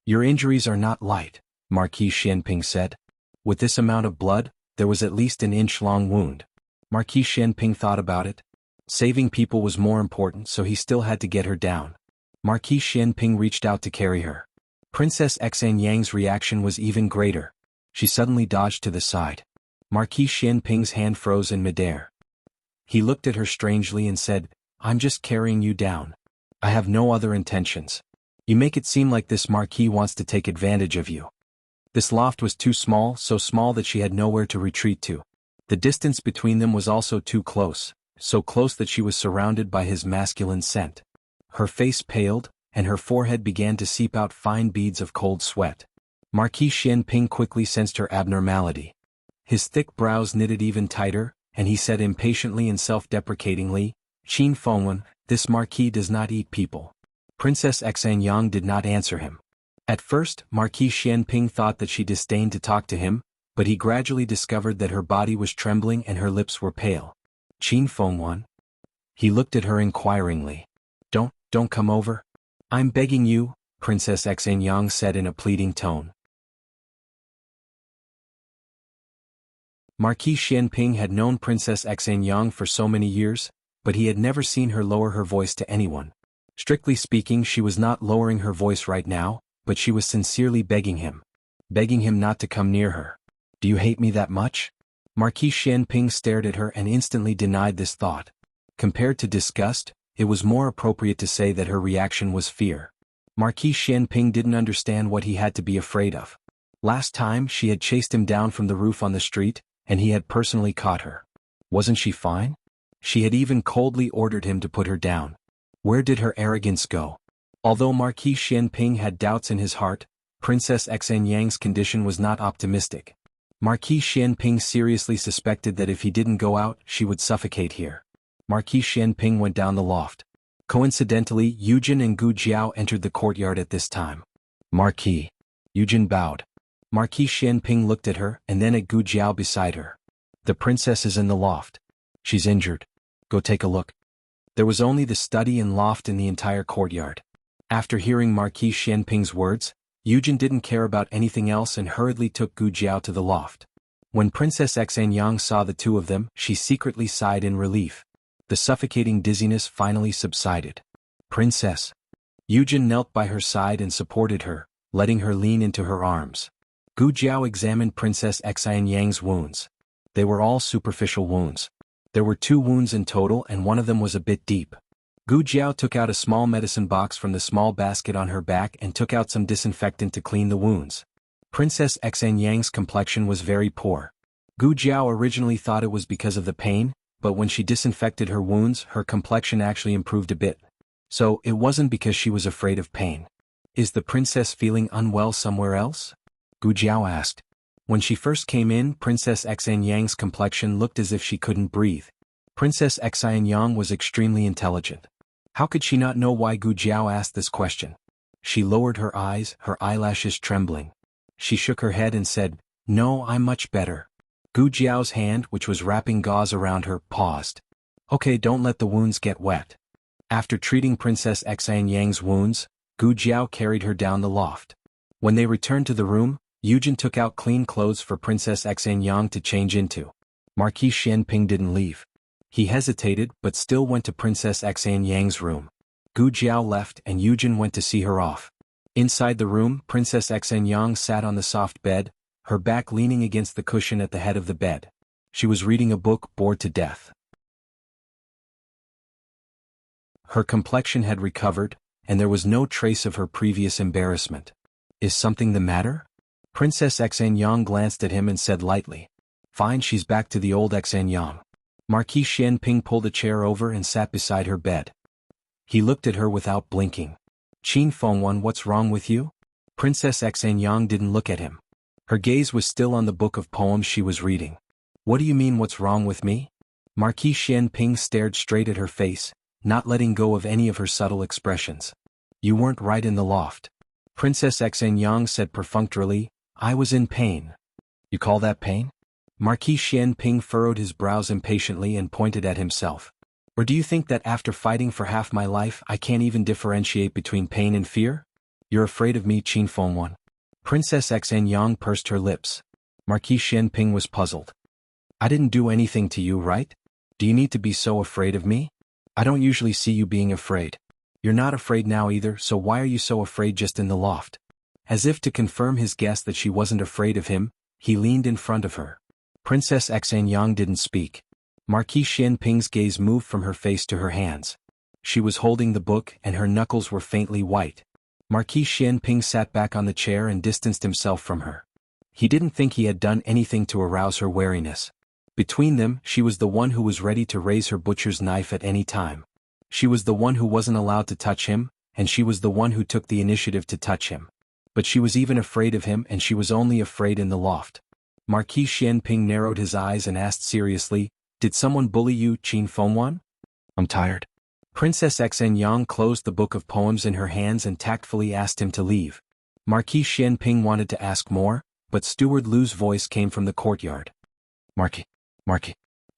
"Your injuries are not light," Marquis Xianping said. "With this amount of blood, there was at least an inch-long wound." Marquis Xianping thought about it. Saving people was more important, so he still had to get her down. Marquis Xianping reached out to carry her. Princess Xanyang's reaction was even greater. She suddenly dodged to the side. Marquis Xianping's hand froze in midair. He looked at her strangely and said, "I'm just carrying you down. I have no other intentions. You make it seem like this Marquis wants to take advantage of you." This loft was too small, so small that she had nowhere to retreat to. The distance between them was also too close, so close that she was surrounded by his masculine scent. Her face paled, and her forehead began to seep out fine beads of cold sweat. Marquis Xianping quickly sensed her abnormality. His thick brows knitted even tighter, and he said impatiently and self-deprecatingly, "Qin Fengwen, this Marquis does not eat people." Princess Xanyang did not answer him. At first, Marquis Xianping thought that she disdained to talk to him, but he gradually discovered that her body was trembling and her lips were pale. "Qin Fengwen?" He looked at her inquiringly. Don't come over?" I'm begging you, Princess Xianyang said in a pleading tone. Marquis Xianping had known Princess Xianyang for so many years, but he had never seen her lower her voice to anyone. Strictly speaking, she was not lowering her voice right now, but she was sincerely begging him. Begging him not to come near her. Do you hate me that much? Marquis Xianping stared at her and instantly denied this thought. Compared to disgust, it was more appropriate to say that her reaction was fear. Marquis Xianping didn't understand what he had to be afraid of. Last time she had chased him down from the roof on the street, and he had personally caught her. Wasn't she fine? She had even coldly ordered him to put her down. Where did her arrogance go? Although Marquis Xianping had doubts in his heart, Princess Xianyang's condition was not optimistic. Marquis Xianping seriously suspected that if he didn't go out, she would suffocate here. Marquis Xianping went down the loft. Coincidentally, Yujin and Gu Jiao entered the courtyard at this time. Marquis. Yujin bowed. Marquis Xianping looked at her and then at Gu Jiao beside her. The princess is in the loft. She's injured. Go take a look. There was only the study and loft in the entire courtyard. After hearing Marquis Xianping's words, Yujin didn't care about anything else and hurriedly took Gu Jiao to the loft. When Princess Xianyang saw the two of them, she secretly sighed in relief. The suffocating dizziness finally subsided. Princess. Yujin knelt by her side and supported her, letting her lean into her arms. Gu Jiao examined Princess Xianyang's wounds. They were all superficial wounds. There were 2 wounds in total and one of them was a bit deep. Gu Jiao took out a small medicine box from the small basket on her back and took out some disinfectant to clean the wounds. Princess Xianyang's complexion was very poor. Gu Jiao originally thought it was because of the pain, but when she disinfected her wounds, her complexion actually improved a bit. So, it wasn't because she was afraid of pain. Is the princess feeling unwell somewhere else? Gu Jiao asked. When she first came in, Princess Xianyang's complexion looked as if she couldn't breathe. Princess Xianyang was extremely intelligent. How could she not know why Gu Jiao asked this question? She lowered her eyes, her eyelashes trembling. She shook her head and said, "No, I'm much better." Gu Jiao's hand, which was wrapping gauze around her, paused. Okay, don't let the wounds get wet. After treating Princess Xianyang's wounds, Gu Jiao carried her down the loft. When they returned to the room, Yujin took out clean clothes for Princess Xianyang to change into. Marquis Xianping didn't leave. He hesitated but still went to Princess Xianyang's room. Gu Jiao left and Yujin went to see her off. Inside the room, Princess Xianyang sat on the soft bed, her back leaning against the cushion at the head of the bed. She was reading a book, bored to death. Her complexion had recovered, and there was no trace of her previous embarrassment. Is something the matter? Princess Xianyang glanced at him and said lightly. Fine, she's back to the old Xianyang. Marquis Xianping pulled a chair over and sat beside her bed. He looked at her without blinking. Qin Fengwan, what's wrong with you? Princess Xianyang didn't look at him. Her gaze was still on the book of poems she was reading. What do you mean what's wrong with me? Marquis Xianping stared straight at her face, not letting go of any of her subtle expressions. You weren't right in the loft. Princess Xianyang said perfunctorily, I was in pain. You call that pain? Marquis Xianping furrowed his brows impatiently and pointed at himself. Or do you think that after fighting for half my life I can't even differentiate between pain and fear? You're afraid of me, Qin Fengwan. Princess Xianyang pursed her lips. Marquis Xianping was puzzled. I didn't do anything to you, right? Do you need to be so afraid of me? I don't usually see you being afraid. You're not afraid now either, so why are you so afraid just in the loft? As if to confirm his guess that she wasn't afraid of him, he leaned in front of her. Princess Xianyang didn't speak. Marquis Xianping's gaze moved from her face to her hands. She was holding the book and her knuckles were faintly white. Marquis Xianping sat back on the chair and distanced himself from her. He didn't think he had done anything to arouse her wariness. Between them, she was the one who was ready to raise her butcher's knife at any time. She was the one who wasn't allowed to touch him, and she was the one who took the initiative to touch him. But she was even afraid of him, and she was only afraid in the loft. Marquis Xianping narrowed his eyes and asked seriously, Did someone bully you, Qin Fengwan? I'm tired. Princess Xianyang closed the book of poems in her hands and tactfully asked him to leave. Marquis Xianping wanted to ask more, but Steward Lu's voice came from the courtyard. Marquis.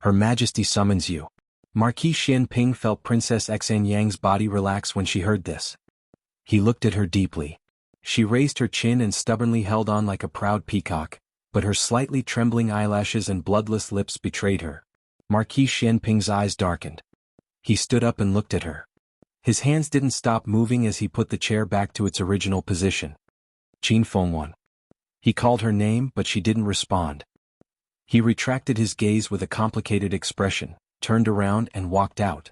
Her Majesty summons you. Marquis Xianping felt Princess Xianyang's body relax when she heard this. He looked at her deeply. She raised her chin and stubbornly held on like a proud peacock, but her slightly trembling eyelashes and bloodless lips betrayed her. Marquis Xianping's eyes darkened. He stood up and looked at her. His hands didn't stop moving as he put the chair back to its original position. Qin Fengwan. He called her name, but she didn't respond. He retracted his gaze with a complicated expression, turned around and walked out.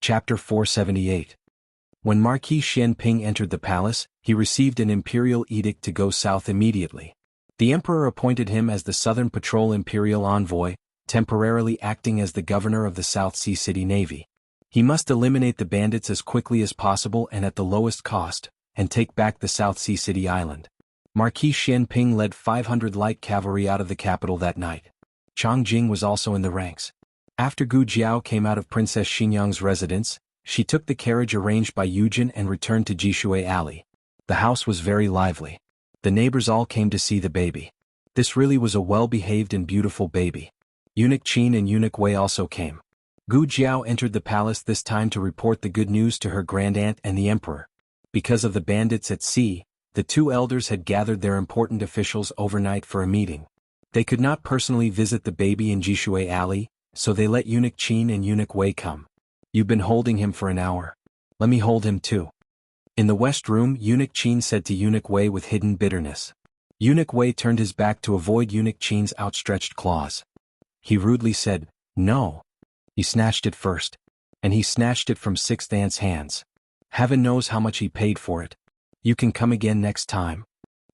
Chapter 478. When Marquis Xianping entered the palace, he received an imperial edict to go south immediately. The emperor appointed him as the Southern Patrol Imperial Envoy, temporarily acting as the governor of the South Sea City Navy. He must eliminate the bandits as quickly as possible and at the lowest cost, and take back the South Sea City Island. Marquis Xianping led 500 light cavalry out of the capital that night. Chang Jing was also in the ranks. After Gu Jiao came out of Princess Xinyang's residence, she took the carriage arranged by Yujin and returned to Jishui Alley. The house was very lively. The neighbors all came to see the baby. This really was a well-behaved and beautiful baby. Eunuch Qin and Eunuch Wei also came. Gu Jiao entered the palace this time to report the good news to her grandaunt and the emperor. Because of the bandits at sea, the two elders had gathered their important officials overnight for a meeting. They could not personally visit the baby in Jishui Alley, so they let Eunuch Qin and Eunuch Wei come. You've been holding him for an hour. Let me hold him too. In the west room, Eunuch Qin said to Eunuch Wei with hidden bitterness. Eunuch Wei turned his back to avoid Eunuch Qin's outstretched claws. He rudely said, "No." He snatched it first. And he snatched it from Sixth Aunt's hands. Heaven knows how much he paid for it. You can come again next time.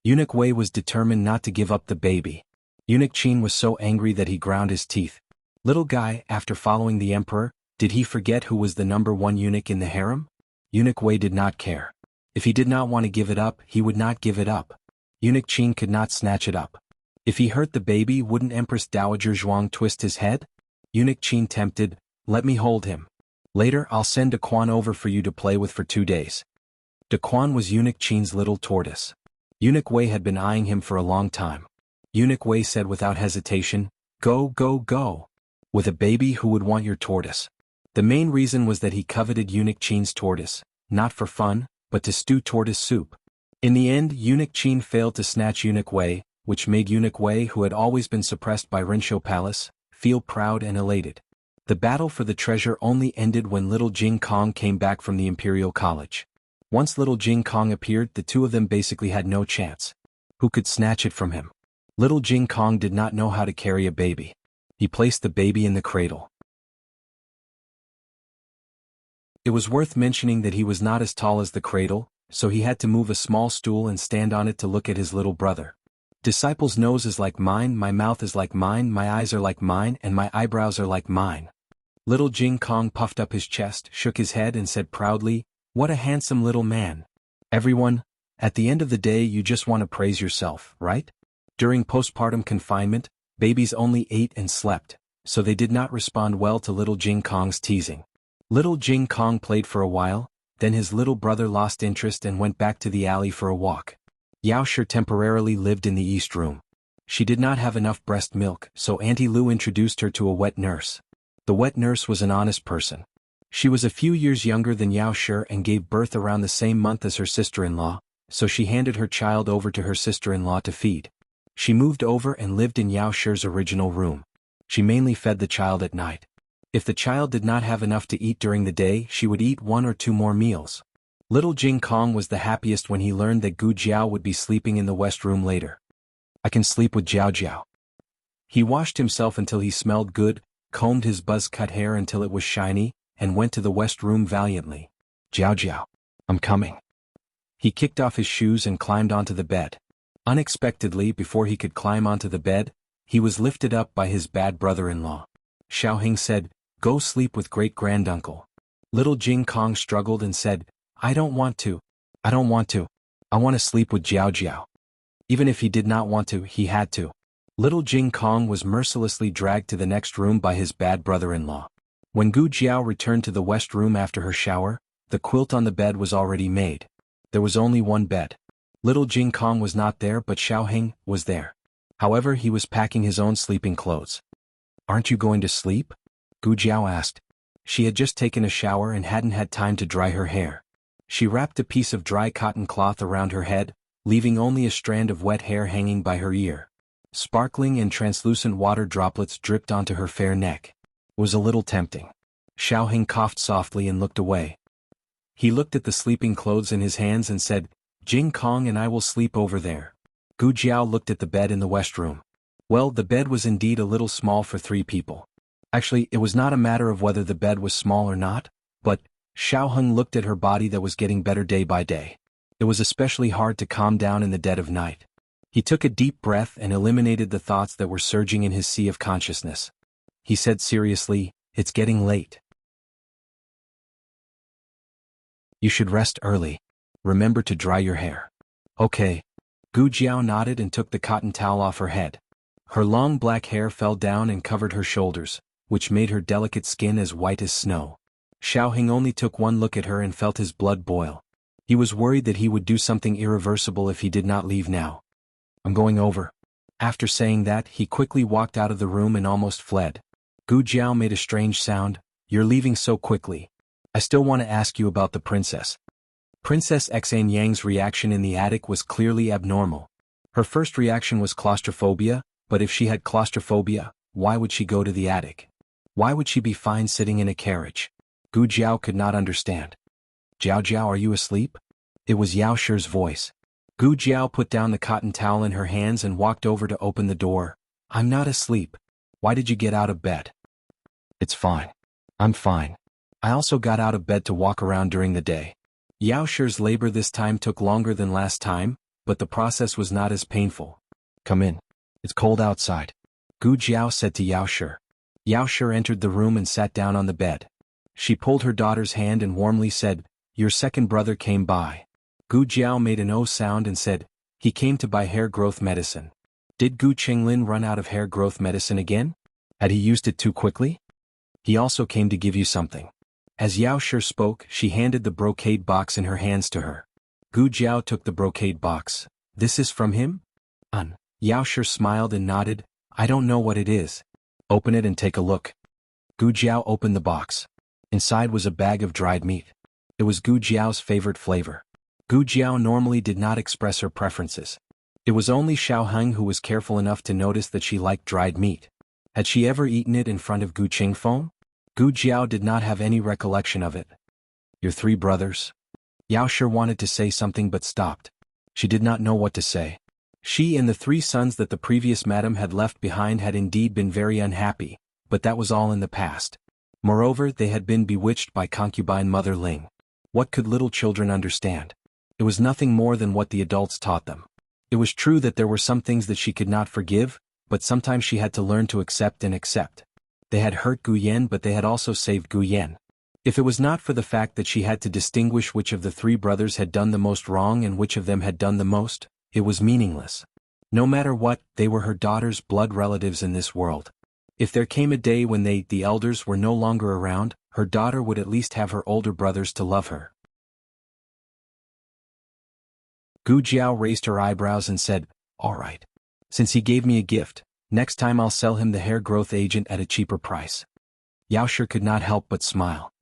Eunuch Wei was determined not to give up the baby. Eunuch Qin was so angry that he ground his teeth. Little guy, after following the emperor, did he forget who was the #1 eunuch in the harem? Eunuch Wei did not care. If he did not want to give it up, he would not give it up. Eunuch Qin could not snatch it up. If he hurt the baby, wouldn't Empress Dowager Zhuang twist his head? Eunuch Qin tempted, "Let me hold him. Later I'll send De Quan over for you to play with for 2 days." De Quan was Eunuch Qin's little tortoise. Eunuch Wei had been eyeing him for a long time. Eunuch Wei said without hesitation, "Go, go, go. With a baby, who would want your tortoise?" The main reason was that he coveted Eunuch Qin's tortoise, not for fun, but to stew tortoise soup. In the end, Eunuch Qin failed to snatch Eunuch Wei, which made Eunuch Wei, who had always been suppressed by Rinshou Palace, feel proud and elated. The battle for the treasure only ended when little Jing Kong came back from the Imperial College. Once little Jing Kong appeared, the two of them basically had no chance. Who could snatch it from him? Little Jing Kong did not know how to carry a baby. He placed the baby in the cradle. It was worth mentioning that he was not as tall as the cradle, so he had to move a small stool and stand on it to look at his little brother. Disciple's nose is like mine, my mouth is like mine, my eyes are like mine, and my eyebrows are like mine. Little Jing Kong puffed up his chest, shook his head and said proudly, "What a handsome little man." Everyone, at the end of the day you just want to praise yourself, right? During postpartum confinement, babies only ate and slept, so they did not respond well to little Jing Kong's teasing. Little Jing Kong played for a while, then his little brother lost interest and went back to the alley for a walk. Yao Shi temporarily lived in the east room. She did not have enough breast milk, so Auntie Lu introduced her to a wet nurse. The wet nurse was an honest person. She was a few years younger than Yao Shi and gave birth around the same month as her sister-in-law, so she handed her child over to her sister-in-law to feed. She moved over and lived in Yao Shi's original room. She mainly fed the child at night. If the child did not have enough to eat during the day, she would eat 1 or 2 more meals. Little Jing Kong was the happiest when he learned that Gu Jiao would be sleeping in the west room later. "I can sleep with Jiao Jiao." He washed himself until he smelled good, combed his buzz-cut hair until it was shiny, and went to the west room valiantly. "Jiao Jiao, I'm coming." He kicked off his shoes and climbed onto the bed. Unexpectedly, before he could climb onto the bed, he was lifted up by his bad brother-in-law. Xiaoheng said, "Go sleep with great-granduncle." Little Jing Kong struggled and said, "I don't want to. I don't want to. I want to sleep with Jiao Jiao." Even if he did not want to, he had to. Little Jing Kong was mercilessly dragged to the next room by his bad brother-in-law. When Gu Jiao returned to the west room after her shower, the quilt on the bed was already made. There was only one bed. Little Jing Kong was not there, but Xiaoheng was there. However, he was packing his own sleeping clothes. "Aren't you going to sleep?" Gu Jiao asked. She had just taken a shower and hadn't had time to dry her hair. She wrapped a piece of dry cotton cloth around her head, leaving only a strand of wet hair hanging by her ear. Sparkling and translucent water droplets dripped onto her fair neck. It was a little tempting. Xiaoheng coughed softly and looked away. He looked at the sleeping clothes in his hands and said, Jing Kong and I will sleep over there. Gu Jiao looked at the bed in the west room. Well, the bed was indeed a little small for 3 people. Actually, it was not a matter of whether the bed was small or not, but Xiaoheng looked at her body that was getting better day by day. It was especially hard to calm down in the dead of night. He took a deep breath and eliminated the thoughts that were surging in his sea of consciousness. He said seriously, It's getting late. You should rest early. Remember to dry your hair. Okay. Gu Jiao nodded and took the cotton towel off her head. Her long black hair fell down and covered her shoulders, which made her delicate skin as white as snow. Xiaoheng only took one look at her and felt his blood boil. He was worried that he would do something irreversible if he did not leave now. I'm going over. After saying that, he quickly walked out of the room and almost fled. Gu Jiao made a strange sound. You're leaving so quickly. I still want to ask you about the princess. Princess Xan Yang's reaction in the attic was clearly abnormal. Her first reaction was claustrophobia, but if she had claustrophobia, why would she go to the attic? Why would she be fine sitting in a carriage? Gu Jiao could not understand. Jiao Jiao, are you asleep? It was Yao Shi's voice. Gu Jiao put down the cotton towel in her hands and walked over to open the door. I'm not asleep. Why did you get out of bed? It's fine. I'm fine. I also got out of bed to walk around during the day. Yao Shi's labor this time took longer than last time, but the process was not as painful. Come in. It's cold outside. Gu Jiao said to Yao Shi. Yao Shi entered the room and sat down on the bed. She pulled her daughter's hand and warmly said, Your second brother came by. Gu Jiao made an O sound and said, He came to buy hair growth medicine. Did Gu Qinglin run out of hair growth medicine again? Had he used it too quickly? He also came to give you something. As Yao Shi spoke, she handed the brocade box in her hands to her. Gu Jiao took the brocade box. This is from him? Yao Shi smiled and nodded. I don't know what it is. Open it and take a look. Gu Jiao opened the box. Inside was a bag of dried meat. It was Gu Jiao's favorite flavor. Gu Jiao normally did not express her preferences. It was only Xiaoheng who was careful enough to notice that she liked dried meat. Had she ever eaten it in front of Gu Qingfeng? Gu Jiao did not have any recollection of it. Your 3 brothers? Yao Shi wanted to say something but stopped. She did not know what to say. She and the 3 sons that the previous madam had left behind had indeed been very unhappy, but that was all in the past. Moreover, they had been bewitched by concubine Mother Ling. What could little children understand? It was nothing more than what the adults taught them. It was true that there were some things that she could not forgive, but sometimes she had to learn to accept and accept. They had hurt Gu Yan, but they had also saved Gu Yan. If it was not for the fact that she had to distinguish which of the 3 brothers had done the most wrong and which of them had done the most, it was meaningless. No matter what, they were her daughter's blood relatives in this world. If there came a day when they, the elders, were no longer around, her daughter would at least have her older brothers to love her. Gu Jiao raised her eyebrows and said, All right. Since he gave me a gift, next time I'll sell him the hair growth agent at a cheaper price. Yao Shi could not help but smile.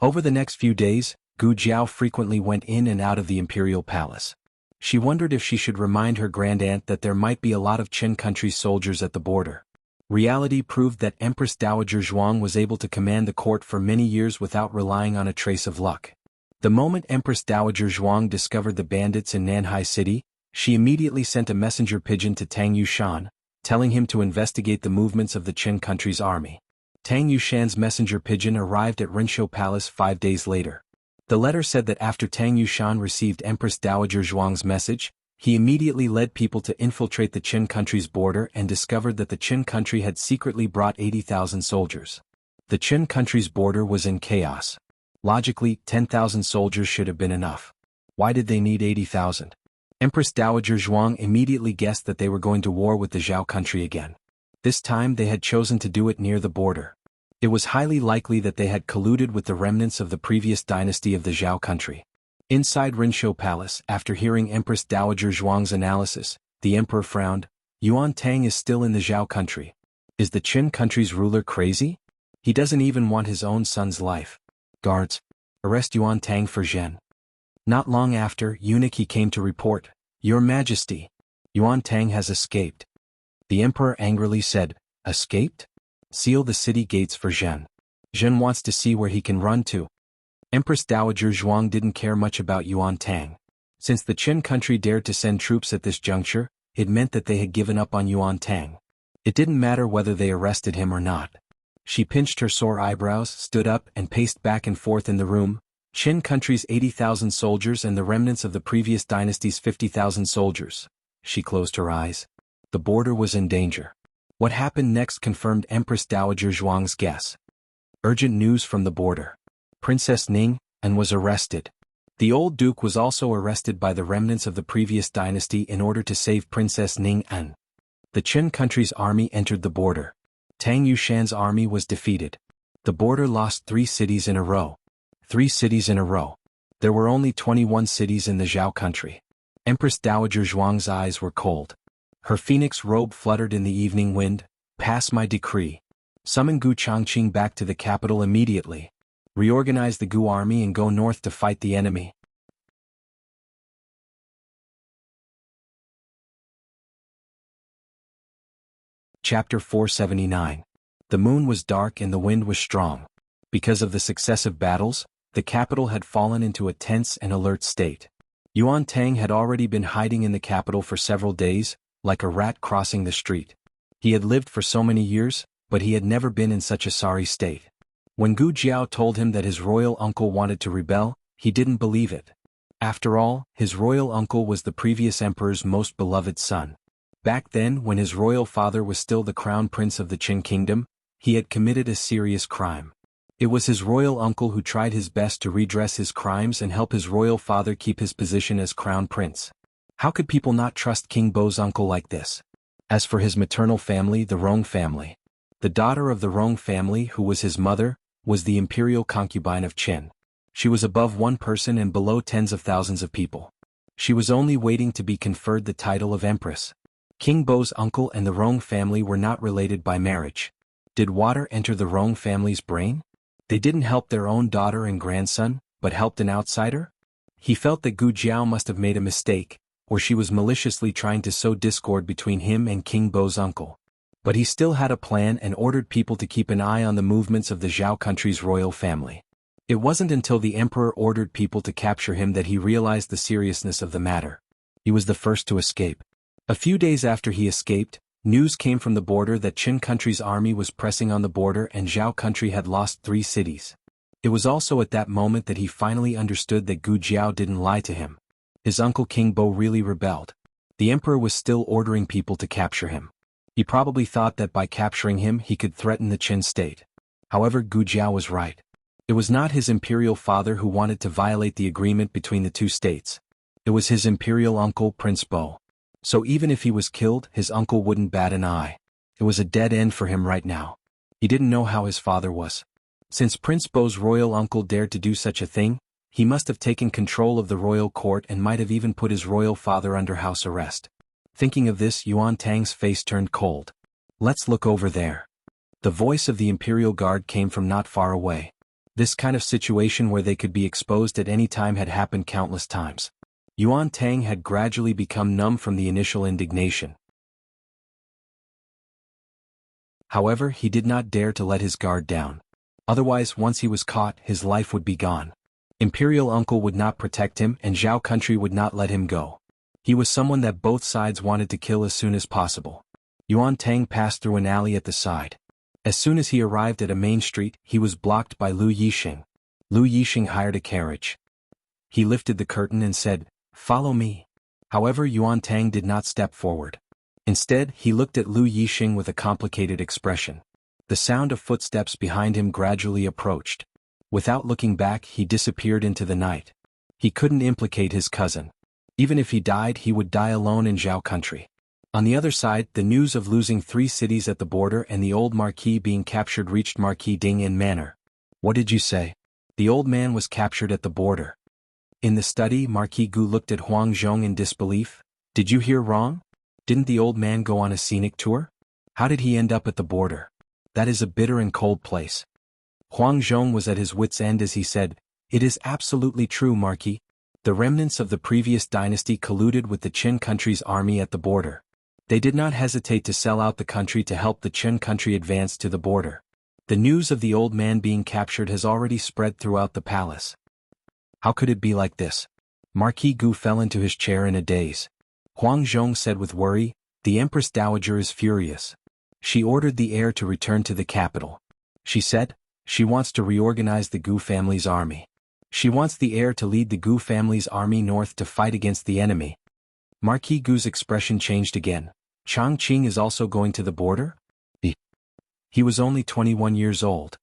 Over the next few days, Gu Jiao frequently went in and out of the imperial palace. She wondered if she should remind her grandaunt that there might be a lot of Qin country soldiers at the border. Reality proved that Empress Dowager Zhuang was able to command the court for many years without relying on a trace of luck. The moment Empress Dowager Zhuang discovered the bandits in Nanhai City, she immediately sent a messenger pigeon to Tang Yushan, telling him to investigate the movements of the Qin country's army. Tang Yushan's messenger pigeon arrived at Rinshou Palace 5 days later. The letter said that after Tang Yushan received Empress Dowager Zhuang's message, he immediately led people to infiltrate the Qin country's border and discovered that the Qin country had secretly brought 80,000 soldiers. The Qin country's border was in chaos. Logically, 10,000 soldiers should have been enough. Why did they need 80,000? Empress Dowager Zhuang immediately guessed that they were going to war with the Zhao country again. This time they had chosen to do it near the border. It was highly likely that they had colluded with the remnants of the previous dynasty of the Zhao country. Inside Rinshou Palace, after hearing Empress Dowager Zhuang's analysis, the emperor frowned. Yuan Tang is still in the Zhao country. Is the Qin country's ruler crazy? He doesn't even want his own son's life. Guards, arrest Yuan Tang for Zhen. Not long after, eunuch he came to report, Your Majesty, Yuan Tang has escaped. The emperor angrily said, Escaped? Seal the city gates for Zhen. Zhen wants to see where he can run to. Empress Dowager Zhuang didn't care much about Yuan Tang. Since the Qin country dared to send troops at this juncture, it meant that they had given up on Yuan Tang. It didn't matter whether they arrested him or not. She pinched her sore eyebrows, stood up, and paced back and forth in the room. Qin country's 80,000 soldiers and the remnants of the previous dynasty's 50,000 soldiers. She closed her eyes. The border was in danger. What happened next confirmed Empress Dowager Zhuang's guess. Urgent news from the border. Princess Ning was arrested. The old duke was also arrested by the remnants of the previous dynasty in order to save Princess Ning. The Qin country's army entered the border. Tang Yushan's army was defeated. The border lost 3 cities in a row. 3 cities in a row. There were only 21 cities in the Zhao country. Empress Dowager Zhuang's eyes were cold. Her phoenix robe fluttered in the evening wind. Pass my decree. Summon Gu Changqing back to the capital immediately. Reorganize the Gu army and go north to fight the enemy. Chapter 479. The moon was dark and the wind was strong. Because of the successive battles, the capital had fallen into a tense and alert state. Yuan Tang had already been hiding in the capital for several days, like a rat crossing the street. He had lived for so many years, but he had never been in such a sorry state. When Gu Jiao told him that his royal uncle wanted to rebel, he didn't believe it. After all, his royal uncle was the previous emperor's most beloved son. Back then, when his royal father was still the crown prince of the Qin kingdom, he had committed a serious crime. It was his royal uncle who tried his best to redress his crimes and help his royal father keep his position as crown prince. How could people not trust King Bo's uncle like this? As for his maternal family, the Rong family. The daughter of the Rong family, who was his mother, was the imperial concubine of Qin. She was above one person and below tens of thousands of people. She was only waiting to be conferred the title of empress. King Bo's uncle and the Rong family were not related by marriage. Did water enter the Rong family's brain? They didn't help their own daughter and grandson, but helped an outsider? He felt that Gu Jiao must have made a mistake, or she was maliciously trying to sow discord between him and King Bo's uncle. But he still had a plan and ordered people to keep an eye on the movements of the Zhao country's royal family. It wasn't until the emperor ordered people to capture him that he realized the seriousness of the matter. He was the first to escape. A few days after he escaped, news came from the border that Qin country's army was pressing on the border and Zhao country had lost 3 cities. It was also at that moment that he finally understood that Gu Jiao didn't lie to him. His uncle King Bo really rebelled. The emperor was still ordering people to capture him. He probably thought that by capturing him he could threaten the Qin state. However, Gu Jiao was right. It was not his imperial father who wanted to violate the agreement between the 2 states. It was his imperial uncle Prince Bo. So even if he was killed, his uncle wouldn't bat an eye. It was a dead end for him right now. He didn't know how his father was. Since Prince Bo's royal uncle dared to do such a thing, he must have taken control of the royal court and might have even put his royal father under house arrest. Thinking of this, Yuan Tang's face turned cold. Let's look over there. The voice of the imperial guard came from not far away. This kind of situation where they could be exposed at any time had happened countless times. Yuan Tang had gradually become numb from the initial indignation. However, he did not dare to let his guard down. Otherwise, once he was caught, his life would be gone. Imperial uncle would not protect him and Zhao country would not let him go. He was someone that both sides wanted to kill as soon as possible. Yuan Tang passed through an alley at the side. As soon as he arrived at a main street, he was blocked by Lu Yixing. Lu Yixing hired a carriage. He lifted the curtain and said, "Follow me." However, Yuan Tang did not step forward. Instead, he looked at Lu Yixing with a complicated expression. The sound of footsteps behind him gradually approached. Without looking back, he disappeared into the night. He couldn't implicate his cousin. Even if he died, he would die alone in Zhao country. On the other side, the news of losing 3 cities at the border and the old Marquis being captured reached Marquis Ding in manner. "What did you say?" "The old man was captured at the border." In the study, Marquis Gu looked at Huang Zhong in disbelief. "Did you hear wrong? Didn't the old man go on a scenic tour? How did he end up at the border? That is a bitter and cold place." Huang Zhong was at his wits' end as he said, "It is absolutely true, Marquis. The remnants of the previous dynasty colluded with the Qin country's army at the border. They did not hesitate to sell out the country to help the Qin country advance to the border. The news of the old man being captured has already spread throughout the palace." How could it be like this? Marquis Gu fell into his chair in a daze. Huang Zhong said with worry, "The Empress Dowager is furious. She ordered the heir to return to the capital. She said, she wants to reorganize the Gu family's army. She wants the heir to lead the Gu family's army north to fight against the enemy." Marquis Gu's expression changed again. "Chang Qing is also going to the border?" He was only 21 years old.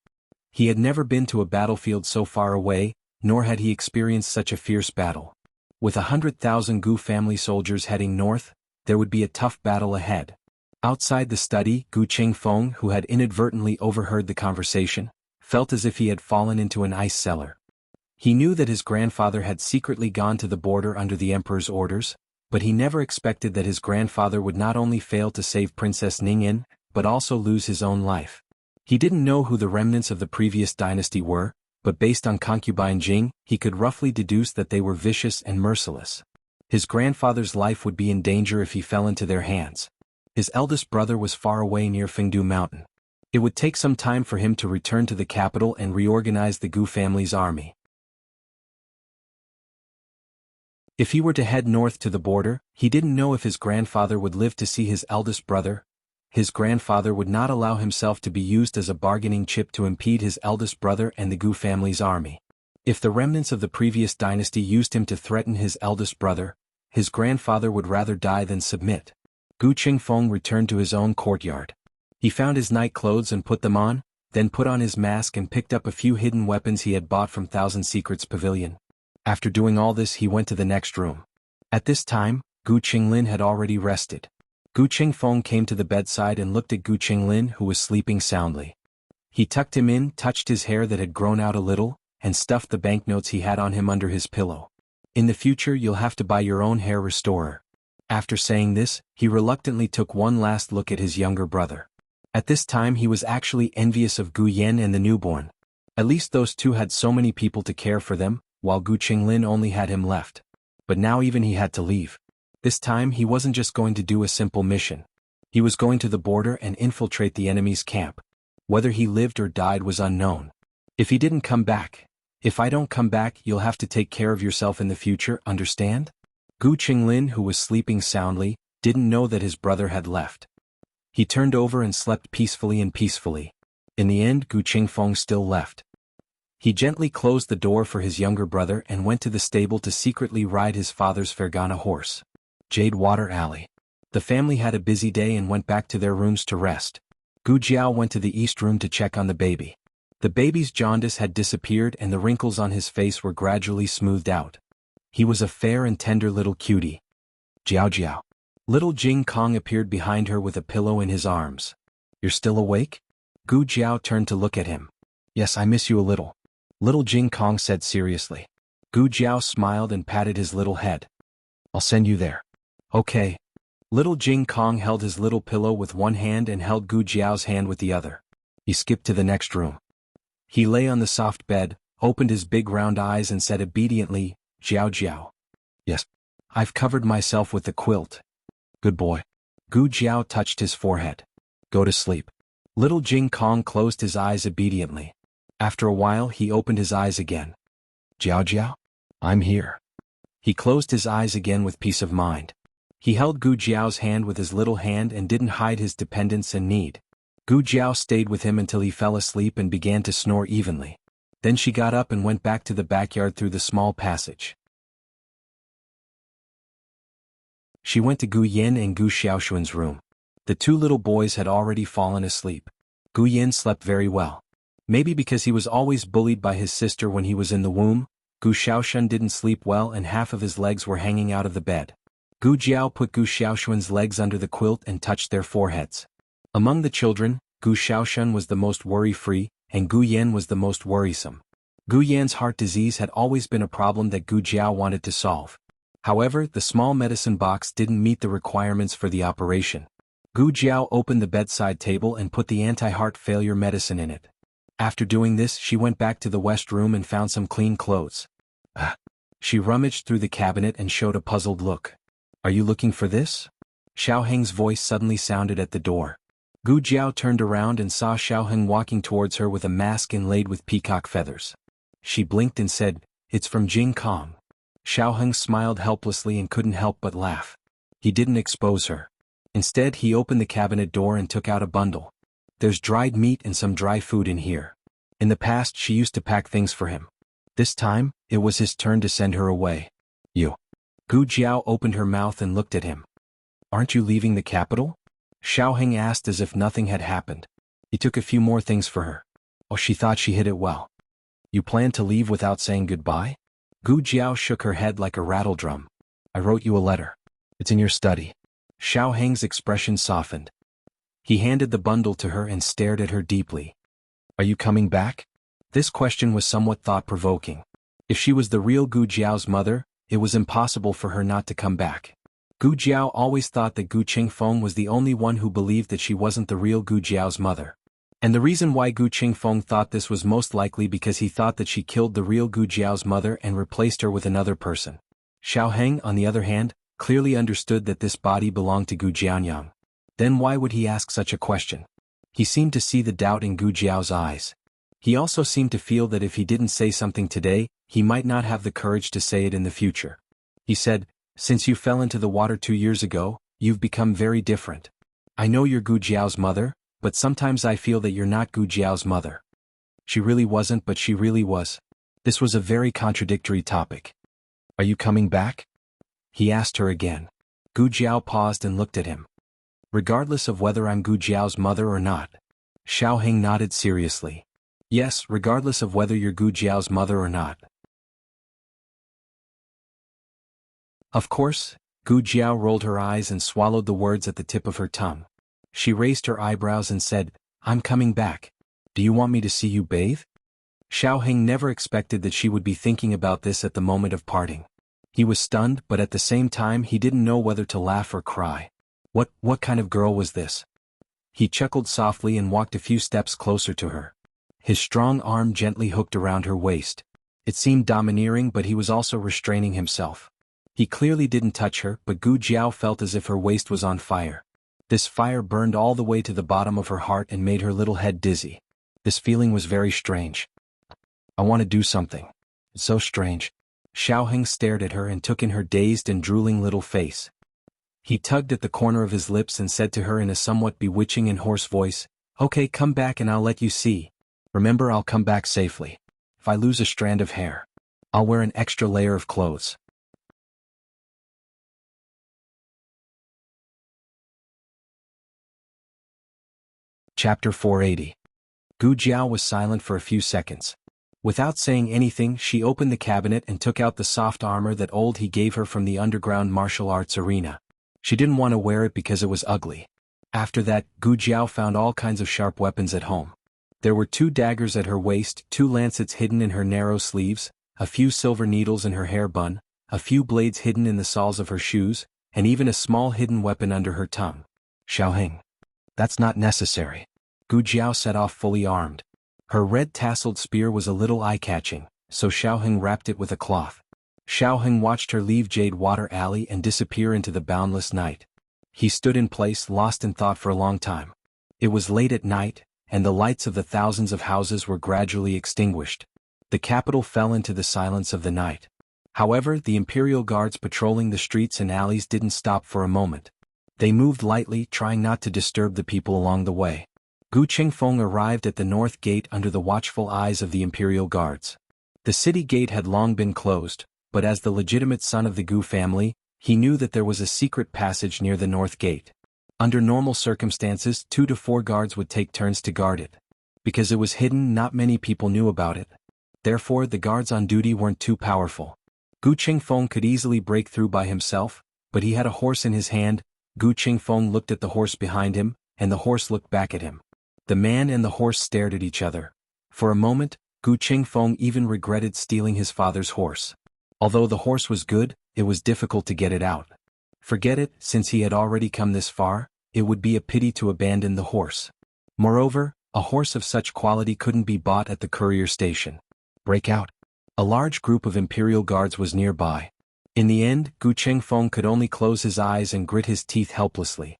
He had never been to a battlefield so far away, nor had he experienced such a fierce battle. With 100,000 Gu family soldiers heading north, there would be a tough battle ahead. Outside the study, Gu Qingfeng, who had inadvertently overheard the conversation, felt as if he had fallen into an ice cellar. He knew that his grandfather had secretly gone to the border under the emperor's orders, but he never expected that his grandfather would not only fail to save Princess Ningyin, but also lose his own life. He didn't know who the remnants of the previous dynasty were, but based on concubine Jing, he could roughly deduce that they were vicious and merciless. His grandfather's life would be in danger if he fell into their hands. His eldest brother was far away near Fengdu Mountain. It would take some time for him to return to the capital and reorganize the Gu family's army. If he were to head north to the border, he didn't know if his grandfather would live to see his eldest brother. His grandfather would not allow himself to be used as a bargaining chip to impede his eldest brother and the Gu family's army. If the remnants of the previous dynasty used him to threaten his eldest brother, his grandfather would rather die than submit. Gu Qingfeng returned to his own courtyard. He found his night clothes and put them on, then put on his mask and picked up a few hidden weapons he had bought from Thousand Secrets Pavilion. After doing all this, he went to the next room. At this time, Gu Qinglin had already rested. Gu Qingfeng came to the bedside and looked at Gu Qinglin, who was sleeping soundly. He tucked him in, touched his hair that had grown out a little, and stuffed the banknotes he had on him under his pillow. "In the future you'll have to buy your own hair restorer." After saying this, he reluctantly took one last look at his younger brother. At this time he was actually envious of Gu Yan and the newborn. At least those two had so many people to care for them, while Gu Qinglin only had him left. But now even he had to leave. This time he wasn't just going to do a simple mission. He was going to the border and infiltrate the enemy's camp. Whether he lived or died was unknown. If he didn't come back, "If I don't come back, you'll have to take care of yourself in the future, understand?" Gu Qinglin, who was sleeping soundly, didn't know that his brother had left. He turned over and slept peacefully. In the end, Gu Qingfeng still left. He gently closed the door for his younger brother and went to the stable to secretly ride his father's Fergana horse. Jade Water Alley. The family had a busy day and went back to their rooms to rest. Gu Jiao went to the east room to check on the baby. The baby's jaundice had disappeared and the wrinkles on his face were gradually smoothed out. He was a fair and tender little cutie. "Jiao Jiao." Little Jing Kong appeared behind her with a pillow in his arms. "You're still awake?" Gu Jiao turned to look at him. "Yes, I miss you a little," little Jing Kong said seriously. Gu Jiao smiled and patted his little head. "I'll send you there." "Okay." Little Jing Kong held his little pillow with one hand and held Gu Jiao's hand with the other. He skipped to the next room. He lay on the soft bed, opened his big round eyes and said obediently, "Jiao Jiao." "Yes. I've covered myself with the quilt." "Good boy." Gu Jiao touched his forehead. "Go to sleep." Little Jing Kong closed his eyes obediently. After a while he opened his eyes again. "Jiao Jiao? I'm here." He closed his eyes again with peace of mind. He held Gu Jiao's hand with his little hand and didn't hide his dependence and need. Gu Jiao stayed with him until he fell asleep and began to snore evenly. Then she got up and went back to the backyard through the small passage. She went to Gu Yin and Gu Xiaoshuan's room. The two little boys had already fallen asleep. Gu Yin slept very well. Maybe because he was always bullied by his sister when he was in the womb, Gu Xiaoshuan didn't sleep well and half of his legs were hanging out of the bed. Gu Jiao put Gu Xiaoshuan's legs under the quilt and touched their foreheads. Among the children, Gu Xiaoshuan was the most worry-free, and Gu Yan was the most worrisome. Gu Yan's heart disease had always been a problem that Gu Jiao wanted to solve. However, the small medicine box didn't meet the requirements for the operation. Gu Jiao opened the bedside table and put the anti-heart failure medicine in it. After doing this, she went back to the west room and found some clean clothes. She rummaged through the cabinet and showed a puzzled look. Are you looking for this? Xiao Heng's voice suddenly sounded at the door. Gu Jiao turned around and saw Xiao Heng walking towards her with a mask inlaid with peacock feathers. She blinked and said, "It's from Jing Kong." Xiao Heng smiled helplessly and couldn't help but laugh. He didn't expose her. Instead, he opened the cabinet door and took out a bundle. There's dried meat and some dry food in here. In the past, she used to pack things for him. This time, it was his turn to send her away. You. Gu Jiao opened her mouth and looked at him. Aren't you leaving the capital? Xiao Heng asked as if nothing had happened. He took a few more things for her. Oh, she thought she hid it well. You plan to leave without saying goodbye? Gu Jiao shook her head like a rattle drum. I wrote you a letter. It's in your study. Xiao Heng's expression softened. He handed the bundle to her and stared at her deeply. Are you coming back? This question was somewhat thought-provoking. If she was the real Gu Jiao's mother, it was impossible for her not to come back. Gu Jiao always thought that Gu Qingfeng was the only one who believed that she wasn't the real Gu Jiao's mother. And the reason why Gu Qingfeng thought this was most likely because he thought that she killed the real Gu Jiao's mother and replaced her with another person. Xiao Heng, on the other hand, clearly understood that this body belonged to Gu Jianyang. Then why would he ask such a question? He seemed to see the doubt in Gu Jiao's eyes. He also seemed to feel that if he didn't say something today, he might not have the courage to say it in the future. He said, "Since you fell into the water 2 years ago, you've become very different. I know you're Gu Jiao's mother, but sometimes I feel that you're not Gu Jiao's mother." She really wasn't, but she really was. This was a very contradictory topic. Are you coming back? He asked her again. Gu Jiao paused and looked at him. Regardless of whether I'm Gu Jiao's mother or not. Xiao Heng nodded seriously. Yes, regardless of whether you're Gu Jiao's mother or not. Of course, Gu Jiao rolled her eyes and swallowed the words at the tip of her tongue. She raised her eyebrows and said, I'm coming back. Do you want me to see you bathe? Xiao Heng never expected that she would be thinking about this at the moment of parting. He was stunned, but at the same time he didn't know whether to laugh or cry. What kind of girl was this? He chuckled softly and walked a few steps closer to her. His strong arm gently hooked around her waist. It seemed domineering, but he was also restraining himself. He clearly didn't touch her, but Gu Jiao felt as if her waist was on fire. This fire burned all the way to the bottom of her heart and made her little head dizzy. This feeling was very strange. I want to do something. It's so strange. Xiao Heng stared at her and took in her dazed and drooling little face. He tugged at the corner of his lips and said to her in a somewhat bewitching and hoarse voice, Okay, come back and I'll let you see. Remember, I'll come back safely. If I lose a strand of hair, I'll wear an extra layer of clothes. Chapter 480. Gu Jiao was silent for a few seconds. Without saying anything, she opened the cabinet and took out the soft armor that old he gave her from the underground martial arts arena. She didn't want to wear it because it was ugly. After that, Gu Jiao found all kinds of sharp weapons at home. There were 2 daggers at her waist, 2 lancets hidden in her narrow sleeves, a few silver needles in her hair bun, a few blades hidden in the soles of her shoes, and even a small hidden weapon under her tongue. Xiao Heng. That's not necessary. Gu Jiao set off fully armed. Her red tasseled spear was a little eye-catching, so Xiao Heng wrapped it with a cloth. Xiao Heng watched her leave Jade Water Alley and disappear into the boundless night. He stood in place, lost in thought for a long time. It was late at night, and the lights of the thousands of houses were gradually extinguished. The capital fell into the silence of the night. However, the Imperial Guards patrolling the streets and alleys didn't stop for a moment. They moved lightly, trying not to disturb the people along the way. Gu Qingfeng arrived at the north gate under the watchful eyes of the Imperial Guards. The city gate had long been closed, but as the legitimate son of the Gu family, he knew that there was a secret passage near the north gate. Under normal circumstances, 2 to 4 guards would take turns to guard it. Because it was hidden, not many people knew about it. Therefore, the guards on duty weren't too powerful. Gu Qingfeng could easily break through by himself, but he had a horse in his hand. Gu Qingfeng looked at the horse behind him, and the horse looked back at him. The man and the horse stared at each other. For a moment, Gu Qingfeng even regretted stealing his father's horse. Although the horse was good, it was difficult to get it out. Forget it, since he had already come this far, it would be a pity to abandon the horse. Moreover, A horse of such quality couldn't be bought at the courier station. Break out. A large group of imperial guards was nearby. In the end, Gu Chengfeng could only close his eyes and grit his teeth helplessly.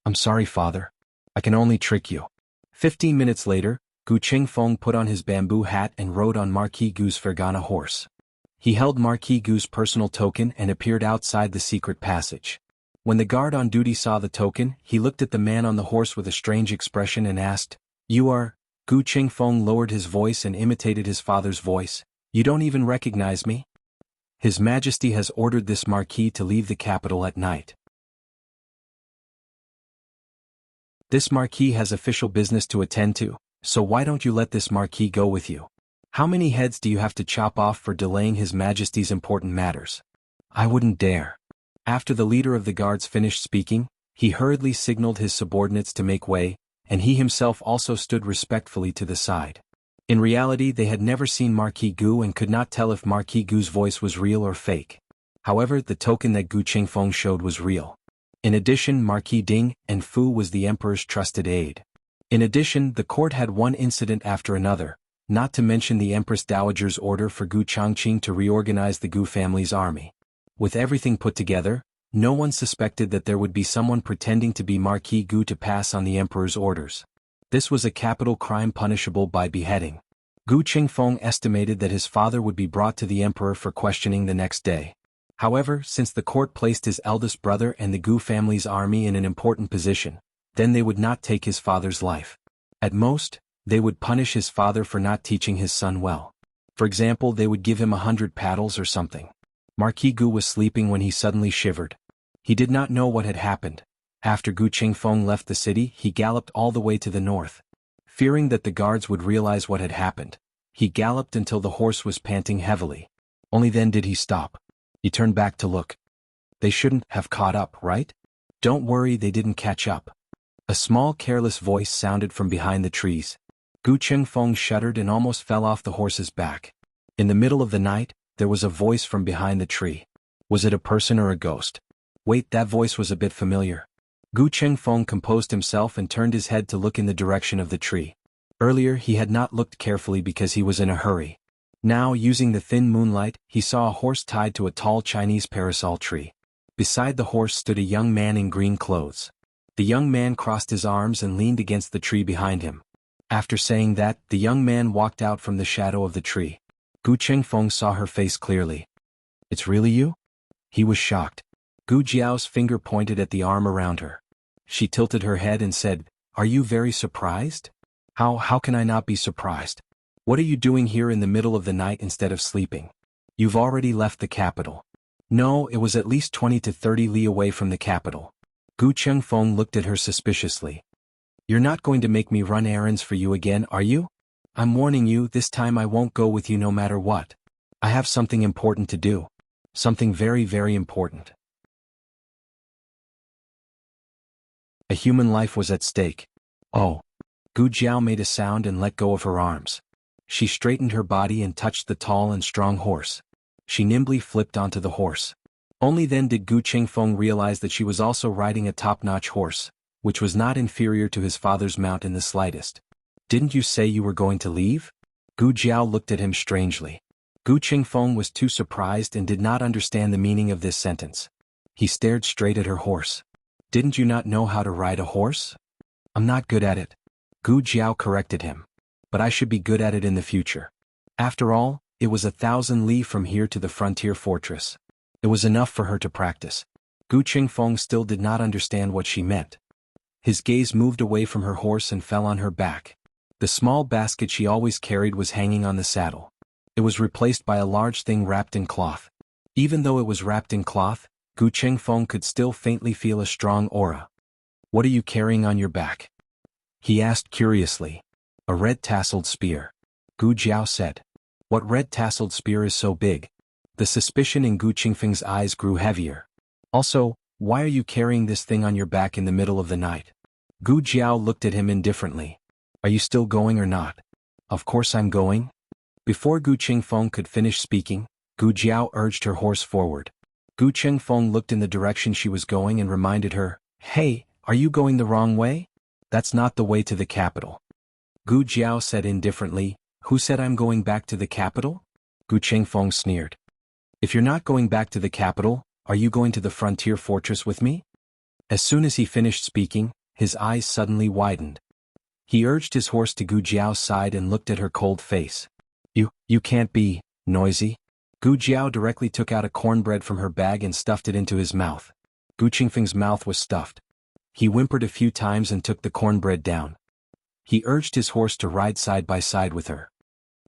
I'm sorry, father. I can only trick you. 15 minutes later, Gu Chengfeng put on his bamboo hat and rode on Marquis Gu's Fergana horse. He held Marquis Gu's personal token and appeared outside the secret passage. When the guard on duty saw the token, he looked at the man on the horse with a strange expression and asked, "You are?" Gu Chengfeng lowered his voice and imitated his father's voice. "You don't even recognize me?" His Majesty has ordered this marquis to leave the capital at night. This marquis has official business to attend to, so why don't you let this marquis go with you? How many heads do you have to chop off for delaying His Majesty's important matters? I wouldn't dare. After the leader of the guards finished speaking, he hurriedly signaled his subordinates to make way, and he himself also stood respectfully to the side. In reality, they had never seen Marquis Gu and could not tell if Marquis Gu's voice was real or fake. However, the token that Gu Chengfeng showed was real. In addition, Marquis Ding and Fu was the emperor's trusted aide. In addition, the court had one incident after another, not to mention the Empress Dowager's order for Gu Changqing to reorganize the Gu family's army. With everything put together, no one suspected that there would be someone pretending to be Marquis Gu to pass on the emperor's orders. This was a capital crime punishable by beheading. Gu Chengfeng estimated that his father would be brought to the emperor for questioning the next day. However, since the court placed his eldest brother and the Gu family's army in an important position, then they would not take his father's life. At most, they would punish his father for not teaching his son well. For example, they would give him 100 paddles or something. Marquis Gu was sleeping when he suddenly shivered. He did not know what had happened. After Gu Chengfeng left the city, he galloped all the way to the north. Fearing that the guards would realize what had happened, he galloped until the horse was panting heavily. Only then did he stop. He turned back to look. They shouldn't have caught up, right? Don't worry, they didn't catch up. A small careless voice sounded from behind the trees. Gu Chengfeng shuddered and almost fell off the horse's back. In the middle of the night, there was a voice from behind the tree. Was it a person or a ghost? Wait, that voice was a bit familiar. Gu Chengfeng composed himself and turned his head to look in the direction of the tree. Earlier he had not looked carefully because he was in a hurry. Now, using the thin moonlight, he saw a horse tied to a tall Chinese parasol tree. Beside the horse stood a young man in green clothes. The young man crossed his arms and leaned against the tree behind him. After saying that, the young man walked out from the shadow of the tree. Gu Chengfeng saw her face clearly. "It's really you?" He was shocked. Gu Jiao's finger pointed at the arm around her. She tilted her head and said, "Are you very surprised?" How can I not be surprised? What are you doing here in the middle of the night instead of sleeping? You've already left the capital. No, it was at least 20 to 30 li away from the capital. Gu Chengfeng looked at her suspiciously. "You're not going to make me run errands for you again, are you? I'm warning you, this time I won't go with you no matter what. I have something important to do. Something very, very important." A human life was at stake. Oh. Gu Jiao made a sound and let go of her arms. She straightened her body and touched the tall and strong horse. She nimbly flipped onto the horse. Only then did Gu Chengfeng realize that she was also riding a top-notch horse, which was not inferior to his father's mount in the slightest. "Didn't you say you were going to leave?" Gu Jiao looked at him strangely. Gu Chengfeng was too surprised and did not understand the meaning of this sentence. He stared straight at her horse. "Didn't you not know how to ride a horse?" "I'm not good at it." Gu Jiao corrected him. "But I should be good at it in the future." After all, it was 1,000 li from here to the frontier fortress. It was enough for her to practice. Gu Chengfeng still did not understand what she meant. His gaze moved away from her horse and fell on her back. The small basket she always carried was hanging on the saddle. It was replaced by a large thing wrapped in cloth. Even though it was wrapped in cloth, Gu Chengfeng could still faintly feel a strong aura. "What are you carrying on your back?" he asked curiously. "A red-tasseled spear," Gu Jiao said. "What red-tasseled spear is so big?" The suspicion in Gu Chengfeng's eyes grew heavier. "Also, why are you carrying this thing on your back in the middle of the night?" Gu Jiao looked at him indifferently. "Are you still going or not?" "Of course I'm going." Before Gu Chengfeng could finish speaking, Gu Jiao urged her horse forward. Gu Chengfeng looked in the direction she was going and reminded her, "Hey, are you going the wrong way? That's not the way to the capital." Gu Jiao said indifferently, "Who said I'm going back to the capital?" Gu Qingfeng sneered. "If you're not going back to the capital, are you going to the frontier fortress with me?" As soon as he finished speaking, his eyes suddenly widened. He urged his horse to Gu Jiao's side and looked at her cold face. You can't be noisy." Gu Jiao directly took out a cornbread from her bag and stuffed it into his mouth. Gu Qingfeng's mouth was stuffed. He whimpered a few times and took the cornbread down. He urged his horse to ride side by side with her.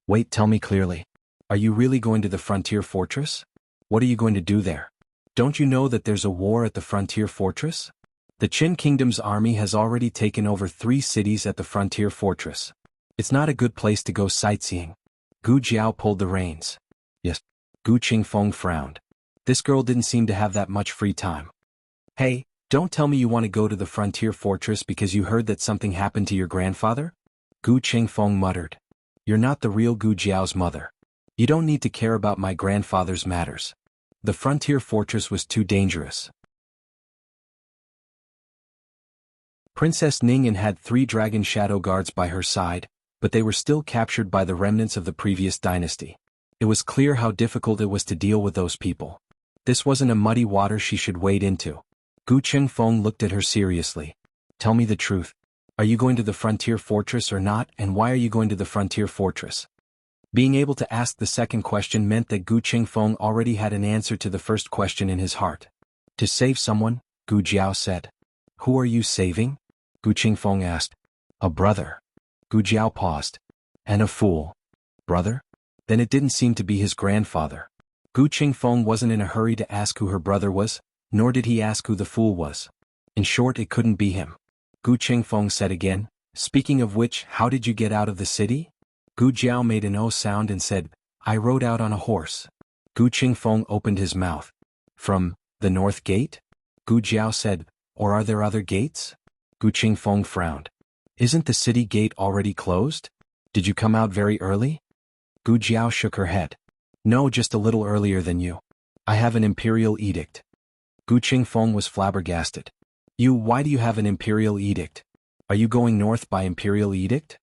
"Wait, tell me clearly. Are you really going to the frontier fortress? What are you going to do there? Don't you know that there's a war at the frontier fortress? The Qin Kingdom's army has already taken over 3 cities at the frontier fortress. It's not a good place to go sightseeing." Gu Jiao pulled the reins. "Yes." Gu Qingfeng frowned. This girl didn't seem to have that much free time. "Hey, don't tell me you want to go to the frontier fortress because you heard that something happened to your grandfather?" Gu Qingfeng muttered. "You're not the real Gu Jiao's mother. You don't need to care about my grandfather's matters. The frontier fortress was too dangerous." Princess Ningyan had 3 dragon shadow guards by her side, but they were still captured by the remnants of the previous dynasty. It was clear how difficult it was to deal with those people. This wasn't a muddy water she should wade into. Gu Qingfeng looked at her seriously. "Tell me the truth. Are you going to the frontier fortress or not, and why are you going to the frontier fortress?" Being able to ask the second question meant that Gu Qingfeng already had an answer to the first question in his heart. "To save someone," Gu Jiao said. "Who are you saving?" Gu Qingfeng asked. "A brother." Gu Jiao paused. "And a fool. Brother? Then it didn't seem to be his grandfather." Gu Qingfeng wasn't in a hurry to ask who her brother was, nor did he ask who the fool was. In short, it couldn't be him. Gu Qingfeng said again, "Speaking of which, how did you get out of the city?" Gu Jiao made an O sound and said, "I rode out on a horse." Gu Qingfeng opened his mouth. "From the north gate?" Gu Jiao said, "Or are there other gates?" Gu Qingfeng frowned. "Isn't the city gate already closed? Did you come out very early?" Gu Jiao shook her head. "No, just a little earlier than you. I have an imperial edict." Gu Qingfeng was flabbergasted. Why do you have an imperial edict? Are you going north by imperial edict?"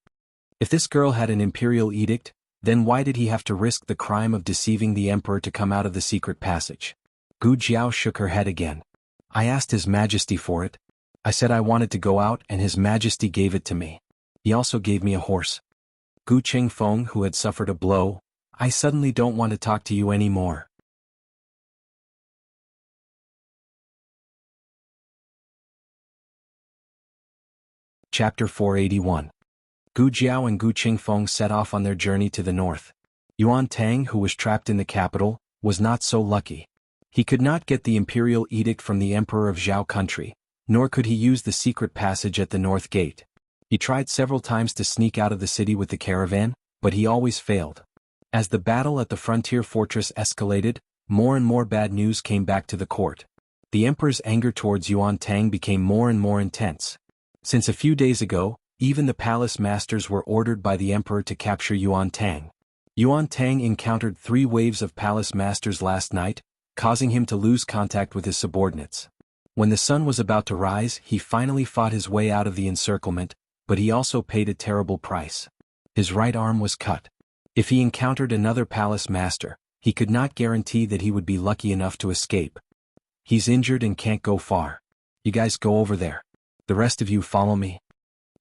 If this girl had an imperial edict, then why did he have to risk the crime of deceiving the emperor to come out of the secret passage? Gu Jiao shook her head again. "I asked His Majesty for it. I said I wanted to go out and His Majesty gave it to me. He also gave me a horse." Gu Qingfeng, who had suffered a blow, "I suddenly don't want to talk to you anymore." Chapter 481. Gu Jiao and Gu Qingfeng set off on their journey to the north. Yuan Tang, who was trapped in the capital, was not so lucky. He could not get the imperial edict from the emperor of Zhao country, nor could he use the secret passage at the north gate. He tried several times to sneak out of the city with the caravan, but he always failed. As the battle at the frontier fortress escalated, more and more bad news came back to the court. The emperor's anger towards Yuan Tang became more and more intense. Since a few days ago, even the palace masters were ordered by the emperor to capture Yuan Tang. Yuan Tang encountered 3 waves of palace masters last night, causing him to lose contact with his subordinates. When the sun was about to rise, he finally fought his way out of the encirclement, but he also paid a terrible price. His right arm was cut. If he encountered another palace master, he could not guarantee that he would be lucky enough to escape. "He's injured and can't go far. You guys go over there. The rest of you follow me."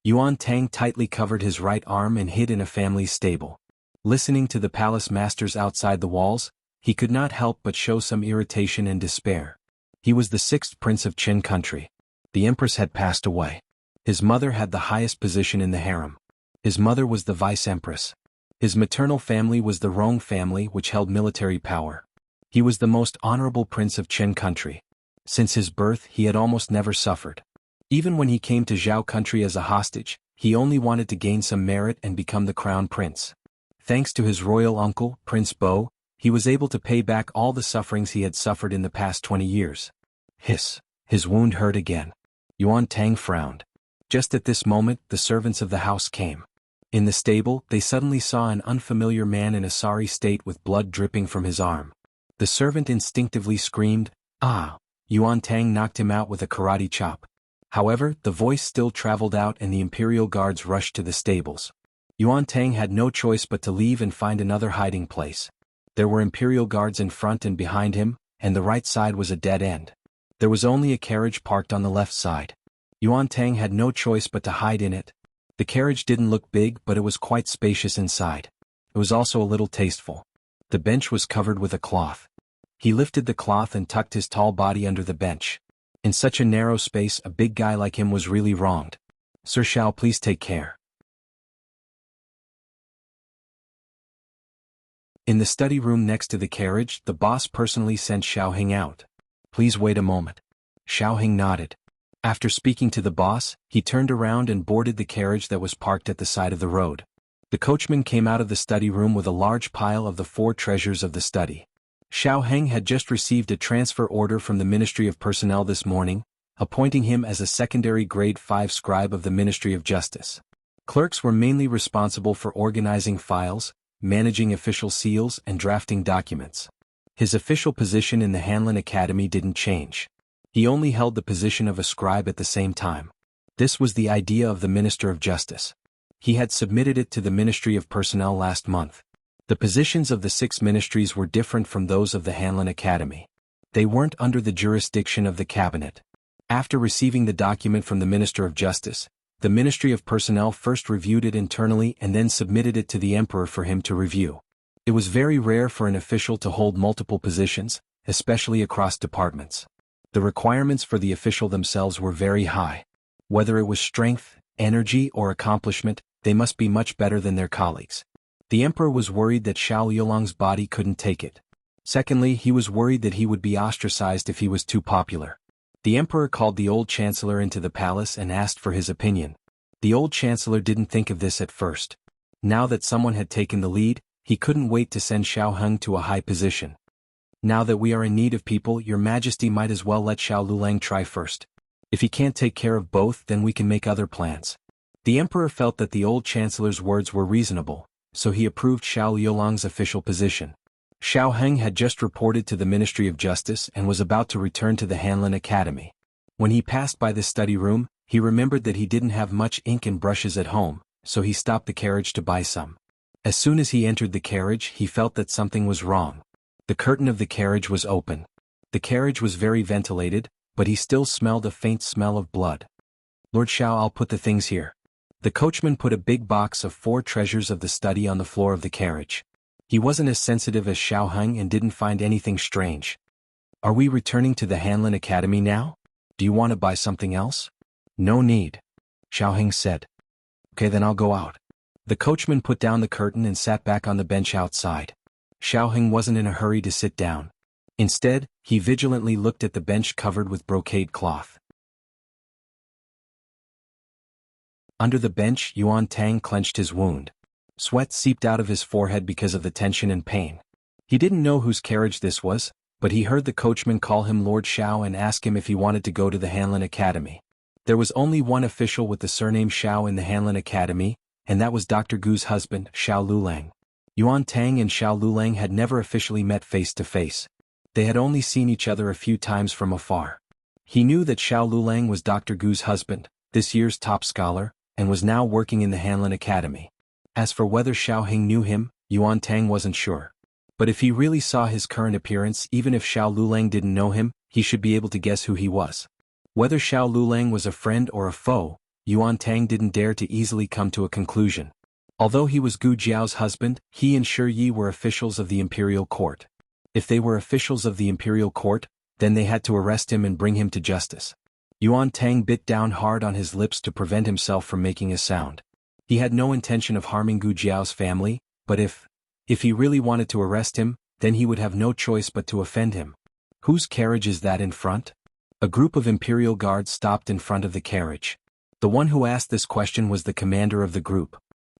Yuan Tang tightly covered his right arm and hid in a family stable. Listening to the palace masters outside the walls, he could not help but show some irritation and despair. He was the 6th prince of Qin country. The empress had passed away. His mother had the highest position in the harem. His mother was the vice-empress. His maternal family was the Rong family, which held military power. He was the most honorable prince of Qin country. Since his birth, he had almost never suffered. Even when he came to Zhao country as a hostage, he only wanted to gain some merit and become the crown prince. Thanks to his royal uncle, Prince Bo, he was able to pay back all the sufferings he had suffered in the past 20 years. Hiss! His wound hurt again. Yuan Tang frowned. Just at this moment, the servants of the house came. In the stable, they suddenly saw an unfamiliar man in a sorry state with blood dripping from his arm. The servant instinctively screamed, "Ah!" Yuan Tang knocked him out with a karate chop. However, the voice still traveled out and the imperial guards rushed to the stables. Yuan Tang had no choice but to leave and find another hiding place. There were Imperial guards in front and behind him, and the right side was a dead end. There was only a carriage parked on the left side. Yuan Tang had no choice but to hide in it. The carriage didn't look big, but it was quite spacious inside. It was also a little tasteful. The bench was covered with a cloth. He lifted the cloth and tucked his tall body under the bench. In such a narrow space, a big guy like him was really wronged. Sir Xiao, please take care. In the study room next to the carriage, the boss personally sent Xiao Heng out. Please wait a moment. Xiao Heng nodded. After speaking to the boss, he turned around and boarded the carriage that was parked at the side of the road. The coachman came out of the study room with a large pile of the 4 treasures of the study. Xiao Heng had just received a transfer order from the Ministry of Personnel this morning, appointing him as a secondary grade 5 scribe of the Ministry of Justice. Clerks were mainly responsible for organizing files, managing official seals, and drafting documents. His official position in the Hanlin Academy didn't change. He only held the position of a scribe at the same time. This was the idea of the Minister of Justice. He had submitted it to the Ministry of Personnel last month. The positions of the 6 ministries were different from those of the Hanlin Academy. They weren't under the jurisdiction of the cabinet. After receiving the document from the Minister of Justice, the Ministry of Personnel first reviewed it internally and then submitted it to the Emperor for him to review. It was very rare for an official to hold multiple positions, especially across departments. The requirements for the official themselves were very high. Whether it was strength, energy, or accomplishment, they must be much better than their colleagues. The Emperor was worried that Xiao Yulong's body couldn't take it. Secondly, he was worried that he would be ostracized if he was too popular. The Emperor called the old Chancellor into the palace and asked for his opinion. The old Chancellor didn't think of this at first. Now that someone had taken the lead, he couldn't wait to send Xiao Heng to a high position. Now that we are in need of people, Your Majesty might as well let Xiao Lulang try first. If he can't take care of both, then we can make other plans. The Emperor felt that the old Chancellor's words were reasonable, so he approved Xiao Yulong's official position. Xiao Heng had just reported to the Ministry of Justice and was about to return to the Hanlin Academy. When he passed by the study room, he remembered that he didn't have much ink and brushes at home, so he stopped the carriage to buy some. As soon as he entered the carriage, he felt that something was wrong. The curtain of the carriage was open. The carriage was very ventilated, but he still smelled a faint smell of blood. Lord Xiao, I'll put the things here. The coachman put a big box of 4 treasures of the study on the floor of the carriage. He wasn't as sensitive as Xiao Heng and didn't find anything strange. Are we returning to the Hanlin Academy now? Do you want to buy something else? No need. Xiao Heng said. Okay, then I'll go out. The coachman put down the curtain and sat back on the bench outside. Xiao Heng wasn't in a hurry to sit down. Instead, he vigilantly looked at the bench covered with brocade cloth. Under the bench, Yuan Tang clenched his wound. Sweat seeped out of his forehead because of the tension and pain. He didn't know whose carriage this was, but he heard the coachman call him Lord Xiao and ask him if he wanted to go to the Hanlin Academy. There was only one official with the surname Xiao in the Hanlin Academy, and that was Dr. Gu's husband, Xiao Lulang. Yuan Tang and Xiao Lulang had never officially met face to face. They had only seen each other a few times from afar. He knew that Xiao Lulang was Dr. Gu's husband, this year's top scholar, and was now working in the Hanlin Academy. As for whether Xiao Heng knew him, Yuan Tang wasn't sure. But if he really saw his current appearance, even if Xiao Lulang didn't know him, he should be able to guess who he was. Whether Xiao Lulang was a friend or a foe, Yuan Tang didn't dare to easily come to a conclusion. Although he was Gu Jiao's husband, he and Shi Yi were officials of the imperial court. If they were officials of the imperial court, then they had to arrest him and bring him to justice. Yuan Tang bit down hard on his lips to prevent himself from making a sound. He had no intention of harming Gu Jiao's family, but if he really wanted to arrest him, then he would have no choice but to offend him. Whose carriage is that in front? A group of imperial guards stopped in front of the carriage. The one who asked this question was the commander of the group.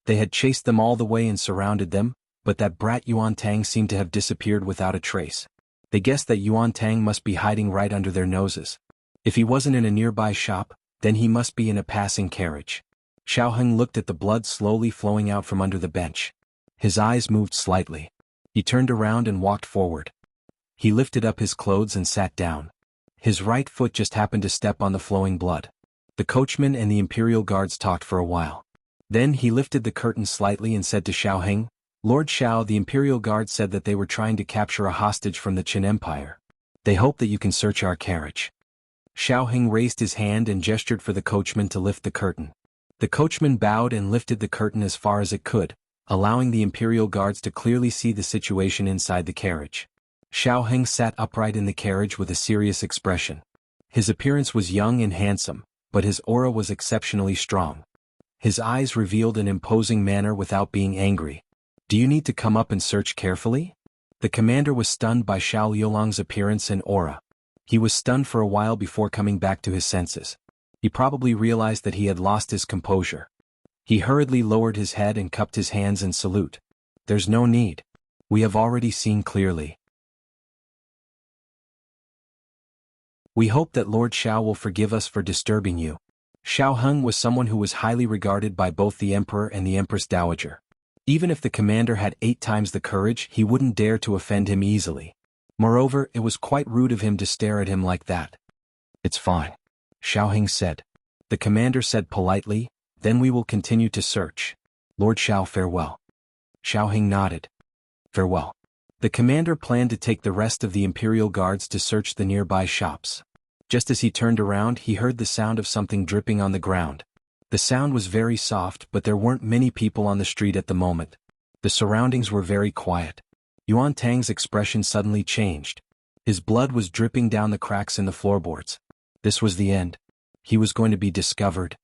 They had chased them all the way and surrounded them, but that brat Yuan Tang seemed to have disappeared without a trace. They guessed that Yuan Tang must be hiding right under their noses. If he wasn't in a nearby shop, then he must be in a passing carriage. Xiao Heng looked at the blood slowly flowing out from under the bench. His eyes moved slightly. He turned around and walked forward. He lifted up his clothes and sat down. His right foot just happened to step on the flowing blood. The coachman and the imperial guards talked for a while. Then he lifted the curtain slightly and said to Xiao Heng, "Lord Xiao, the Imperial Guard said that they were trying to capture a hostage from the Qin Empire. They hope that you can search our carriage." Xiao Heng raised his hand and gestured for the coachman to lift the curtain. The coachman bowed and lifted the curtain as far as it could, allowing the Imperial Guards to clearly see the situation inside the carriage. Xiao Heng sat upright in the carriage with a serious expression. His appearance was young and handsome, but his aura was exceptionally strong. His eyes revealed an imposing manner without being angry. "Do you need to come up and search carefully?" The commander was stunned by Xiao Yolong's appearance and aura. He was stunned for a while before coming back to his senses. He probably realized that he had lost his composure. He hurriedly lowered his head and cupped his hands in salute. "There's no need. We have already seen clearly. We hope that Lord Xiao will forgive us for disturbing you." Xiao Heng was someone who was highly regarded by both the emperor and the empress dowager. Even if the commander had 8 times the courage, he wouldn't dare to offend him easily. Moreover, it was quite rude of him to stare at him like that. "It's fine," Xiao Heng said. The commander said politely, "Then we will continue to search. Lord Xiao, farewell." Xiao Heng nodded. "Farewell." The commander planned to take the rest of the Imperial Guards to search the nearby shops. Just as he turned around, he heard the sound of something dripping on the ground. The sound was very soft, but there weren't many people on the street at the moment. The surroundings were very quiet. Yuan Tang's expression suddenly changed. His blood was dripping down the cracks in the floorboards. This was the end. He was going to be discovered.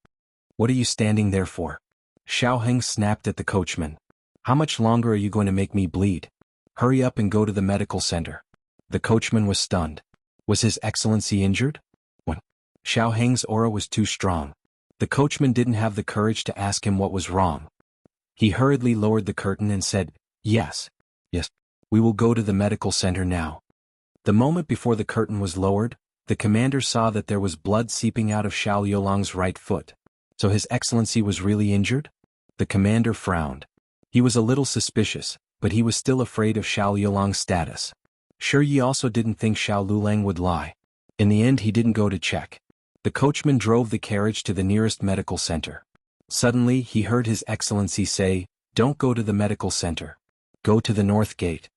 "What are you standing there for?" Xiao Heng snapped at the coachman. "How much longer are you going to make me bleed? Hurry up and go to the medical center." The coachman was stunned. Was His Excellency injured? What? Xiao Heng's aura was too strong. The coachman didn't have the courage to ask him what was wrong. He hurriedly lowered the curtain and said, Yes. We will go to the medical center now." The moment before the curtain was lowered, the commander saw that there was blood seeping out of Xiao Yolong's right foot. So His Excellency was really injured? The commander frowned. He was a little suspicious, but he was still afraid of Xiao Yolong's status. Sure, Yi also didn't think Xiao Lulang would lie. In the end, he didn't go to check. The coachman drove the carriage to the nearest medical center. Suddenly, he heard His Excellency say, "Don't go to the medical center. Go to the north gate."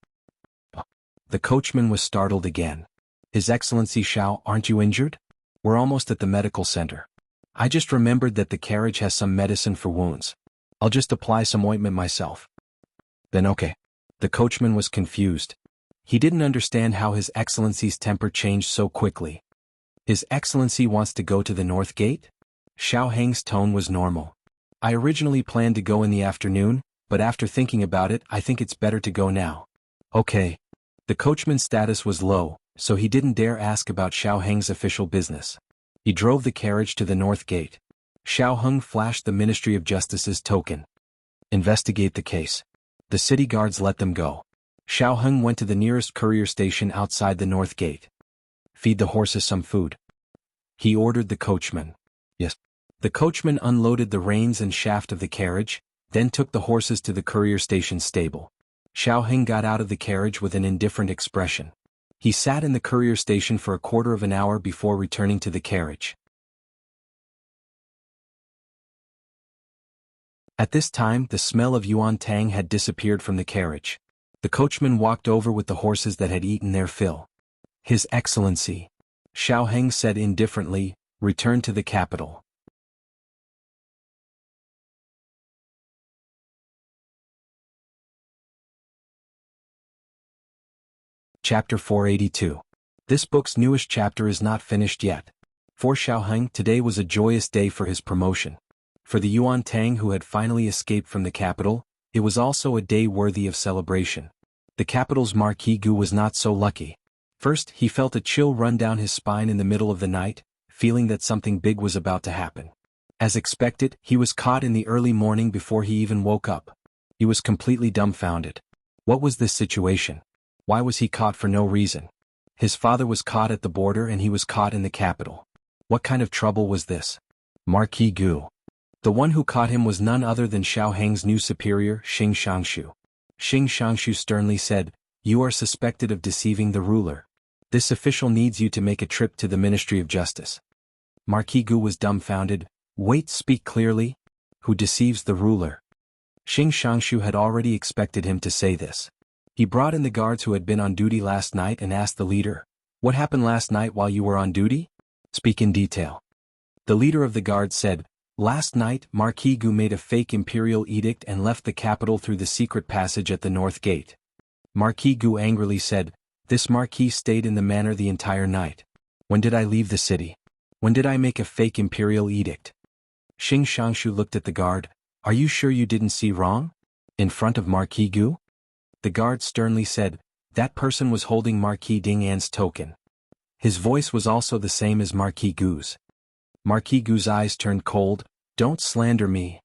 The coachman was startled again. "His Excellency Xiao, aren't you injured? We're almost at the medical center. I just remembered that the carriage has some medicine for wounds. I'll just apply some ointment myself." "Then okay." The coachman was confused. He didn't understand how His Excellency's temper changed so quickly. "His Excellency wants to go to the north gate?" Xiao Heng's tone was normal. "I originally planned to go in the afternoon, but after thinking about it, I think it's better to go now." "Okay." The coachman's status was low, so he didn't dare ask about Xiao Heng's official business. He drove the carriage to the north gate. Xiao Heng flashed the Ministry of Justice's token. "Investigate the case." The city guards let them go. Xiao Heng went to the nearest courier station outside the north gate. "Feed the horses some food," he ordered the coachman. "Yes." The coachman unloaded the reins and shaft of the carriage, then took the horses to the courier station stable. Xiao Heng got out of the carriage with an indifferent expression. He sat in the courier station for a quarter of an hour before returning to the carriage. At this time, the smell of Yuan Tang had disappeared from the carriage. The coachman walked over with the horses that had eaten their fill. "His Excellency," Xiao Heng said indifferently, "return to the capital." Chapter 482. This book's newest chapter is not finished yet. For Xiao Heng, today was a joyous day for his promotion. For the Yuan Tang who had finally escaped from the capital, it was also a day worthy of celebration. The capital's Marquis Gu was not so lucky. First, he felt a chill run down his spine in the middle of the night, feeling that something big was about to happen. As expected, he was caught in the early morning before he even woke up. He was completely dumbfounded. What was this situation? Why was he caught for no reason? His father was caught at the border and he was caught in the capital. What kind of trouble was this? Marquis Gu. The one who caught him was none other than Xiao Heng's new superior, Xing Shangshu. Xing Shangshu sternly said, "You are suspected of deceiving the ruler. This official needs you to make a trip to the Ministry of Justice." Marquis Gu was dumbfounded. "Wait, speak clearly." who deceives the ruler. Xing Shangshu had already expected him to say this. He brought in the guards who had been on duty last night and asked the leader, "What happened last night while you were on duty? Speak in detail." The leader of the guards said, "Last night, Marquis Gu made a fake imperial edict and left the capital through the secret passage at the north gate." Marquis Gu angrily said, "This marquis stayed in the manor the entire night. When did I leave the city? When did I make a fake imperial edict?" Xing Shangshu looked at the guard. "Are you sure you didn't see wrong? In front of Marquis Gu?" The guard sternly said, "That person was holding Marquis Ding'an's token." His voice was also the same as Marquis Gu's. Marquis Gu's eyes turned cold. "Don't slander me."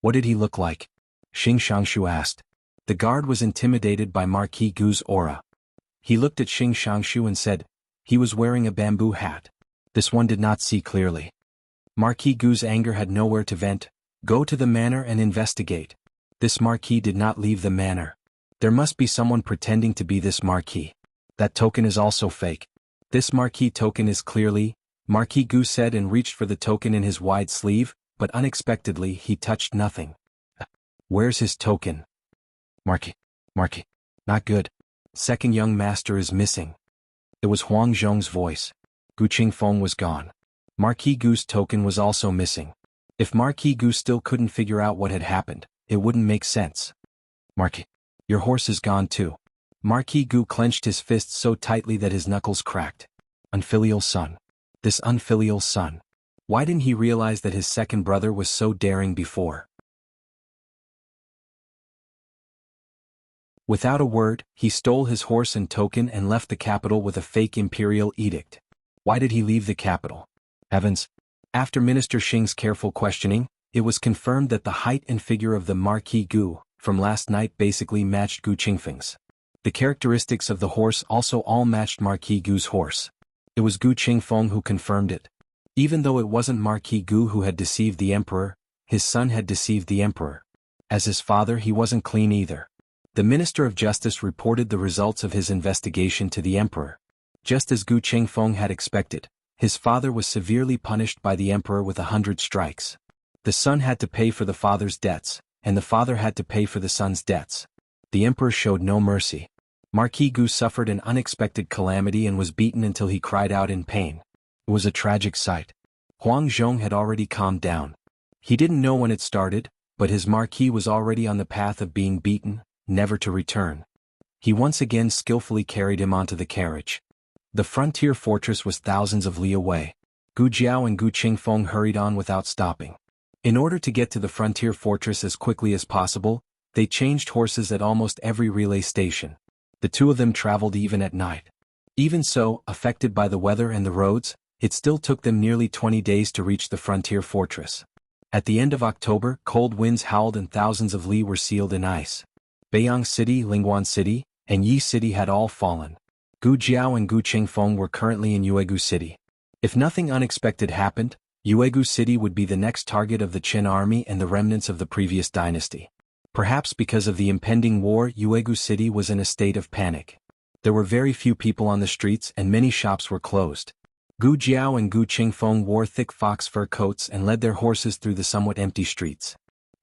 "What did he look like?" Xing Shangshu asked. The guard was intimidated by Marquis Gu's aura. He looked at Xing Shangshu and said, "He was wearing a bamboo hat." This one did not see clearly. Marquis Gu's anger had nowhere to vent. "Go to the manor and investigate." This marquis did not leave the manor. There must be someone pretending to be this marquis. That token is also fake. This marquis token is clearly, Marquis Gu said and reached for the token in his wide sleeve, but unexpectedly he touched nothing. "Where's his token?" Marquis. Not good. Second young master is missing." It was Huang Zhong's voice. Gu Qingfeng was gone. Marquis Gu's token was also missing. If Marquis Gu still couldn't figure out what had happened, it wouldn't make sense. "Marquis, your horse is gone too." Marquis Gu clenched his fists so tightly that his knuckles cracked. Unfilial son. This unfilial son. Why didn't he realize that his second brother was so daring before? Without a word, he stole his horse and token and left the capital with a fake imperial edict. Why did he leave the capital? Heavens! After Minister Xing's careful questioning, it was confirmed that the height and figure of the Marquis Gu from last night basically matched Gu Qingfeng's. The characteristics of the horse also all matched Marquis Gu's horse. It was Gu Qingfeng who confirmed it. Even though it wasn't Marquis Gu who had deceived the emperor, his son had deceived the emperor. As his father, he wasn't clean either. The Minister of Justice reported the results of his investigation to the emperor. Just as Gu Qingfeng had expected, his father was severely punished by the emperor with 100 strikes. The son had to pay for the father's debts, and the father had to pay for the son's debts. The emperor showed no mercy. Marquis Gu suffered an unexpected calamity and was beaten until he cried out in pain. It was a tragic sight. Huang Zhong had already calmed down. He didn't know when it started, but his marquis was already on the path of being beaten, never to return. He once again skillfully carried him onto the carriage. The frontier fortress was thousands of li away. Gu Jiao and Gu Qingfeng hurried on without stopping. In order to get to the frontier fortress as quickly as possible, they changed horses at almost every relay station. The two of them traveled even at night. Even so, affected by the weather and the roads, it still took them nearly 20 days to reach the frontier fortress. At the end of October, cold winds howled and thousands of li were sealed in ice. Beiyang City, Lingguan City, and Yi City had all fallen. Gu Jiao and Gu Qingfeng were currently in Yuegu City. If nothing unexpected happened, Yuegu City would be the next target of the Qin army and the remnants of the previous dynasty. Perhaps because of the impending war, Yuegu City was in a state of panic. There were very few people on the streets and many shops were closed. Gu Jiao and Gu Qingfeng wore thick fox fur coats and led their horses through the somewhat empty streets.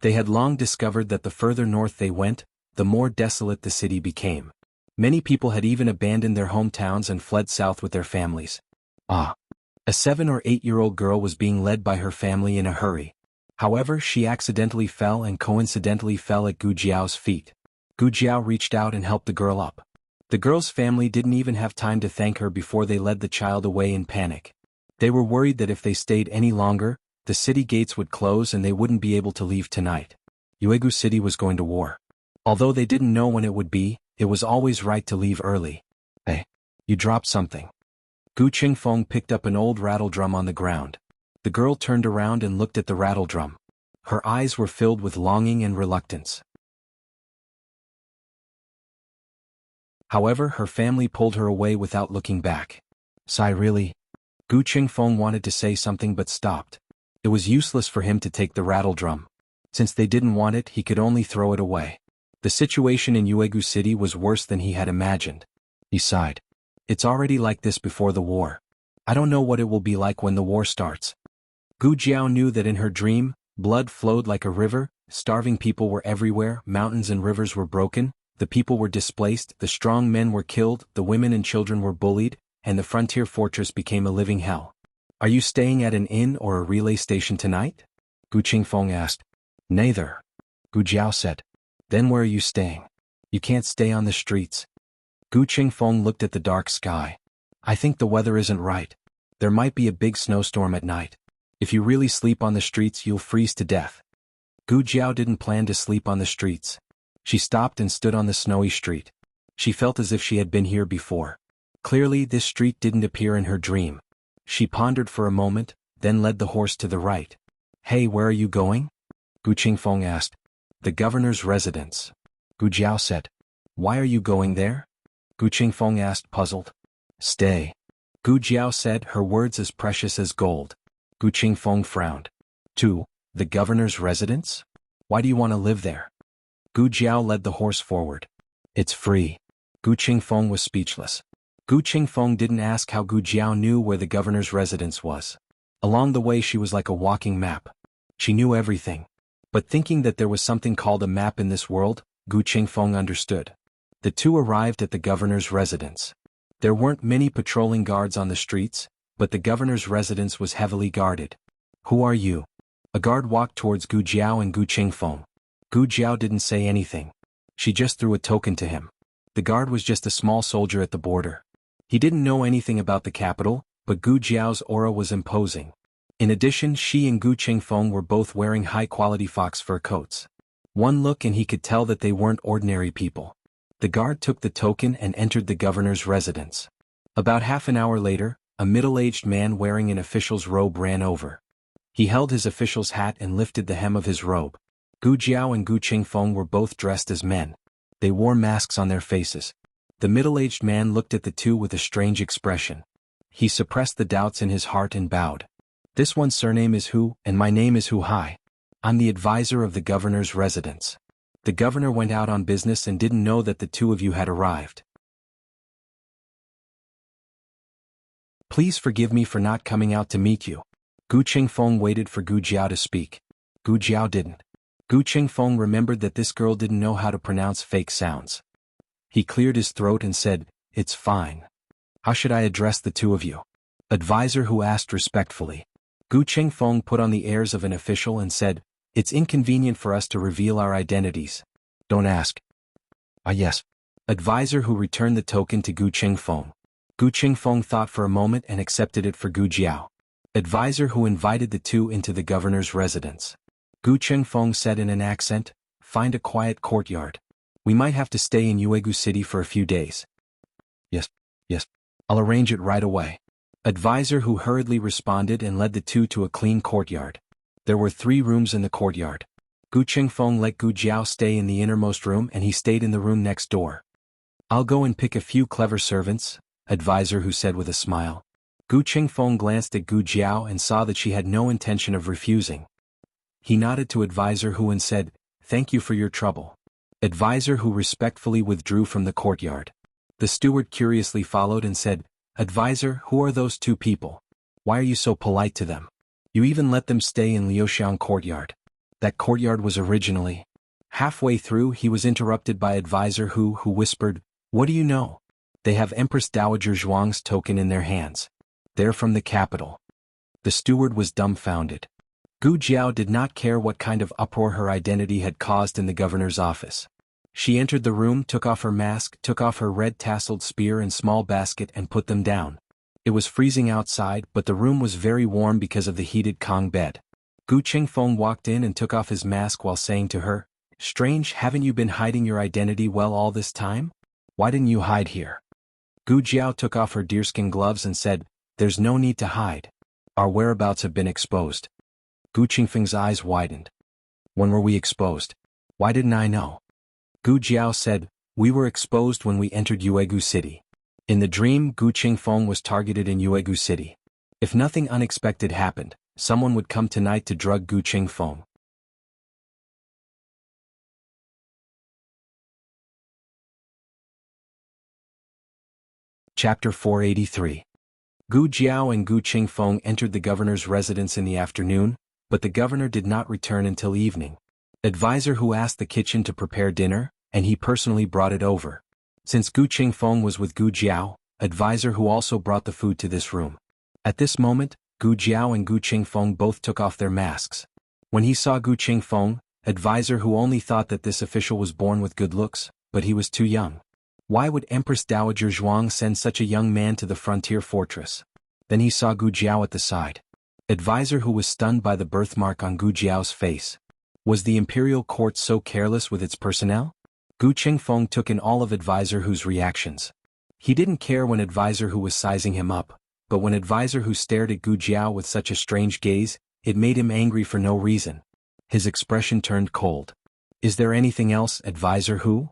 They had long discovered that the further north they went, the more desolate the city became. Many people had even abandoned their hometowns and fled south with their families. A 7 or 8-year-old girl was being led by her family in a hurry. However, she accidentally fell and coincidentally fell at Gu Jiao's feet. Gu Jiao reached out and helped the girl up. The girl's family didn't even have time to thank her before they led the child away in panic. They were worried that if they stayed any longer, the city gates would close and they wouldn't be able to leave tonight. Yuegu City was going to war. Although they didn't know when it would be, it was always right to leave early. Hey, you dropped something. Gu Qingfeng picked up an old rattle drum on the ground. The girl turned around and looked at the rattle drum. Her eyes were filled with longing and reluctance. However, her family pulled her away without looking back. Sigh really? Gu Qingfeng wanted to say something but stopped. It was useless for him to take the rattle drum. Since they didn't want it, he could only throw it away. The situation in Yuegu City was worse than he had imagined. He sighed. It's already like this before the war. I don't know what it will be like when the war starts. Gu Jiao knew that in her dream, Blood flowed like a river, starving people were everywhere, mountains and rivers were broken, the people were displaced, the strong men were killed, the women and children were bullied, and the frontier fortress became a living hell. Are you staying at an inn or a relay station tonight? Gu Qingfeng asked. Neither. Gu Jiao said. Then where are you staying? You can't stay on the streets. Gu Qingfeng looked at the dark sky. I think the weather isn't right. There might be a big snowstorm at night. If you really sleep on the streets, you'll freeze to death. Gu Jiao didn't plan to sleep on the streets. She stopped and stood on the snowy street. She felt as if she had been here before. Clearly, this street didn't appear in her dream. She pondered for a moment, then led the horse to the right. Hey, where are you going? Gu Qingfeng asked. The governor's residence. Gu Jiao said. Why are you going there? Gu Qingfeng asked, puzzled. Stay. Gu Jiao said, her words as precious as gold. Gu Qingfeng frowned. 2. The governor's residence? Why do you want to live there? Gu Jiao led the horse forward. It's free. Gu Qingfeng was speechless. Gu Qingfeng didn't ask how Gu Jiao knew where the governor's residence was. Along the way she was like a walking map. She knew everything. But thinking that there was something called a map in this world, Gu Qingfeng understood. The two arrived at the governor's residence. There weren't many patrolling guards on the streets, but the governor's residence was heavily guarded. Who are you? A guard walked towards Gu Jiao and Gu Qingfeng. Gu Jiao didn't say anything. She just threw a token to him. The guard was just a small soldier at the border. He didn't know anything about the capital, but Gu Jiao's aura was imposing. In addition, she and Gu Qingfeng were both wearing high-quality fox fur coats. One look and he could tell that they weren't ordinary people. The guard took the token and entered the governor's residence. About half an hour later, a middle-aged man wearing an official's robe ran over. He held his official's hat and lifted the hem of his robe. Gu Jiao and Gu Qingfeng were both dressed as men. They wore masks on their faces. The middle-aged man looked at the two with a strange expression. He suppressed the doubts in his heart and bowed. This one's surname is Hu, and my name is Hu Hai. I'm the advisor of the governor's residence. The governor went out on business and didn't know that the two of you had arrived. Please forgive me for not coming out to meet you. Gu Qingfeng waited for Gu Jiao to speak. Gu Jiao didn't. Gu Qingfeng remembered that this girl didn't know how to pronounce fake sounds. He cleared his throat and said, It's fine. How should I address the two of you? Advisor Hu asked respectfully. Gu Qingfeng put on the airs of an official and said, It's inconvenient for us to reveal our identities. Don't ask. Ah yes. Advisor Hu returned the token to Gu Qingfeng. Gu Qingfeng thought for a moment and accepted it for Gu Jiao. Advisor Hu invited the two into the governor's residence. Gu Qingfeng said in an accent, Find a quiet courtyard. We might have to stay in Yuegu City for a few days. Yes. I'll arrange it right away. Advisor Hu hurriedly responded and led the two to a clean courtyard. There were 3 rooms in the courtyard. Gu Qingfeng let Gu Jiao stay in the innermost room and he stayed in the room next door. I'll go and pick a few clever servants, Advisor Hu said with a smile. Gu Qingfeng glanced at Gu Jiao and saw that she had no intention of refusing. He nodded to Advisor Hu and said, Thank you for your trouble. Advisor Hu respectfully withdrew from the courtyard. The steward curiously followed and said, Advisor, who are those 2 people? Why are you so polite to them? You even let them stay in Liuxiang courtyard. That courtyard was originally. Halfway through he was interrupted by Advisor Hu who whispered, What do you know? They have Empress Dowager Zhuang's token in their hands. They're from the capital. The steward was dumbfounded. Gu Jiao did not care what kind of uproar her identity had caused in the governor's office. She entered the room, took off her mask, took off her red-tasseled spear and small basket and put them down. It was freezing outside, but the room was very warm because of the heated Kong bed. Gu Qingfeng walked in and took off his mask while saying to her, Strange, haven't you been hiding your identity well all this time? Why didn't you hide here? Gu Jiao took off her deerskin gloves and said, There's no need to hide. Our whereabouts have been exposed. Gu Qingfeng's eyes widened. When were we exposed? Why didn't I know? Gu Jiao said, We were exposed when we entered Yuegu City. In the dream, Gu Qingfeng was targeted in Yuegu City. If nothing unexpected happened, someone would come tonight to drug Gu Qingfeng. Chapter 483. Gu Jiao and Gu Qingfeng entered the governor's residence in the afternoon. but the governor did not return until evening. Advisor Hu asked the kitchen to prepare dinner, and he personally brought it over. Since Gu Qingfeng was with Gu Jiao, Advisor Hu also brought the food to this room. At this moment, Gu Jiao and Gu Qingfeng both took off their masks. When he saw Gu Qingfeng, Advisor Hu only thought that this official was born with good looks, but he was too young. Why would Empress Dowager Zhuang send such a young man to the frontier fortress? Then he saw Gu Jiao at the side. Advisor Hu was stunned by the birthmark on Gu Jiao's face. Was the imperial court so careless with its personnel? Gu Qingfeng took in all of Advisor Hu's reactions. He didn't care when Advisor Hu was sizing him up, but when Advisor Hu stared at Gu Jiao with such a strange gaze, it made him angry for no reason. His expression turned cold. Is there anything else, Advisor Hu?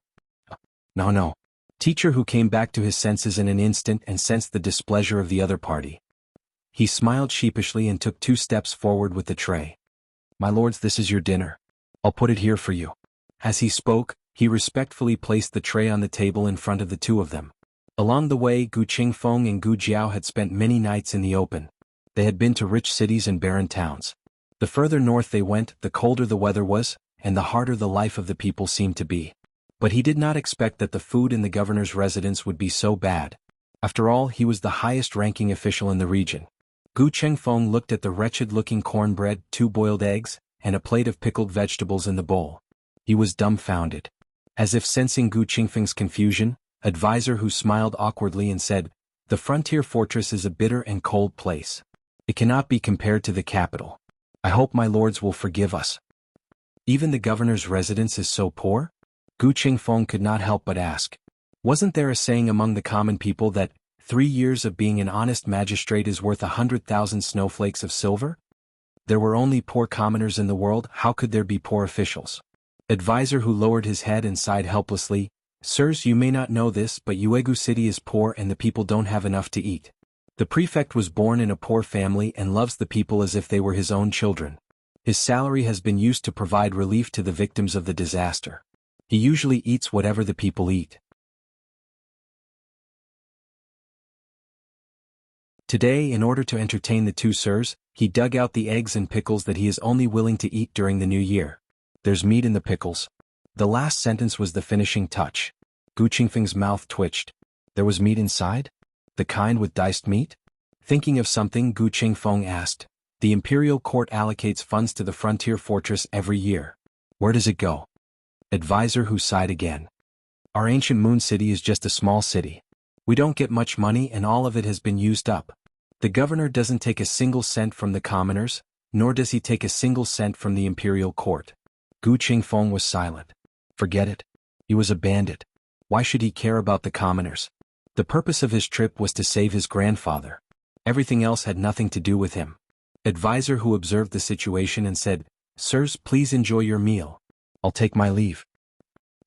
No. Teacher Hu came back to his senses in an instant and sensed the displeasure of the other party. He smiled sheepishly and took 2 steps forward with the tray. My lords, this is your dinner. I'll put it here for you. As he spoke, he respectfully placed the tray on the table in front of the two of them. Along the way, Gu Qingfeng and Gu Jiao had spent many nights in the open. They had been to rich cities and barren towns. The further north they went, the colder the weather was, and the harder the life of the people seemed to be. But he did not expect that the food in the governor's residence would be so bad. After all, he was the highest-ranking official in the region. Gu Qingfeng looked at the wretched-looking cornbread, 2 boiled eggs, and a plate of pickled vegetables in the bowl. He was dumbfounded. As if sensing Gu Qingfeng's confusion, Advisor Hu smiled awkwardly and said, "The frontier fortress is a bitter and cold place. It cannot be compared to the capital. I hope my lords will forgive us." Even the governor's residence is so poor? Gu Qingfeng could not help but ask. Wasn't there a saying among the common people that 3 years of being an honest magistrate is worth 100,000 snowflakes of silver? There were only poor commoners in the world, how could there be poor officials? Advisor Hu lowered his head and sighed helplessly. Sirs, you may not know this, but Yuegu City is poor and the people don't have enough to eat. The prefect was born in a poor family and loves the people as if they were his own children. His salary has been used to provide relief to the victims of the disaster. He usually eats whatever the people eat. Today, in order to entertain the 2 sirs, he dug out the eggs and pickles that he is only willing to eat during the new year. There's meat in the pickles. The last sentence was the finishing touch. Gu Qingfeng's mouth twitched. There was meat inside? The kind with diced meat? Thinking of something, Gu Qingfeng asked. The imperial court allocates funds to the frontier fortress every year. Where does it go? Advisor Hu sighed again. Our ancient moon city is just a small city. We don't get much money and all of it has been used up. The governor doesn't take a single cent from the commoners, nor does he take a single cent from the imperial court. Gu Qingfeng was silent. Forget it. He was a bandit. Why should he care about the commoners? The purpose of his trip was to save his grandfather. Everything else had nothing to do with him. Advisor Hu observed the situation and said, Sirs, please enjoy your meal. I'll take my leave.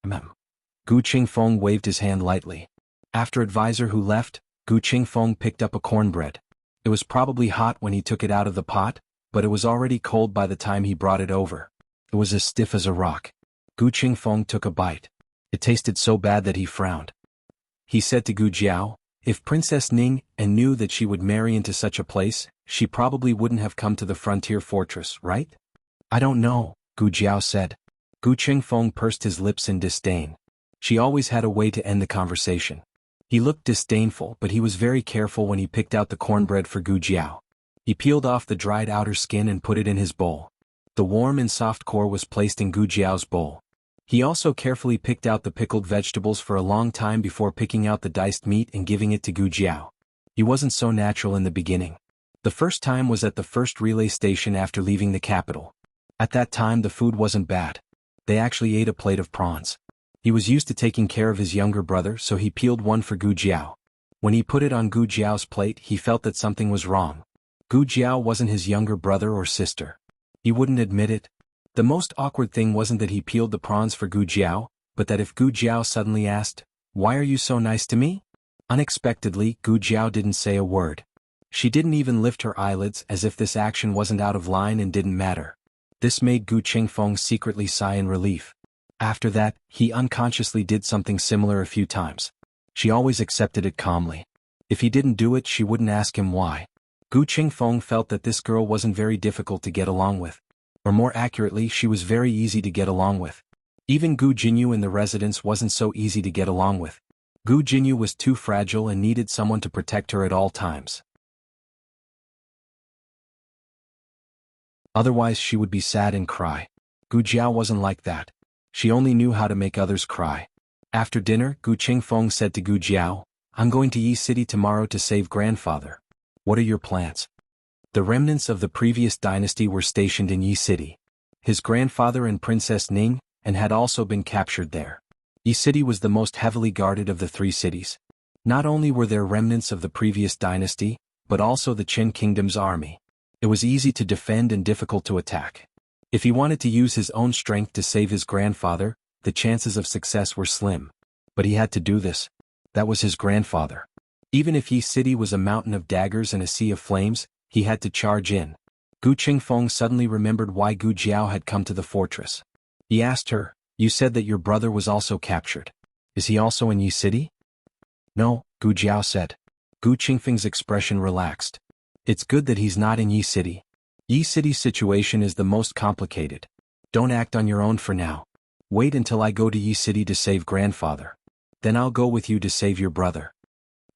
Gu Qingfeng waved his hand lightly. After Advisor Hu left, Gu Qingfeng picked up a cornbread. It was probably hot when he took it out of the pot, but it was already cold by the time he brought it over. It was as stiff as a rock. Gu Qingfeng took a bite. It tasted so bad that he frowned. He said to Gu Jiao, if Princess Ning knew that she would marry into such a place, she probably wouldn't have come to the frontier fortress, right? I don't know, Gu Jiao said. Gu Qingfeng pursed his lips in disdain. She always had a way to end the conversation. He looked disdainful, but he was very careful when he picked out the cornbread for Gu Jiao. He peeled off the dried outer skin and put it in his bowl. The warm and soft core was placed in Gu Jiao's bowl. He also carefully picked out the pickled vegetables for a long time before picking out the diced meat and giving it to Gu Jiao. He wasn't so natural in the beginning. The first time was at the first relay station after leaving the capital. At that time the food wasn't bad. They actually ate a plate of prawns. He was used to taking care of his younger brother, so he peeled one for Gu Jiao. When he put it on Gu Jiao's plate, he felt that something was wrong. Gu Jiao wasn't his younger brother or sister. He wouldn't admit it. The most awkward thing wasn't that he peeled the prawns for Gu Jiao, but that if Gu Jiao suddenly asked, "Why are you so nice to me?" Unexpectedly, Gu Jiao didn't say a word. She didn't even lift her eyelids, as if this action wasn't out of line and didn't matter. This made Gu Qingfeng secretly sigh in relief. After that, he unconsciously did something similar a few times. She always accepted it calmly. If he didn't do it, she wouldn't ask him why. Gu Qingfeng felt that this girl wasn't very difficult to get along with. Or more accurately, she was very easy to get along with. Even Gu Jinyu in the residence wasn't so easy to get along with. Gu Jinyu was too fragile and needed someone to protect her at all times. Otherwise she would be sad and cry. Gu Jiao wasn't like that. She only knew how to make others cry. After dinner, Gu Qingfeng said to Gu Jiao, "I'm going to Yi City tomorrow to save grandfather. What are your plans?" The remnants of the previous dynasty were stationed in Yi City. His grandfather and Princess Ning, and had also been captured there. Yi City was the most heavily guarded of the three cities. Not only were there remnants of the previous dynasty, but also the Qin Kingdom's army. It was easy to defend and difficult to attack. If he wanted to use his own strength to save his grandfather, the chances of success were slim. But he had to do this. That was his grandfather. Even if Yi City was a mountain of daggers and a sea of flames, he had to charge in. Gu Qingfeng suddenly remembered why Gu Jiao had come to the fortress. He asked her, "You said that your brother was also captured. Is he also in Yi City?" "No," Gu Jiao said. Gu Qingfeng's expression relaxed. "It's good that he's not in Yi City. Yi City's situation is the most complicated. Don't act on your own for now. Wait until I go to Yi City to save grandfather. Then I'll go with you to save your brother."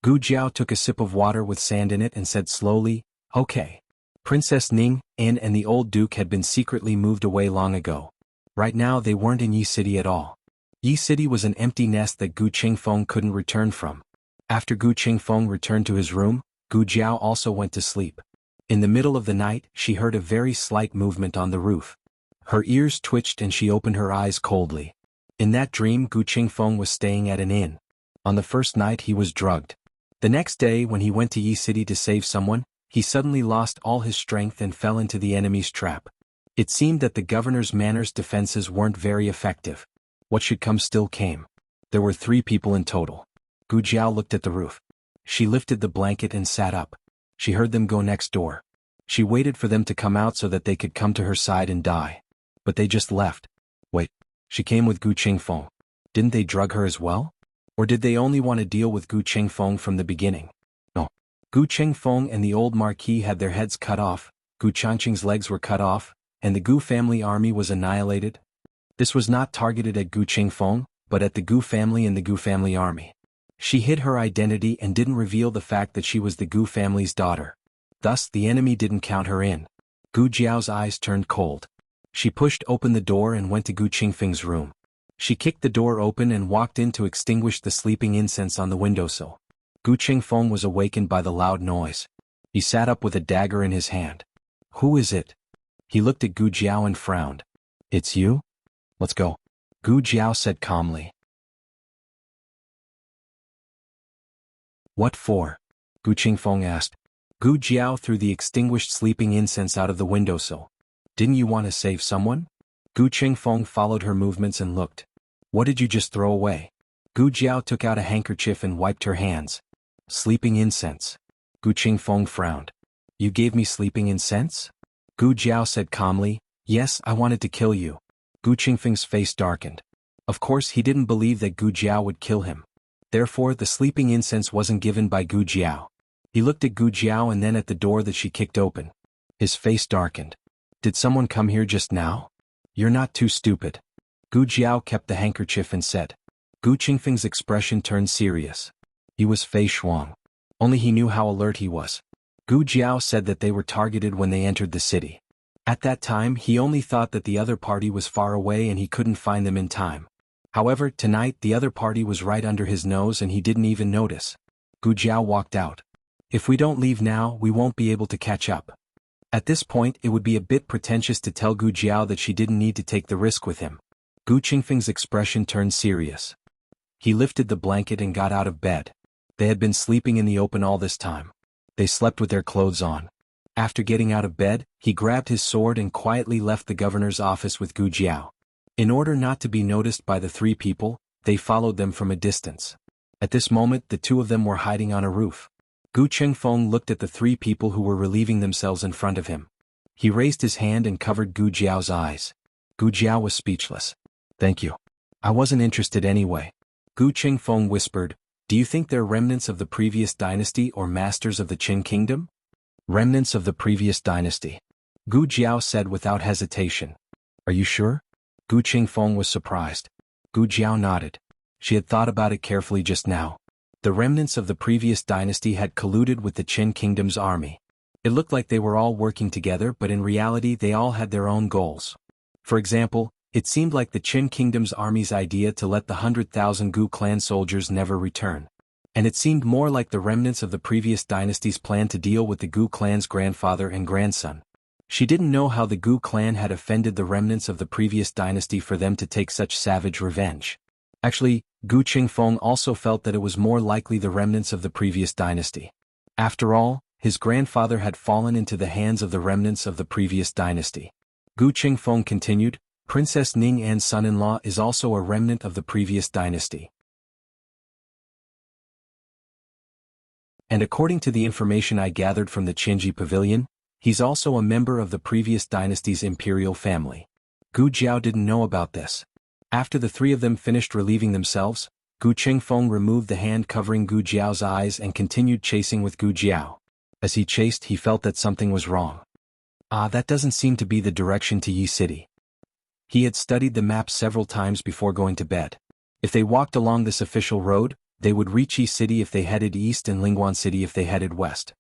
Gu Jiao took a sip of water with sand in it and said slowly, "Okay." Princess Ning, An and the old duke had been secretly moved away long ago. Right now they weren't in Yi City at all. Yi City was an empty nest that Gu Qingfeng couldn't return from. After Gu Qingfeng returned to his room, Gu Jiao also went to sleep. In the middle of the night, she heard a very slight movement on the roof. Her ears twitched and she opened her eyes coldly. In that dream, Gu Qingfeng was staying at an inn. On the first night he was drugged. The next day when he went to Yi City to save someone, he suddenly lost all his strength and fell into the enemy's trap. It seemed that the governor's manor's defenses weren't very effective. What should come still came. There were 3 people in total. Gu Jiao looked at the roof. She lifted the blanket and sat up. She heard them go next door. She waited for them to come out so that they could come to her side and die. But they just left. Wait. She came with Gu Qingfeng. Didn't they drug her as well? Or did they only want to deal with Gu Qingfeng from the beginning? No. Gu Qingfeng and the old marquis had their heads cut off, Gu Changqing's legs were cut off, and the Gu family army was annihilated. This was not targeted at Gu Qingfeng, but at the Gu family and the Gu family army. She hid her identity and didn't reveal the fact that she was the Gu family's daughter. Thus, the enemy didn't count her in. Gu Jiao's eyes turned cold. She pushed open the door and went to Gu Qingfeng's room. She kicked the door open and walked in to extinguish the sleeping incense on the windowsill. Gu Qingfeng was awakened by the loud noise. He sat up with a dagger in his hand. "Who is it?" He looked at Gu Jiao and frowned. "It's you? Let's go," Gu Jiao said calmly. "What for?" Gu Qingfeng asked. Gu Jiao threw the extinguished sleeping incense out of the windowsill. "Didn't you want to save someone?" Gu Qingfeng followed her movements and looked. "What did you just throw away?" Gu Jiao took out a handkerchief and wiped her hands. "Sleeping incense." Gu Qingfeng frowned. "You gave me sleeping incense?" Gu Jiao said calmly, "Yes, I wanted to kill you." Gu Qingfeng's face darkened. Of course he didn't believe that Gu Jiao would kill him. Therefore the sleeping incense wasn't given by Gu Jiao. He looked at Gu Jiao and then at the door that she kicked open. His face darkened. "Did someone come here just now? You're not too stupid." Gu Jiao kept the handkerchief and said. Gu Qingfeng's expression turned serious. He was Fei Shuang. Only he knew how alert he was. Gu Jiao said that they were targeted when they entered the city. At that time he only thought that the other party was far away and he couldn't find them in time. However, tonight the other party was right under his nose and he didn't even notice. Gu Jiao walked out. "If we don't leave now, we won't be able to catch up." At this point it would be a bit pretentious to tell Gu Jiao that she didn't need to take the risk with him. Gu Qingfeng's expression turned serious. He lifted the blanket and got out of bed. They had been sleeping in the open all this time. They slept with their clothes on. After getting out of bed, he grabbed his sword and quietly left the governor's office with Gu Jiao. In order not to be noticed by the 3 people, they followed them from a distance. At this moment the 2 of them were hiding on a roof. Gu Qingfeng looked at the 3 people who were relieving themselves in front of him. He raised his hand and covered Gu Jiao's eyes. Gu Jiao was speechless. "Thank you. I wasn't interested anyway." Gu Qingfeng whispered, "Do you think they're remnants of the previous dynasty or masters of the Qin kingdom?" Remnants of the previous dynasty. Gu Jiao said without hesitation. Are you sure? Gu Qingfeng was surprised. Gu Jiao nodded. She had thought about it carefully just now. The remnants of the previous dynasty had colluded with the Qin kingdom's army. It looked like they were all working together, but in reality they all had their own goals. For example, it seemed like the Qin kingdom's army's idea to let the 100,000 Gu clan soldiers never return. And it seemed more like the remnants of the previous dynasty's plan to deal with the Gu clan's grandfather and grandson. She didn't know how the Gu clan had offended the remnants of the previous dynasty for them to take such savage revenge. Actually, Gu Qingfeng also felt that it was more likely the remnants of the previous dynasty. After all, his grandfather had fallen into the hands of the remnants of the previous dynasty. Gu Qingfeng continued, Princess Ning An's son-in-law is also a remnant of the previous dynasty. And according to the information I gathered from the Qinji Pavilion, he's also a member of the previous dynasty's imperial family. Gu Jiao didn't know about this. After the three of them finished relieving themselves, Gu Qingfeng removed the hand covering Gu Jiao's eyes and continued chasing with Gu Jiao. As he chased, he felt that something was wrong. That doesn't seem to be the direction to Yi City. He had studied the map several times before going to bed. If they walked along this official road, they would reach Yi City if they headed east and Lingguan City if they headed west.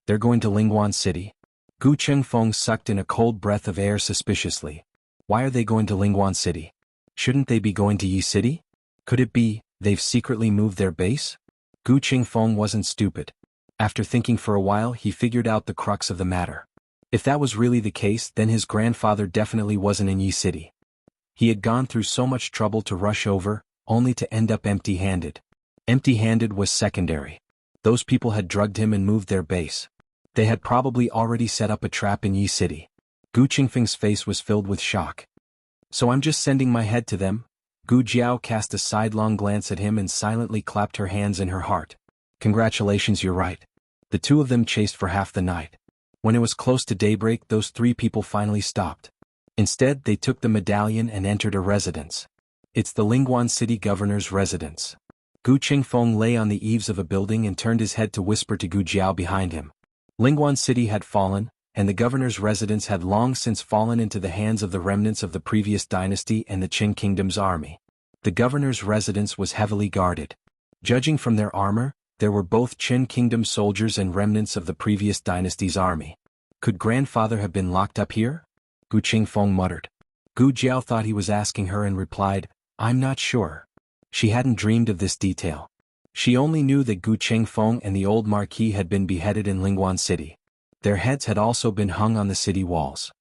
They're going to Lingguan City? Gu Qingfeng sucked in a cold breath of air suspiciously. Why are they going to Lingguan City? Shouldn't they be going to Yi City? Could it be, they've secretly moved their base? Gu Qingfeng wasn't stupid. After thinking for a while, he figured out the crux of the matter. If that was really the case, then his grandfather definitely wasn't in Yi City. He had gone through so much trouble to rush over, only to end up empty-handed. Empty-handed was secondary. Those people had drugged him and moved their base. They had probably already set up a trap in Yi City. Gu Qingfeng's face was filled with shock. So I'm just sending my head to them? Gu Jiao cast a sidelong glance at him and silently clapped her hands in her heart. Congratulations, you're right. The two of them chased for half the night. When it was close to daybreak, those three people finally stopped. Instead, they took the medallion and entered a residence. It's the Lingguan City governor's residence. Gu Qingfeng lay on the eaves of a building and turned his head to whisper to Gu Jiao behind him. Lingguan City had fallen, and the governor's residence had long since fallen into the hands of the remnants of the previous dynasty and the Qin kingdom's army. The governor's residence was heavily guarded. Judging from their armor, there were both Qin kingdom soldiers and remnants of the previous dynasty's army. Could grandfather have been locked up here? Gu Qingfeng muttered. Gu Jiao thought he was asking her and replied, I'm not sure. She hadn't dreamed of this detail. She only knew that Gu Qingfeng and the old marquis had been beheaded in Lingguan City. Their heads had also been hung on the city walls.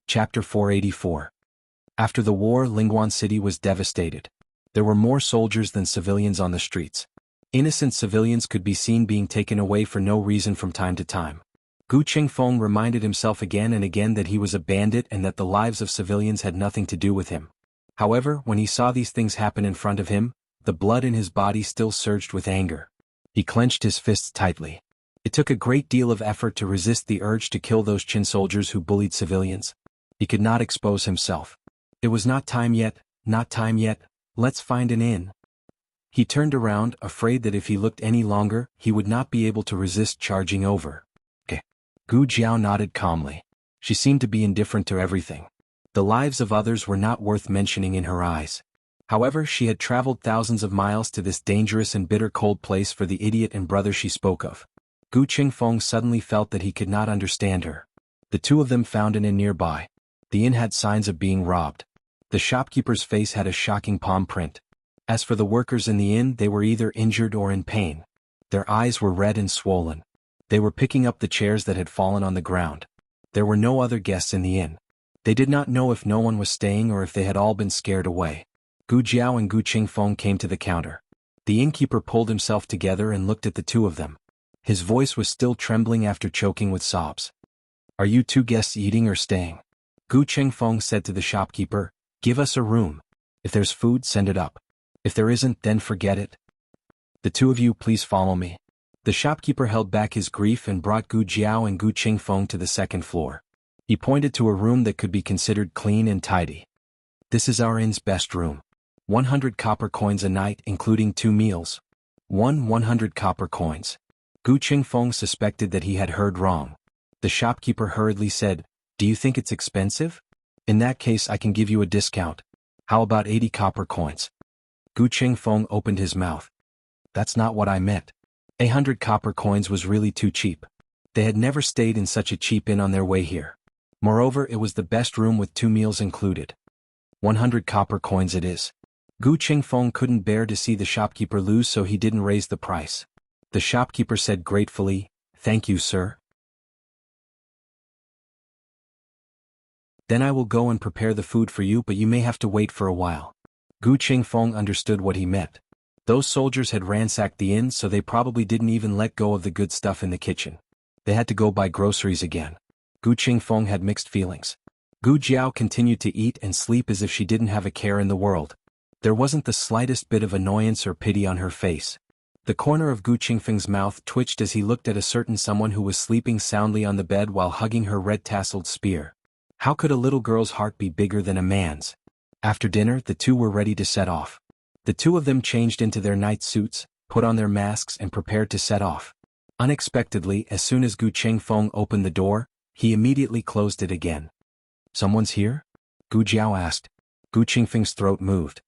Chapter 484. After the war, Lingguan City was devastated. There were more soldiers than civilians on the streets. Innocent civilians could be seen being taken away for no reason from time to time. Gu Qingfeng reminded himself again and again that he was a bandit and that the lives of civilians had nothing to do with him. However, when he saw these things happen in front of him, the blood in his body still surged with anger. He clenched his fists tightly. It took a great deal of effort to resist the urge to kill those Qin soldiers who bullied civilians. He could not expose himself. It was not time yet, let's find an inn. He turned around, afraid that if he looked any longer, he would not be able to resist charging over. Gu Jiao nodded calmly. She seemed to be indifferent to everything. The lives of others were not worth mentioning in her eyes. However, she had traveled thousands of miles to this dangerous and bitter cold place for the idiot and brother she spoke of. Gu Qingfeng suddenly felt that he could not understand her. The two of them found an inn nearby. The inn had signs of being robbed. The shopkeeper's face had a shocking palm print. As for the workers in the inn, they were either injured or in pain. Their eyes were red and swollen. They were picking up the chairs that had fallen on the ground. There were no other guests in the inn. They did not know if no one was staying or if they had all been scared away. Gu Jiao and Gu Qingfeng came to the counter. The innkeeper pulled himself together and looked at the two of them. His voice was still trembling after choking with sobs. Are you two guests eating or staying? Gu Qingfeng said to the shopkeeper, Give us a room. If there's food, send it up. If there isn't, then forget it. The two of you please follow me. The shopkeeper held back his grief and brought Gu Jiao and Gu Qingfeng to the second floor. He pointed to a room that could be considered clean and tidy. This is our inn's best room. 100 copper coins a night including 2 meals. 100 copper coins. Gu Qingfeng suspected that he had heard wrong. The shopkeeper hurriedly said, "Do you think it's expensive? In that case I can give you a discount. How about 80 copper coins?" Gu Qingfeng opened his mouth. "That's not what I meant. 100 copper coins was really too cheap. They had never stayed in such a cheap inn on their way here. Moreover, it was the best room with 2 meals included. 100 copper coins it is." Gu Qingfeng couldn't bear to see the shopkeeper lose, so he didn't raise the price. The shopkeeper said gratefully, "Thank you, sir. Then I will go and prepare the food for you, but you may have to wait for a while." Gu Qingfeng understood what he meant. Those soldiers had ransacked the inn, so they probably didn't even let go of the good stuff in the kitchen. They had to go buy groceries again. Gu Qingfeng had mixed feelings. Gu Jiao continued to eat and sleep as if she didn't have a care in the world. There wasn't the slightest bit of annoyance or pity on her face. The corner of Gu Qingfeng's mouth twitched as he looked at a certain someone who was sleeping soundly on the bed while hugging her red-tasseled spear. How could a little girl's heart be bigger than a man's? After dinner, the two were ready to set off. The two of them changed into their night suits, put on their masks and prepared to set off. Unexpectedly, as soon as Gu Qingfeng opened the door, he immediately closed it again. "Someone's here?" Gu Jiao asked. Gu Qingfeng's throat moved.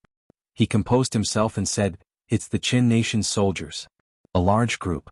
He composed himself and said, "It's the Qin nation's soldiers." A large group.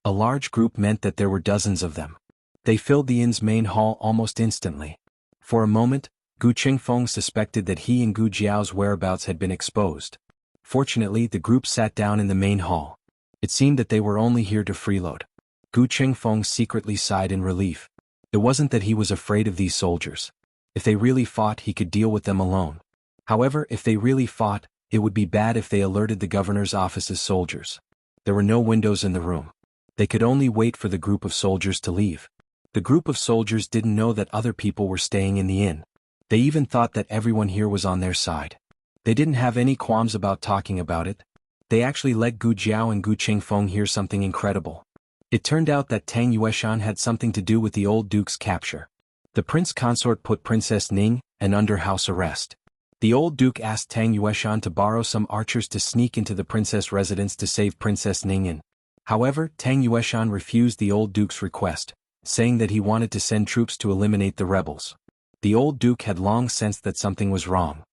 A large group meant that there were dozens of them. They filled the inn's main hall almost instantly. For a moment, Gu Qingfeng suspected that he and Gu Jiao's whereabouts had been exposed. Fortunately, the group sat down in the main hall. It seemed that they were only here to freeload. Gu Qingfeng secretly sighed in relief. It wasn't that he was afraid of these soldiers. If they really fought, he could deal with them alone. However, if they really fought, it would be bad if they alerted the governor's office's soldiers. There were no windows in the room. They could only wait for the group of soldiers to leave. The group of soldiers didn't know that other people were staying in the inn. They even thought that everyone here was on their side. They didn't have any qualms about talking about it. They actually let Gu Jiao and Gu Qingfeng hear something incredible. It turned out that Tang Yueshan had something to do with the old duke's capture. The prince consort put Princess Ning under house arrest. The old duke asked Tang Yueshan to borrow some archers to sneak into the princess residence to save Princess Ning. However, Tang Yueshan refused the old duke's request, saying that he wanted to send troops to eliminate the rebels. The old duke had long sensed that something was wrong.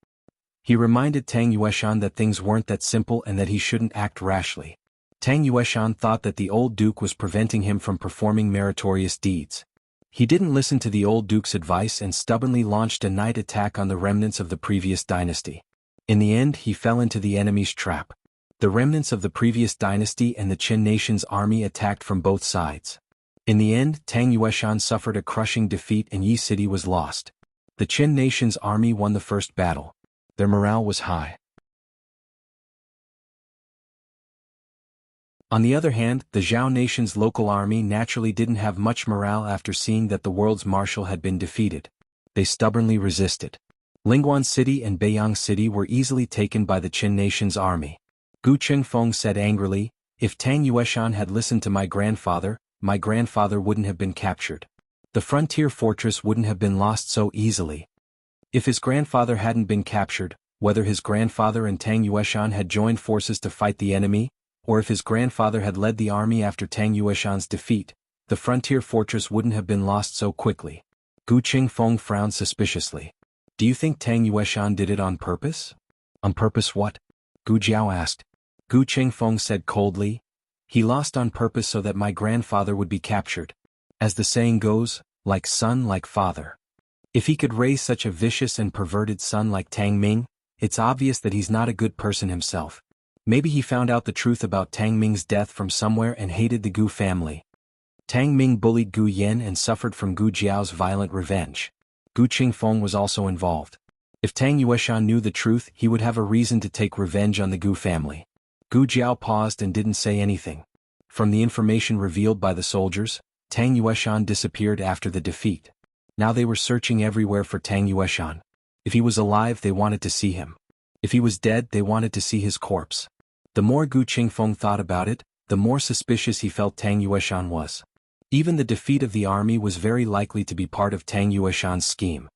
He reminded Tang Yueshan that things weren't that simple and that he shouldn't act rashly. Tang Yueshan thought that the old duke was preventing him from performing meritorious deeds. He didn't listen to the old duke's advice and stubbornly launched a night attack on the remnants of the previous dynasty. In the end, he fell into the enemy's trap. The remnants of the previous dynasty and the Qin nation's army attacked from both sides. In the end, Tang Yueshan suffered a crushing defeat and Yi City was lost. The Qin nation's army won the first battle. Their morale was high. On the other hand, the Zhao nation's local army naturally didn't have much morale after seeing that the world's marshal had been defeated. They stubbornly resisted. Lingguan City and Beiyang City were easily taken by the Qin nation's army. Gu Qingfeng said angrily, "If Tang Yueshan had listened to my grandfather wouldn't have been captured. The frontier fortress wouldn't have been lost so easily. If his grandfather hadn't been captured, whether his grandfather and Tang Yueshan had joined forces to fight the enemy, or if his grandfather had led the army after Tang Yueshan's defeat, the frontier fortress wouldn't have been lost so quickly." Gu Qingfeng frowned suspiciously. "Do you think Tang Yueshan did it on purpose?" "On purpose what?" Gu Jiao asked. Gu Qingfeng said coldly, "He lost on purpose so that my grandfather would be captured. As the saying goes, like son like father. If he could raise such a vicious and perverted son like Tang Ming, it's obvious that he's not a good person himself. Maybe he found out the truth about Tang Ming's death from somewhere and hated the Gu family. Tang Ming bullied Gu Yan and suffered from Gu Jiao's violent revenge. Gu Qingfeng was also involved. If Tang Yueshan knew the truth, he would have a reason to take revenge on the Gu family." Gu Jiao paused and didn't say anything. From the information revealed by the soldiers, Tang Yueshan disappeared after the defeat. Now they were searching everywhere for Tang Yueshan. If he was alive, they wanted to see him. If he was dead, they wanted to see his corpse. The more Gu Qingfeng thought about it, the more suspicious he felt Tang Yueshan was. Even the defeat of the army was very likely to be part of Tang Yueshan's scheme.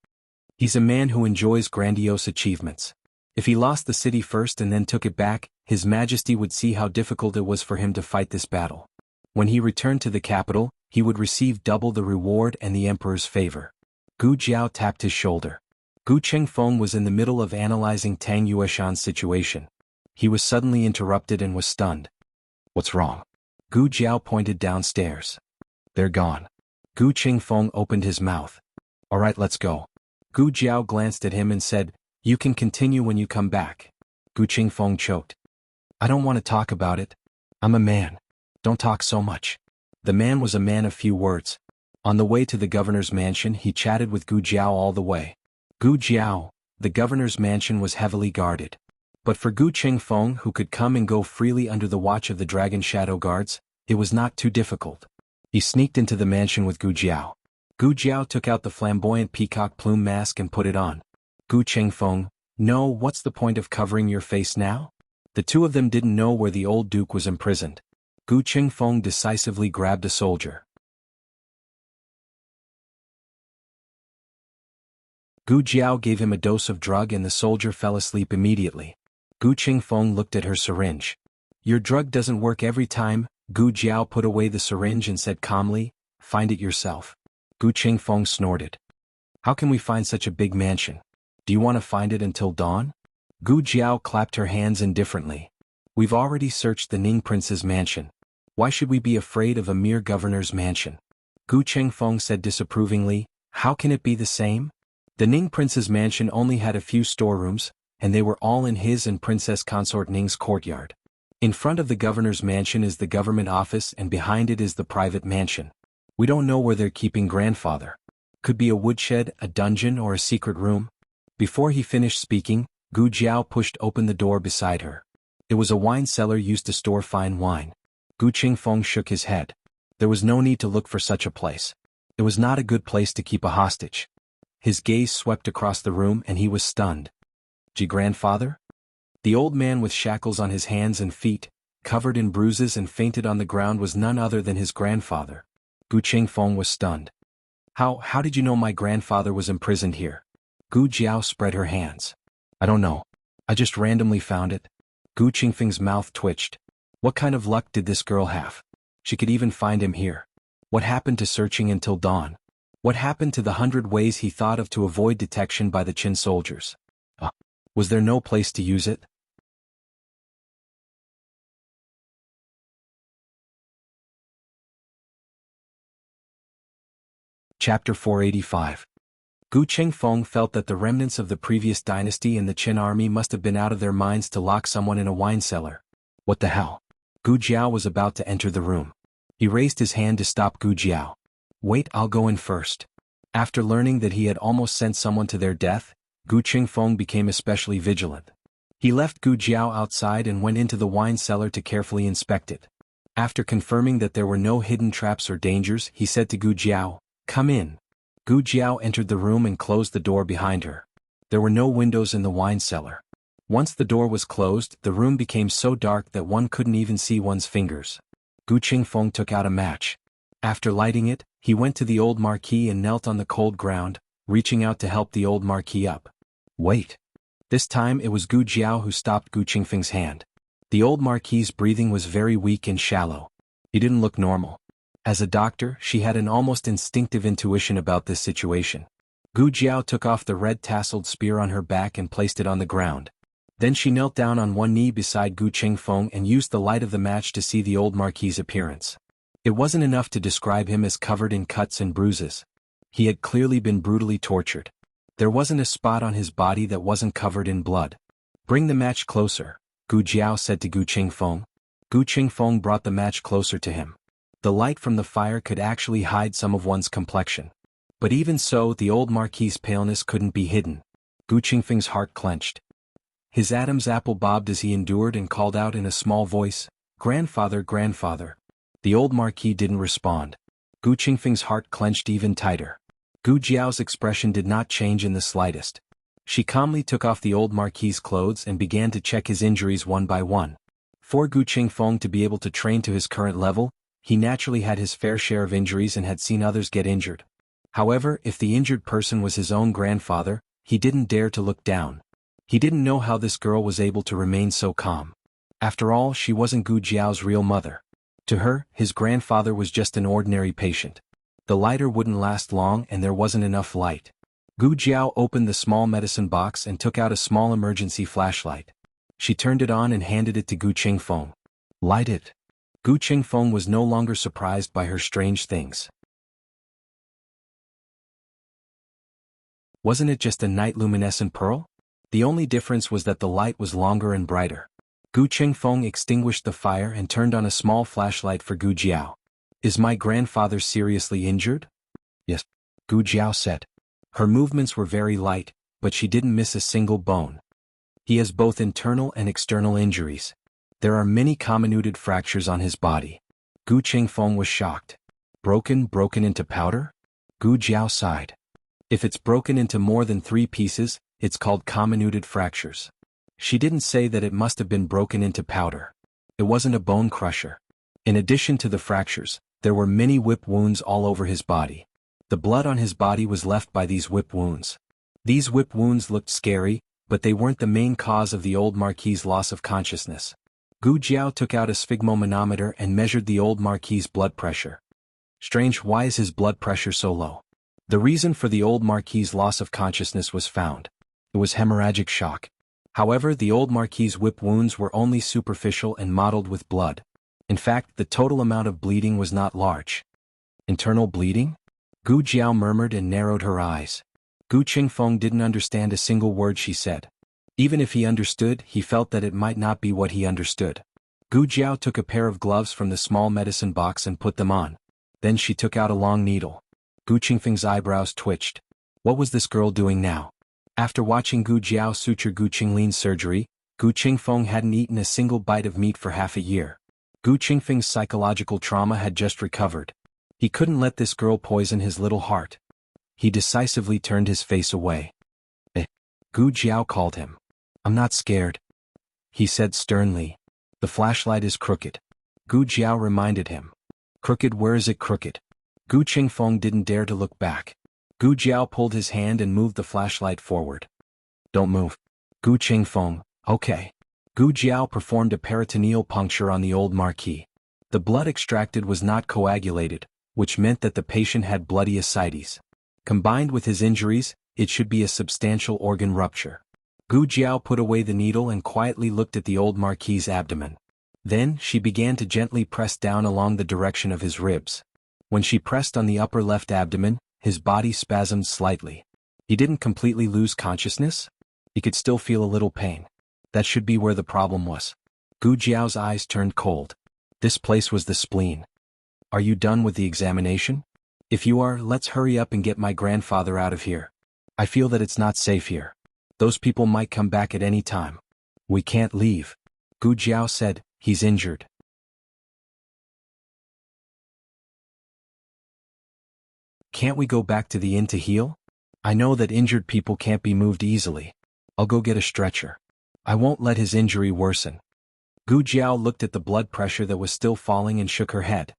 He's a man who enjoys grandiose achievements. If he lost the city first and then took it back, His Majesty would see how difficult it was for him to fight this battle. When he returned to the capital, he would receive double the reward and the emperor's favor. Gu Jiao tapped his shoulder. Gu Chengfeng was in the middle of analyzing Tang Yueshan's situation. He was suddenly interrupted and was stunned. What's wrong? Gu Jiao pointed downstairs. They're gone. Gu Chengfeng opened his mouth. All right, let's go. Gu Jiao glanced at him and said, You can continue when you come back. Gu Chengfeng choked. I don't want to talk about it. I'm a man. Don't talk so much. The man was a man of few words. On the way to the governor's mansion, he chatted with Gu Jiao all the way. Gu Jiao, the governor's mansion was heavily guarded. But for Gu Chengfeng, who could come and go freely under the watch of the Dragon Shadow Guards, it was not too difficult. He sneaked into the mansion with Gu Jiao. Gu Jiao took out the flamboyant peacock plume mask and put it on. Gu Chengfeng, no, what's the point of covering your face now? The two of them didn't know where the old duke was imprisoned. Gu Chengfeng decisively grabbed a soldier. Gu Jiao gave him a dose of drug and the soldier fell asleep immediately. Gu Chengfeng looked at her syringe. Your drug doesn't work every time. Gu Jiao put away the syringe and said calmly, Find it yourself. Gu Chengfeng snorted. How can we find such a big mansion? Do you want to find it until dawn? Gu Jiao clapped her hands indifferently. We've already searched the Ning prince's mansion. Why should we be afraid of a mere governor's mansion? Gu Chengfeng said disapprovingly, How can it be the same? The Ning prince's mansion only had a few storerooms, and they were all in his and Princess Consort Ning's courtyard. In front of the governor's mansion is the government office and behind it is the private mansion. We don't know where they're keeping grandfather. Could be a woodshed, a dungeon, or a secret room. Before he finished speaking, Gu Jiao pushed open the door beside her. It was a wine cellar used to store fine wine. Gu Chengfeng shook his head. There was no need to look for such a place. It was not a good place to keep a hostage. His gaze swept across the room and he was stunned. Grandfather? The old man with shackles on his hands and feet, covered in bruises and fainted on the ground was none other than his grandfather. Gu Chengfeng was stunned. How did you know my grandfather was imprisoned here? Gu Jiao spread her hands. I don't know. I just randomly found it. Gu Chengfeng's mouth twitched. What kind of luck did this girl have? She could even find him here. What happened to searching until dawn? What happened to the 100 ways he thought of to avoid detection by the Qin soldiers? Was there no place to use it? Chapter 485. Gu Chengfeng felt that the remnants of the previous dynasty and the Qin army must have been out of their minds to lock someone in a wine cellar. What the hell? Gu Jiao was about to enter the room. He raised his hand to stop Gu Jiao. Wait, I'll go in first. After learning that he had almost sent someone to their death, Gu Chengfeng became especially vigilant. He left Gu Jiao outside and went into the wine cellar to carefully inspect it. After confirming that there were no hidden traps or dangers, he said to Gu Jiao, Come in. Gu Jiao entered the room and closed the door behind her. There were no windows in the wine cellar. Once the door was closed, the room became so dark that one couldn't even see one's fingers. Gu Chengfeng took out a match. After lighting it, he went to the old marquee and knelt on the cold ground, reaching out to help the old marquee up. Wait. This time it was Gu Jiao who stopped Gu Chengfeng's hand. The old marquis's breathing was very weak and shallow. He didn't look normal. As a doctor, she had an almost instinctive intuition about this situation. Gu Jiao took off the red tasseled spear on her back and placed it on the ground. Then she knelt down on one knee beside Gu Chengfeng and used the light of the match to see the old marquis's appearance. It wasn't enough to describe him as covered in cuts and bruises. He had clearly been brutally tortured. There wasn't a spot on his body that wasn't covered in blood. Bring the match closer, Gu Jiao said to Gu Chengfeng. Gu Chengfeng brought the match closer to him. The light from the fire could actually hide some of one's complexion. But even so, the old marquis's paleness couldn't be hidden. Gu Chengfeng's heart clenched. His Adam's apple bobbed as he endured and called out in a small voice, Grandfather, grandfather. The old marquis didn't respond. Gu Chengfeng's heart clenched even tighter. Gu Jiao's expression did not change in the slightest. She calmly took off the old marquis's clothes and began to check his injuries one by one. For Gu Chengfeng to be able to train to his current level, he naturally had his fair share of injuries and had seen others get injured. However, if the injured person was his own grandfather, he didn't dare to look down. He didn't know how this girl was able to remain so calm. After all, she wasn't Gu Jiao's real mother. To her, his grandfather was just an ordinary patient. The lighter wouldn't last long and there wasn't enough light. Gu Jiao opened the small medicine box and took out a small emergency flashlight. She turned it on and handed it to Gu Qingfeng. Light it. Gu Qingfeng was no longer surprised by her strange things. Wasn't it just a night luminescent pearl? The only difference was that the light was longer and brighter. Gu Qingfeng extinguished the fire and turned on a small flashlight for Gu Jiao. Is my grandfather seriously injured? Yes, Gu Jiao said. Her movements were very light, but she didn't miss a single bone. He has both internal and external injuries. There are many comminuted fractures on his body. Gu Qingfeng was shocked. Broken into powder? Gu Jiao sighed. If it's broken into more than 3 pieces, it's called comminuted fractures. She didn't say that it must have been broken into powder. It wasn't a bone crusher. In addition to the fractures, there were many whip wounds all over his body. The blood on his body was left by these whip wounds. These whip wounds looked scary, but they weren't the main cause of the old Marquis's loss of consciousness. Gu Jiao took out a sphygmomanometer and measured the old Marquis's blood pressure. Strange, why is his blood pressure so low? The reason for the old Marquis's loss of consciousness was found. It was hemorrhagic shock. However, the old Marquis's whip wounds were only superficial and mottled with blood. In fact, the total amount of bleeding was not large. Internal bleeding? Gu Jiao murmured and narrowed her eyes. Gu Qingfeng didn't understand a single word she said. Even if he understood, he felt that it might not be what he understood. Gu Jiao took a pair of gloves from the small medicine box and put them on. Then she took out a long needle. Gu Qingfeng's eyebrows twitched. What was this girl doing now? After watching Gu Jiao suture Gu Qinglin's surgery, Gu Qingfeng hadn't eaten a single bite of meat for half a year. Gu Qingfeng's psychological trauma had just recovered. He couldn't let this girl poison his little heart. He decisively turned his face away. Gu Jiao called him. I'm not scared, he said sternly. The flashlight is crooked. Gu Jiao reminded him. Crooked? Where is it crooked? Gu Qingfeng didn't dare to look back. Gu Jiao pulled his hand and moved the flashlight forward. Don't move. Gu Qingfeng, okay. Gu Jiao performed a peritoneal puncture on the old Marquis. The blood extracted was not coagulated, which meant that the patient had bloody ascites. Combined with his injuries, it should be a substantial organ rupture. Gu Jiao put away the needle and quietly looked at the old Marquis's abdomen. Then, she began to gently press down along the direction of his ribs. When she pressed on the upper left abdomen, his body spasmed slightly. He didn't completely lose consciousness? He could still feel a little pain. That should be where the problem was. Gu Jiao's eyes turned cold. This place was the spleen. Are you done with the examination? If you are, let's hurry up and get my grandfather out of here. I feel that it's not safe here. Those people might come back at any time. We can't leave. Gu Jiao said, he's injured. Can't we go back to the inn to heal? I know that injured people can't be moved easily. I'll go get a stretcher. I won't let his injury worsen. Gu Jiao looked at the blood pressure that was still falling and shook her head.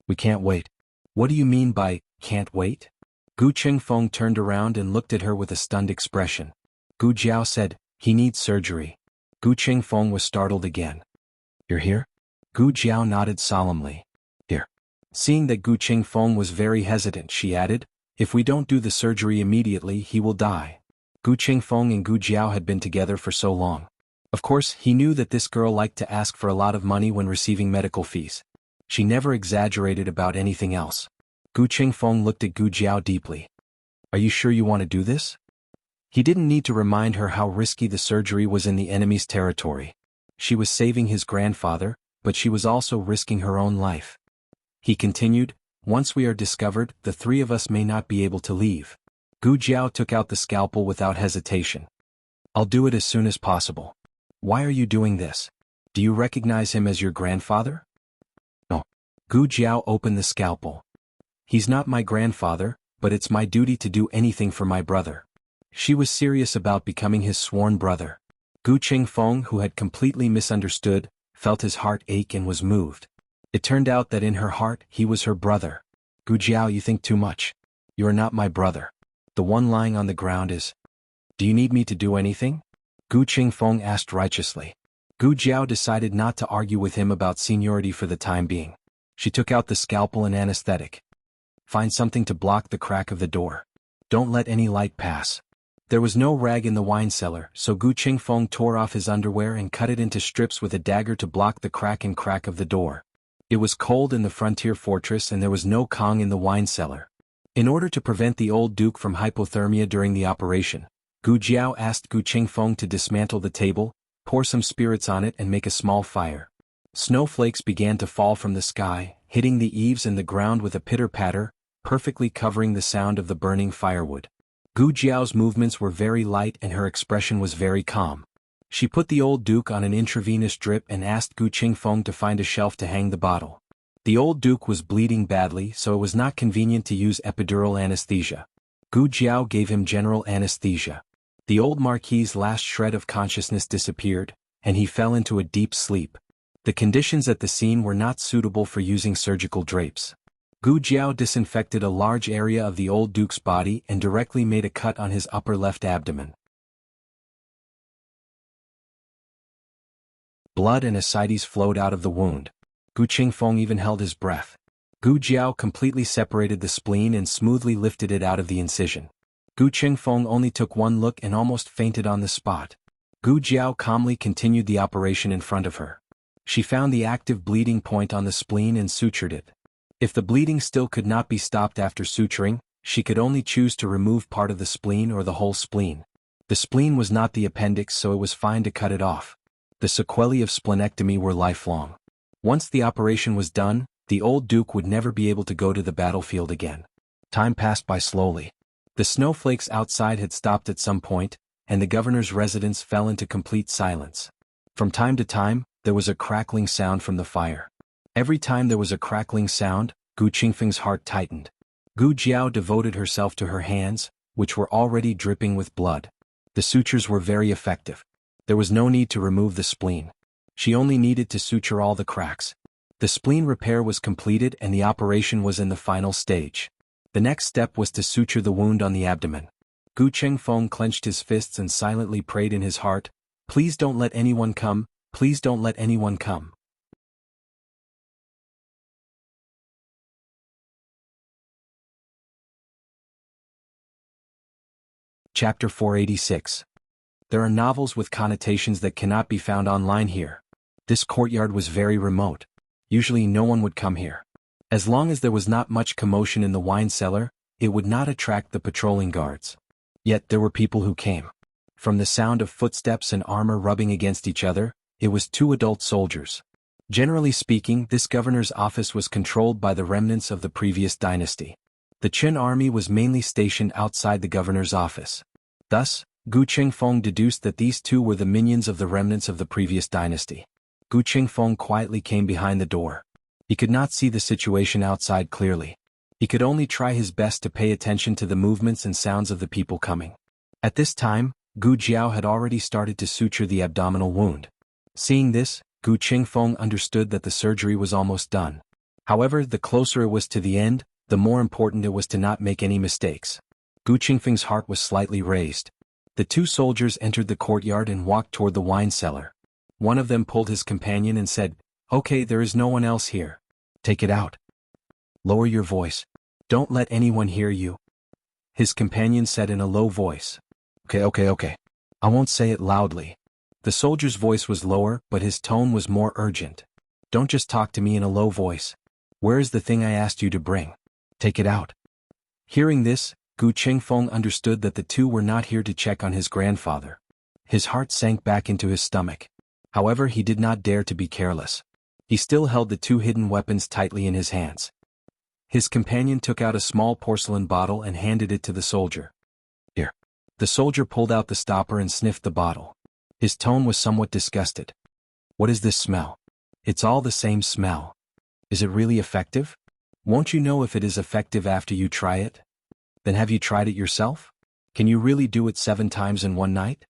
We can't wait. What do you mean by, can't wait? Gu Qingfeng turned around and looked at her with a stunned expression. Gu Jiao said, he needs surgery. Gu Qingfeng was startled again. You're here? Gu Jiao nodded solemnly. Here. Seeing that Gu Qingfeng was very hesitant, she added, if we don't do the surgery immediately, he will die. Gu Qingfeng and Gu Jiao had been together for so long. Of course, he knew that this girl liked to ask for a lot of money when receiving medical fees. She never exaggerated about anything else. Gu Qingfeng looked at Gu Jiao deeply. Are you sure you want to do this? He didn't need to remind her how risky the surgery was in the enemy's territory. She was saving his grandfather, but she was also risking her own life. He continued, once we are discovered, the 3 of us may not be able to leave. Gu Jiao took out the scalpel without hesitation. I'll do it as soon as possible. Why are you doing this? Do you recognize him as your grandfather? No. Gu Jiao opened the scalpel. He's not my grandfather, but it's my duty to do anything for my brother. She was serious about becoming his sworn brother. Gu Qingfeng, who had completely misunderstood, felt his heart ache and was moved. It turned out that in her heart, he was her brother. Gu Jiao, you think too much. You are not my brother. The one lying on the ground is. Do you need me to do anything? Gu Qingfeng asked righteously. Gu Jiao decided not to argue with him about seniority for the time being. She took out the scalpel and anesthetic. Find something to block the crack of the door. Don't let any light pass. There was no rag in the wine cellar, so Gu Qingfeng tore off his underwear and cut it into strips with a dagger to block the crack of the door. It was cold in the frontier fortress and there was no Kong in the wine cellar. In order to prevent the old duke from hypothermia during the operation, Gu Jiao asked Gu Qingfeng to dismantle the table, pour some spirits on it and make a small fire. Snowflakes began to fall from the sky, hitting the eaves and the ground with a pitter-patter, perfectly covering the sound of the burning firewood. Gu Jiao's movements were very light and her expression was very calm. She put the old duke on an intravenous drip and asked Gu Qingfeng to find a shelf to hang the bottle. The old duke was bleeding badly, so it was not convenient to use epidural anesthesia. Gu Jiao gave him general anesthesia. The old marquis's last shred of consciousness disappeared, and he fell into a deep sleep. The conditions at the scene were not suitable for using surgical drapes. Gu Jiao disinfected a large area of the old duke's body and directly made a cut on his upper left abdomen. Blood and ascites flowed out of the wound. Gu Qingfeng even held his breath. Gu Jiao completely separated the spleen and smoothly lifted it out of the incision. Gu Qingfeng only took one look and almost fainted on the spot. Gu Jiao calmly continued the operation in front of her. She found the active bleeding point on the spleen and sutured it. If the bleeding still could not be stopped after suturing, she could only choose to remove part of the spleen or the whole spleen. The spleen was not the appendix, so it was fine to cut it off. The sequelae of splenectomy were lifelong. Once the operation was done, the old duke would never be able to go to the battlefield again. Time passed by slowly. The snowflakes outside had stopped at some point, and the governor's residence fell into complete silence. From time to time, there was a crackling sound from the fire. Every time there was a crackling sound, Gu Qingfeng's heart tightened. Gu Jiao devoted herself to her hands, which were already dripping with blood. The sutures were very effective. There was no need to remove the spleen. She only needed to suture all the cracks. The spleen repair was completed and the operation was in the final stage. The next step was to suture the wound on the abdomen. Gu Qingfeng clenched his fists and silently prayed in his heart, "Please don't let anyone come, please don't let anyone come." Chapter 486. There are novels with connotations that cannot be found online here. This courtyard was very remote. Usually no one would come here. As long as there was not much commotion in the wine cellar, it would not attract the patrolling guards. Yet there were people who came. From the sound of footsteps and armor rubbing against each other, it was 2 adult soldiers. Generally speaking, this governor's office was controlled by the remnants of the previous dynasty. The Qin army was mainly stationed outside the governor's office. Thus, Gu Qingfeng deduced that these 2 were the minions of the remnants of the previous dynasty. Gu Qingfeng quietly came behind the door. He could not see the situation outside clearly. He could only try his best to pay attention to the movements and sounds of the people coming. At this time, Gu Jiao had already started to suture the abdominal wound. Seeing this, Gu Qingfeng understood that the surgery was almost done. However, the closer it was to the end, the more important it was to not make any mistakes. Gu Qingfeng's heart was slightly raised. The 2 soldiers entered the courtyard and walked toward the wine cellar. One of them pulled his companion and said, "Okay, there is no one else here. Take it out. Lower your voice. Don't let anyone hear you." His companion said in a low voice. Okay. I won't say it loudly." The soldier's voice was lower, but his tone was more urgent. "Don't just talk to me in a low voice. Where is the thing I asked you to bring? Take it out." Hearing this, Gu Qingfeng understood that the 2 were not here to check on his grandfather. His heart sank back into his stomach. However, he did not dare to be careless. He still held the 2 hidden weapons tightly in his hands. His companion took out a small porcelain bottle and handed it to the soldier. "Here." The soldier pulled out the stopper and sniffed the bottle. His tone was somewhat disgusted. "What is this smell? It's all the same smell. Is it really effective? Won't you know if it is effective after you try it? Then have you tried it yourself? Can you really do it 7 times in one night?"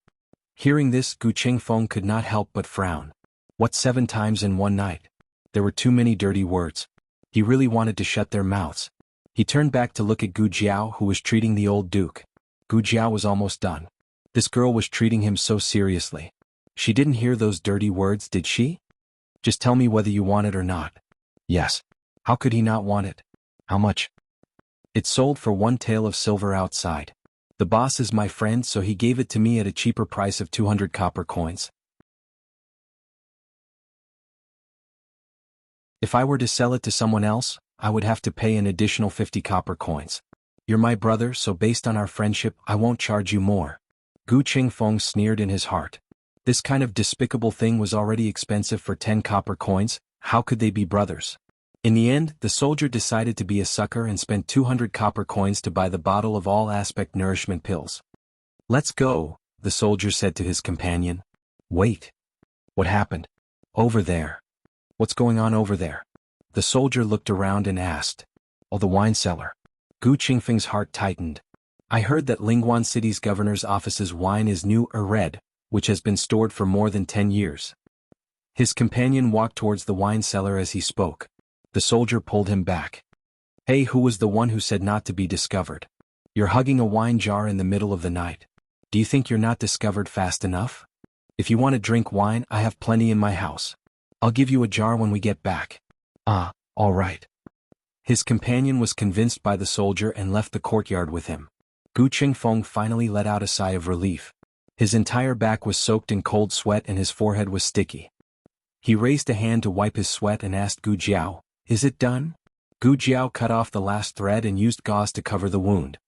Hearing this, Gu Qingfeng could not help but frown. What 7 times in one night? There were too many dirty words. He really wanted to shut their mouths. He turned back to look at Gu Jiao, who was treating the old duke. Gu Jiao was almost done. This girl was treating him so seriously. She didn't hear those dirty words, did she? Just tell me whether you want it or not. Yes. How could he not want it? How much? It sold for 1 tael of silver outside. The boss is my friend, so he gave it to me at a cheaper price of 200 copper coins. If I were to sell it to someone else, I would have to pay an additional 50 copper coins. You're my brother, so based on our friendship, I won't charge you more. Gu Qingfeng sneered in his heart. This kind of despicable thing was already expensive for 10 copper coins, how could they be brothers? In the end, the soldier decided to be a sucker and spent 200 copper coins to buy the bottle of all-aspect nourishment pills. Let's go, the soldier said to his companion. Wait. What happened? Over there. What's going on over there? The soldier looked around and asked. Oh, the wine cellar. Gu Qingfeng's heart tightened. I heard that Lingguan City's governor's office's wine is new or red, which has been stored for more than 10 years. His companion walked towards the wine cellar as he spoke. The soldier pulled him back. Hey, who was the one who said not to be discovered? You're hugging a wine jar in the middle of the night. Do you think you're not discovered fast enough? If you want to drink wine, I have plenty in my house. I'll give you a jar when we get back. Ah, all right. His companion was convinced by the soldier and left the courtyard with him. Gu Qingfeng finally let out a sigh of relief. His entire back was soaked in cold sweat and his forehead was sticky. He raised a hand to wipe his sweat and asked Gu Jiao, Is it done? Gu Jiao cut off the last thread and used gauze to cover the wound.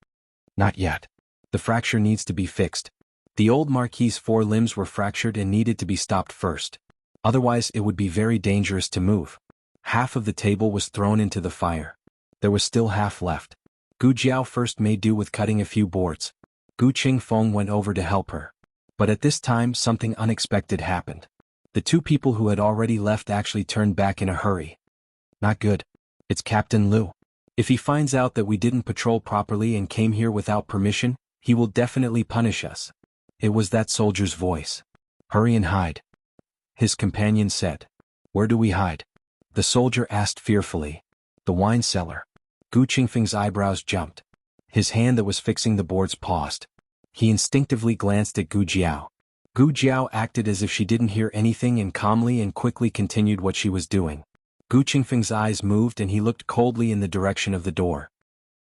Not yet. The fracture needs to be fixed. The old Marquis's 4 limbs were fractured and needed to be stopped first. Otherwise it would be very dangerous to move. Half of the table was thrown into the fire. There was still half left. Gu Jiao first made do with cutting a few boards. Gu Qingfeng went over to help her. But at this time something unexpected happened. The 2 people who had already left actually turned back in a hurry. Not good. It's Captain Lu. If he finds out that we didn't patrol properly and came here without permission, he will definitely punish us. It was that soldier's voice. Hurry and hide. His companion said. Where do we hide? The soldier asked fearfully. The wine cellar. Gu Qingfeng's eyebrows jumped. His hand that was fixing the boards paused. He instinctively glanced at Gu Jiao. Gu Jiao acted as if she didn't hear anything and calmly and quickly continued what she was doing. Gu Qingfeng's eyes moved and he looked coldly in the direction of the door.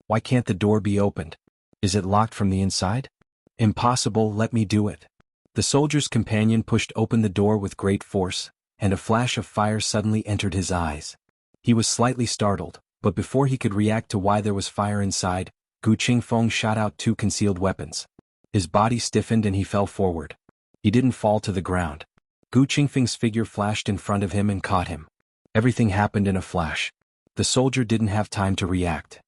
Why can't the door be opened? Is it locked from the inside? Impossible, let me do it. The soldier's companion pushed open the door with great force, and a flash of fire suddenly entered his eyes. He was slightly startled, but before he could react to why there was fire inside, Gu Qingfeng shot out 2 concealed weapons. His body stiffened and he fell forward. He didn't fall to the ground. Gu Qingfeng's figure flashed in front of him and caught him. Everything happened in a flash. The soldier didn't have time to react.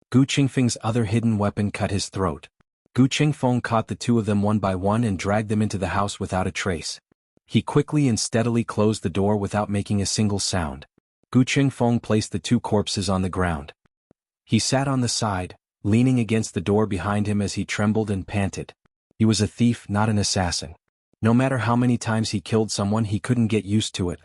Gu Qingfeng's other hidden weapon cut his throat. Gu Qingfeng caught the 2 of them one by one and dragged them into the house without a trace. He quickly and steadily closed the door without making a single sound. Gu Qingfeng placed the 2 corpses on the ground. He sat on the side, leaning against the door behind him as he trembled and panted. He was a thief, not an assassin. No matter how many times he killed someone, he couldn't get used to it.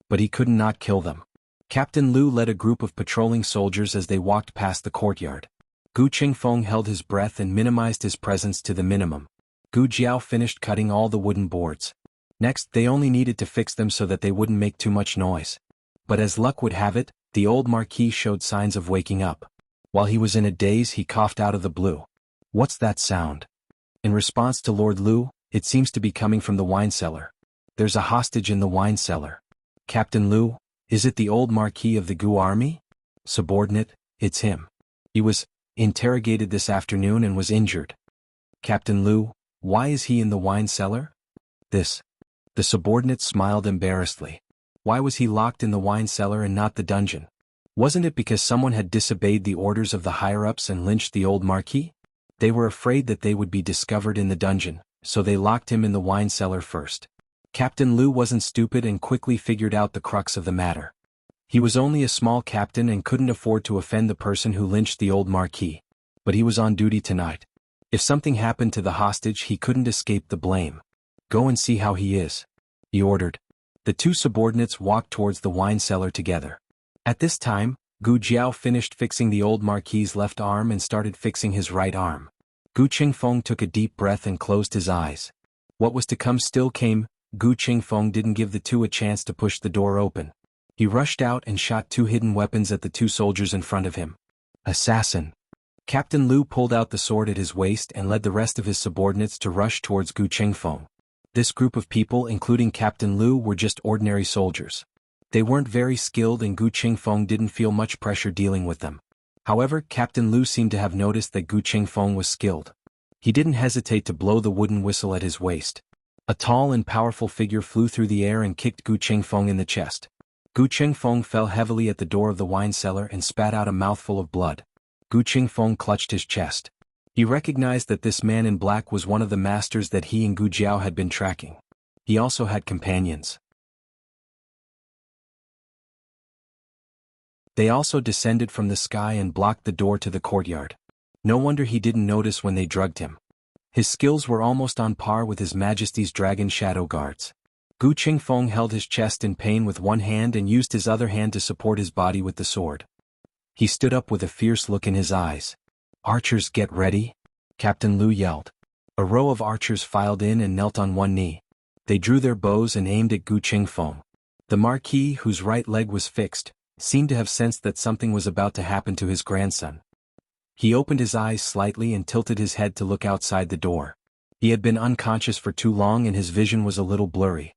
But he could not kill them. Captain Lu led a group of patrolling soldiers as they walked past the courtyard. Gu Qingfeng held his breath and minimized his presence to the minimum. Gu Jiao finished cutting all the wooden boards. Next, they only needed to fix them so that they wouldn't make too much noise. But as luck would have it, the old Marquis showed signs of waking up. While he was in a daze, he coughed out of the blue. What's that sound? In response to Lord Lu, it seems to be coming from the wine cellar. There's a hostage in the wine cellar. Captain Lu, is it the old Marquis of the Gu army? Subordinate, it's him. He was interrogated this afternoon and was injured. Captain Lu, why is he in the wine cellar? The subordinate smiled embarrassedly. Why was he locked in the wine cellar and not the dungeon? Wasn't it because someone had disobeyed the orders of the higher-ups and lynched the old Marquis? They were afraid that they would be discovered in the dungeon, so they locked him in the wine cellar first. Captain Lu wasn't stupid and quickly figured out the crux of the matter. He was only a small captain and couldn't afford to offend the person who lynched the old Marquis. But he was on duty tonight. If something happened to the hostage, he couldn't escape the blame. Go and see how he is, he ordered. The 2 subordinates walked towards the wine cellar together. At this time, Gu Jiao finished fixing the old Marquis's left arm and started fixing his right arm. Gu Qingfeng took a deep breath and closed his eyes. What was to come still came. Gu Qingfeng didn't give the two a chance to push the door open. He rushed out and shot two hidden weapons at the two soldiers in front of him. Assassin! Captain Liu pulled out the sword at his waist and led the rest of his subordinates to rush towards Gu Qingfeng. This group of people, including Captain Liu, were just ordinary soldiers. They weren't very skilled and Gu Qingfeng didn't feel much pressure dealing with them. However, Captain Liu seemed to have noticed that Gu Qingfeng was skilled. He didn't hesitate to blow the wooden whistle at his waist. A tall and powerful figure flew through the air and kicked Gu Qingfeng in the chest. Gu Qingfeng fell heavily at the door of the wine cellar and spat out a mouthful of blood. Gu Qingfeng clutched his chest. He recognized that this man in black was one of the masters that he and Gu Jiao had been tracking. He also had companions. They also descended from the sky and blocked the door to the courtyard. No wonder he didn't notice when they drugged him. His skills were almost on par with His Majesty's Dragon Shadow Guards. Gu Qingfeng held his chest in pain with one hand and used his other hand to support his body with the sword. He stood up with a fierce look in his eyes. "Archers, get ready!" Captain Liu yelled. A row of archers filed in and knelt on one knee. They drew their bows and aimed at Gu Qingfeng. The Marquis, whose right leg was fixed, seemed to have sensed that something was about to happen to his grandson. He opened his eyes slightly and tilted his head to look outside the door. He had been unconscious for too long and his vision was a little blurry.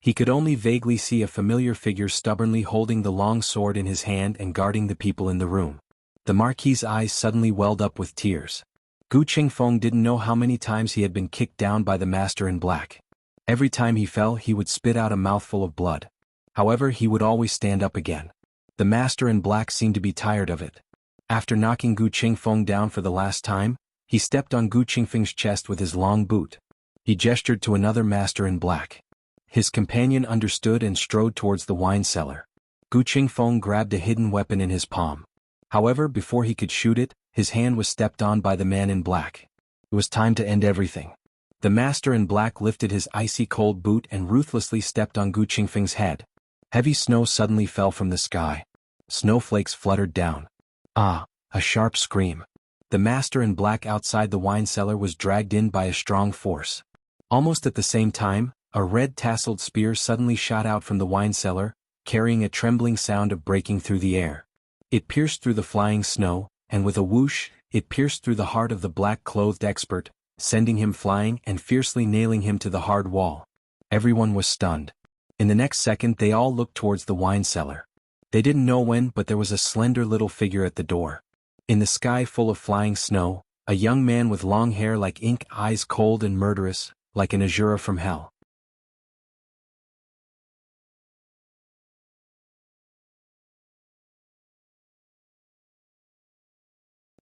He could only vaguely see a familiar figure stubbornly holding the long sword in his hand and guarding the people in the room. The Marquis's eyes suddenly welled up with tears. Gu Qingfeng didn't know how many times he had been kicked down by the Master in Black. Every time he fell he would spit out a mouthful of blood. However, he would always stand up again. The Master in Black seemed to be tired of it. After knocking Gu Qingfeng down for the last time, he stepped on Gu Qingfeng's chest with his long boot. He gestured to another Master in Black. His companion understood and strode towards the wine cellar. Gu Qingfeng grabbed a hidden weapon in his palm. However, before he could shoot it, his hand was stepped on by the man in black. It was time to end everything. The Master in Black lifted his icy cold boot and ruthlessly stepped on Gu Qingfeng's head. Heavy snow suddenly fell from the sky. Snowflakes fluttered down. Ah! A sharp scream. The Master in Black outside the wine cellar was dragged in by a strong force. Almost at the same time, a red tasseled spear suddenly shot out from the wine cellar, carrying a trembling sound of breaking through the air. It pierced through the flying snow, and with a whoosh, it pierced through the heart of the black-clothed expert, sending him flying and fiercely nailing him to the hard wall. Everyone was stunned. In the next second they all looked towards the wine cellar. They didn't know when, but there was a slender little figure at the door. In the sky full of flying snow, a young man with long hair like ink, eyes cold and murderous, like an Azura from hell.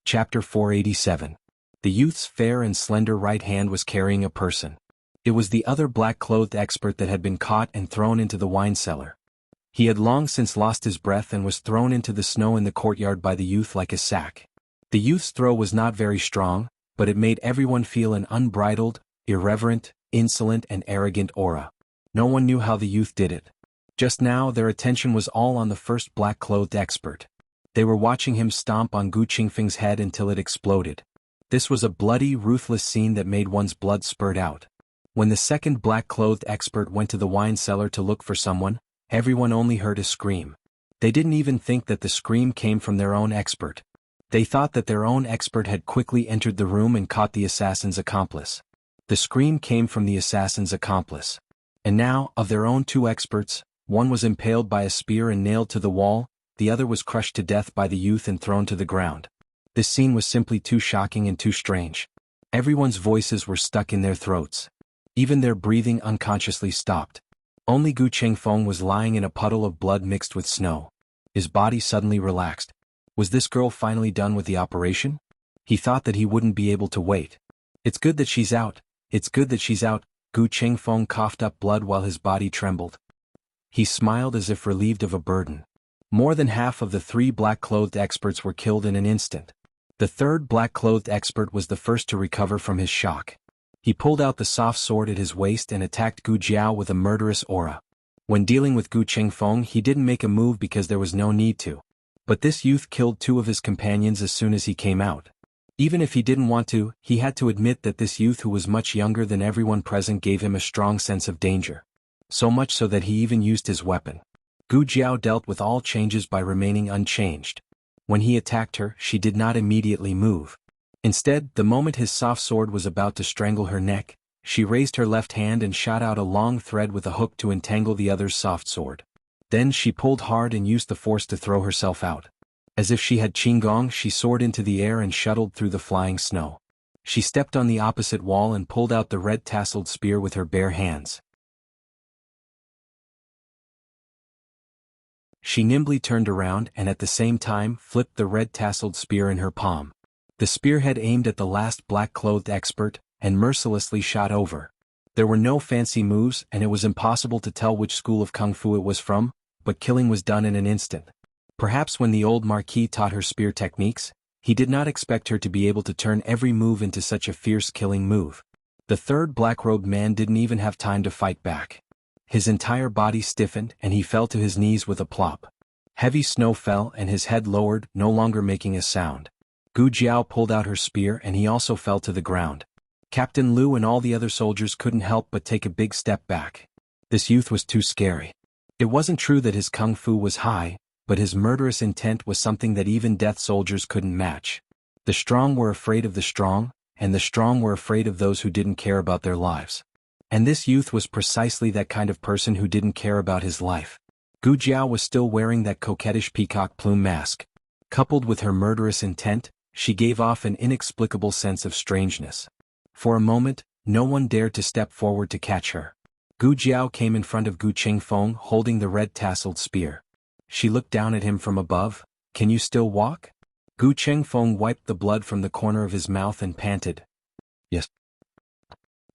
Chapter 487. The youth's fair and slender right hand was carrying a person. It was the other black-clothed expert that had been caught and thrown into the wine cellar. He had long since lost his breath and was thrown into the snow in the courtyard by the youth like a sack. The youth's throw was not very strong, but it made everyone feel an unbridled, irreverent, insolent and arrogant aura. No one knew how the youth did it. Just now their attention was all on the first black-clothed expert. They were watching him stomp on Gu Qingfeng's head until it exploded. This was a bloody, ruthless scene that made one's blood spurt out. When the second black-clothed expert went to the wine cellar to look for someone, everyone only heard a scream. They didn't even think that the scream came from their own expert. They thought that their own expert had quickly entered the room and caught the assassin's accomplice. The scream came from the assassin's accomplice. And now, of their own two experts, one was impaled by a spear and nailed to the wall, the other was crushed to death by the youth and thrown to the ground. This scene was simply too shocking and too strange. Everyone's voices were stuck in their throats. Even their breathing unconsciously stopped. Only Gu Qingfeng was lying in a puddle of blood mixed with snow. His body suddenly relaxed. Was this girl finally done with the operation? He thought that he wouldn't be able to wait. It's good that she's out. It's good that she's out. Gu Qingfeng coughed up blood while his body trembled. He smiled as if relieved of a burden. More than half of the three black-clothed experts were killed in an instant. The third black-clothed expert was the first to recover from his shock. He pulled out the soft sword at his waist and attacked Gu Jiao with a murderous aura. When dealing with Gu Qingfeng he didn't make a move because there was no need to. But this youth killed two of his companions as soon as he came out. Even if he didn't want to, he had to admit that this youth who was much younger than everyone present gave him a strong sense of danger. So much so that he even used his weapon. Gu Jiao dealt with all changes by remaining unchanged. When he attacked her, she did not immediately move. Instead, the moment his soft sword was about to strangle her neck, she raised her left hand and shot out a long thread with a hook to entangle the other's soft sword. Then she pulled hard and used the force to throw herself out. As if she had qigong, she soared into the air and shuttled through the flying snow. She stepped on the opposite wall and pulled out the red tasseled spear with her bare hands. She nimbly turned around and at the same time flipped the red tasseled spear in her palm. The spearhead aimed at the last black-clothed expert, and mercilessly shot over. There were no fancy moves and it was impossible to tell which school of kung fu it was from, but killing was done in an instant. Perhaps when the old Marquis taught her spear techniques, he did not expect her to be able to turn every move into such a fierce killing move. The third black-robed man didn't even have time to fight back. His entire body stiffened and he fell to his knees with a plop. Heavy snow fell and his head lowered, no longer making a sound. Gu Jiao pulled out her spear and he also fell to the ground. Captain Liu and all the other soldiers couldn't help but take a big step back. This youth was too scary. It wasn't true that his kung fu was high, but his murderous intent was something that even death soldiers couldn't match. The strong were afraid of the strong, and the strong were afraid of those who didn't care about their lives. And this youth was precisely that kind of person who didn't care about his life. Gu Jiao was still wearing that coquettish peacock plume mask. Coupled with her murderous intent, she gave off an inexplicable sense of strangeness. For a moment, no one dared to step forward to catch her. Gu Jiao came in front of Gu Qingfeng holding the red tasseled spear. She looked down at him from above. "Can you still walk?" Gu Qingfeng wiped the blood from the corner of his mouth and panted. "Yes."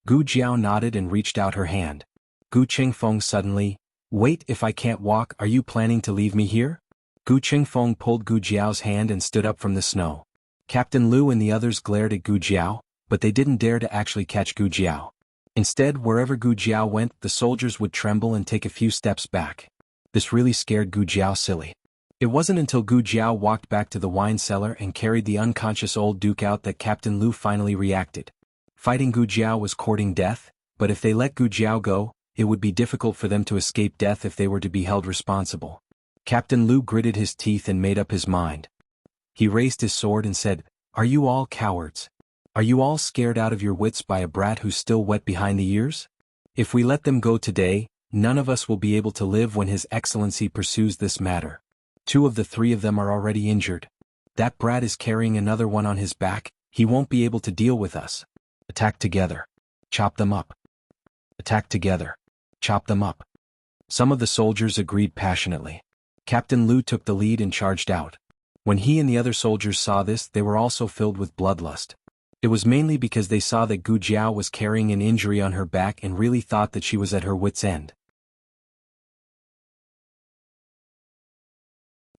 Gu Jiao nodded and reached out her hand. Gu Qingfeng suddenly, "Wait, if I can't walk, are you planning to leave me here?" Gu Qingfeng pulled Gu Jiao's hand and stood up from the snow. Captain Liu and the others glared at Gu Jiao, but they didn't dare to actually catch Gu Jiao. Instead, wherever Gu Jiao went, the soldiers would tremble and take a few steps back. This really scared Gu Jiao silly. It wasn't until Gu Jiao walked back to the wine cellar and carried the unconscious old duke out that Captain Liu finally reacted. Fighting Gu Jiao was courting death, but if they let Gu Jiao go, it would be difficult for them to escape death if they were to be held responsible. Captain Liu gritted his teeth and made up his mind. He raised his sword and said, "Are you all cowards? Are you all scared out of your wits by a brat who's still wet behind the ears? If we let them go today, none of us will be able to live when His Excellency pursues this matter. 2 of the 3 of them are already injured. That brat is carrying another one on his back, he won't be able to deal with us. Attack together. Chop them up. Attack together. Chop them up." Some of the soldiers agreed passionately. Captain Liu took the lead and charged out. When he and the other soldiers saw this, they were also filled with bloodlust. It was mainly because they saw that Gu Jiao was carrying an injury on her back and really thought that she was at her wit's end.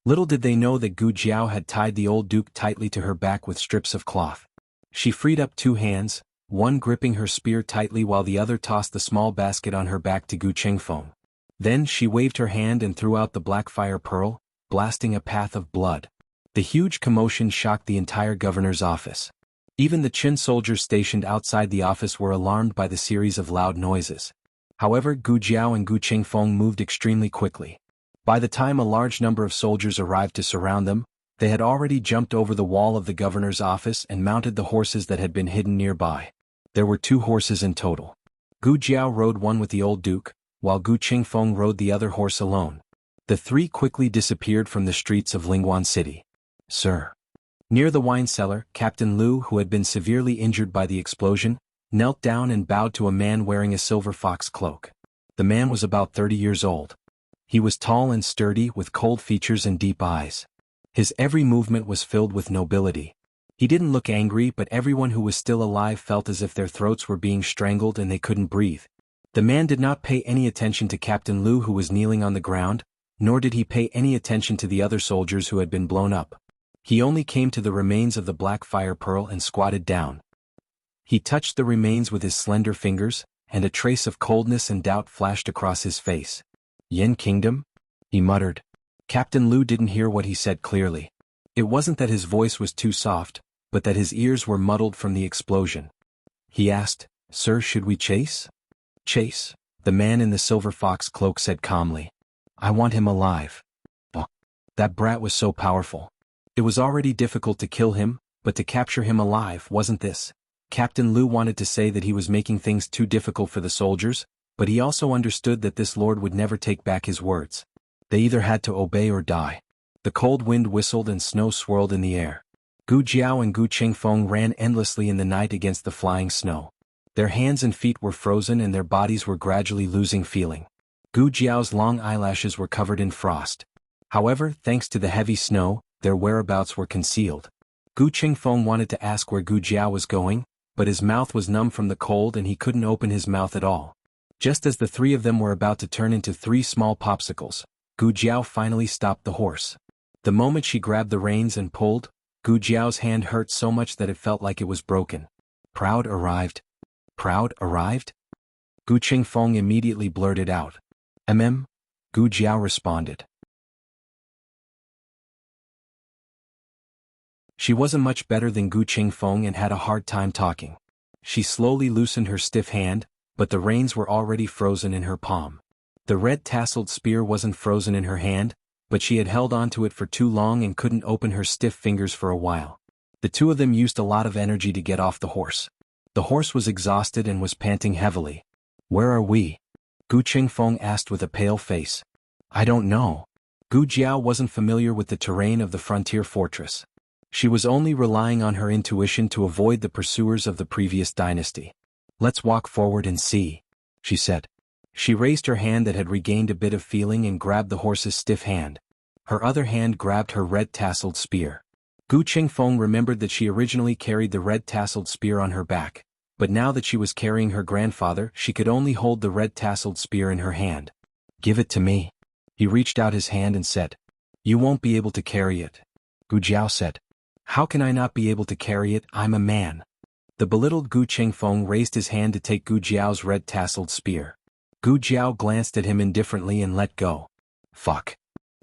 Little did they know that Gu Jiao had tied the old duke tightly to her back with strips of cloth. She freed up 2 hands, one gripping her spear tightly while the other tossed the small basket on her back to Gu Qingfeng. Then she waved her hand and threw out the black fire pearl, blasting a path of blood. The huge commotion shocked the entire governor's office. Even the Qin soldiers stationed outside the office were alarmed by the series of loud noises. However, Gu Jiao and Gu Qingfeng moved extremely quickly. By the time a large number of soldiers arrived to surround them, they had already jumped over the wall of the governor's office and mounted the horses that had been hidden nearby. There were 2 horses in total. Gu Jiao rode one with the old duke, while Gu Qingfeng rode the other horse alone. The 3 quickly disappeared from the streets of Lingguan City. "Sir." Near the wine cellar, Captain Liu, who had been severely injured by the explosion, knelt down and bowed to a man wearing a silver fox cloak. The man was about 30 years old. He was tall and sturdy with cold features and deep eyes. His every movement was filled with nobility. He didn't look angry, but everyone who was still alive felt as if their throats were being strangled and they couldn't breathe. The man did not pay any attention to Captain Liu, who was kneeling on the ground, nor did he pay any attention to the other soldiers who had been blown up. He only came to the remains of the black fire pearl and squatted down. He touched the remains with his slender fingers, and a trace of coldness and doubt flashed across his face. "Yin Kingdom?" he muttered. Captain Lu didn't hear what he said clearly. It wasn't that his voice was too soft, but that his ears were muddled from the explosion. He asked, "Sir, should we chase?" "Chase?" the man in the silver fox cloak said calmly. "I want him alive." Oh, that brat was so powerful. It was already difficult to kill him, but to capture him alive wasn't this. Captain Lu wanted to say that he was making things too difficult for the soldiers, but he also understood that this lord would never take back his words. They either had to obey or die. The cold wind whistled and snow swirled in the air. Gu Jiao and Gu Qingfeng ran endlessly in the night against the flying snow. Their hands and feet were frozen and their bodies were gradually losing feeling. Gu Jiao's long eyelashes were covered in frost. However, thanks to the heavy snow, their whereabouts were concealed. Gu Qingfeng wanted to ask where Gu Jiao was going, but his mouth was numb from the cold and he couldn't open his mouth at all. Just as the three of them were about to turn into three small popsicles, Gu Jiao finally stopped the horse. The moment she grabbed the reins and pulled, Gu Jiao's hand hurt so much that it felt like it was broken. "Proud arrived." "Proud arrived?" Gu Qingfeng immediately blurted out. Gu Jiao responded. She wasn't much better than Gu Qingfeng and had a hard time talking. She slowly loosened her stiff hand, but the reins were already frozen in her palm. The red-tasseled spear wasn't frozen in her hand, but she had held onto it for too long and couldn't open her stiff fingers for a while. The two of them used a lot of energy to get off the horse. The horse was exhausted and was panting heavily. "Where are we?" Gu Qingfeng asked with a pale face. "I don't know." Gu Jiao wasn't familiar with the terrain of the frontier fortress. She was only relying on her intuition to avoid the pursuers of the previous dynasty. "Let's walk forward and see," she said. She raised her hand that had regained a bit of feeling and grabbed the horse's stiff hand. Her other hand grabbed her red-tasseled spear. Gu Qingfeng remembered that she originally carried the red-tasseled spear on her back, but now that she was carrying her grandfather, she could only hold the red-tasseled spear in her hand. "Give it to me." He reached out his hand and said. "You won't be able to carry it," Gu Jiao said. "How can I not be able to carry it? I'm a man." The belittled Gu Qingfeng raised his hand to take Gu Jiao's red-tasseled spear. Gu Jiao glanced at him indifferently and let go. "Fuck."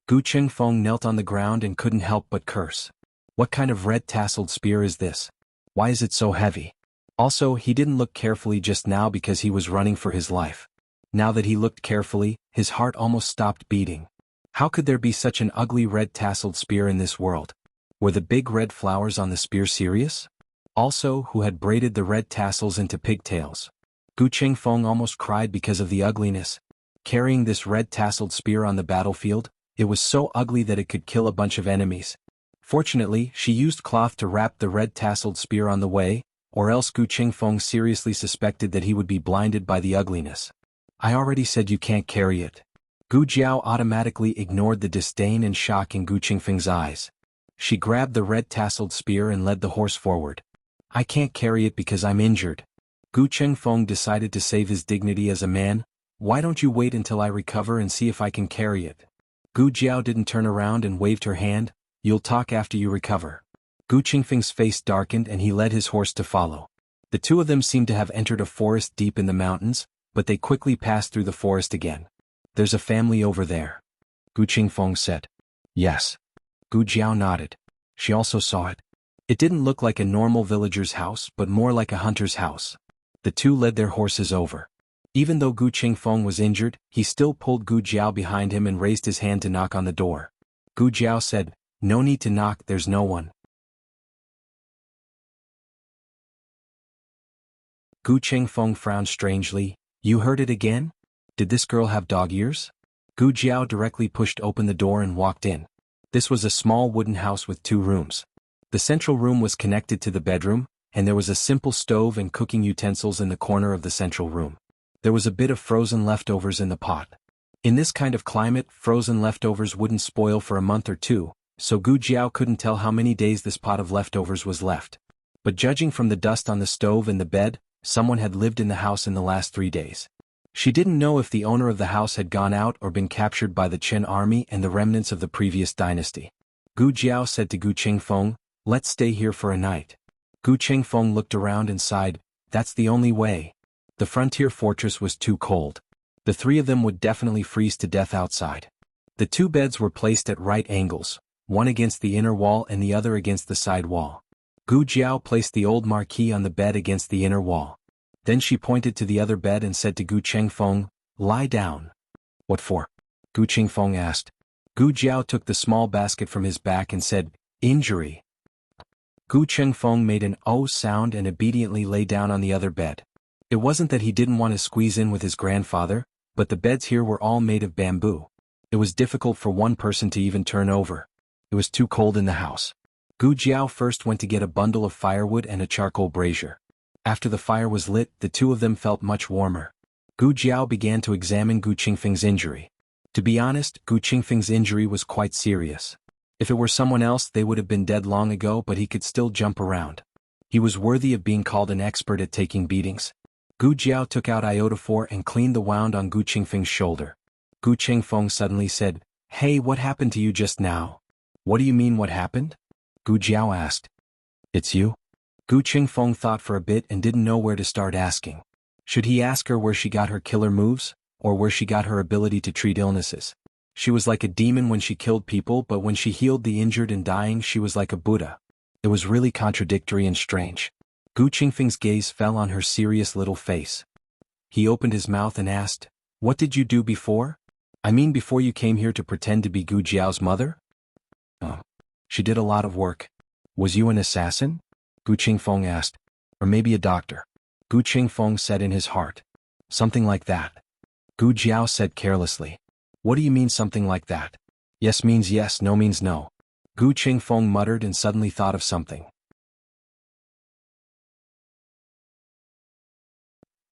Gu Qingfeng knelt on the ground and couldn't help but curse. What kind of red-tasseled spear is this? Why is it so heavy? Also, he didn't look carefully just now because he was running for his life. Now that he looked carefully, his heart almost stopped beating. How could there be such an ugly red-tasseled spear in this world? Were the big red flowers on the spear serious? Also, who had braided the red tassels into pigtails? Gu Qingfeng almost cried because of the ugliness. Carrying this red-tasseled spear on the battlefield, it was so ugly that it could kill a bunch of enemies. Fortunately, she used cloth to wrap the red-tasseled spear on the way, or else Gu Qingfeng seriously suspected that he would be blinded by the ugliness. "I already said you can't carry it." Gu Jiao automatically ignored the disdain and shock in Gu Qingfeng's eyes. She grabbed the red-tasseled spear and led the horse forward. "I can't carry it because I'm injured." Gu Qingfeng decided to save his dignity as a man. "Why don't you wait until I recover and see if I can carry it?" Gu Jiao didn't turn around and waved her hand. "You'll talk after you recover." Gu Qingfeng's face darkened and he led his horse to follow. The two of them seemed to have entered a forest deep in the mountains, but they quickly passed through the forest again. "There's a family over there," Gu Qingfeng said. "Yes." Gu Jiao nodded. She also saw it. It didn't look like a normal villager's house but more like a hunter's house. The two led their horses over. Even though Gu Qingfeng was injured, he still pulled Gu Jiao behind him and raised his hand to knock on the door. Gu Jiao said, "No need to knock, there's no one." Gu Qingfeng frowned strangely. "You heard it again? Did this girl have dog ears?" Gu Jiao directly pushed open the door and walked in. This was a small wooden house with 2 rooms. The central room was connected to the bedroom, and there was a simple stove and cooking utensils in the corner of the central room. There was a bit of frozen leftovers in the pot. In this kind of climate, frozen leftovers wouldn't spoil for a month or 2, so Gu Jiao couldn't tell how many days this pot of leftovers was left. But judging from the dust on the stove and the bed, someone had lived in the house in the last 3 days. She didn't know if the owner of the house had gone out or been captured by the Qin army and the remnants of the previous dynasty. Gu Jiao said to Gu Qingfeng, "Let's stay here for a night." Gu Qingfeng looked around and sighed, "That's the only way." The frontier fortress was too cold. The 3 of them would definitely freeze to death outside. The two beds were placed at right angles, one against the inner wall and the other against the side wall. Gu Jiao placed the old marquis on the bed against the inner wall. Then she pointed to the other bed and said to Gu Chengfeng, "Lie down." "What for?" Gu Chengfeng asked. Gu Jiao took the small basket from his back and said, "Injury." Gu Chengfeng made an "oh" sound and obediently lay down on the other bed. It wasn't that he didn't want to squeeze in with his grandfather, but the beds here were all made of bamboo. It was difficult for one person to even turn over. It was too cold in the house. Gu Jiao first went to get a bundle of firewood and a charcoal brazier. After the fire was lit, the two of them felt much warmer. Gu Jiao began to examine Gu Qingfeng's injury. To be honest, Gu Qingfeng's injury was quite serious. If it were someone else, they would have been dead long ago, but he could still jump around. He was worthy of being called an expert at taking beatings. Gu Jiao took out iodophor and cleaned the wound on Gu Qingfeng's shoulder. Gu Chengfeng suddenly said, "Hey, what happened to you just now?" "What do you mean what happened?" Gu Jiao asked. "It's you?" Gu Chengfeng thought for a bit and didn't know where to start asking. Should he ask her where she got her killer moves, or where she got her ability to treat illnesses? She was like a demon when she killed people, but when she healed the injured and dying, she was like a Buddha. It was really contradictory and strange. Gu Qingfeng's gaze fell on her serious little face. He opened his mouth and asked, "What did you do before? I mean before you came here to pretend to be Gu Jiao's mother?" "Oh. She did a lot of work." "Was you an assassin?" Gu Qingfeng asked. "Or maybe a doctor?" Gu Qingfeng said in his heart. "Something like that." Gu Jiao said carelessly. "What do you mean something like that?" "Yes means yes, no means no." Gu Qingfeng muttered and suddenly thought of something.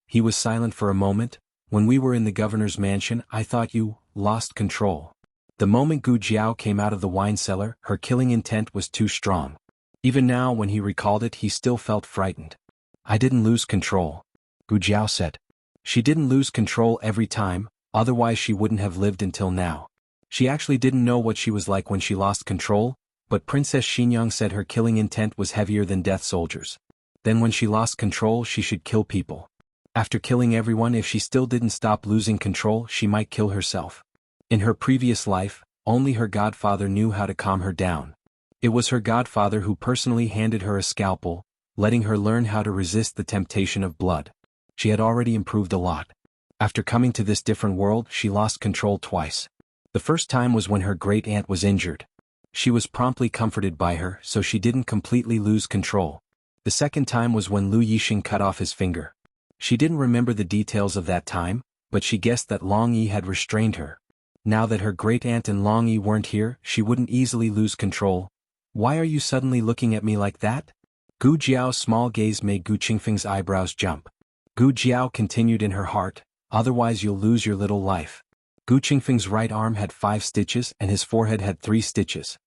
He was silent for a moment. "When we were in the governor's mansion, I thought you lost control." The moment Gu Jiao came out of the wine cellar, her killing intent was too strong. Even now when he recalled it, he still felt frightened. "I didn't lose control," Gu Jiao said. She didn't lose control every time, otherwise she wouldn't have lived until now. She actually didn't know what she was like when she lost control, but Princess Xinyang said her killing intent was heavier than death soldiers. Then when she lost control, she should kill people. After killing everyone, if she still didn't stop losing control, she might kill herself. In her previous life, only her godfather knew how to calm her down. It was her godfather who personally handed her a scalpel, letting her learn how to resist the temptation of blood. She had already improved a lot. After coming to this different world, she lost control twice. The first time was when her great-aunt was injured. She was promptly comforted by her, so she didn't completely lose control. The second time was when Lu Yixing cut off his finger. She didn't remember the details of that time, but she guessed that Long Yi had restrained her. Now that her great-aunt and Long Yi weren't here, she wouldn't easily lose control. "Why are you suddenly looking at me like that?" Gu Jiao's small gaze made Gu Qingfeng's eyebrows jump. Gu Jiao continued in her heart, "Otherwise you'll lose your little life." Gu Qingfeng's right arm had 5 stitches and his forehead had 3 stitches.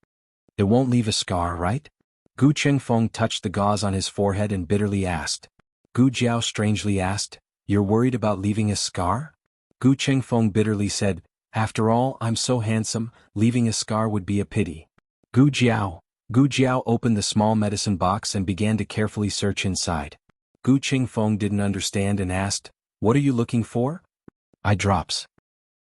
"It won't leave a scar, right?" Gu Chengfeng touched the gauze on his forehead and bitterly asked. Gu Jiao strangely asked, "You're worried about leaving a scar?" Gu Chengfeng bitterly said, "After all, I'm so handsome, leaving a scar would be a pity." Gu Jiao opened the small medicine box and began to carefully search inside. Gu Qingfeng didn't understand and asked, "What are you looking for?" "Eye drops."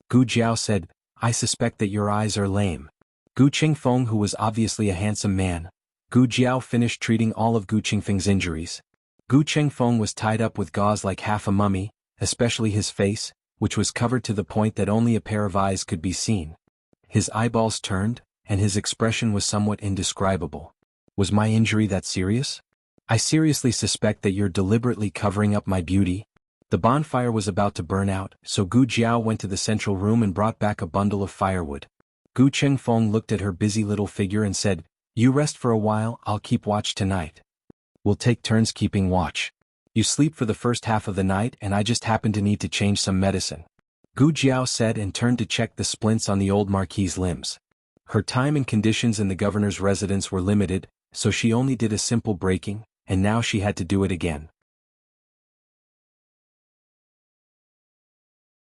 Gu Jiao said, "I suspect that your eyes are lame." Gu Qingfeng, who was obviously a handsome man. Gu Jiao finished treating all of Gu Qingfeng's injuries. Gu Chengfeng was tied up with gauze like half a mummy, especially his face, which was covered to the point that only a pair of eyes could be seen. His eyeballs turned, and his expression was somewhat indescribable. "Was my injury that serious? I seriously suspect that you're deliberately covering up my beauty." The bonfire was about to burn out, so Gu Jiao went to the central room and brought back a bundle of firewood. Gu Chengfeng looked at her busy little figure and said, "You rest for a while, I'll keep watch tonight. We'll take turns keeping watch. You sleep for the first half of the night and I just happen to need to change some medicine." Gu Jiao said and turned to check the splints on the old marquis's limbs. Her time and conditions in the governor's residence were limited, so she only did a simple breaking, and now she had to do it again.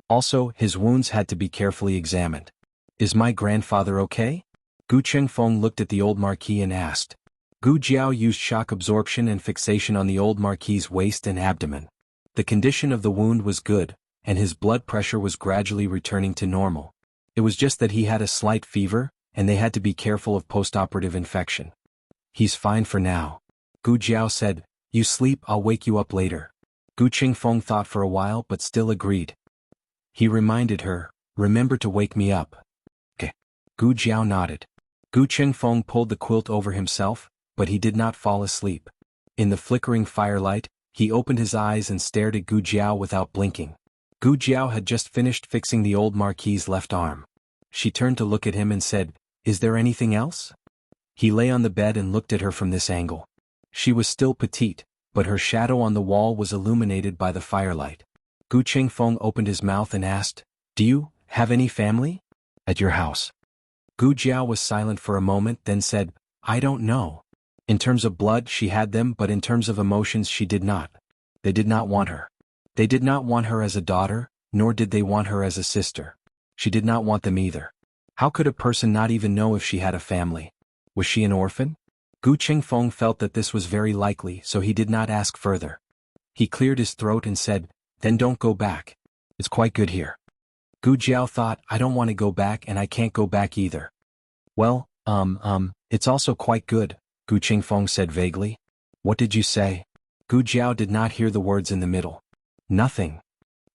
Also, his wounds had to be carefully examined. "Is my grandfather okay?" Gu Chengfeng looked at the old marquis and asked. Gu Jiao used shock absorption and fixation on the old marquis's waist and abdomen. The condition of the wound was good, and his blood pressure was gradually returning to normal. It was just that he had a slight fever, and they had to be careful of postoperative infection. He's fine for now. Gu Jiao said, you sleep, I'll wake you up later. Gu Qingfeng thought for a while but still agreed. He reminded her, remember to wake me up. Okay. Gu Jiao nodded. Gu Qingfeng pulled the quilt over himself, but he did not fall asleep. In the flickering firelight, he opened his eyes and stared at Gu Jiao without blinking. Gu Jiao had just finished fixing the old marquis's left arm. She turned to look at him and said, is there anything else? He lay on the bed and looked at her from this angle. She was still petite, but her shadow on the wall was illuminated by the firelight. Gu Qingfeng opened his mouth and asked, do you have any family? At your house? Gu Jiao was silent for a moment, then said, I don't know. In terms of blood she had them, but in terms of emotions she did not. They did not want her. They did not want her as a daughter, nor did they want her as a sister. She did not want them either. How could a person not even know if she had a family? Was she an orphan? Gu Qingfeng felt that this was very likely, so he did not ask further. He cleared his throat and said, then don't go back. It's quite good here. Gu Jiao thought, I don't want to go back and I can't go back either. Well, it's also quite good, Gu Qingfeng said vaguely. What did you say? Gu Jiao did not hear the words in the middle. Nothing.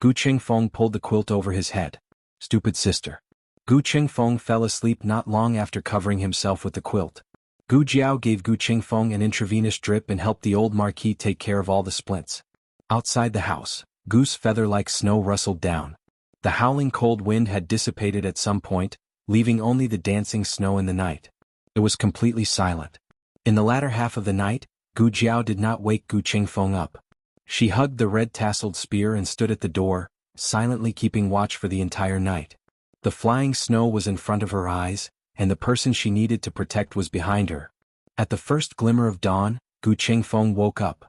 Gu Qingfeng pulled the quilt over his head. Stupid sister. Gu Qingfeng fell asleep not long after covering himself with the quilt. Gu Jiao gave Gu Qingfeng an intravenous drip and helped the old marquis take care of all the splints. Outside the house, goose feather-like snow rustled down. The howling cold wind had dissipated at some point, leaving only the dancing snow in the night. It was completely silent. In the latter half of the night, Gu Jiao did not wake Gu Qingfeng up. She hugged the red-tasseled spear and stood at the door, silently keeping watch for the entire night. The flying snow was in front of her eyes, and the person she needed to protect was behind her. At the first glimmer of dawn, Gu Qingfeng woke up.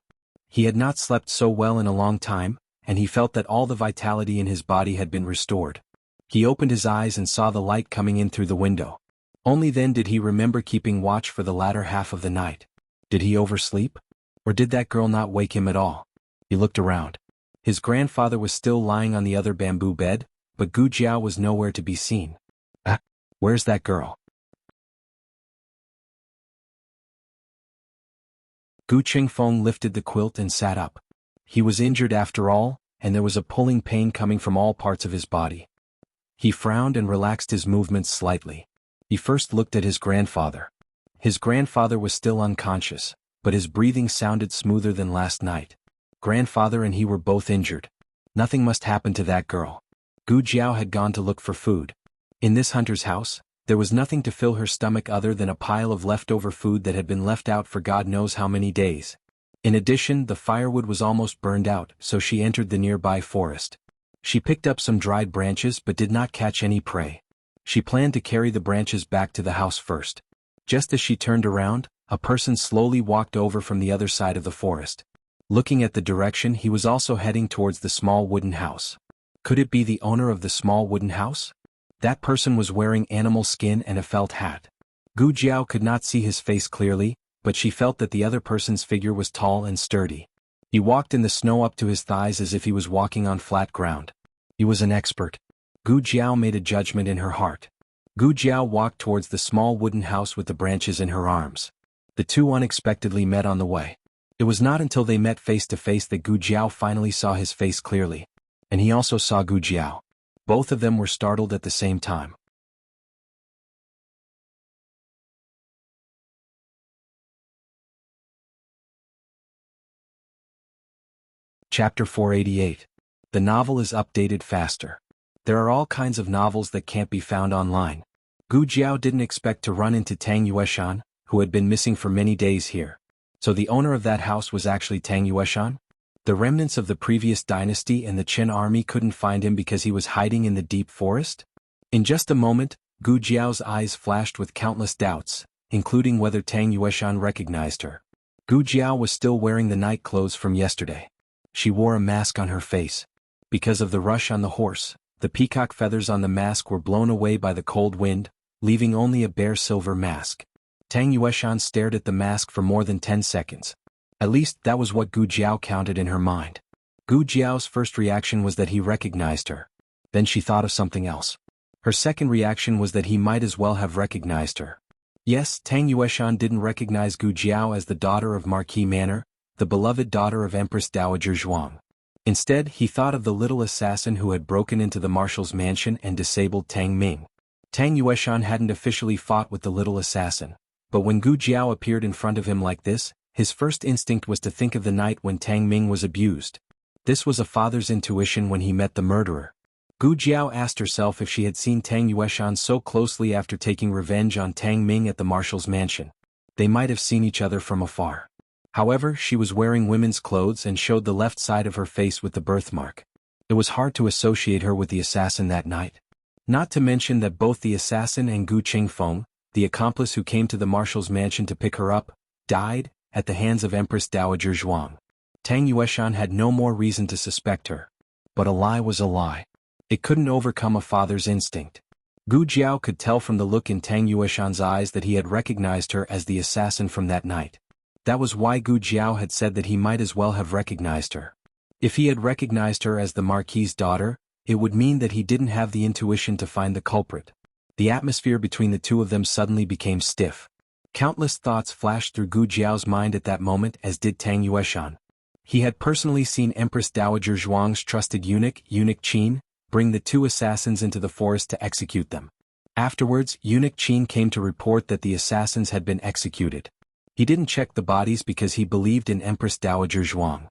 He had not slept so well in a long time, and he felt that all the vitality in his body had been restored. He opened his eyes and saw the light coming in through the window. Only then did he remember keeping watch for the latter half of the night. Did he oversleep? Or did that girl not wake him at all? He looked around. His grandfather was still lying on the other bamboo bed, but Gu Jiao was nowhere to be seen. Where's that girl? Gu Qingfeng lifted the quilt and sat up. He was injured after all, and there was a pulling pain coming from all parts of his body. He frowned and relaxed his movements slightly. He first looked at his grandfather. His grandfather was still unconscious, but his breathing sounded smoother than last night. Grandfather and he were both injured. Nothing must happen to that girl. Gu Jiao had gone to look for food. In this hunter's house, there was nothing to fill her stomach other than a pile of leftover food that had been left out for God knows how many days. In addition, the firewood was almost burned out, so she entered the nearby forest. She picked up some dried branches but did not catch any prey. She planned to carry the branches back to the house first. Just as she turned around, a person slowly walked over from the other side of the forest. Looking at the direction, he was also heading towards the small wooden house. Could it be the owner of the small wooden house? That person was wearing animal skin and a felt hat. Gu Jiao could not see his face clearly, but she felt that the other person's figure was tall and sturdy. He walked in the snow up to his thighs as if he was walking on flat ground. He was an expert. Gu Jiao made a judgment in her heart. Gu Jiao walked towards the small wooden house with the branches in her arms. The two unexpectedly met on the way. It was not until they met face to face that Gu Jiao finally saw his face clearly. And he also saw Gu Jiao. Both of them were startled at the same time. Chapter 488. The novel is updated faster. There are all kinds of novels that can't be found online. Gu Jiao didn't expect to run into Tang Yueshan, who had been missing for many days here. So the owner of that house was actually Tang Yueshan? The remnants of the previous dynasty and the Qin army couldn't find him because he was hiding in the deep forest? In just a moment, Gu Jiao's eyes flashed with countless doubts, including whether Tang Yueshan recognized her. Gu Jiao was still wearing the night clothes from yesterday. She wore a mask on her face. Because of the rush on the horse, the peacock feathers on the mask were blown away by the cold wind, leaving only a bare silver mask. Tang Yueshan stared at the mask for more than 10 seconds. At least that was what Gu Jiao counted in her mind. Gu Jiao's first reaction was that he recognized her. Then she thought of something else. Her second reaction was that he might as well have recognized her. Yes, Tang Yueshan didn't recognize Gu Jiao as the daughter of Marquis Manor, the beloved daughter of Empress Dowager Zhuang. Instead, he thought of the little assassin who had broken into the marshal's mansion and disabled Tang Ming. Tang Yueshan hadn't officially fought with the little assassin, but when Gu Jiao appeared in front of him like this, his first instinct was to think of the night when Tang Ming was abused. This was a father's intuition when he met the murderer. Gu Jiao asked herself if she had seen Tang Yueshan so closely after taking revenge on Tang Ming at the marshal's mansion. They might have seen each other from afar. However, she was wearing women's clothes and showed the left side of her face with the birthmark. It was hard to associate her with the assassin that night. Not to mention that both the assassin and Gu Qingfeng, the accomplice who came to the marshal's mansion to pick her up, died at the hands of Empress Dowager Zhuang. Tang Yueshan had no more reason to suspect her. But a lie was a lie. It couldn't overcome a father's instinct. Gu Jiao could tell from the look in Tang Yueshan's eyes that he had recognized her as the assassin from that night. That was why Gu Jiao had said that he might as well have recognized her. If he had recognized her as the Marquis's daughter, it would mean that he didn't have the intuition to find the culprit. The atmosphere between the two of them suddenly became stiff. Countless thoughts flashed through Gu Jiao's mind at that moment, as did Tang Yueshan. He had personally seen Empress Dowager Zhuang's trusted eunuch Qin, bring the two assassins into the forest to execute them. Afterwards, Eunuch Qin came to report that the assassins had been executed. He didn't check the bodies because he believed in Empress Dowager Zhuang.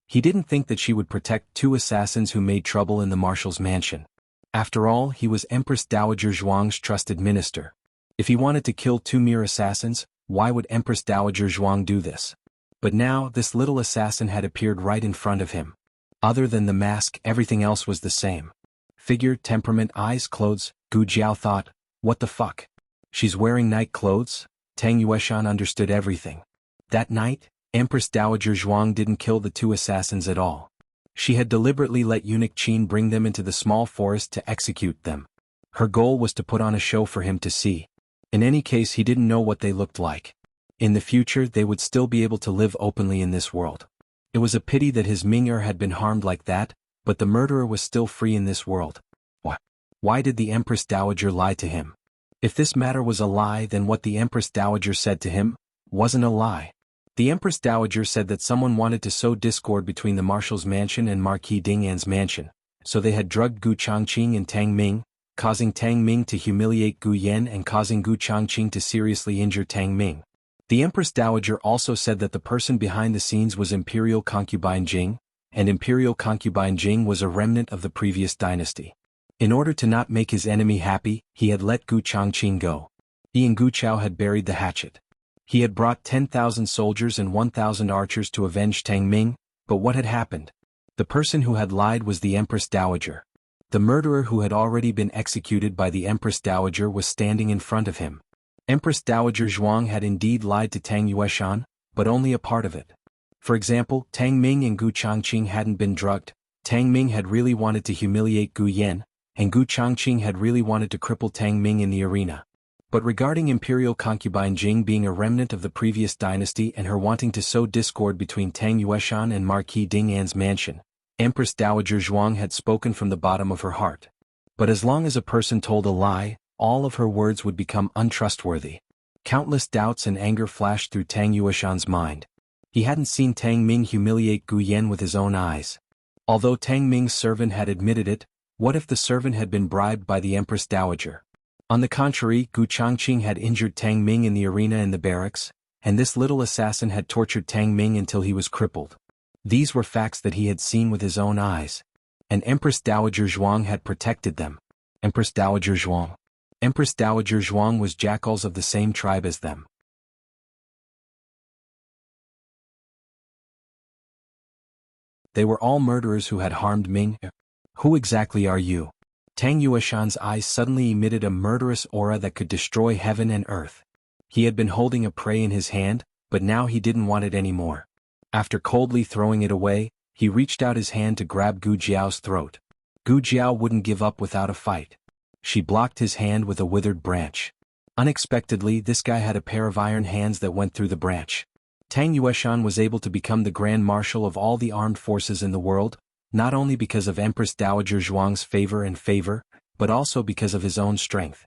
He didn't think that she would protect two assassins who made trouble in the marshal's mansion. After all, he was Empress Dowager Zhuang's trusted minister. If he wanted to kill two mere assassins, why would Empress Dowager Zhuang do this? But now, this little assassin had appeared right in front of him. Other than the mask, everything else was the same. Figure, temperament, eyes, clothes. Gu Jiao thought, what the fuck? She's wearing night clothes? Tang Yueshan understood everything. That night, Empress Dowager Zhuang didn't kill the two assassins at all. She had deliberately let Eunuch Qin bring them into the small forest to execute them. Her goal was to put on a show for him to see. In any case, he didn't know what they looked like. In the future, they would still be able to live openly in this world. It was a pity that his Ming-er had been harmed like that, but the murderer was still free in this world. Why did the Empress Dowager lie to him? If this matter was a lie, then what the Empress Dowager said to him wasn't a lie. The Empress Dowager said that someone wanted to sow discord between the marshal's mansion and Marquis Dingan's mansion, so they had drugged Gu Changqing and Tang Ming, causing Tang Ming to humiliate Gu Yan and causing Gu Changqing to seriously injure Tang Ming. The Empress Dowager also said that the person behind the scenes was Imperial Concubine Jing, and Imperial Concubine Jing was a remnant of the previous dynasty. In order to not make his enemy happy, he had let Gu Changqing go. He and Gu Chao had buried the hatchet. He had brought 10,000 soldiers and 1,000 archers to avenge Tang Ming, but what had happened? The person who had lied was the Empress Dowager. The murderer who had already been executed by the Empress Dowager was standing in front of him. Empress Dowager Zhuang had indeed lied to Tang Yueshan, but only a part of it. For example, Tang Ming and Gu Changqing hadn't been drugged. Tang Ming had really wanted to humiliate Gu Yan, and Gu Changqing had really wanted to cripple Tang Ming in the arena. But regarding Imperial Concubine Jing being a remnant of the previous dynasty and her wanting to sow discord between Tang Yueshan and Marquis Dingan's mansion, Empress Dowager Zhuang had spoken from the bottom of her heart. But as long as a person told a lie, all of her words would become untrustworthy. Countless doubts and anger flashed through Tang Yueshan's mind. He hadn't seen Tang Ming humiliate Gu Yan with his own eyes. Although Tang Ming's servant had admitted it, what if the servant had been bribed by the Empress Dowager? On the contrary, Gu Changqing had injured Tang Ming in the arena in the barracks, and this little assassin had tortured Tang Ming until he was crippled. These were facts that he had seen with his own eyes. And Empress Dowager Zhuang had protected them. Empress Dowager Zhuang. Empress Dowager Zhuang was jackals of the same tribe as them. They were all murderers who had harmed Ming. Who exactly are you? Tang Yueshan's eyes suddenly emitted a murderous aura that could destroy heaven and earth. He had been holding a prey in his hand, but now he didn't want it anymore. After coldly throwing it away, he reached out his hand to grab Gu Jiao's throat. Gu Jiao wouldn't give up without a fight. She blocked his hand with a withered branch. Unexpectedly, this guy had a pair of iron hands that went through the branch. Tang Yueshan was able to become the Grand Marshal of all the armed forces in the world, not only because of Empress Dowager Zhuang's favor, but also because of his own strength.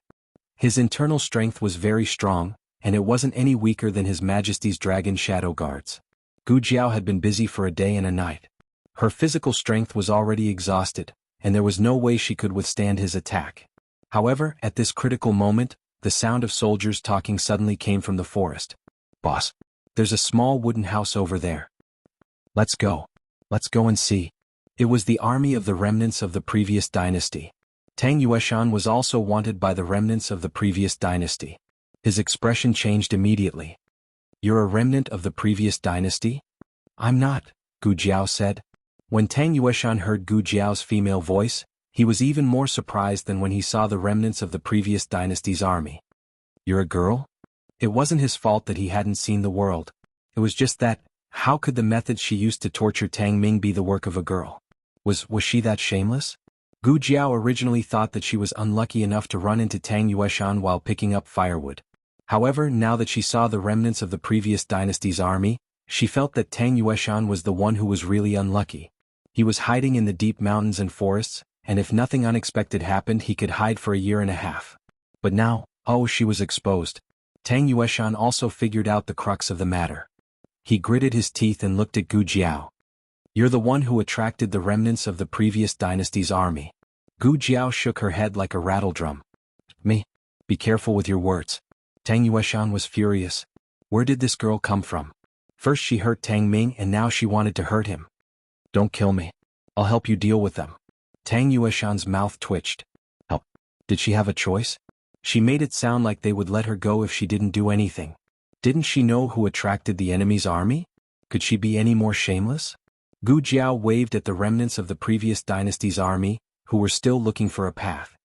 His internal strength was very strong, and it wasn't any weaker than His Majesty's Dragon Shadow Guards. Gu Jiao had been busy for a day and a night. Her physical strength was already exhausted, and there was no way she could withstand his attack. However, at this critical moment, the sound of soldiers talking suddenly came from the forest. "Boss, there's a small wooden house over there. Let's go. Let's go and see." It was the army of the remnants of the previous dynasty. Tang Yueshan was also wanted by the remnants of the previous dynasty. His expression changed immediately. "You're a remnant of the previous dynasty?" "I'm not," Gu Jiao said. When Tang Yueshan heard Gu Jiao's female voice, he was even more surprised than when he saw the remnants of the previous dynasty's army. "You're a girl?" It wasn't his fault that he hadn't seen the world. It was just that, how could the methods she used to torture Tang Ming be the work of a girl? Was she that shameless? Gu Jiao originally thought that she was unlucky enough to run into Tang Yueshan while picking up firewood. However, now that she saw the remnants of the previous dynasty's army, she felt that Tang Yueshan was the one who was really unlucky. He was hiding in the deep mountains and forests, and if nothing unexpected happened he could hide for a year and a half. But now, she was exposed. Tang Yueshan also figured out the crux of the matter. He gritted his teeth and looked at Gu Jiao. "You're the one who attracted the remnants of the previous dynasty's army." Gu Jiao shook her head like a rattledrum. "Me? Be careful with your words." Tang Yueshan was furious. Where did this girl come from? First she hurt Tang Ming and now she wanted to hurt him. "Don't kill me. I'll help you deal with them." Tang Yueshan's mouth twitched. "Help? Did she have a choice?" She made it sound like they would let her go if she didn't do anything. Didn't she know who attracted the enemy's army? Could she be any more shameless? Gu Jiao waved at the remnants of the previous dynasty's army, who were still looking for a path.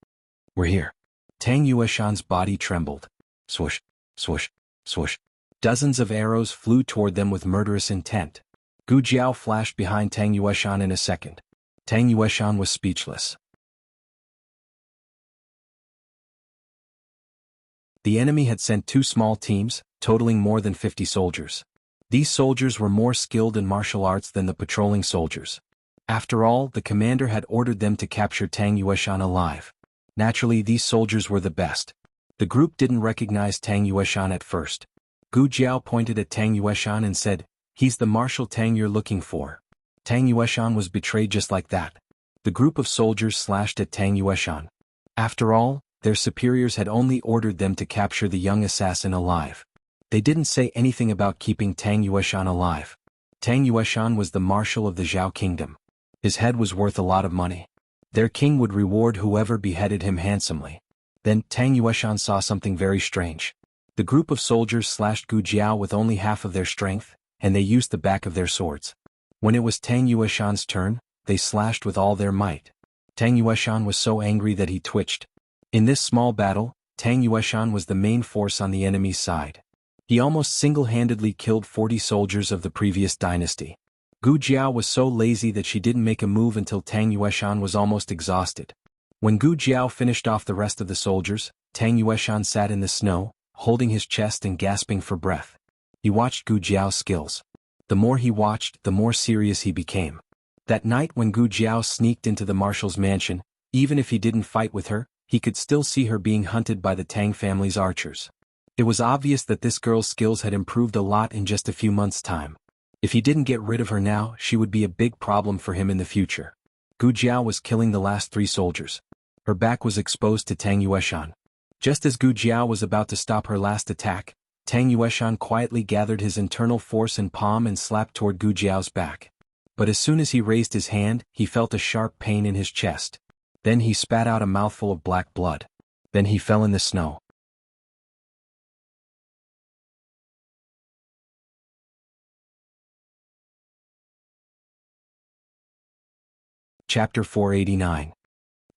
"We're here." Tang Yueshan's body trembled. Swoosh, swoosh, swoosh. Dozens of arrows flew toward them with murderous intent. Gu Jiao flashed behind Tang Yueshan in a second. Tang Yueshan was speechless. The enemy had sent 2 small teams, totaling more than 50 soldiers. These soldiers were more skilled in martial arts than the patrolling soldiers. After all, the commander had ordered them to capture Tang Yueshan alive. Naturally, these soldiers were the best. The group didn't recognize Tang Yueshan at first. Gu Jiao pointed at Tang Yueshan and said, "He's the Marshal Tang you're looking for." Tang Yueshan was betrayed just like that. The group of soldiers slashed at Tang Yueshan. After all, their superiors had only ordered them to capture the young assassin alive. They didn't say anything about keeping Tang Yueshan alive. Tang Yueshan was the marshal of the Zhao kingdom. His head was worth a lot of money. Their king would reward whoever beheaded him handsomely. Then Tang Yueshan saw something very strange. The group of soldiers slashed Gu Jiao with only half of their strength, and they used the back of their swords. When it was Tang Yueshan's turn, they slashed with all their might. Tang Yueshan was so angry that he twitched. In this small battle, Tang Yueshan was the main force on the enemy's side. He almost single-handedly killed 40 soldiers of the previous dynasty. Gu Jiao was so lazy that she didn't make a move until Tang Yueshan was almost exhausted. When Gu Jiao finished off the rest of the soldiers, Tang Yueshan sat in the snow, holding his chest and gasping for breath. He watched Gu Jiao's skills. The more he watched, the more serious he became. That night when Gu Jiao sneaked into the marshal's mansion, even if he didn't fight with her, he could still see her being hunted by the Tang family's archers. It was obvious that this girl's skills had improved a lot in just a few months' time. If he didn't get rid of her now, she would be a big problem for him in the future. Gu Jiao was killing the last 3 soldiers. Her back was exposed to Tang Yueshan. Just as Gu Jiao was about to stop her last attack, Tang Yueshan quietly gathered his internal force in palm and slapped toward Gu Jiao's back. But as soon as he raised his hand, he felt a sharp pain in his chest. Then he spat out a mouthful of black blood. Then he fell in the snow. Chapter 489.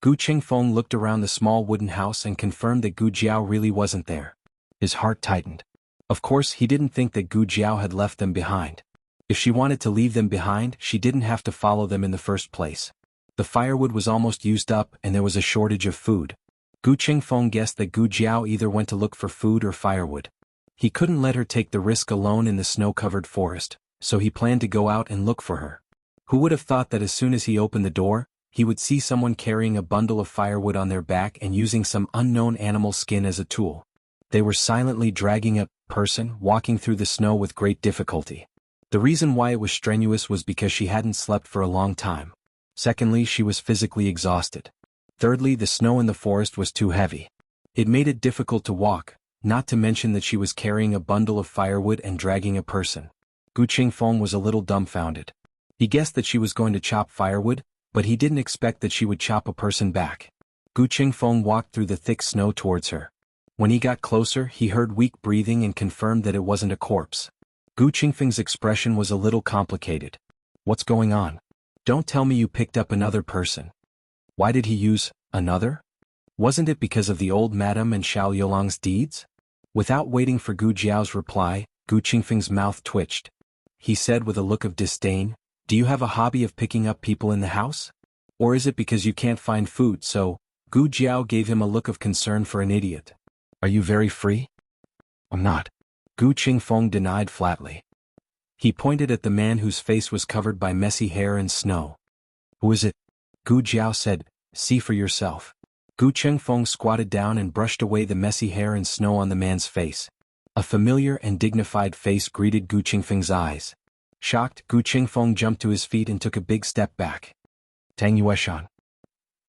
Gu Qingfeng looked around the small wooden house and confirmed that Gu Jiao really wasn't there. His heart tightened. Of course, he didn't think that Gu Jiao had left them behind. If she wanted to leave them behind, she didn't have to follow them in the first place. The firewood was almost used up and there was a shortage of food. Gu Qingfeng guessed that Gu Jiao either went to look for food or firewood. He couldn't let her take the risk alone in the snow-covered forest, so he planned to go out and look for her. Who would have thought that as soon as he opened the door, he would see someone carrying a bundle of firewood on their back and using some unknown animal skin as a tool. They were silently dragging a person walking through the snow with great difficulty. The reason why it was strenuous was because she hadn't slept for a long time. Secondly, she was physically exhausted. Thirdly, the snow in the forest was too heavy. It made it difficult to walk, not to mention that she was carrying a bundle of firewood and dragging a person. Gu Qingfeng was a little dumbfounded. He guessed that she was going to chop firewood, but he didn't expect that she would chop a person back. Gu Qingfeng walked through the thick snow towards her. When he got closer, he heard weak breathing and confirmed that it wasn't a corpse. Gu Qingfeng's expression was a little complicated. What's going on? Don't tell me you picked up another person. Why did he use another? Wasn't it because of the old madam and Xiao Yolang's deeds? Without waiting for Gu Jiao's reply, Gu Qingfeng's mouth twitched. He said with a look of disdain, "Do you have a hobby of picking up people in the house? Or is it because you can't find food?" So, Gu Jiao gave him a look of concern for an idiot. "Are you very free?" "I'm not," Gu Qingfeng denied flatly. He pointed at the man whose face was covered by messy hair and snow. "Who is it?" Gu Jiao said, "See for yourself." Gu Qingfeng squatted down and brushed away the messy hair and snow on the man's face. A familiar and dignified face greeted Gu Qingfeng's eyes. Shocked, Gu Qingfeng jumped to his feet and took a big step back. "Tang Yueshan."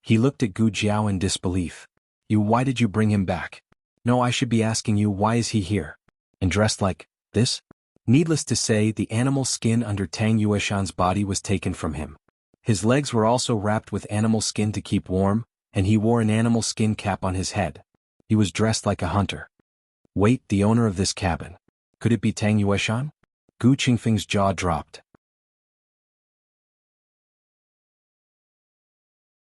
He looked at Gu Jiao in disbelief. Why did you bring him back?" "No, I should be asking you, why is he here? And dressed like this?" Needless to say, the animal skin under Tang Yueshan's body was taken from him. His legs were also wrapped with animal skin to keep warm, and he wore an animal skin cap on his head. He was dressed like a hunter. Wait, the owner of this cabin. Could it be Tang Yueshan? Gu Qingfeng's jaw dropped.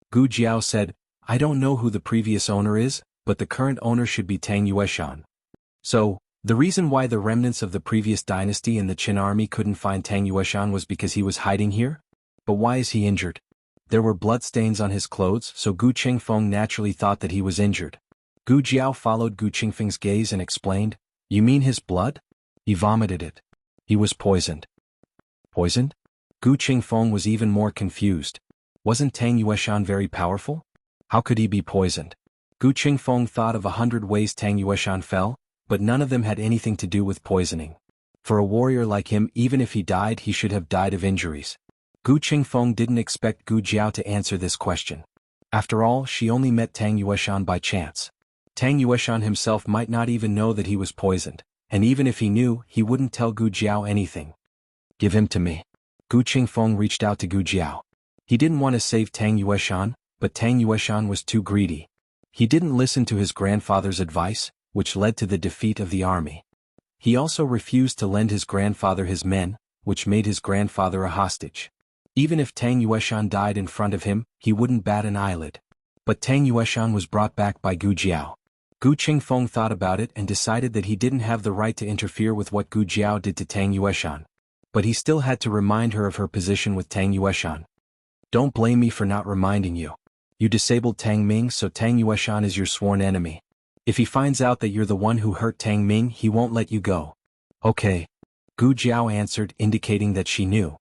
Gu Jiao said, "I don't know who the previous owner is, but the current owner should be Tang Yueshan." So, the reason why the remnants of the previous dynasty and the Qin army couldn't find Tang Yueshan was because he was hiding here? But why is he injured? There were bloodstains on his clothes, so Gu Qingfeng naturally thought that he was injured. Gu Jiao followed Gu Qingfeng's gaze and explained, "You mean his blood? He vomited it. He was poisoned." Poisoned? Gu Qingfeng was even more confused. Wasn't Tang Yueshan very powerful? How could he be poisoned? Gu Qingfeng thought of 100 ways Tang Yueshan fell, but none of them had anything to do with poisoning. For a warrior like him, even if he died, he should have died of injuries. Gu Qingfeng didn't expect Gu Jiao to answer this question. After all, she only met Tang Yueshan by chance. Tang Yueshan himself might not even know that he was poisoned, and even if he knew, he wouldn't tell Gu Jiao anything. "Give him to me." Gu Qingfeng reached out to Gu Jiao. He didn't want to save Tang Yueshan, but Tang Yueshan was too greedy. He didn't listen to his grandfather's advice, which led to the defeat of the army. He also refused to lend his grandfather his men, which made his grandfather a hostage. Even if Tang Yueshan died in front of him, he wouldn't bat an eyelid. But Tang Yueshan was brought back by Gu Jiao. Gu Qingfeng thought about it and decided that he didn't have the right to interfere with what Gu Jiao did to Tang Yueshan. But he still had to remind her of her position with Tang Yueshan. "Don't blame me for not reminding you. You disabled Tang Ming, so Tang Yueshan is your sworn enemy. If he finds out that you're the one who hurt Tang Ming, he won't let you go." "Okay." Gu Jiao answered, indicating that she knew.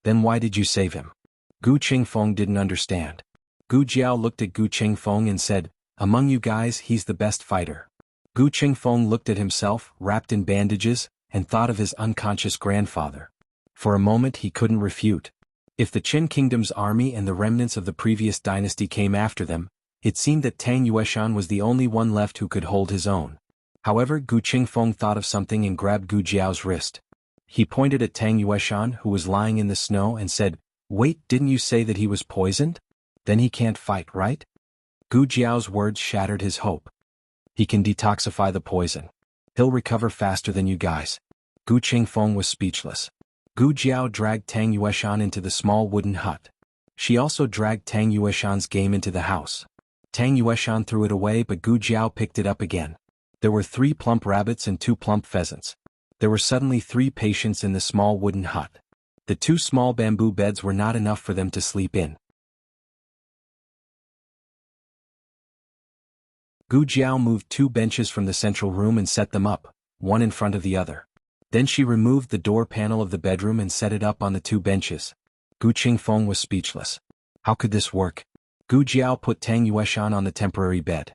"Then why did you save him?" Gu Qingfeng didn't understand. Gu Jiao looked at Gu Qingfeng and said, "Among you guys, he's the best fighter." Gu Qingfeng looked at himself, wrapped in bandages, and thought of his unconscious grandfather. For a moment he couldn't refute. If the Qin kingdom's army and the remnants of the previous dynasty came after them, it seemed that Tang Yueshan was the only one left who could hold his own. However, Gu Qingfeng thought of something and grabbed Gu Jiao's wrist. He pointed at Tang Yueshan, who was lying in the snow, and said, "Wait, didn't you say that he was poisoned? Then he can't fight, right?" Gu Jiao's words shattered his hope. "He can detoxify the poison. He'll recover faster than you guys." Gu Qingfeng was speechless. Gu Jiao dragged Tang Yueshan into the small wooden hut. She also dragged Tang Yueshan's game into the house. Tang Yueshan threw it away, but Gu Jiao picked it up again. There were 3 plump rabbits and 2 plump pheasants. There were suddenly 3 patients in the small wooden hut. The 2 small bamboo beds were not enough for them to sleep in. Gu Jiao moved 2 benches from the central room and set them up, one in front of the other. Then she removed the door panel of the bedroom and set it up on the 2 benches. Gu Qingfeng was speechless. How could this work? Gu Jiao put Tang Yueshan on the temporary bed.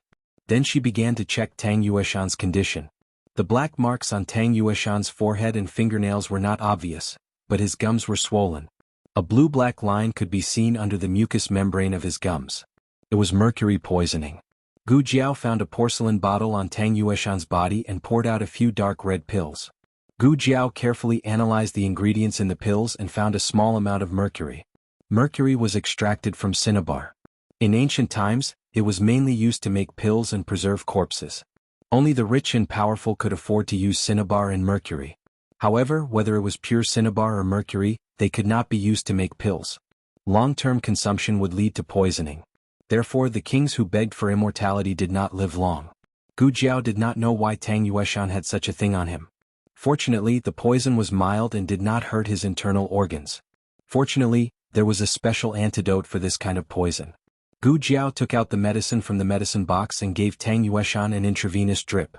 Then she began to check Tang Yueshan's condition. The black marks on Tang Yueshan's forehead and fingernails were not obvious, but his gums were swollen. A blue-black line could be seen under the mucous membrane of his gums. It was mercury poisoning. Gu Jiao found a porcelain bottle on Tang Yueshan's body and poured out a few dark red pills. Gu Jiao carefully analyzed the ingredients in the pills and found a small amount of mercury. Mercury was extracted from cinnabar. In ancient times, it was mainly used to make pills and preserve corpses. Only the rich and powerful could afford to use cinnabar and mercury. However, whether it was pure cinnabar or mercury, they could not be used to make pills. Long-term consumption would lead to poisoning. Therefore, the kings who begged for immortality did not live long. Gu Jiao did not know why Tang Yueshan had such a thing on him. Fortunately, the poison was mild and did not hurt his internal organs. Fortunately, there was a special antidote for this kind of poison. Gu Jiao took out the medicine from the medicine box and gave Tang Yueshan an intravenous drip.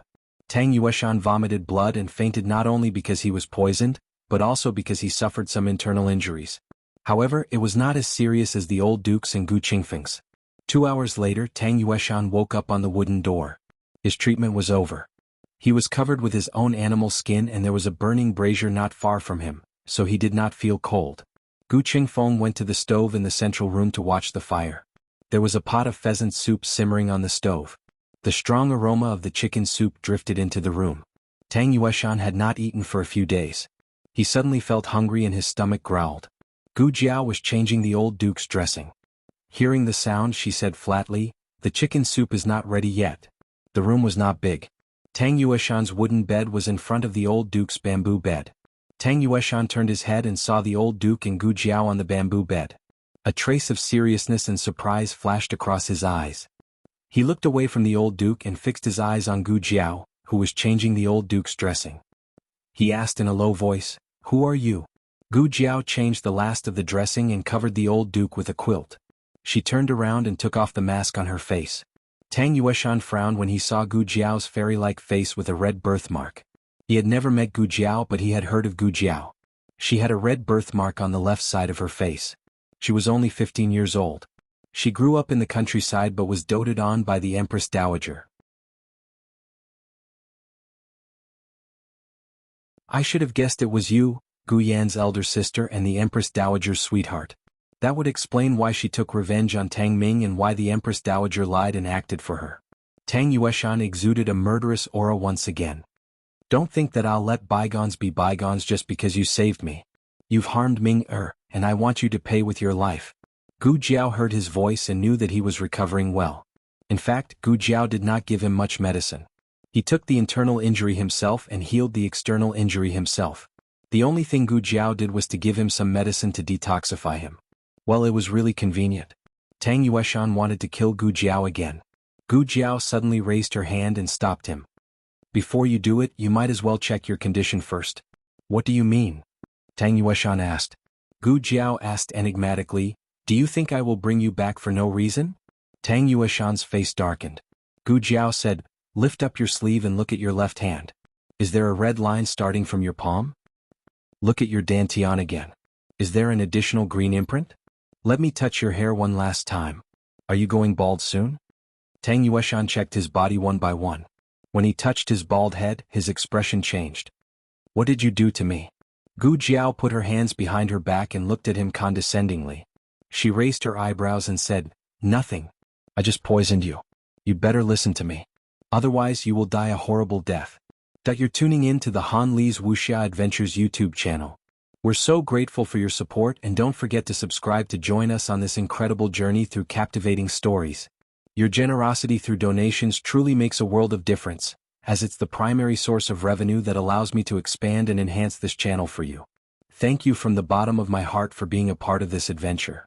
Tang Yueshan vomited blood and fainted not only because he was poisoned, but also because he suffered some internal injuries. However, it was not as serious as the old dukes and Gu Qingfeng's. 2 hours later, Tang Yueshan woke up on the wooden door. His treatment was over. He was covered with his own animal skin and there was a burning brazier not far from him, so he did not feel cold. Gu Qingfeng went to the stove in the central room to watch the fire. There was a pot of pheasant soup simmering on the stove. The strong aroma of the chicken soup drifted into the room. Tang Yueshan had not eaten for a few days. He suddenly felt hungry and his stomach growled. Gu Jiao was changing the old duke's dressing. Hearing the sound, she said flatly, "The chicken soup is not ready yet." The room was not big. Tang Yueshan's wooden bed was in front of the old duke's bamboo bed. Tang Yueshan turned his head and saw the old duke and Gu Jiao on the bamboo bed. A trace of seriousness and surprise flashed across his eyes. He looked away from the old duke and fixed his eyes on Gu Jiao, who was changing the old duke's dressing. He asked in a low voice, "Who are you?" Gu Jiao changed the last of the dressing and covered the old duke with a quilt. She turned around and took off the mask on her face. Tang Yueshan frowned when he saw Gu Jiao's fairy-like face with a red birthmark. He had never met Gu Jiao, but he had heard of Gu Jiao. She had a red birthmark on the left side of her face. She was only 15 years old. She grew up in the countryside but was doted on by the Empress Dowager. "I should have guessed it was you, Gu Yan's elder sister and the Empress Dowager's sweetheart." That would explain why she took revenge on Tang Ming and why the Empress Dowager lied and acted for her. Tang Yueshan exuded a murderous aura once again. "Don't think that I'll let bygones be bygones just because you saved me. You've harmed Ming-er, and I want you to pay with your life." Gu Jiao heard his voice and knew that he was recovering well. In fact, Gu Jiao did not give him much medicine. He took the internal injury himself and healed the external injury himself. The only thing Gu Jiao did was to give him some medicine to detoxify him. Well, it was really convenient. Tang Yueshan wanted to kill Gu Jiao again. Gu Jiao suddenly raised her hand and stopped him. "Before you do it, you might as well check your condition first." "What do you mean?" Tang Yueshan asked. Gu Jiao asked enigmatically, "Do you think I will bring you back for no reason?" Tang Yueshan's face darkened. Gu Jiao said, "Lift up your sleeve and look at your left hand. Is there a red line starting from your palm? Look at your dantian again. Is there an additional green imprint? Let me touch your hair one last time. Are you going bald soon?" Tang Yueshan checked his body one by one. When he touched his bald head, his expression changed. "What did you do to me?" Gu Jiao put her hands behind her back and looked at him condescendingly. She raised her eyebrows and said, "Nothing. I just poisoned you. You'd better listen to me. Otherwise you will die a horrible death." You're tuning in to the Han Li's Wuxia Adventures YouTube channel. We're so grateful for your support and don't forget to subscribe to join us on this incredible journey through captivating stories. Your generosity through donations truly makes a world of difference, as it's the primary source of revenue that allows me to expand and enhance this channel for you. Thank you from the bottom of my heart for being a part of this adventure.